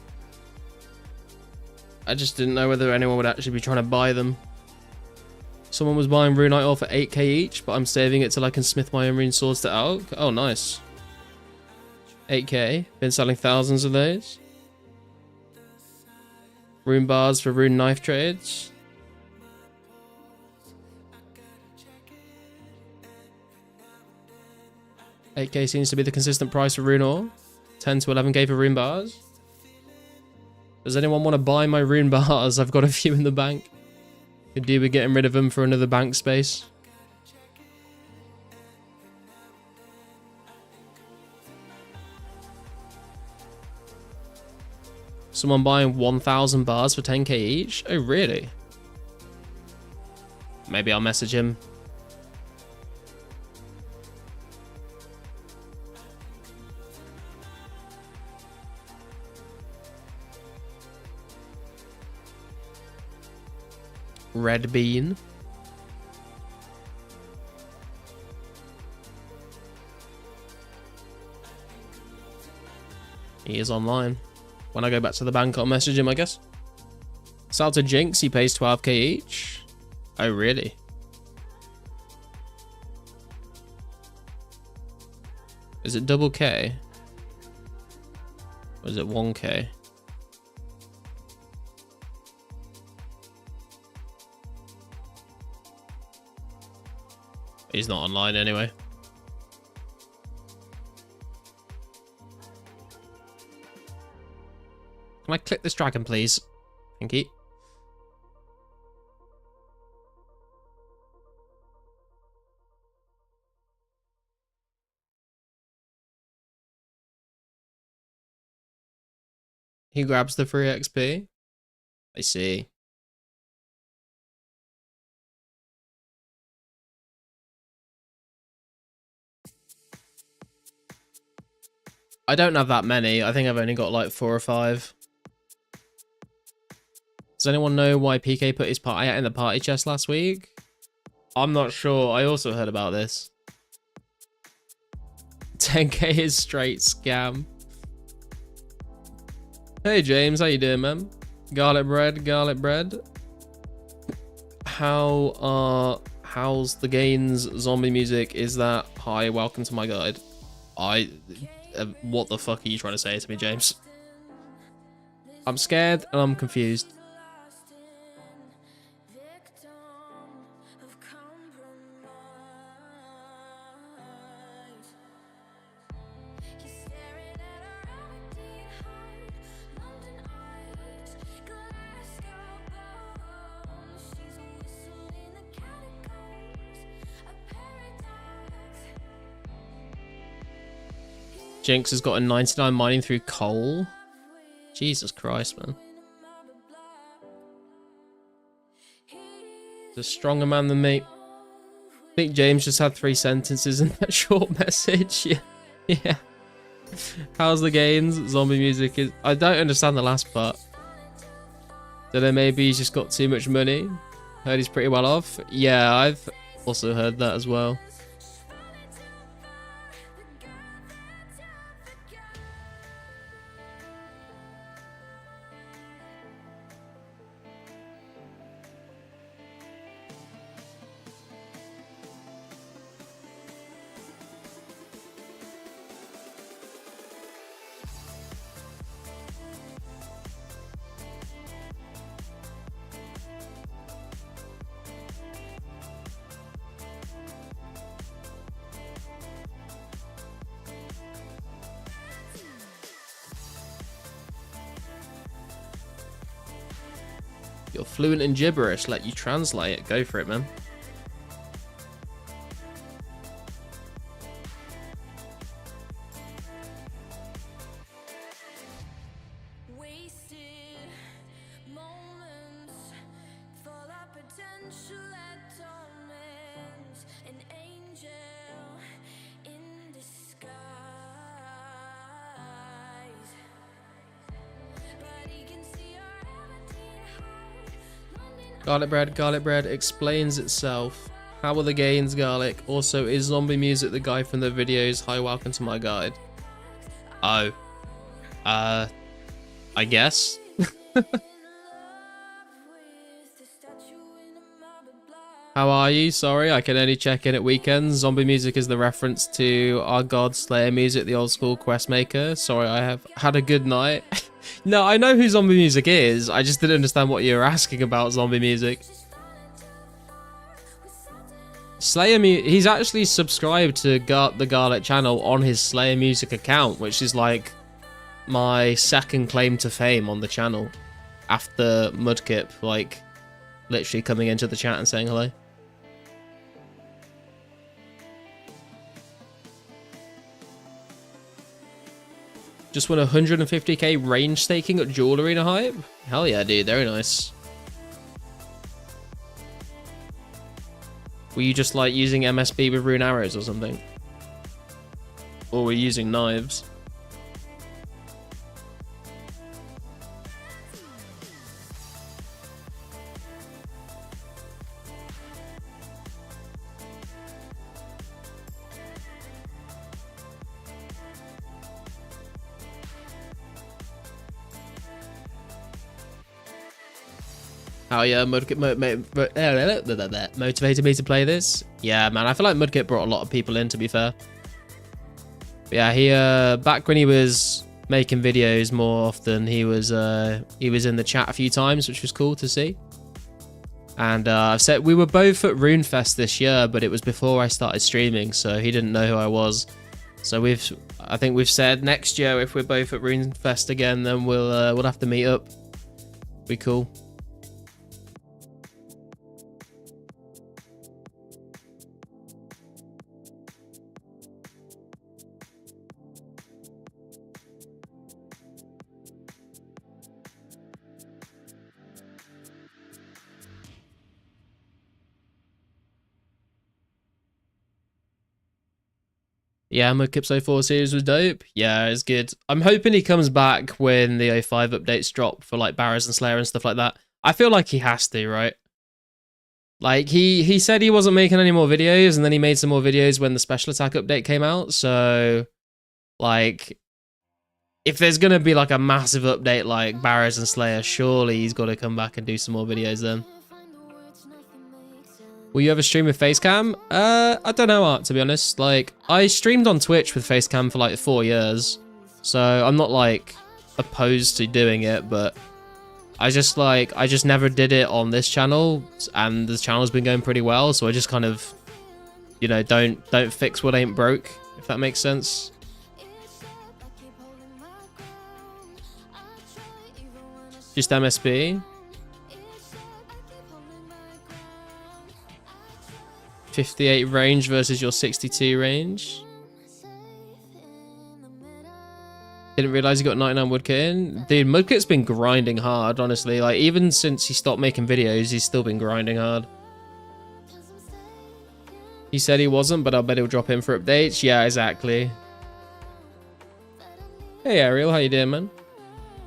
Speaker 1: I just didn't know whether anyone would actually be trying to buy them. Someone was buying runite ore for 8k each, but I'm saving it till I can smith my own rune swords to elk. Oh, nice. 8k. Been selling thousands of those. Rune bars for rune knife trades. $8k seems to be the consistent price for rune ore. 10 to 11k for rune bars. Does anyone want to buy my rune bars? I've got a few in the bank. Could do with getting rid of them for another bank space. Someone buying 1,000 bars for 10k each? Oh, really? Maybe I'll message him. Red bean. He is online. When I go back to the bank, I'll message him, I guess. Sell to Jinx, he pays 12k each. Oh, really? Is it double K? Or is it 1K? He's not online anyway. Can I click this dragon, please? Thank you. He grabs the free XP. I see. I don't have that many. I think I've only got like 4 or 5. Does anyone know why PK put his party out in the party chest last week? I'm not sure. I also heard about this. 10K is straight scam. Hey James, how you doing, man? Garlic bread, garlic bread. How's the gains zombie music? Is that hi? Welcome to my guide. What the fuck are you trying to say to me, James? I'm scared and I'm confused. Jinx has got a 99 mining through coal. Jesus Christ, man. He's a stronger man than me. I think James just had 3 sentences in that short message. Yeah. Yeah. How's the gains? Zombie music is... I don't understand the last part. Don't know, maybe he's just got too much money. Heard he's pretty well off. Yeah, I've also heard that as well. You're fluent in gibberish, let you translate it. Go for it, man. Garlic bread explains itself. How are the gains, Garlic? Also, is zombie music the guy from the videos? Hi, welcome to my guide. Oh. I guess. How are you? Sorry, I can only check in at weekends. Zombie music is the reference to our God Slayer music, the old school quest maker. Sorry, I have had a good night. No, I know who zombie music is. I just didn't understand what you were asking about zombie music. Slayer he's actually subscribed to the Garlic channel on his Slayer music account, which is like my second claim to fame on the channel after Mudkip, like literally coming into the chat and saying hello. Just won 150k range staking at Jewel Arena hype? Hell yeah, dude. Very nice. Were you just like using MSB with rune arrows or something? Or were you using knives? How yeah, Mudkip motivated me to play this. Yeah, man, I feel like Mudkip brought a lot of people in, to be fair. But yeah, he back when he was making videos more often, he was in the chat a few times, which was cool to see. And I've said we were both at RuneFest this year, but it was before I started streaming, so he didn't know who I was. So I think we've said next year if we're both at RuneFest again, then we'll have to meet up. Be cool. Yeah, Mudkip's 04 series was dope. Yeah, it's good. I'm hoping he comes back when the 05 updates drop for like Barrows and Slayer and stuff like that. I feel like he has to, right? Like he said he wasn't making any more videos, and then he made some more videos when the special attack update came out. So like if there's gonna be like a massive update like Barrows and Slayer, surely he's gotta come back and do some more videos then. Will you ever stream with Facecam? I don't know, Art, to be honest. Like, I streamed on Twitch with Facecam for like 4 years. So I'm not like opposed to doing it, but I just never did it on this channel, and the channel's been going pretty well, so I just kind of, you know, don't fix what ain't broke, if that makes sense. Just MSB. 58 range versus your 62 range. Didn't realize you got 99 Woodcut in. Dude, Mudkit's been grinding hard, honestly. Like, even since he stopped making videos, he's still been grinding hard. He said he wasn't, but I bet he'll drop in for updates. Yeah, exactly. Hey, Ariel, how you doing, man?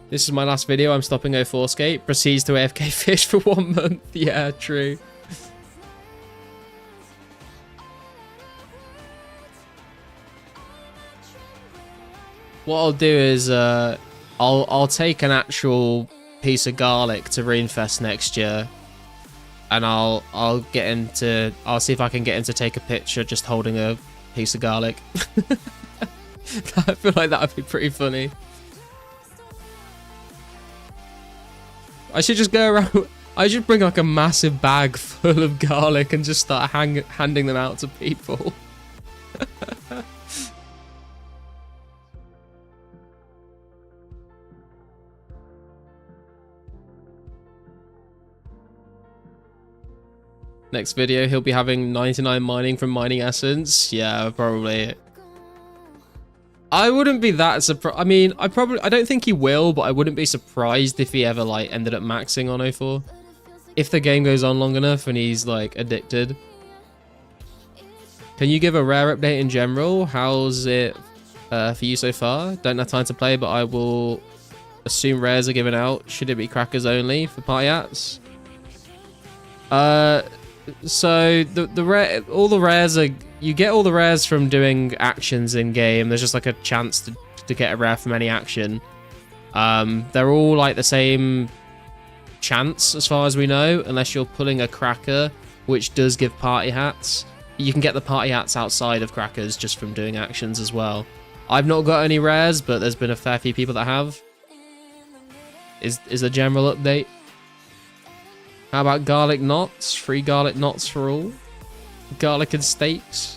Speaker 1: This is my last video. I'm stopping 2004scape. Proceeds to AFK fish for 1 month. Yeah, true. What I'll do is I'll take an actual piece of garlic to RuneFest next year, and I'll see if I can get him to take a picture just holding a piece of garlic. I feel like that would be pretty funny. I should just go around. I should bring like a massive bag full of garlic and just start handing them out to people. Next video, he'll be having 99 mining from Mining Essence. Yeah, probably. I wouldn't be that surprised. I mean, I don't think he will, but I wouldn't be surprised if he ever like ended up maxing on 04. If the game goes on long enough and he's like addicted. Can you give a rare update in general? How's it for you so far? Don't have time to play, but I will assume rares are given out. Should it be crackers only for party hats? So all the rares are, you get all the rares from doing actions in game. There's just like a chance to get a rare from any action. They're all like the same chance as far as we know, unless you're pulling a cracker, which does give party hats. You can get the party hats outside of crackers just from doing actions as well. I've not got any rares, but there's been a fair few people that have. Is a general update. How about garlic knots? Free garlic knots for all. Garlic and steaks.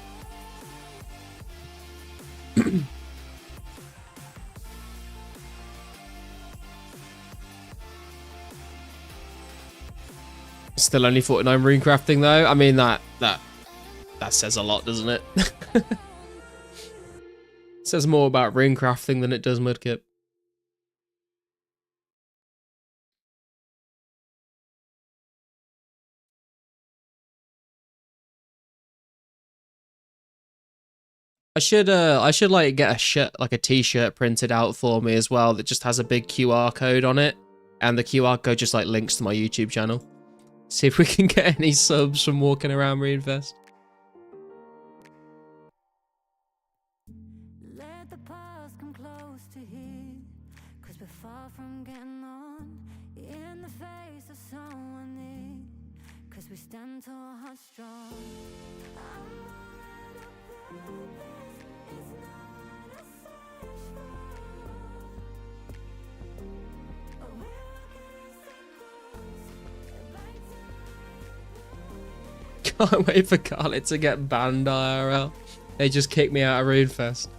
Speaker 1: Still only 49 rune crafting though. I mean that says a lot, doesn't it? It says more about rune crafting than it does Mudkip. I should like get a shirt, like a t-shirt printed out for me as well that just has a big QR code on it, and the QR code just like links to my YouTube channel. See if we can get any subs from walking around RuneFest.
Speaker 4: Let the past come close to here.
Speaker 3: 'Cause we're far from getting on in the face of someone new. 'Cause we stand tall, heart strong. I'm running up purpose. It's not what I search for. Oh, we're walking in circles.
Speaker 1: Can't wait for Scarlet to get banned IRL. They just kicked me out of RuneFest.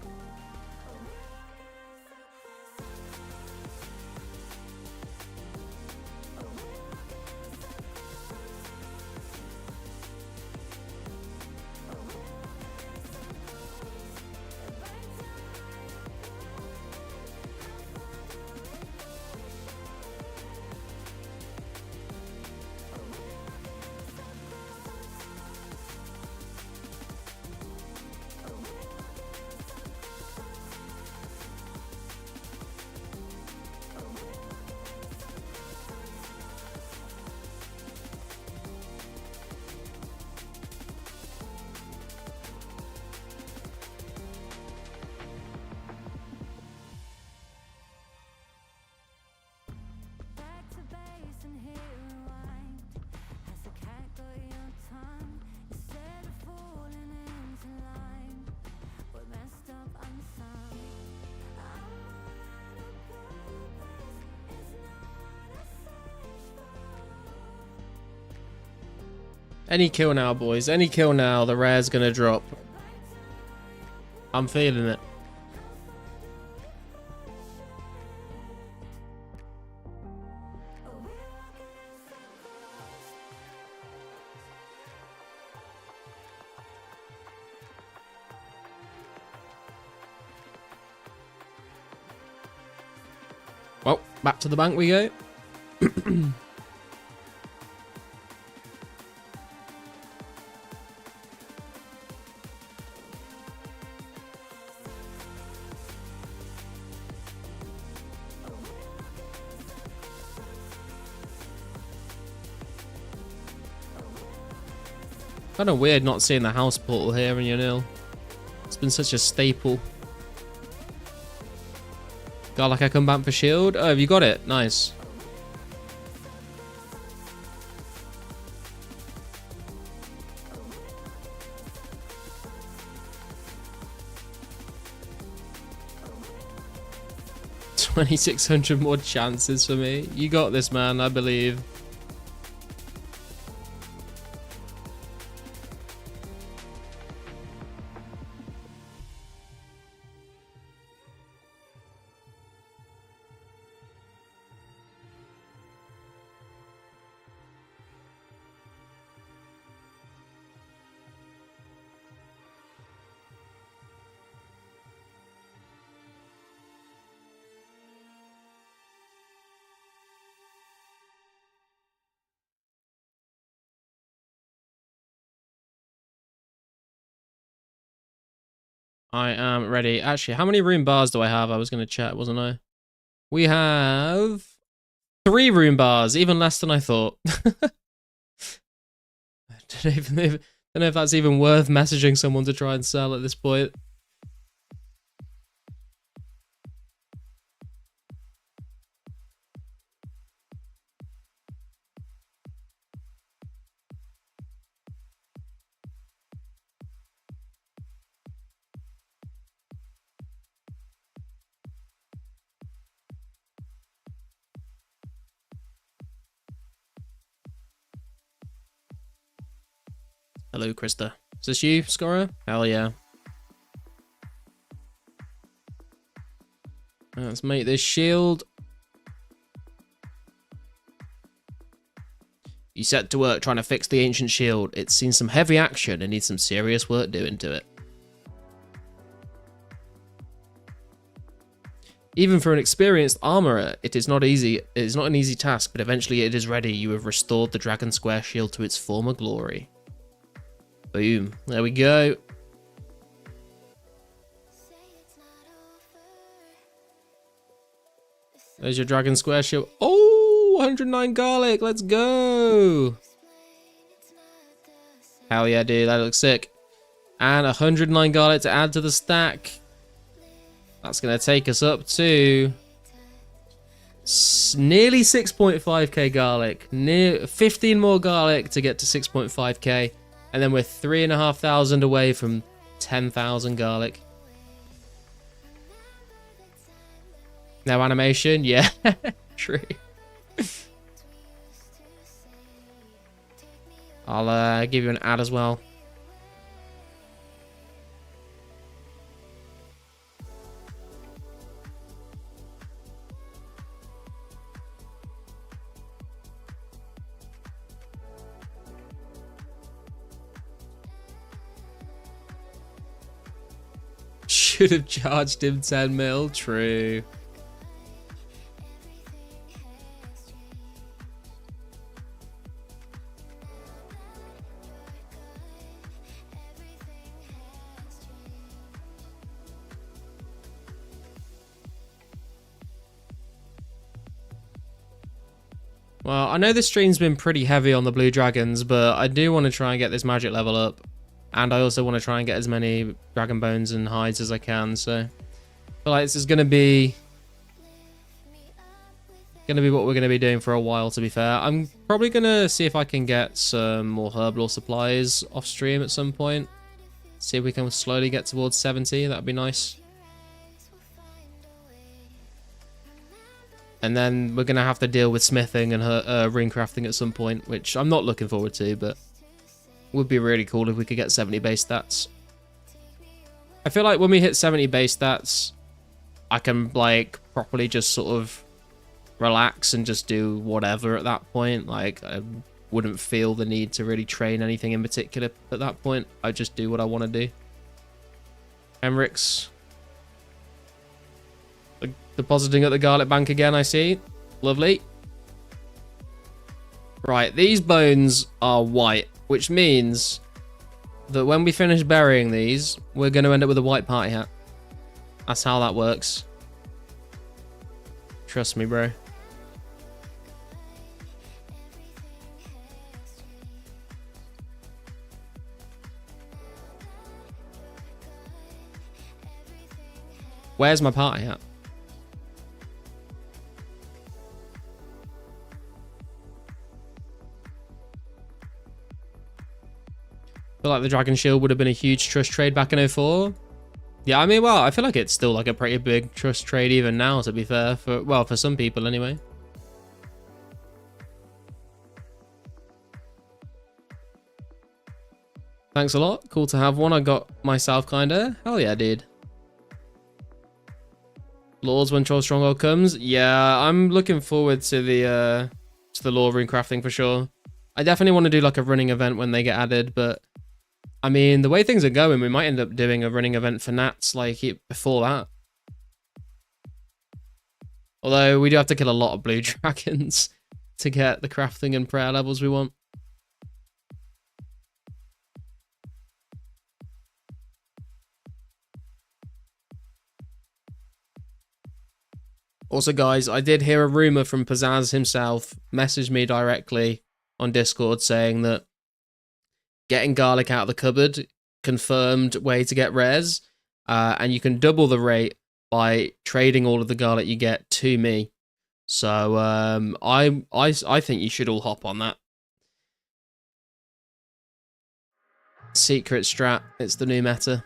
Speaker 3: Back to base and hit rewind. Has the cat got your tongue? Instead of falling into line, we're messed up unsung. I'm running a purpose. It's not what I search for.
Speaker 1: Any kill now, boys. Any kill now. The rare's gonna drop. I'm feeling it. Well, back to the bank we go. Kind of weird not seeing the house portal here in your nil. It's been such a staple. Got like I come back for shield. Oh, have you got it? Nice. $2,600 more chances for me. You got this, man. I believe. I am ready. Actually, how many rune bars do I have? I was going to chat, wasn't I? We have 3 rune bars, even less than I thought. I don't know if that's even worth messaging someone to try and sell at this point. Hello, Krista. Is this you, Scorer? Hell yeah. Let's make this shield. You set to work trying to fix the ancient shield. It's seen some heavy action and needs some serious work doing to it. Even for an experienced armorer, it is not easy. It is not an easy task, but eventually it is ready. You have restored the Dragon Square shield to its former glory. Boom. There we go. There's your Dragon Square shield. Oh, 109 garlic. Let's go. Hell yeah, dude. That looks sick. And 109 garlic to add to the stack. That's going to take us up to nearly 6.5k garlic. Near 15 more garlic to get to 6.5k. And then we're 3,500 away from 10,000 garlic. No animation? Yeah, true. I'll give you an ad as well. Should have charged him 10 mil. True. Well, I know this stream's been pretty heavy on the blue dragons, but I do want to try and get this magic level up. And I also want to try and get as many dragon bones and hides as I can, so I feel like this is going to be what we're going to be doing for a while, to be fair. I'm probably going to see if I can get some more herblore supplies off stream at some point. See if we can slowly get towards 70. That'd be nice. And then we're going to have to deal with smithing and rune crafting at some point, which I'm not looking forward to, but would be really cool if we could get 70 base stats. I feel like when we hit 70 base stats, I can like properly just sort of relax and just do whatever at that point. Like I wouldn't feel the need to really train anything in particular at that point. I just do what I want to do. Emrix. Depositing at the garlic bank again, I see. Lovely. Right, these bones are white, which means that when we finish burying these, we're going to end up with a white party hat. That's how that works. Trust me, bro. Where's my party hat? I feel like the Dragon Shield would have been a huge trust trade back in 2004. Yeah, I mean, well, I feel like it's still like a pretty big trust trade even now, to be fair. For some people anyway. Thanks a lot. Cool to have one. I got myself kinda. Hell yeah, dude. Laws when Troll Stronghold comes. Yeah, I'm looking forward to the law rune crafting for sure. I definitely want to do like a running event when they get added, but I mean, the way things are going, we might end up doing a running event for Nats like before that. Although we do have to kill a lot of blue dragons to get the crafting and prayer levels we want. Also, guys, I did hear a rumor from Pizzazz himself message me directly on Discord saying that getting garlic out of the cupboard confirmed way to get rares, and you can double the rate by trading all of the garlic you get to me. So I think you should all hop on that. Secret strat, it's the new meta.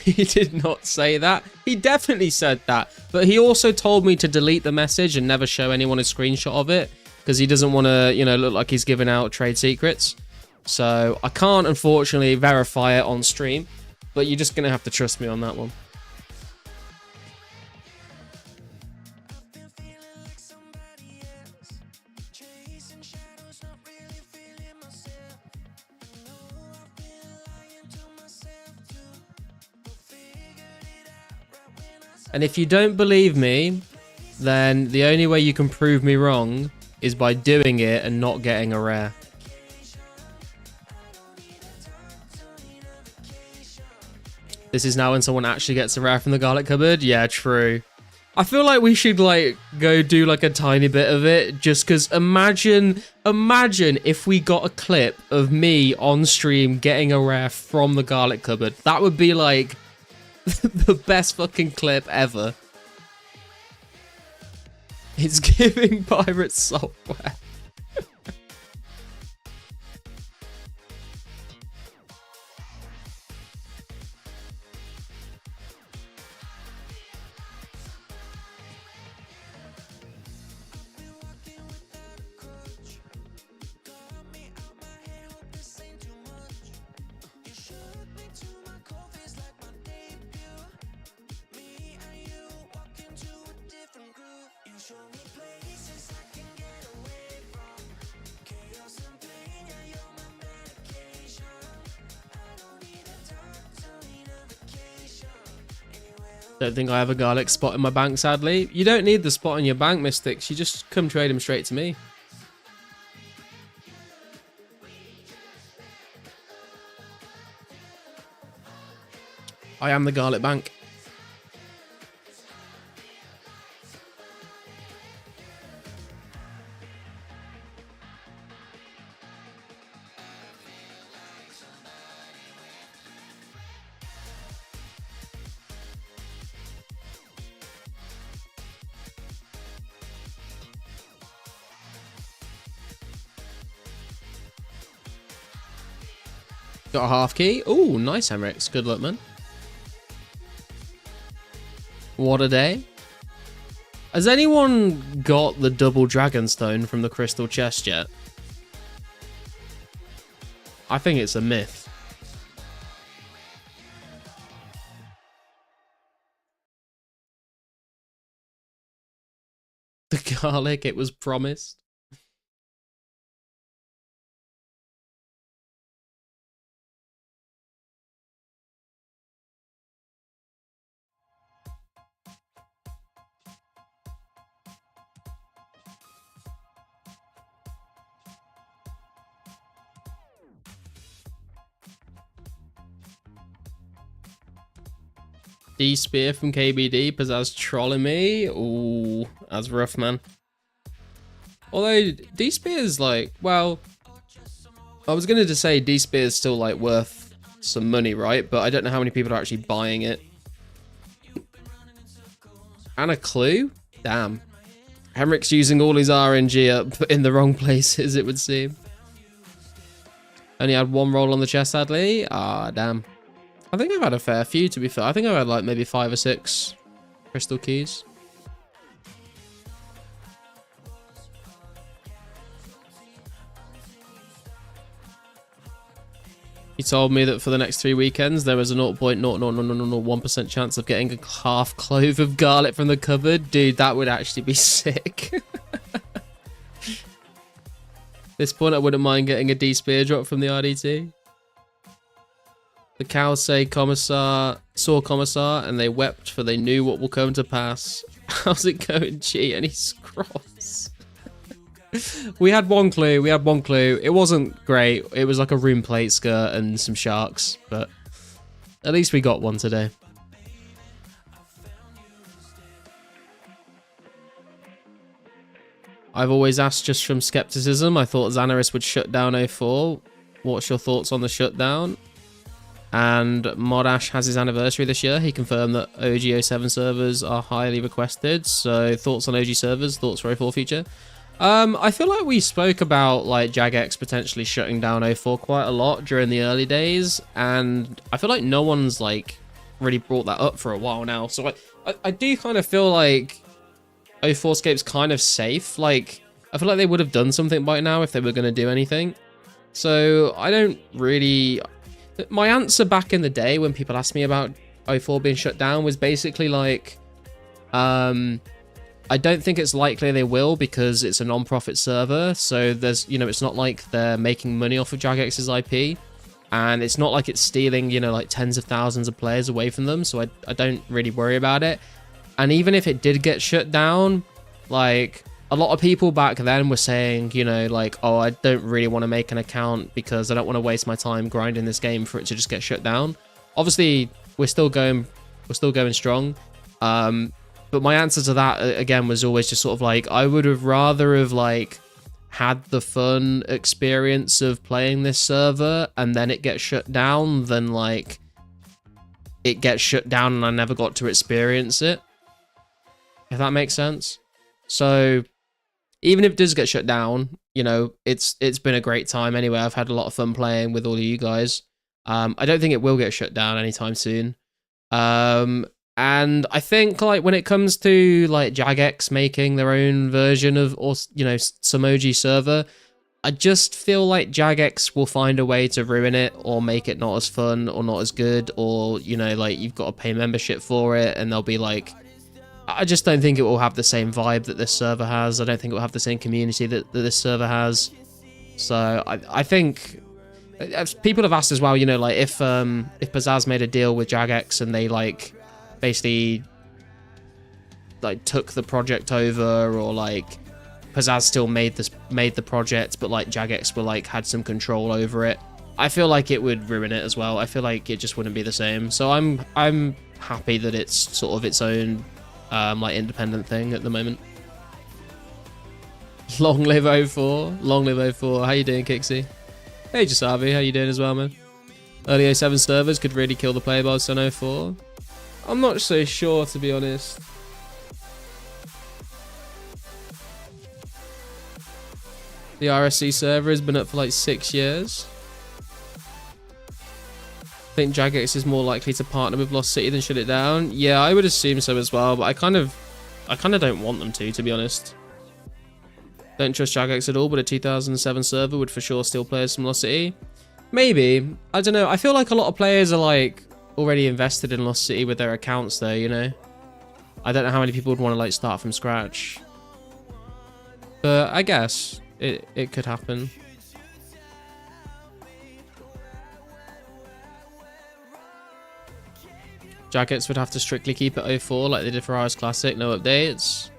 Speaker 1: He did not say that. He definitely said that. But he also told me to delete the message and never show anyone a screenshot of it, because he doesn't want to, look like he's giving out trade secrets. So I can't, unfortunately, verify it on stream. But you're just going to have to trust me on that one. And if you don't believe me, then the only way you can prove me wrong is by doing it and not getting a rare. This is now when someone actually gets a rare from the garlic cupboard? Yeah, true. I feel like we should like go do like a tiny bit of it, just because imagine if we got a clip of me on stream getting a rare from the garlic cupboard. That would be like the best fucking clip ever. It's giving pirate software. Don't think I have a garlic spot in my bank, sadly. You don't need the spot in your bank, Mystics. You just come trade him straight to me. I am the garlic bank. Got a half key. Ooh, nice, Emrix. Good luck, man. What a day. Has anyone got the double dragon stone from the crystal chest yet? I think it's a myth. The garlic, it was promised. D-Spear from KBD, Pizzazz trolling me. Ooh, that's rough, man. Although, D-Spear is like, well, I was going to say D-Spear is still like worth some money, right? But I don't know how many people are actually buying it. And a clue? Damn. Henrik's using all his RNG up in the wrong places, it would seem. Only had one roll on the chest, sadly. Ah, damn. I think I've had a fair few, to be fair. I think I've had like maybe 5 or 6 crystal keys. He told me that for the next 3 weekends, there was a 0.00001% chance of getting a half clove of garlic from the cupboard. Dude, that would actually be sick. At this point, I wouldn't mind getting a D-Spear drop from the RDT. The cows say Commissar saw Commissar and they wept for they knew what will come to pass. How's it going, G? Any scrolls? We had one clue. It wasn't great. It was like a room plate skirt and some sharks, but at least we got one today. I've always asked just from skepticism. I thought Xanaris would shut down 04. What's your thoughts on the shutdown? And Modash has his anniversary this year. He confirmed that OG 07 servers are highly requested. So thoughts on OG servers, thoughts for 04 future. I feel like we spoke about like Jagex potentially shutting down 04 quite a lot during the early days. And I feel like no one's like really brought that up for a while now. So I do kind of feel like 2004scape's kind of safe. Like, I feel like they would have done something by now if they were going to do anything. So I don't really... My answer back in the day when people asked me about 04 being shut down was basically like, I don't think it's likely they will because it's a non-profit server. So there's, you know, it's not like they're making money off of Jagex's IP. And it's not like it's stealing, you know, like tens of thousands of players away from them. So I don't really worry about it. And even if it did get shut down, like... A lot of people back then were saying, you know, like, oh, I don't really want to make an account because I don't want to waste my time grinding this game for it to just get shut down. Obviously, we're still going strong. But my answer to that, again, was always just sort of like, I would have rather have like had the fun experience of playing this server and then it gets shut down than like it gets shut down and I never got to experience it. If that makes sense. So even if it does get shut down, you know, it's been a great time anyway. I've had a lot of fun playing with all of you guys. I don't think it will get shut down anytime soon. And I think like when it comes to like Jagex making their own version of, or you know, some OG server, I just feel like Jagex will find a way to ruin it or make it not as fun or not as good, or you know, like you've got to pay membership for it and they'll be like, I just don't think it will have the same vibe that this server has. I don't think it will have the same community that this server has. So I think people have asked as well, you know, like if Pizzazz made a deal with Jagex and they like basically like took the project over, or like Pizzazz still made the project but like Jagex were like had some control over it, I feel like it would ruin it as well. I feel like it just wouldn't be the same. So I'm happy that it's sort of its own like independent thing at the moment. Long live 04. Long live 04. How you doing, Kixie? Hey Jasavi, how you doing as well, man? Early 07 servers could really kill the player boss on 04. I'm not so sure, to be honest. The RSC server has been up for like 6 years. I think Jagex is more likely to partner with Lost City than shut it down. Yeah, I would assume so as well, but I kind of don't want them to be honest. Don't trust Jagex at all, but a 2007 server would for sure steal players from Lost City. Maybe. I don't know. I feel like a lot of players are like already invested in Lost City with their accounts though, you know? I don't know how many people would want to like start from scratch. But I guess it could happen. Jagex would have to strictly keep it 04 like they did for RS Classic, no updates.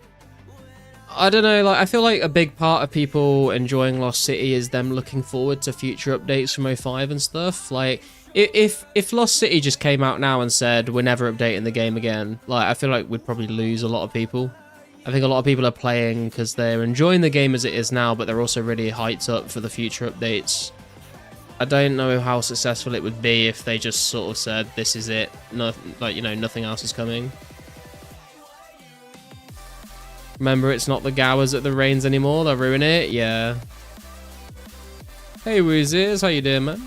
Speaker 1: I don't know, like I feel like a big part of people enjoying Lost City is them looking forward to future updates from 05 and stuff. Like if Lost City just came out now and said we're never updating the game again, like I feel like we'd probably lose a lot of people. I think a lot of people are playing because they're enjoying the game as it is now, but they're also really hyped up for the future updates. I don't know how successful it would be if they just sort of said this is it, no, like you know, nothing else is coming. Remember, it's not the Gowers at the Reigns anymore, they'll ruin it, yeah. Hey Woozers, how you doing, man?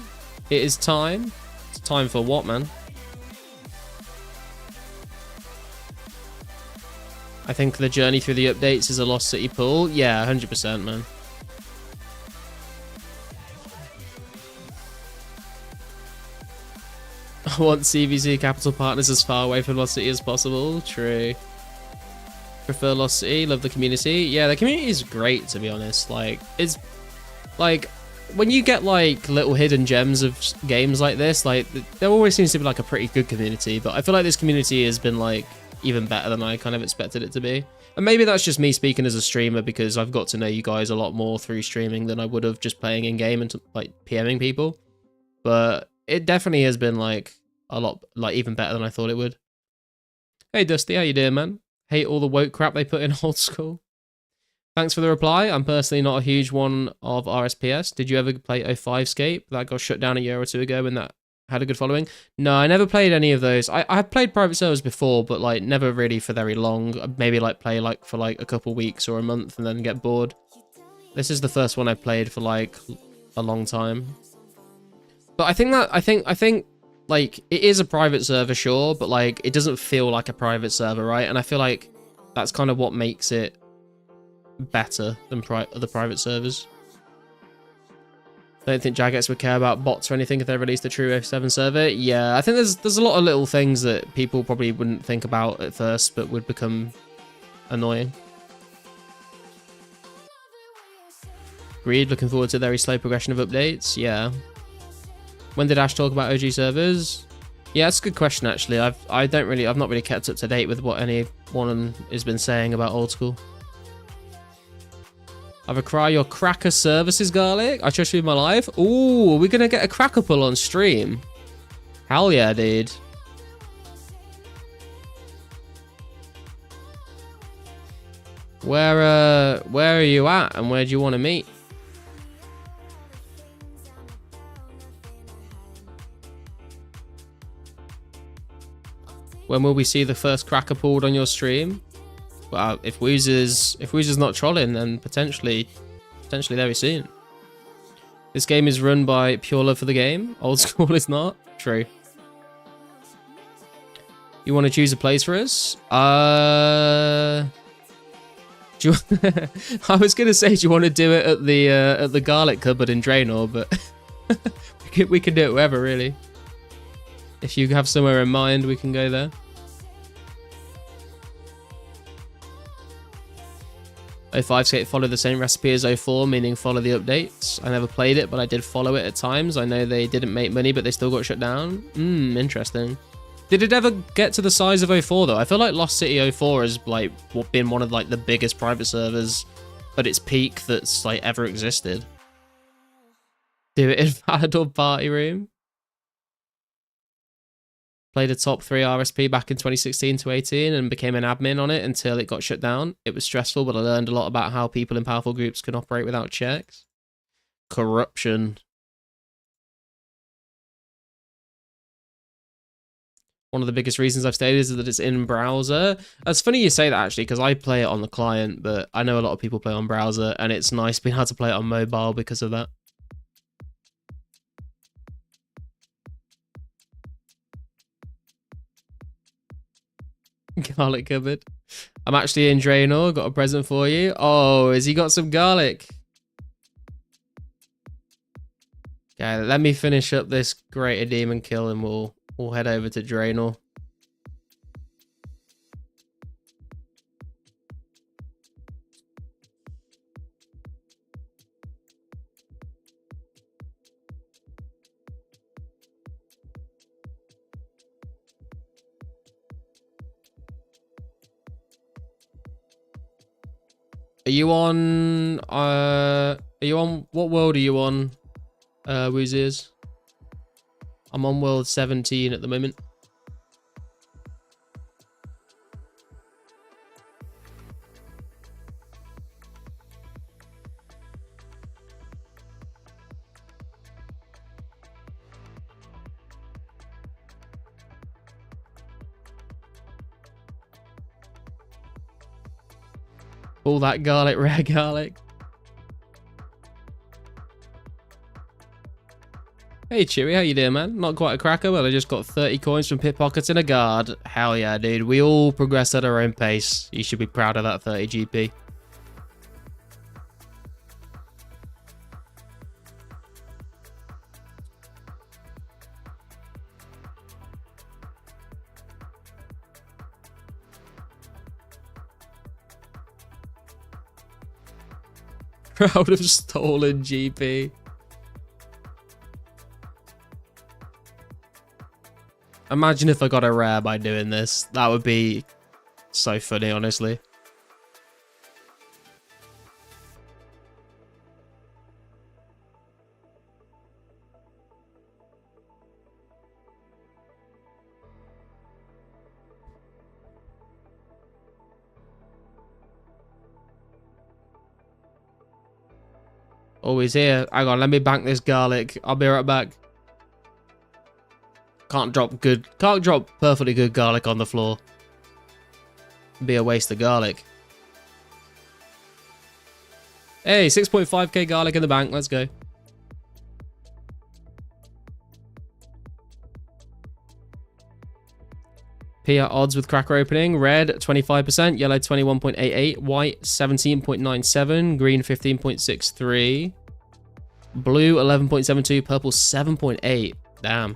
Speaker 1: It is time. It's time for what, man? I think the journey through the updates is a Lost City pull. Yeah, 100%, man. I want CVC Capital Partners as far away from Lost City as possible. True. Prefer Lost City, love the community. Yeah, the community is great, to be honest. Like, it's like when you get like little hidden gems of games like this, like there always seems to be like a pretty good community, but I feel like this community has been like even better than I kind of expected it to be. And maybe that's just me speaking as a streamer, because I've got to know you guys a lot more through streaming than I would have just playing in game and like PMing people. But it definitely has been like a lot, like even better than I thought it would. Hey Dusty, how you doing, man? Hate all the woke crap they put in old school. Thanks for the reply. I'm personally not a huge one of RSPS. Did you ever play 2004scape? That got shut down a year or two ago and that had a good following. No, I never played any of those. I have played private servers before, but like never really for very long. Maybe like play like for like a couple weeks or a month and then get bored. This is the first one I've played for like a long time. But I think like it is a private server, sure, but like it doesn't feel like a private server, right? And I feel like that's kind of what makes it better than other private servers. I don't think Jagex would care about bots or anything if they released a true 07 server. Yeah, I think there's a lot of little things that people probably wouldn't think about at first, but would become annoying. Agreed, looking forward to the very slow progression of updates. Yeah. When did Ash talk about OG servers? Yeah, that's a good question actually. I've not really kept up to date with what anyone has been saying about old school. I've acquired your cracker services, Garlic. I trust you with my life. Ooh, we're gonna get a cracker pull on stream. Hell yeah, dude. Where are you at, and where do you want to meet? When will we see the first cracker pulled on your stream? Well, if Woozer's not trolling, then potentially very soon. This game is run by pure love for the game. Old school is not. True. You want to choose a place for us? Do you I was gonna say, do you want to do it at the garlic cupboard in Draenor, but we can do it wherever, really. If you have somewhere in mind, we can go there. 2004scape followed the same recipe as 04, meaning follow the updates. I never played it, but I did follow it at times. I know they didn't make money, but they still got shut down. Interesting. Did it ever get to the size of 04 though? I feel like Lost City 04 has like been one of like the biggest private servers at its peak that's like ever existed. Do it in Falador Party Room. Played a top 3 RSP back in 2016 to 18 and became an admin on it until it got shut down. It was stressful, but I learned a lot about how people in powerful groups can operate without checks. Corruption. One of the biggest reasons I've stayed is that it's in browser. It's funny you say that, actually, because I play it on the client, but I know a lot of people play on browser, and it's nice being able to play it on mobile because of that. Garlic cupboard. I'm actually in Draenor. Got a present for you. Oh, has he got some garlic? Okay, let me finish up this greater demon kill and we'll head over to Draenor. Are you on what world are you on, Woozies? I'm on world 17 at the moment. All that garlic, rare garlic. Hey Chewy, how you doing, man? Not quite a cracker, but I just got 30 coins from pickpockets in a guard. Hell yeah, dude. We all progress at our own pace. You should be proud of that 30 GP. Proud of stolen GP. Imagine if I got a rare by doing this. That would be so funny, honestly. Oh, he's here. Hang on, let me bank this garlic. I'll be right back. Can't drop perfectly good garlic on the floor. It'd be a waste of garlic. Hey, 6.5k garlic in the bank. Let's go. P at odds with cracker opening. Red 25%, yellow 21.88, white 17.97, green 15.63, blue 11.72, purple 7.8. Damn.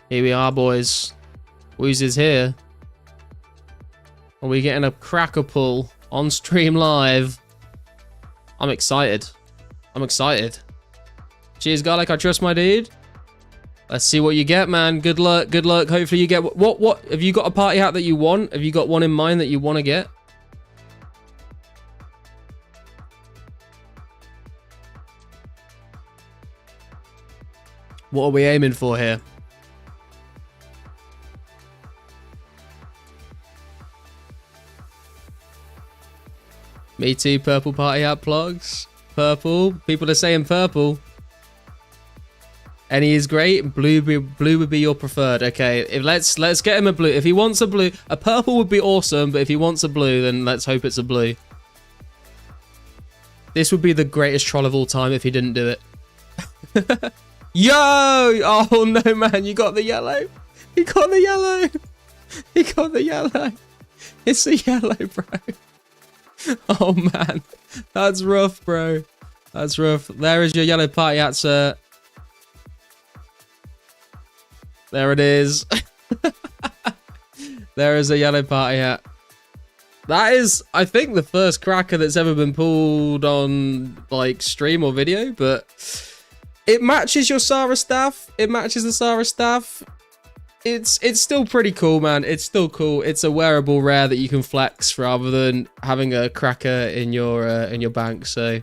Speaker 1: Here we are, boys. Wooz is here. Are we getting a cracker pull on stream live? I'm excited. I'm excited. Cheers, garlic. I trust my dude. Let's see what you get, man. Good luck. Good luck. Hopefully you get... What? Have you got a party hat that you want? Have you got one in mind that you want to get? What are we aiming for here? Me too, purple party hat plugs. Purple. People are saying purple. Any is great. Blue would be your preferred. Okay, let's get him a blue. If he wants a blue, a purple would be awesome, but if he wants a blue, then let's hope it's a blue. This would be the greatest troll of all time if he didn't do it. Yo! Oh no, man, you got the yellow. He got the yellow. He got the yellow. It's a yellow, bro. Oh man, that's rough, bro. That's rough. There is your yellow party hat, sir. There it is. There is a yellow party hat. That is, I think, the first cracker that's ever been pulled on like stream or video, but it matches your Sarah staff. It matches the Sarah staff. It's still pretty cool, man. It's still cool. It's a wearable rare that you can flex rather than having a cracker in your bank. So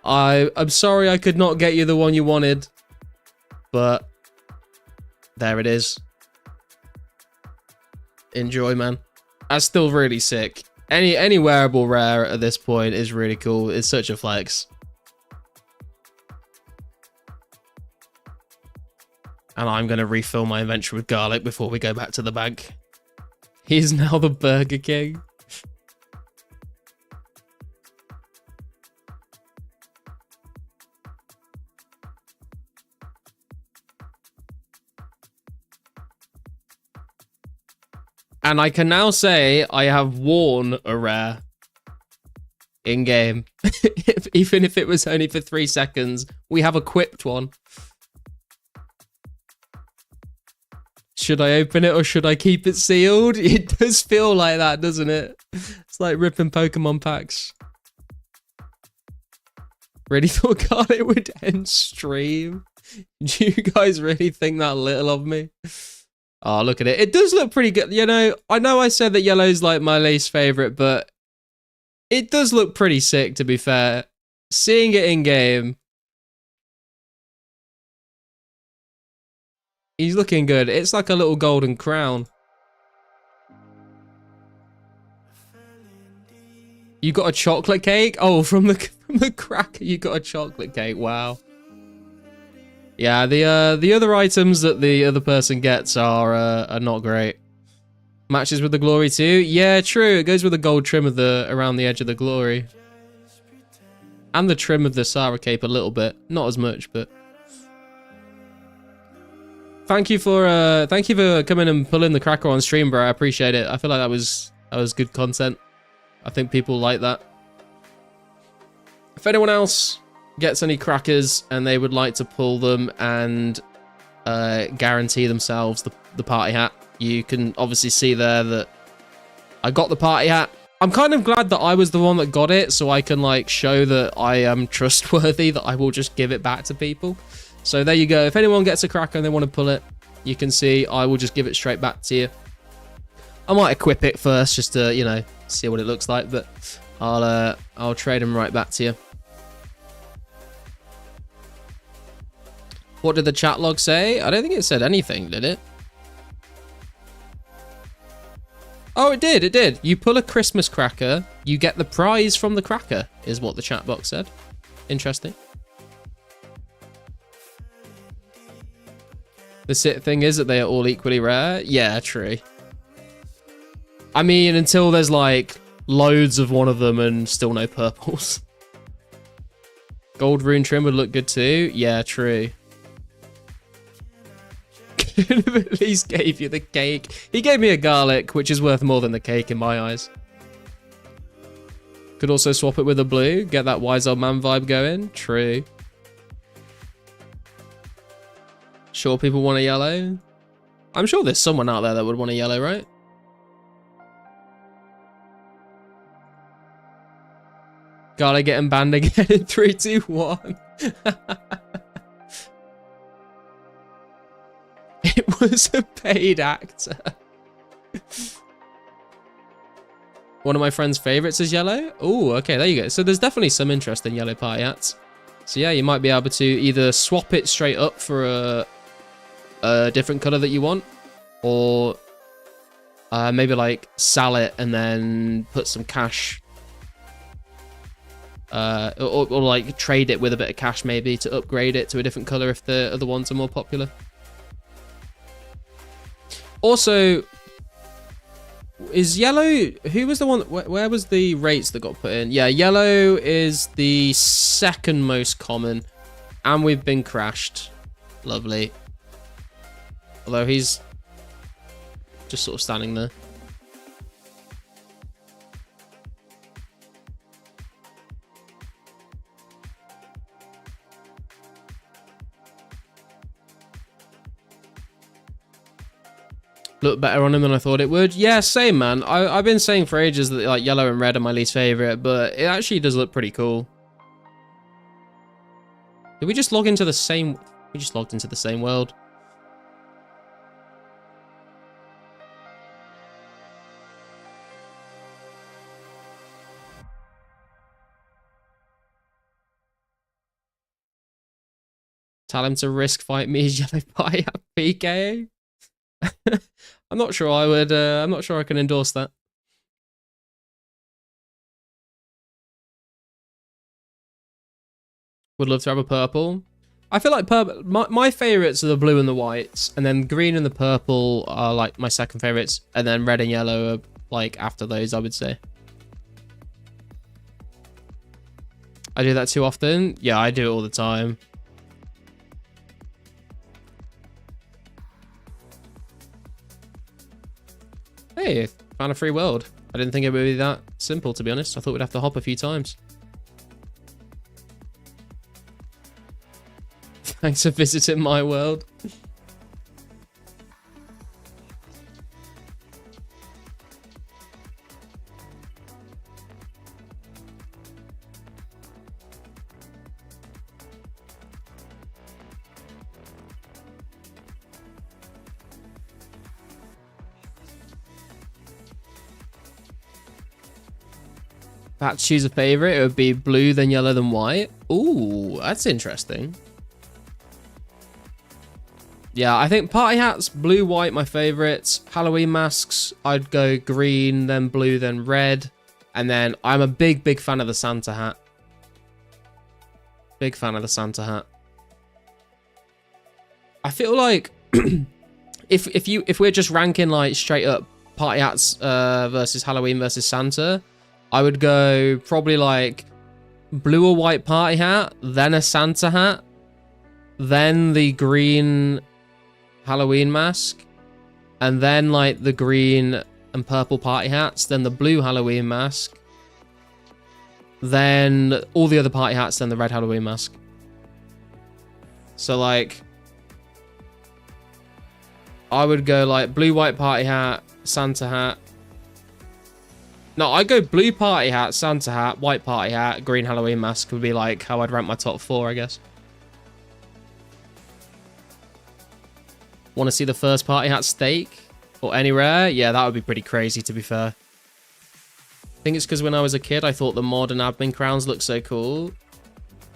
Speaker 1: I'm sorry I could not get you the one you wanted, but there it is. Enjoy, man. That's still really sick. Any wearable rare at this point is really cool. It's such a flex. And I'm going to refill my inventory with garlic before we go back to the bank. He's now the Burger King. And I can now say I have worn a rare in-game. Even if it was only for 3 seconds, we have equipped one. Should I open it or should I keep it sealed? It does feel like that, doesn't it? It's like ripping Pokemon packs. Really thought Garlic would end stream? Do you guys really think that little of me? Oh, look at it. It does look pretty good. You know I said that yellow's like my least favorite, but it does look pretty sick, to be fair. Seeing it in game, he's looking good. It's like a little golden crown. You got a chocolate cake? Oh, from the cracker, you got a chocolate cake. Wow. Yeah, the other items that the other person gets are not great. Matches with the glory too. Yeah, true. It goes with the gold trim of around the edge of the glory, and the trim of the Sarah cape a little bit. Not as much, but. Thank you for coming and pulling the cracker on stream, bro. I appreciate it. I feel like that was good content. I think people like that. If anyone else gets any crackers and they would like to pull them and guarantee themselves the party hat, you can obviously see there that I got the party hat. I'm kind of glad that I was the one that got it, so I can like show that I am trustworthy, that I will just give it back to people. So there you go. If anyone gets a cracker and they want to pull it, you can see I will just give it straight back to you. I might equip it first just to, you know, see what it looks like, but I'll trade them right back to you. What did the chat log say? I don't think it said anything, did it? Oh, it did, it did. You pull a Christmas cracker, you get the prize from the cracker, is what the chat box said. Interesting. The thing is that they are all equally rare. Yeah, true. I mean, until there's like loads of one of them and still no purples. Gold rune trim would look good too. Yeah, true. Could have at least gave you the cake. He gave me a garlic, which is worth more than the cake in my eyes. Could also swap it with a blue, get that wise old man vibe going. True. Sure, people want a yellow. I'm sure there's someone out there that would want a yellow, right? Gotta get him banned again in 3, 2, 1. It was a paid actor. One of my friend's favorites is yellow. Oh, okay, there you go. So there's definitely some interest in yellow party hats. So yeah, you might be able to either swap it straight up for a different color that you want, or maybe like sell it and then put some cash or like trade it with a bit of cash maybe to upgrade it to a different color if the other ones are more popular. Also, is yellow, who was the one, where was the rates that got put in? Yeah, yellow is the second most common, and we've been crashed. Lovely. Although he's just sort of standing there. Look better on him than I thought it would. Yeah, same, man. I've been saying for ages that like yellow and red are my least favorite, but it actually does look pretty cool. Did we just log into the same... We just logged into the same world. Tell him to risk fight me as yellow pie at PKO. I'm not sure I would, I'm not sure I can endorse that. Would love to have a purple. I feel like purple, my favorites are the blue and the whites, and then green and the purple are like my second favorites, and then red and yellow are like after those, I would say. I do that too often. Yeah, I do it all the time. Hey, found a free world. I didn't think it would be that simple, to be honest. I thought we'd have to hop a few times. Thanks for visiting my world. If I had to choose a favorite, it would be blue, then yellow, then white. Ooh, that's interesting. Yeah, I think party hats, blue, white, my favorites. Halloween masks, I'd go green, then blue, then red. And then I'm a big fan of the Santa hat. Big fan of the Santa hat. I feel like if we're just ranking like straight up party hats versus Halloween versus Santa, I would go probably like blue or white party hat, then a Santa hat, then the green Halloween mask, and then like the green and purple party hats, then the blue Halloween mask, then all the other party hats, then the red Halloween mask. So like I would go like blue, white party hat, Santa hat. No, I'd go blue party hat, Santa hat, white party hat, green Halloween mask would be like how I'd rank my top 4, I guess. Want to see the first party hat steak? Or any rare? Yeah, that would be pretty crazy, to be fair. I think it's because when I was a kid, I thought the mod and admin crowns looked so cool.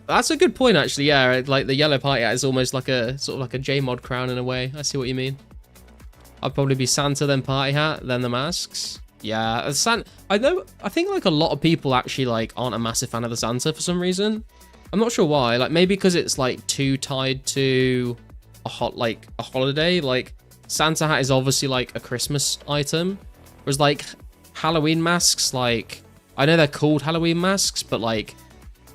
Speaker 1: That's a good point, actually. Yeah, like the yellow party hat is almost like a sort of like a J-mod crown in a way. I see what you mean. I'd probably be Santa, then party hat, then the masks. Yeah, I think like a lot of people actually like aren't a massive fan of the Santa for some reason. I'm not sure why. Like maybe because it's like too tied to a holiday. Like Santa hat is obviously like a Christmas item, whereas like Halloween masks, like I know they're called Halloween masks, but like,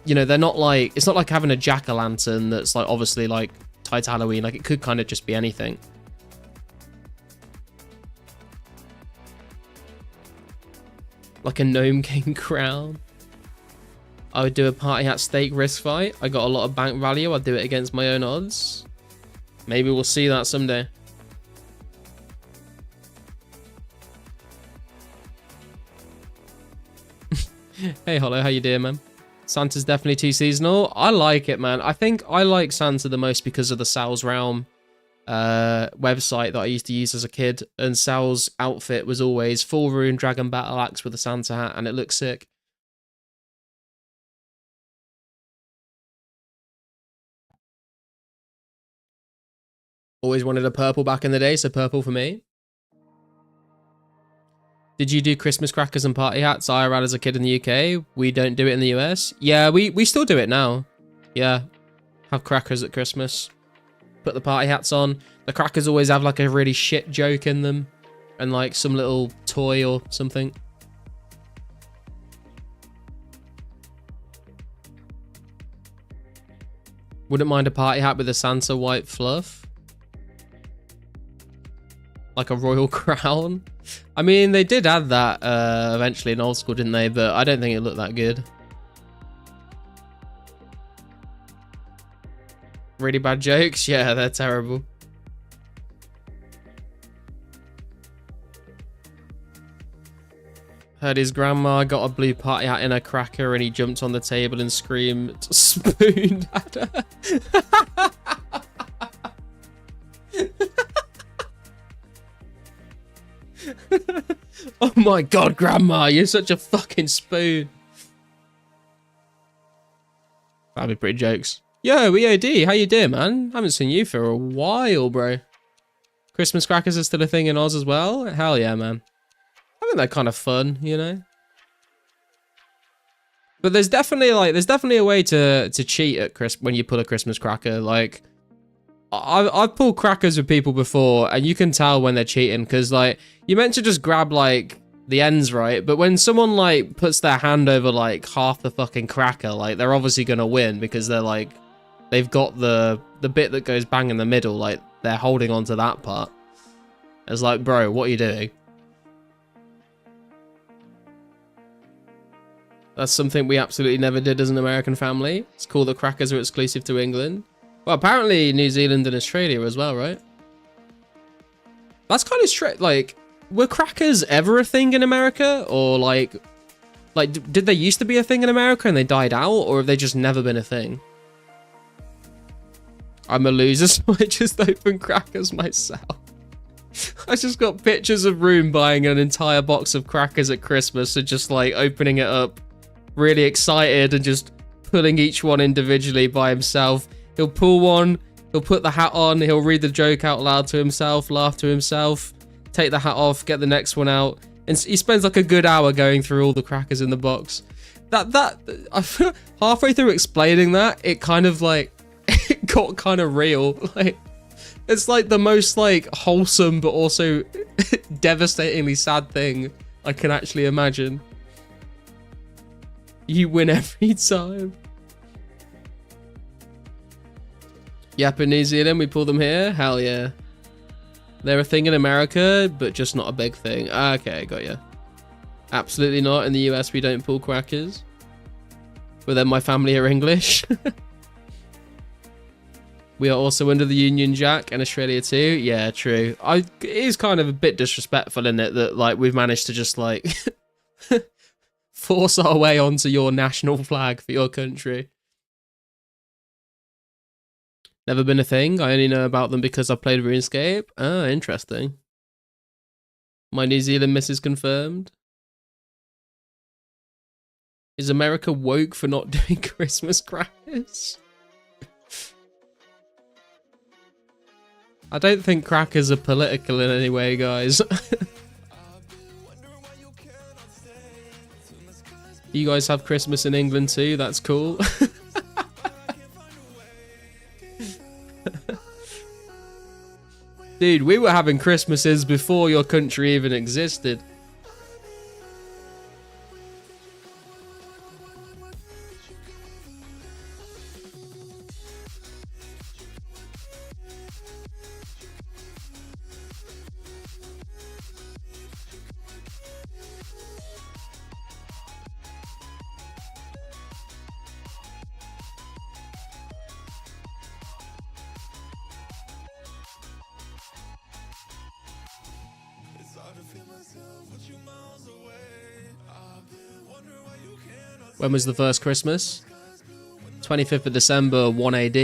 Speaker 1: you know, they're not like, it's not like having a jack-o'-lantern that's like obviously like tied to Halloween. Like it could kind of just be anything. Like a Gnome King crown. I would do a party hat steak risk fight. I got a lot of bank value. I'd do it against my own odds. Maybe we'll see that someday. Hey, Hollow, how you doing, man? Santa's definitely too seasonal. I like it, man. I think I like Santa the most because of the Sal's Realm website that I used to use as a kid. And Sal's outfit was always full rune dragon battle axe with a Santa hat, and it looks sick. Always wanted a purple back in the day, so purple for me. Did you do Christmas crackers and party hats IRL as a kid in the UK? We don't do it in the US. Yeah, we still do it now. Yeah. Have crackers at Christmas. Put the party hats on. The crackers always have like a really shit joke in them. And like some little toy or something. Wouldn't mind a party hat with a Santa white fluff. Like a royal crown. I mean, they did add that eventually in old school, didn't they? But I don't think it looked that good. Really bad jokes? Yeah, they're terrible. Heard his grandma got a blue party hat in a cracker and he jumped on the table and screamed, "Spoon at her." Oh my god, grandma, you're such a fucking spoon. That'd be pretty jokes. Yo, EOD, how you doing, man? Haven't seen you for a while, bro. Christmas crackers are still a thing in Oz as well? Hell yeah, man. I think they're kind of fun, you know? But there's definitely a way to cheat at when you pull a Christmas cracker. Like, I've pulled crackers with people before, and you can tell when they're cheating, because, like, you meant to just grab, like, the ends, right? But when someone, like, puts their hand over, like, half the fucking cracker, like, they're obviously gonna win, because they're, like, they've got the bit that goes bang in the middle, like, they're holding on to that part. It's like, bro, what are you doing? That's something we absolutely never did as an American family. It's cool that crackers are exclusive to England. Well, apparently New Zealand and Australia as well, right? That's kind of straight. Like, were crackers ever a thing in America? Or like did they used to be a thing in America and they died out? Or have they just never been a thing? I'm a loser, so I just open crackers myself. I just got pictures of Room buying an entire box of crackers at Christmas and just like opening it up, really excited, and just pulling each one individually by himself. He'll pull one, he'll put the hat on, he'll read the joke out loud to himself, laugh to himself, take the hat off, get the next one out, and he spends like a good hour going through all the crackers in the box. I feel halfway through explaining that, it kind of like it got kind of real. Like, it's like the most like wholesome but also devastatingly sad thing I can actually imagine. You win every time. Yep, in New Zealand we pull them here. Hell yeah. They're a thing in America, but just not a big thing. Okay, got ya. Absolutely not. In the US we don't pull crackers. But then my family are English. We are also under the Union Jack in Australia too. Yeah, true. It is kind of a bit disrespectful, isn't it, that like we've managed to just like force our way onto your national flag for your country. Never been a thing. I only know about them because I played RuneScape. Oh, interesting. My New Zealand miss is confirmed. Is America woke for not doing Christmas crackers? I don't think crackers are political in any way, guys. You guys have Christmas in England too? That's cool. Dude, we were having Christmases before your country even existed. When was the first Christmas? 25th of December, 1 AD.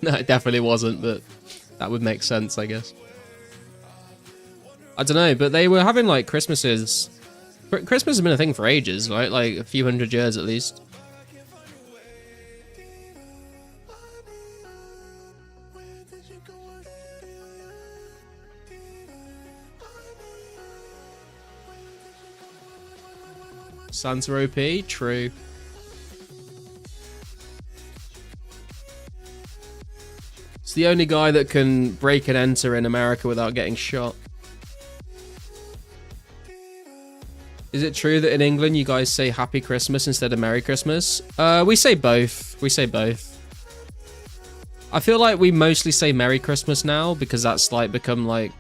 Speaker 1: No, it definitely wasn't, but that would make sense, I guess. I don't know, but they were having, like, Christmases. Christmas has been a thing for ages, right? Like, a few hundred years at least. Santa OP, true. It's the only guy that can break and enter in America without getting shot. Is it true that in England you guys say Happy Christmas instead of Merry Christmas? We say both. We say both. I feel like we mostly say Merry Christmas now because that's like become like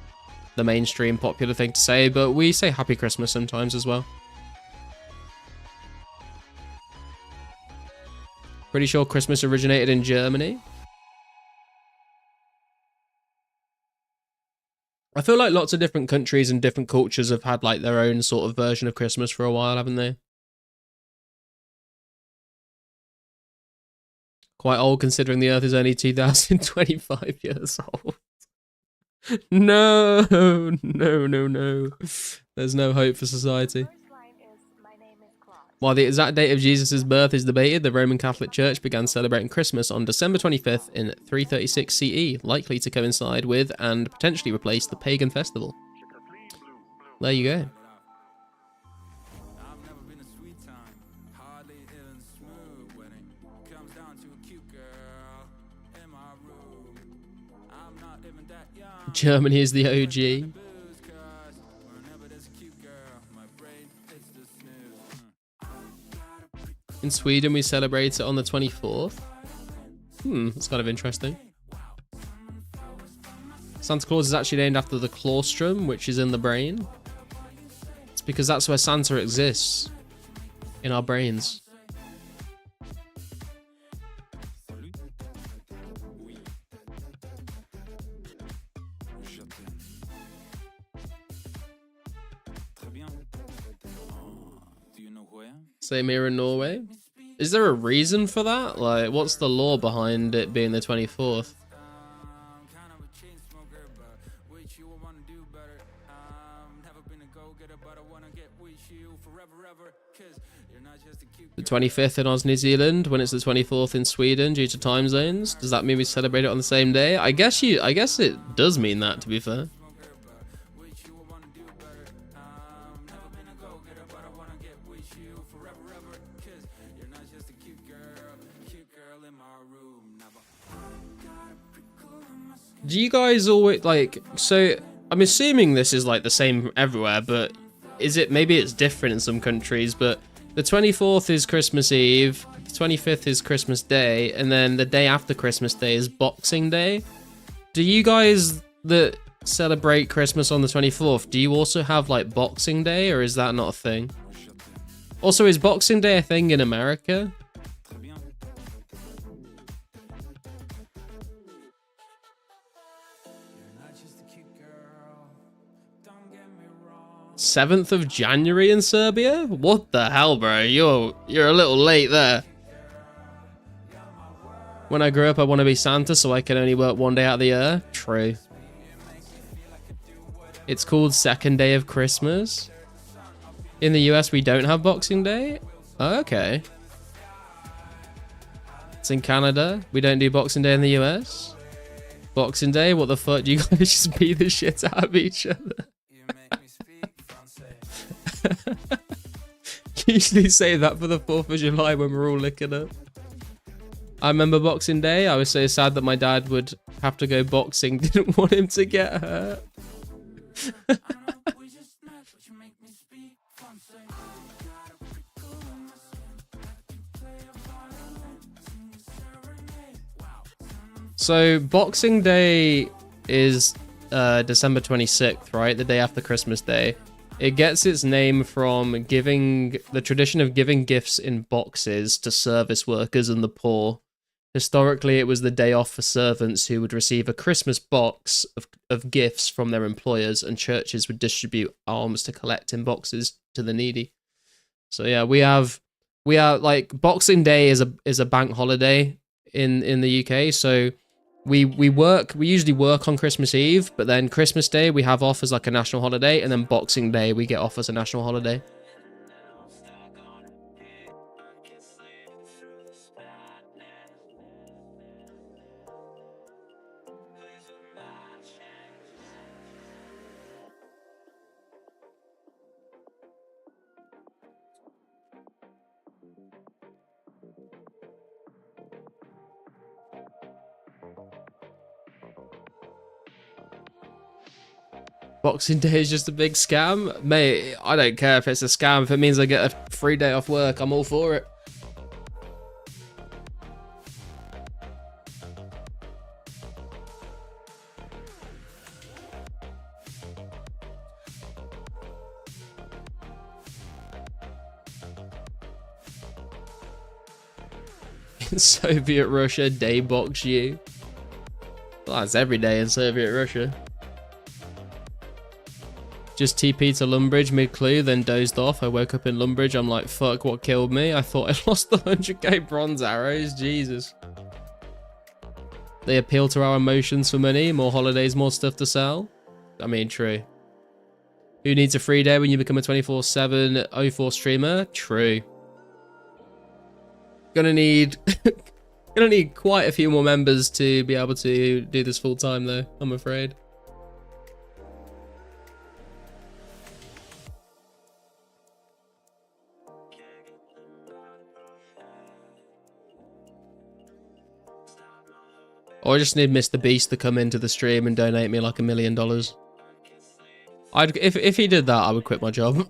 Speaker 1: the mainstream popular thing to say, but we say Happy Christmas sometimes as well. Pretty sure Christmas originated in Germany. I feel like lots of different countries and different cultures have had like their own sort of version of Christmas for a while, haven't they? Quite old considering the Earth is only 2025 years old. No, no, no, no. There's no hope for society. While the exact date of Jesus' birth is debated, the Roman Catholic Church began celebrating Christmas on December 25th in 336 CE, likely to coincide with and potentially replace the pagan festival. There you go. Germany is the OG. In Sweden, we celebrate it on the 24th. That's kind of interesting. Santa Claus is actually named after the claustrum, which is in the brain. It's because that's where Santa exists. In our brains. Same here in Norway. Is there a reason for that? Like, what's the law behind it being the 24th? The 25th in Oz, New Zealand, when it's the 24th in Sweden due to time zones. Does that mean we celebrate it on the same day? I guess it does mean that, to be fair. Do you guys always, like, so I'm assuming this is like the same everywhere, but is it, maybe it's different in some countries, but the 24th is Christmas Eve, the 25th is Christmas Day, and then the day after Christmas Day is Boxing Day. Do you guys that celebrate Christmas on the 24th, do you also have like Boxing Day, or is that not a thing? Also, is Boxing Day a thing in America? 7th of January in Serbia? What the hell, bro? You're a little late there. When I grow up, I want to be Santa, so I can only work one day out of the year. True. It's called second day of Christmas. In the US, we don't have Boxing Day? Okay. It's in Canada. We don't do Boxing Day in the US. Boxing Day? What the fuck? Do you guys just beat the shit out of each other? Usually say that for the 4th of July when we're all licking up. I remember Boxing Day. I was so sad that my dad would have to go boxing. Didn't want him to get hurt. So Boxing Day is December 26th, right? The day after Christmas Day. It gets its name from the tradition of giving gifts in boxes to service workers and the poor. Historically, it was the day off for servants who would receive a Christmas box of gifts from their employers, and churches would distribute alms to collect in boxes to the needy. So yeah, we are like Boxing Day is a bank holiday in the UK, so we usually work on Christmas Eve, but then Christmas Day we have off as like a national holiday, and then Boxing Day we get off as a national holiday. Boxing Day is just a big scam? Mate, I don't care if it's a scam. If it means I get a free day off work, I'm all for it. In Soviet Russia, day box you. Well, that's every day in Soviet Russia. Just TP to Lumbridge mid-clue, then dozed off. I woke up in Lumbridge. I'm like, fuck, what killed me? I thought I lost the 100k bronze arrows. Jesus. They appeal to our emotions for money. More holidays, more stuff to sell. I mean, true. Who needs a free day when you become a 24/7 2004 streamer? True. Gonna need quite a few more members to be able to do this full time though, I'm afraid. Or I just need Mr. Beast to come into the stream and donate me like $1 million. If he did that, I would quit my job.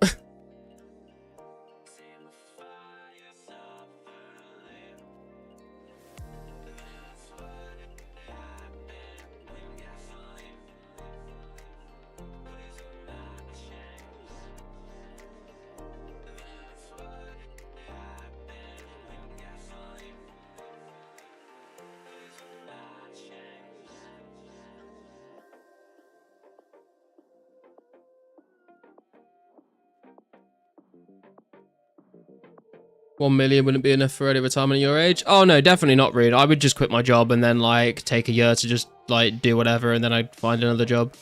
Speaker 1: $1 million wouldn't be enough for early retirement at your age? Oh no, definitely not, Reed. I would just quit my job and then like take a year to just like do whatever and then I'd find another job.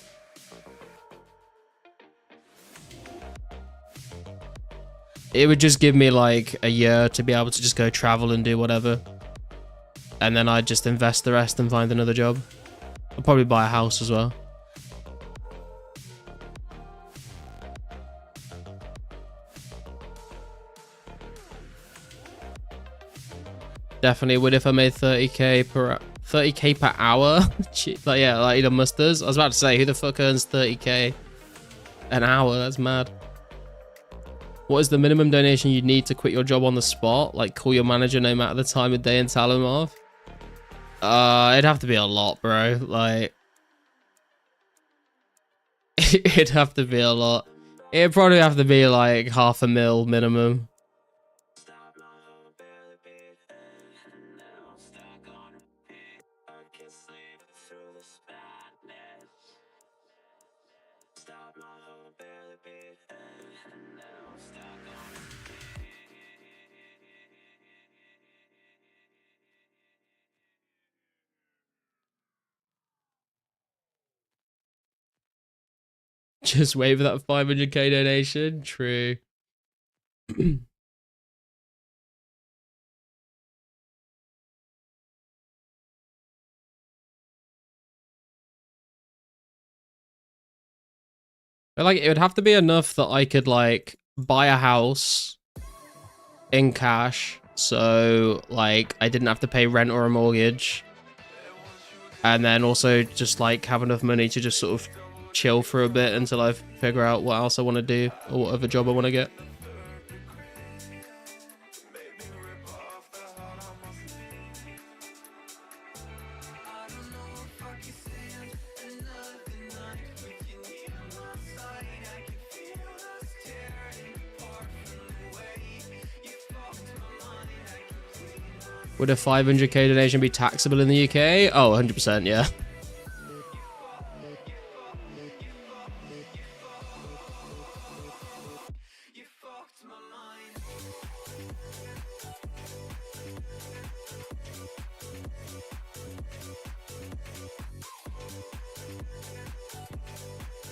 Speaker 1: It would just give me like a year to be able to just go travel and do whatever. And then I'd just invest the rest and find another job. I'd probably buy a house as well. Definitely would if I made 30k per hour. Like, yeah, like Elon Musk does. I was about to say, who the fuck earns 30k an hour? That's mad. What is the minimum donation you need to quit your job on the spot? Like call your manager no matter the time of day and tell him off? It'd have to be a lot, bro. Like, it'd have to be a lot. It'd probably have to be like $500,000 minimum. Just wait for that 500k donation. True. But like, it would have to be enough that I could like buy a house in cash. So like I didn't have to pay rent or a mortgage. And then also just like have enough money to just sort of chill for a bit until I figure out what else I want to do or what other job I want to get. Would a 500k donation be taxable in the UK? Oh, 100%, yeah.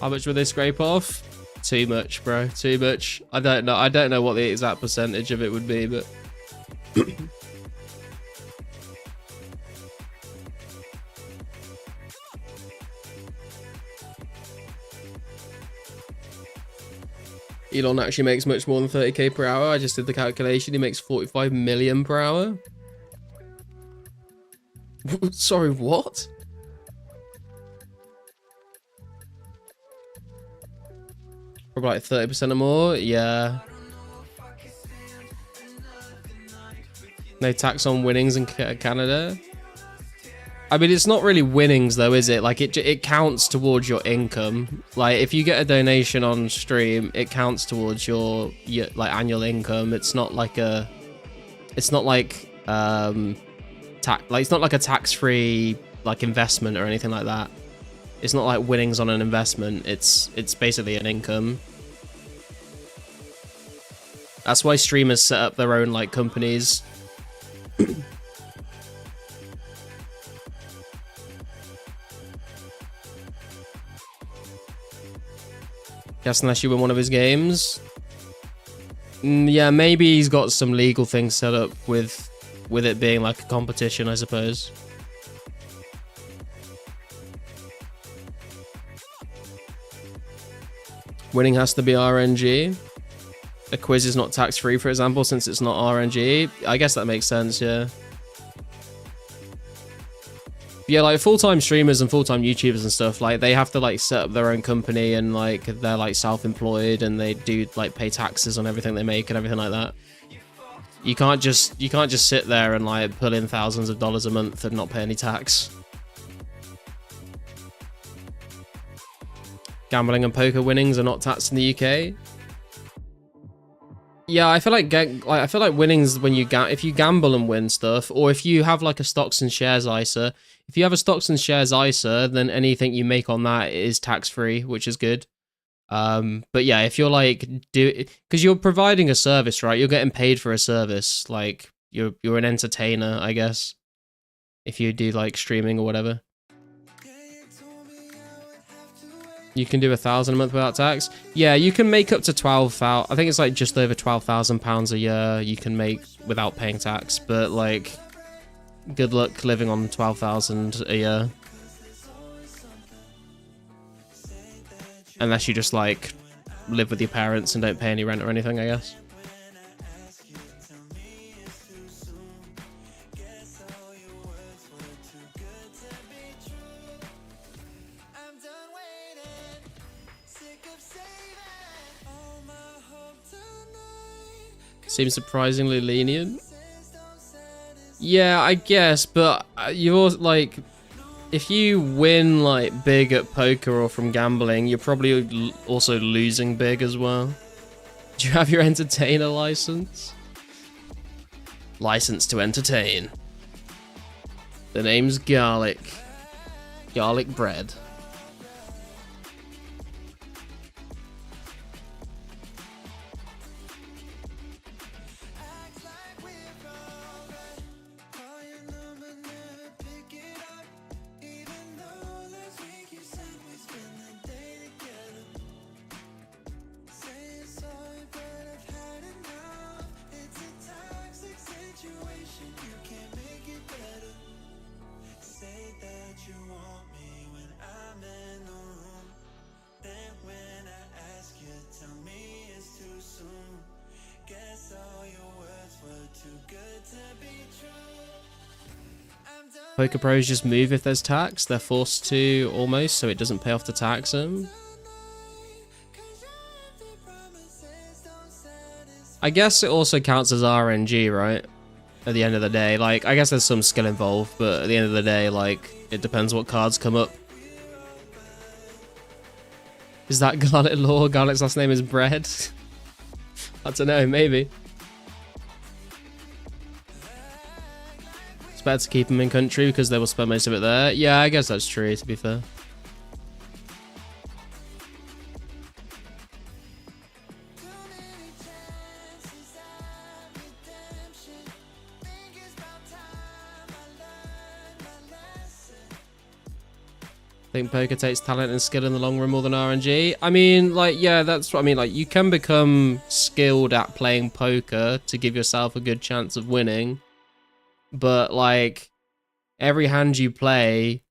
Speaker 1: How much would they scrape off? Too much, bro. Too much. I don't know what the exact percentage of it would be, but Elon actually makes much more than 30k per hour. I just did the calculation. He makes 45 million per hour. Sorry, what? Probably like 30% or more. Yeah. No tax on winnings in Canada. I mean, it's not really winnings though, is it? Like it counts towards your income. Like if you get a donation on stream, it counts towards your like annual income. It's not like it's not like it's not like a tax-free like investment or anything like that. It's not like winnings on an investment. It's basically an income. That's why streamers set up their own like companies. Guess unless you win one of his games. Yeah, maybe he's got some legal things set up with it being like a competition, I suppose. Winning has to be RNG. A quiz is not tax-free, for example, since it's not RNG. I guess that makes sense, yeah. Yeah, like full-time streamers and full-time YouTubers and stuff, like they have to like set up their own company and like they're like self-employed and they do like pay taxes on everything they make and everything like that. You can't just sit there and like pull in thousands of dollars a month and not pay any tax. Gambling and poker winnings are not taxed in the UK. Yeah, I feel like winnings when if you gamble and win stuff, or if you have like a stocks and shares ISA. If you have a stocks and shares ISA, then anything you make on that is tax free, which is good. But yeah, if you're like because you're providing a service, right? You're getting paid for a service. Like you're an entertainer, I guess. If you do like streaming or whatever. You can do 1,000 a month without tax. Yeah, you can make up to 12,000. I think it's like just over £12,000 a year you can make without paying tax. But like, good luck living on 12,000 a year, unless you just like live with your parents and don't pay any rent or anything, I guess. Seems surprisingly lenient. Yeah, I guess, but you're like, if you win like big at poker or from gambling, you're probably also losing big as well. Do you have your entertainer license? License to entertain. The name's Garlic. Garlic bread. Poker pros just move if there's tax. They're forced to almost, so it doesn't pay off to tax them. I guess it also counts as RNG, right? At the end of the day, like, I guess there's some skill involved, but at the end of the day, like, it depends what cards come up. Is that Garlic Law? Garlic's last name is Bread? I don't know, maybe. It's better to keep them in country because they will spend most of it there. Yeah, I guess that's true, to be fair. I think poker takes talent and skill in the long run more than RNG. I mean, like, yeah, that's what I mean. Like, you can become skilled at playing poker to give yourself a good chance of winning. But, like, every hand you play,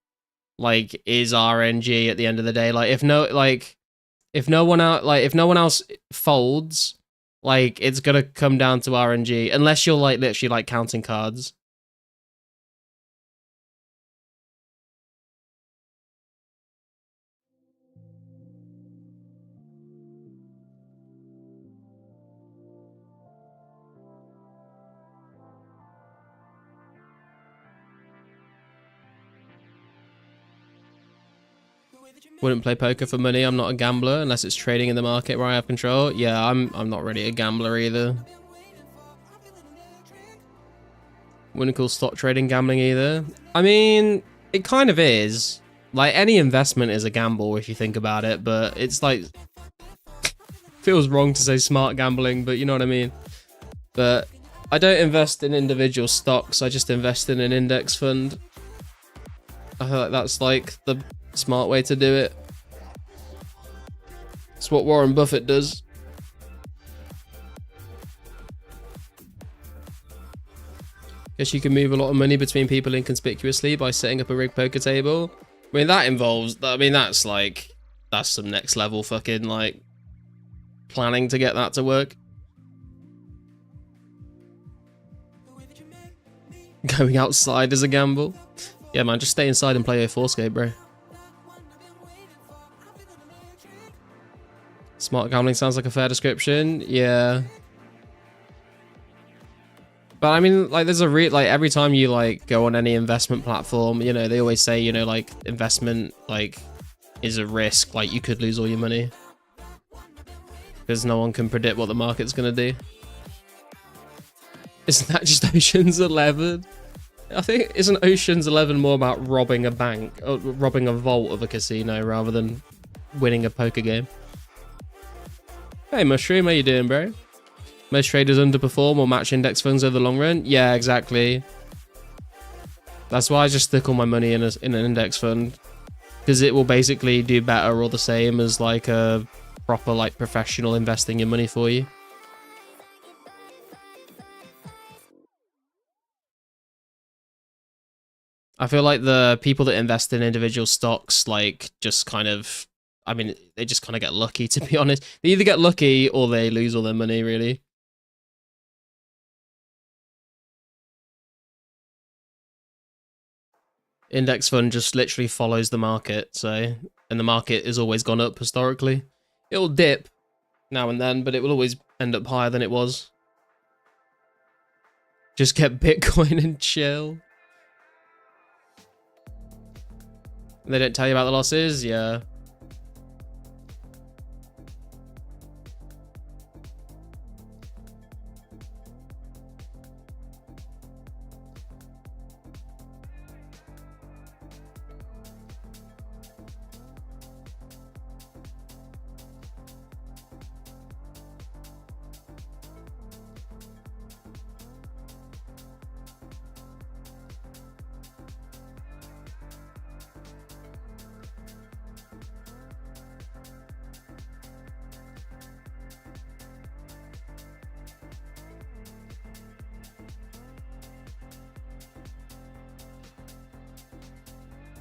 Speaker 1: like, is RNG at the end of the day. Like, if no one else folds, like, it's gonna come down to RNG. Unless you're, like, literally, like, counting cards. Wouldn't play poker for money. I'm not a gambler unless it's trading in the market where I have control. Yeah, I'm not really a gambler either. Wouldn't call stock trading gambling either. I mean, it kind of is. Like, any investment is a gamble if you think about it, but it's like... feels wrong to say smart gambling, but you know what I mean. But I don't invest in individual stocks, I just invest in an index fund. I feel like that's like the smart way to do it. It's what Warren Buffett does. Guess you can move a lot of money between people inconspicuously by setting up a rigged poker table. I mean, that involves, I mean, that's like, that's some next level fucking like planning to get that to work. Going outside is a gamble. Yeah, man, just stay inside and play 2004scape, bro. Smart gambling sounds like a fair description. Yeah. But I mean, like, there's a like every time you like go on any investment platform, you know, they always say, you know, like investment like is a risk. Like you could lose all your money because no one can predict what the market's gonna do. Isn't that just Ocean's 11? I think isn't Ocean's 11 more about robbing a bank, or robbing a vault of a casino rather than winning a poker game? Hey Mushroom, how you doing, bro? Most traders underperform or match index funds over the long run. Yeah, exactly. That's why I just stick all my money in an index fund, because it will basically do better or the same as like a proper like professional investing your money for you. I feel like the people that invest in individual stocks like just kind of, I mean, they just kind of get lucky, to be honest. They either get lucky or they lose all their money, really. Index fund just literally follows the market, so, and the market has always gone up historically. It'll dip now and then, but it will always end up higher than it was. Just get Bitcoin and chill. They don't tell you about the losses? Yeah.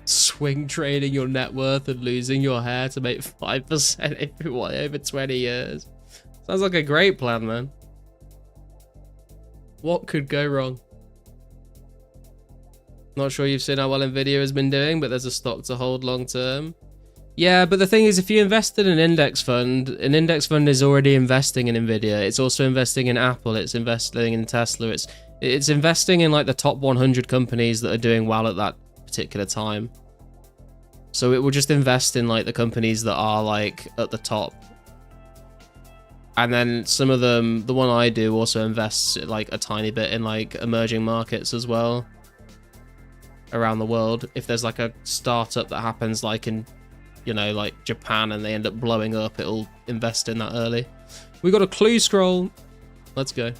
Speaker 1: Swing trading your net worth and losing your hair to make 5% over 20 years. Sounds like a great plan, man. What could go wrong? Not sure you've seen how well Nvidia has been doing, but there's a stock to hold long term. Yeah, but the thing is, if you invest in an index fund is already investing in Nvidia. It's also investing in Apple. It's investing in Tesla. It's investing in like the top 100 companies that are doing well at that particular time. So it will just invest in like the companies that are like at the top. And then some of them, the one I do also invests like a tiny bit in like emerging markets as well around the world. If there's like a startup that happens like in, you know, like Japan and they end up blowing up, it'll invest in that early. We got a clue scroll. Let's go.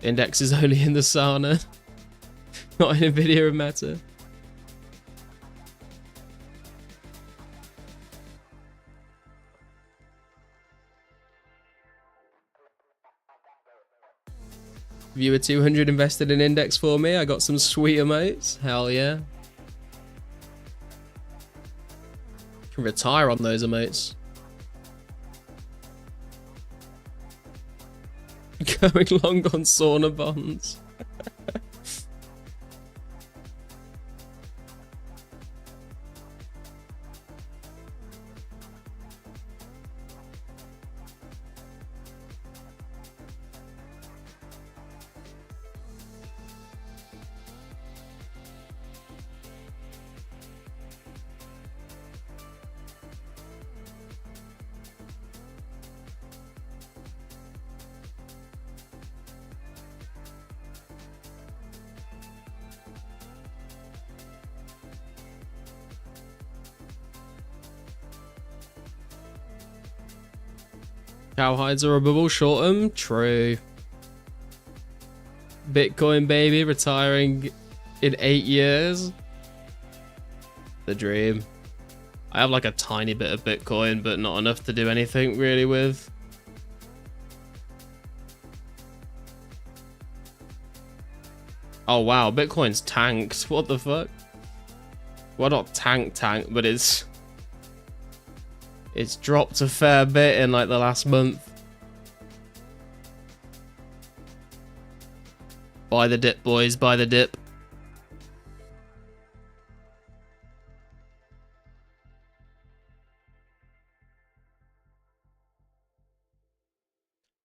Speaker 1: Index is only in the sauna, not in Nvidia and Meta. Viewer 200 invested in index for me. I got some sweet emotes. Hell yeah. Can retire on those emotes. Going long on sauna bonds. Cowhides are a bubble, short 'em. True. Bitcoin baby retiring in 8 years. The dream. I have like a tiny bit of Bitcoin, but not enough to do anything really with. Oh wow, Bitcoin's tanked. What the fuck? Well, not tank, but it's dropped a fair bit in like the last month. Buy the dip, boys, buy the dip.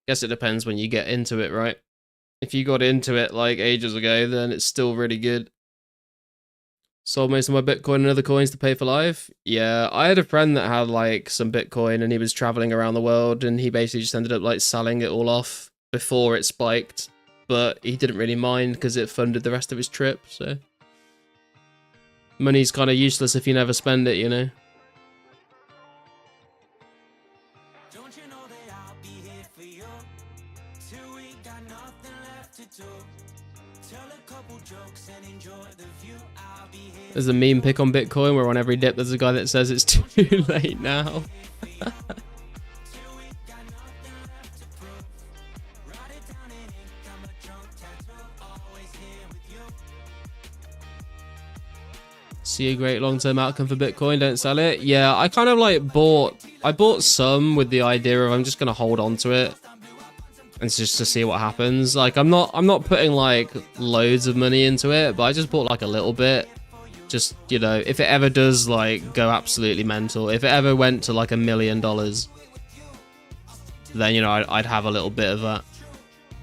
Speaker 1: Guess it depends when you get into it, right? If you got into it like ages ago, then it's still really good. Sold most of my Bitcoin and other coins to pay for life. Yeah, I had a friend that had like some Bitcoin and he was traveling around the world and he basically just ended up like selling it all off before it spiked. But he didn't really mind because it funded the rest of his trip, so. Money's kind of useless if you never spend it, you know?
Speaker 2: Don't you know that I'll be here for you? Till we got nothing left to do. Tell a couple jokes and enjoy the view. I'll be here.
Speaker 1: There's a meme pick on Bitcoin where on every dip there's a guy that says it's too late now. See a great long-term outcome for Bitcoin, don't sell it. Yeah, I kind of like bought some with the idea of I'm just gonna hold on to it and just to see what happens. Like I'm not putting like loads of money into it, but I just bought like a little bit. Just, you know, if it ever does like go absolutely mental, if it ever went to like $1 million, then you know I'd have a little bit of that.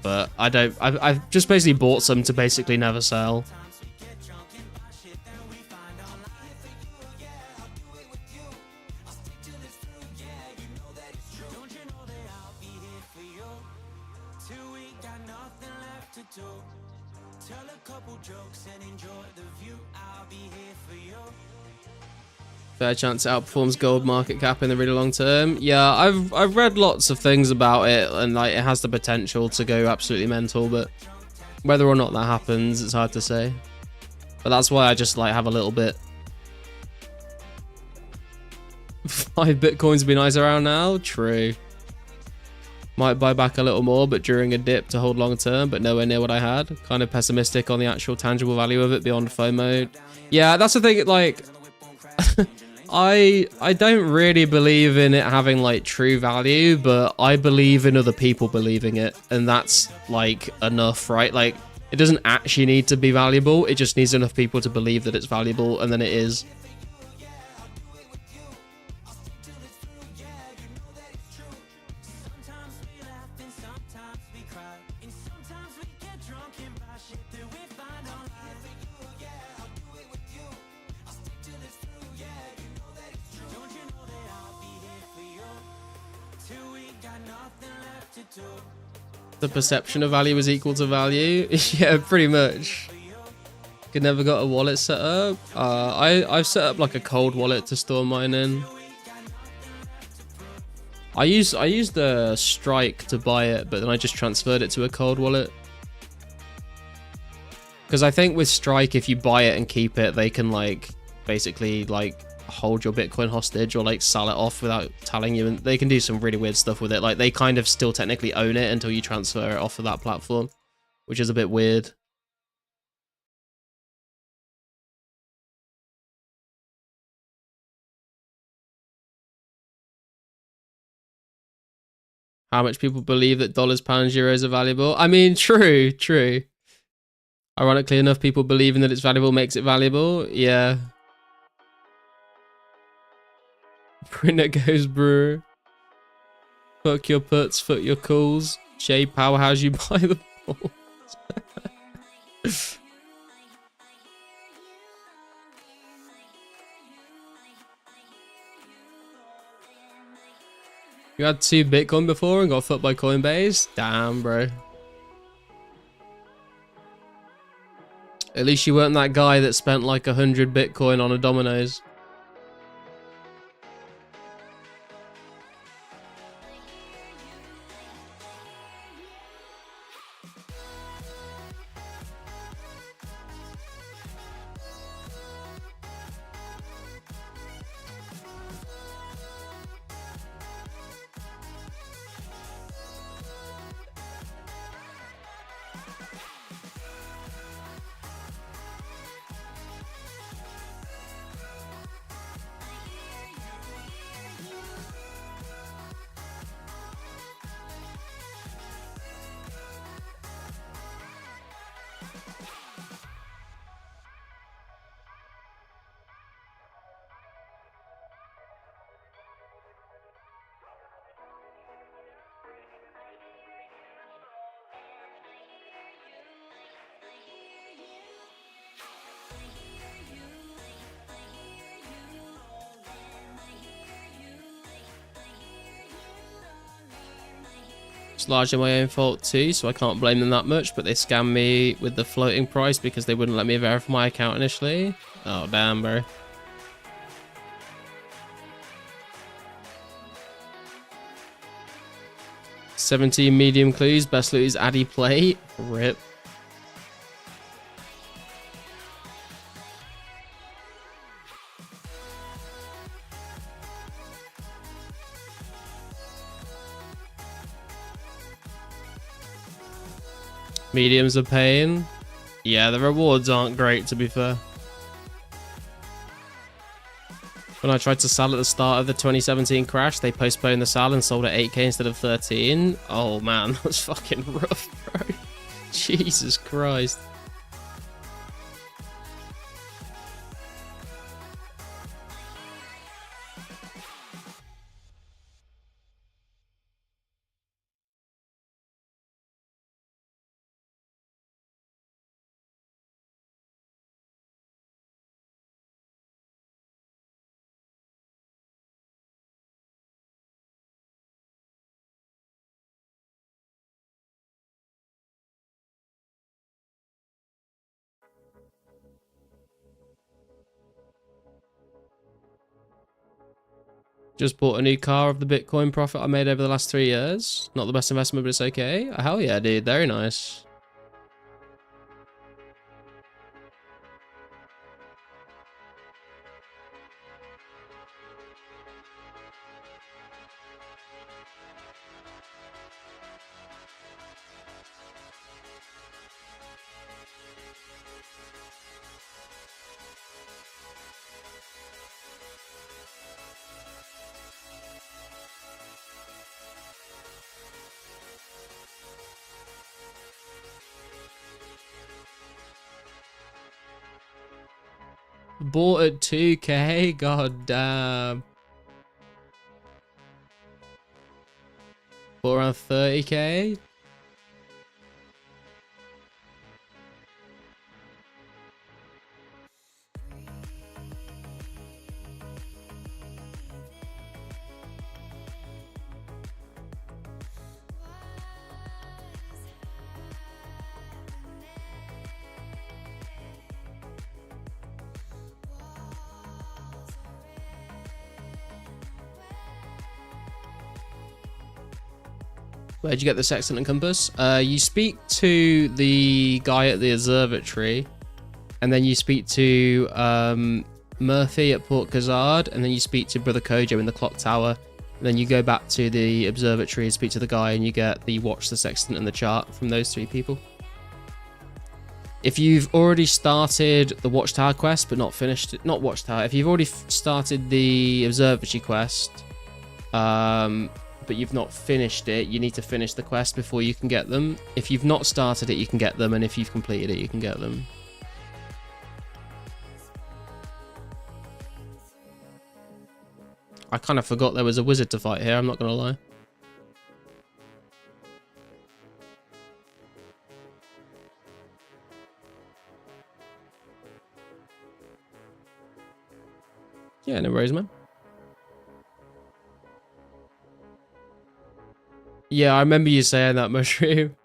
Speaker 1: But I don't. I've just basically bought some to basically never sell. Fair chance it outperforms gold market cap in the really long term. Yeah, I've read lots of things about it, and like it has the potential to go absolutely mental, but whether or not that happens, it's hard to say. But that's why I just like have a little bit. 5 Bitcoins would be nice around now. True. Might buy back a little more, but during a dip to hold long term, but nowhere near what I had. Kind of pessimistic on the actual tangible value of it beyond FOMO. Yeah, that's the thing. Like. I don't really believe in it having like true value, but I believe in other people believing it, and that's like enough, right? Like it doesn't actually need to be valuable, it just needs enough people to believe that it's valuable, and then it is. The perception of value is equal to value. Yeah, pretty much. Could never got a wallet set up. I've set up like a cold wallet to store mine in. I used the Strike to buy it, but then I just transferred it to a cold wallet. Because I think with Strike, if you buy it and keep it, they can like basically like hold your Bitcoin hostage or like sell it off without telling you, and they can do some really weird stuff with it. Like they kind of still technically own it until you transfer it off of that platform, which is a bit weird. How much people believe that dollars, pounds, euros are valuable? I mean, true. Ironically enough, people believing that it's valuable makes it valuable. Yeah. Printer goes brew. Fuck your puts, fuck your calls. Shay Powerhouse, you buy the balls. You had 2 Bitcoin before and got fucked by Coinbase? Damn, bro. At least you weren't that guy that spent like 100 Bitcoin on a Domino's. It's largely my own fault too, so I can't blame them that much, but they scammed me with the floating price because they wouldn't let me verify my account initially. Oh, damn, bro. $17 medium clues, best loot is Addy plate. RIP. Mediums are paying. Yeah, the rewards aren't great, to be fair. When I tried to sell at the start of the 2017 crash, they postponed the sale and sold at 8k instead of 13. Oh man, that was fucking rough, bro. Jesus Christ. Just bought a new car of the Bitcoin profit I made over the last 3 years. Not the best investment, but it's okay. Hell yeah, dude. Very nice. Bought at 2k? God damn. Bought around 30k? Where'd you get the sextant and compass? You speak to the guy at the observatory, and then you speak to Murphy at Port Khazard, and then you speak to Brother Kojo in the clock tower. And then you go back to the observatory and speak to the guy, and you get the watch, the sextant, and the chart from those 3 people. If you've already started the Watchtower quest, but not finished it, not Watchtower, if you've already started the observatory quest, but you've not finished it, you need to finish the quest before you can get them. If you've not started it, you can get them, and if you've completed it, you can get them. I kind of forgot there was a wizard to fight here, I'm not gonna lie. Yeah, no worries, man. Yeah, I remember you saying that, Mushroom.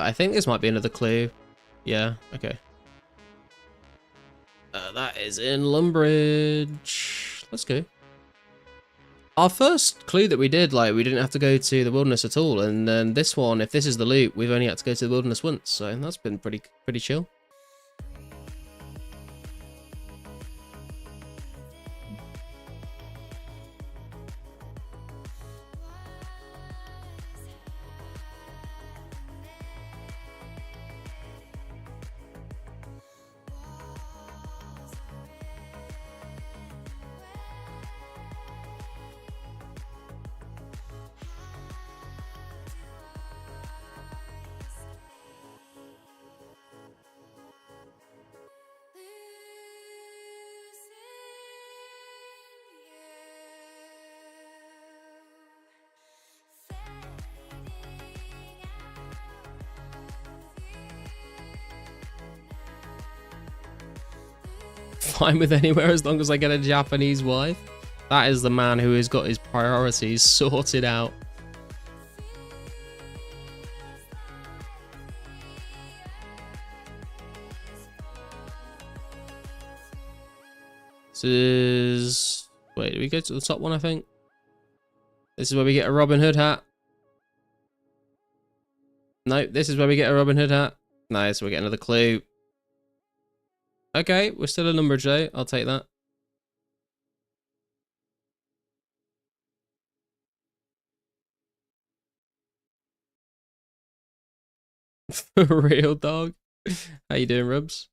Speaker 1: I think this might be another clue. Yeah, okay. That is in Lumbridge. Let's go. Our first clue that we did, like, we didn't have to go to the wilderness at all, and then this one, if this is the loop, we've only had to go to the wilderness once, so that's been pretty chill. fine with anywhere as long as I get a Japanese wife. That is the man who has got his priorities sorted out. This is... Wait, do we go to the top one, I think? This is where we get a Robin Hood hat. No, this is where we get a Robin Hood hat. Nice, we get another clue. Okay, we're still a number, Joe. I'll take that. For real, dog. How you doing, Rubs?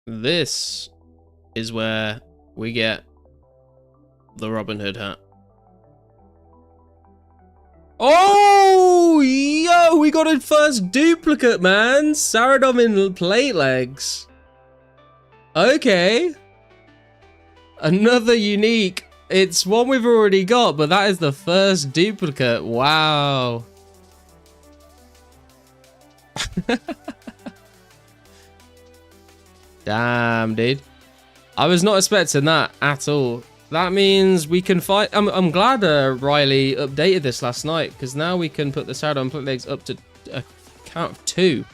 Speaker 1: This is where we get the Robin Hood hat. Oh, yo, we got a first duplicate, man. Saradom in plate legs. Okay. Another unique. It's one we've already got, but that is the first duplicate. Wow. Damn, dude. I was not expecting that at all. That means we can fight. I'm glad Riley updated this last night, because now we can put the Saradon plate legs up to a count of 2.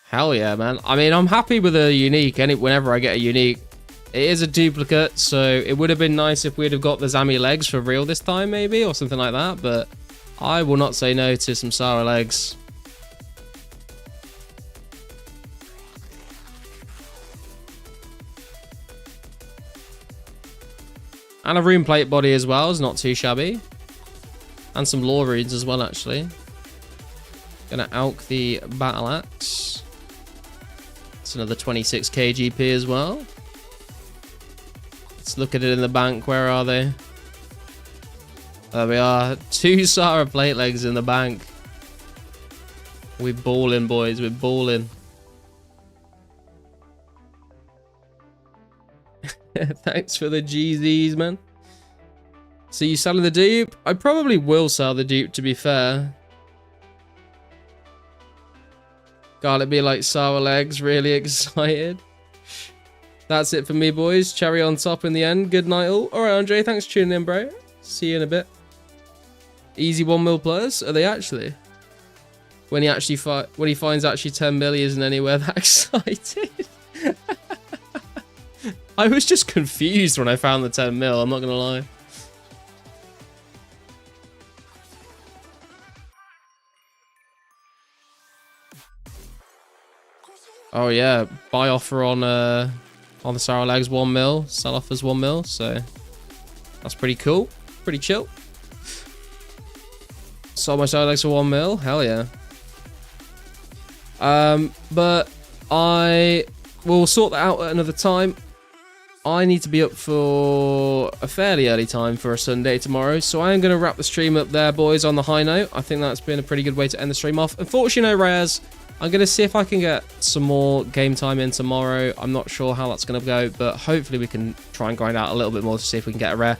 Speaker 1: Hell yeah, man. I mean, I'm happy with a unique whenever I get a unique. It is a duplicate, so it would have been nice if we'd have got the Zami legs for real this time, maybe, or something like that, but I will not say no to some Sara legs. And a rune plate body as well is not too shabby. And some lore reads as well, actually. Gonna Alk the battle axe. It's another 26k GP as well. Let's look at it in the bank. Where are they? There we are. 2 Sara plate legs in the bank. We're balling, boys. We're balling. Thanks for the GZs, man. So you selling the dupe? I probably will sell the dupe, to be fair. Gotta be like sour legs, really excited. That's it for me, boys. Cherry on top in the end. Good night all. Alright, Andre, thanks for tuning in, bro. See you in a bit. Easy 1 mil plus? Are they actually? When he finds actually 10 mil, he isn't anywhere that excited. I was just confused when I found the 10 mil, I'm not gonna lie. Oh yeah, buy offer on the Sara legs 1 mil, sell offers 1 mil, so that's pretty cool, pretty chill. Sold my Sara legs for 1 mil, hell yeah. But I will sort that out at another time. I need to be up for a fairly early time for a Sunday tomorrow, so I am going to wrap the stream up there, boys, on the high note. I think that's been a pretty good way to end the stream off. Unfortunately, no rares. I'm going to see if I can get some more game time in tomorrow. I'm not sure how that's going to go, but hopefully we can try and grind out a little bit more to see if we can get a rare.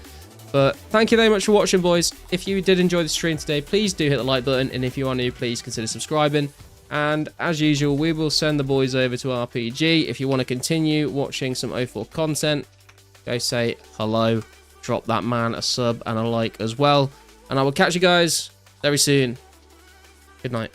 Speaker 1: But thank you very much for watching, boys. If you did enjoy the stream today, please do hit the like button, and if you are new, please consider subscribing. And as usual, we will send the boys over to RPG. If you want to continue watching some 04 content, go say hello, drop that man a sub and a like as well. And I will catch you guys very soon. Good night.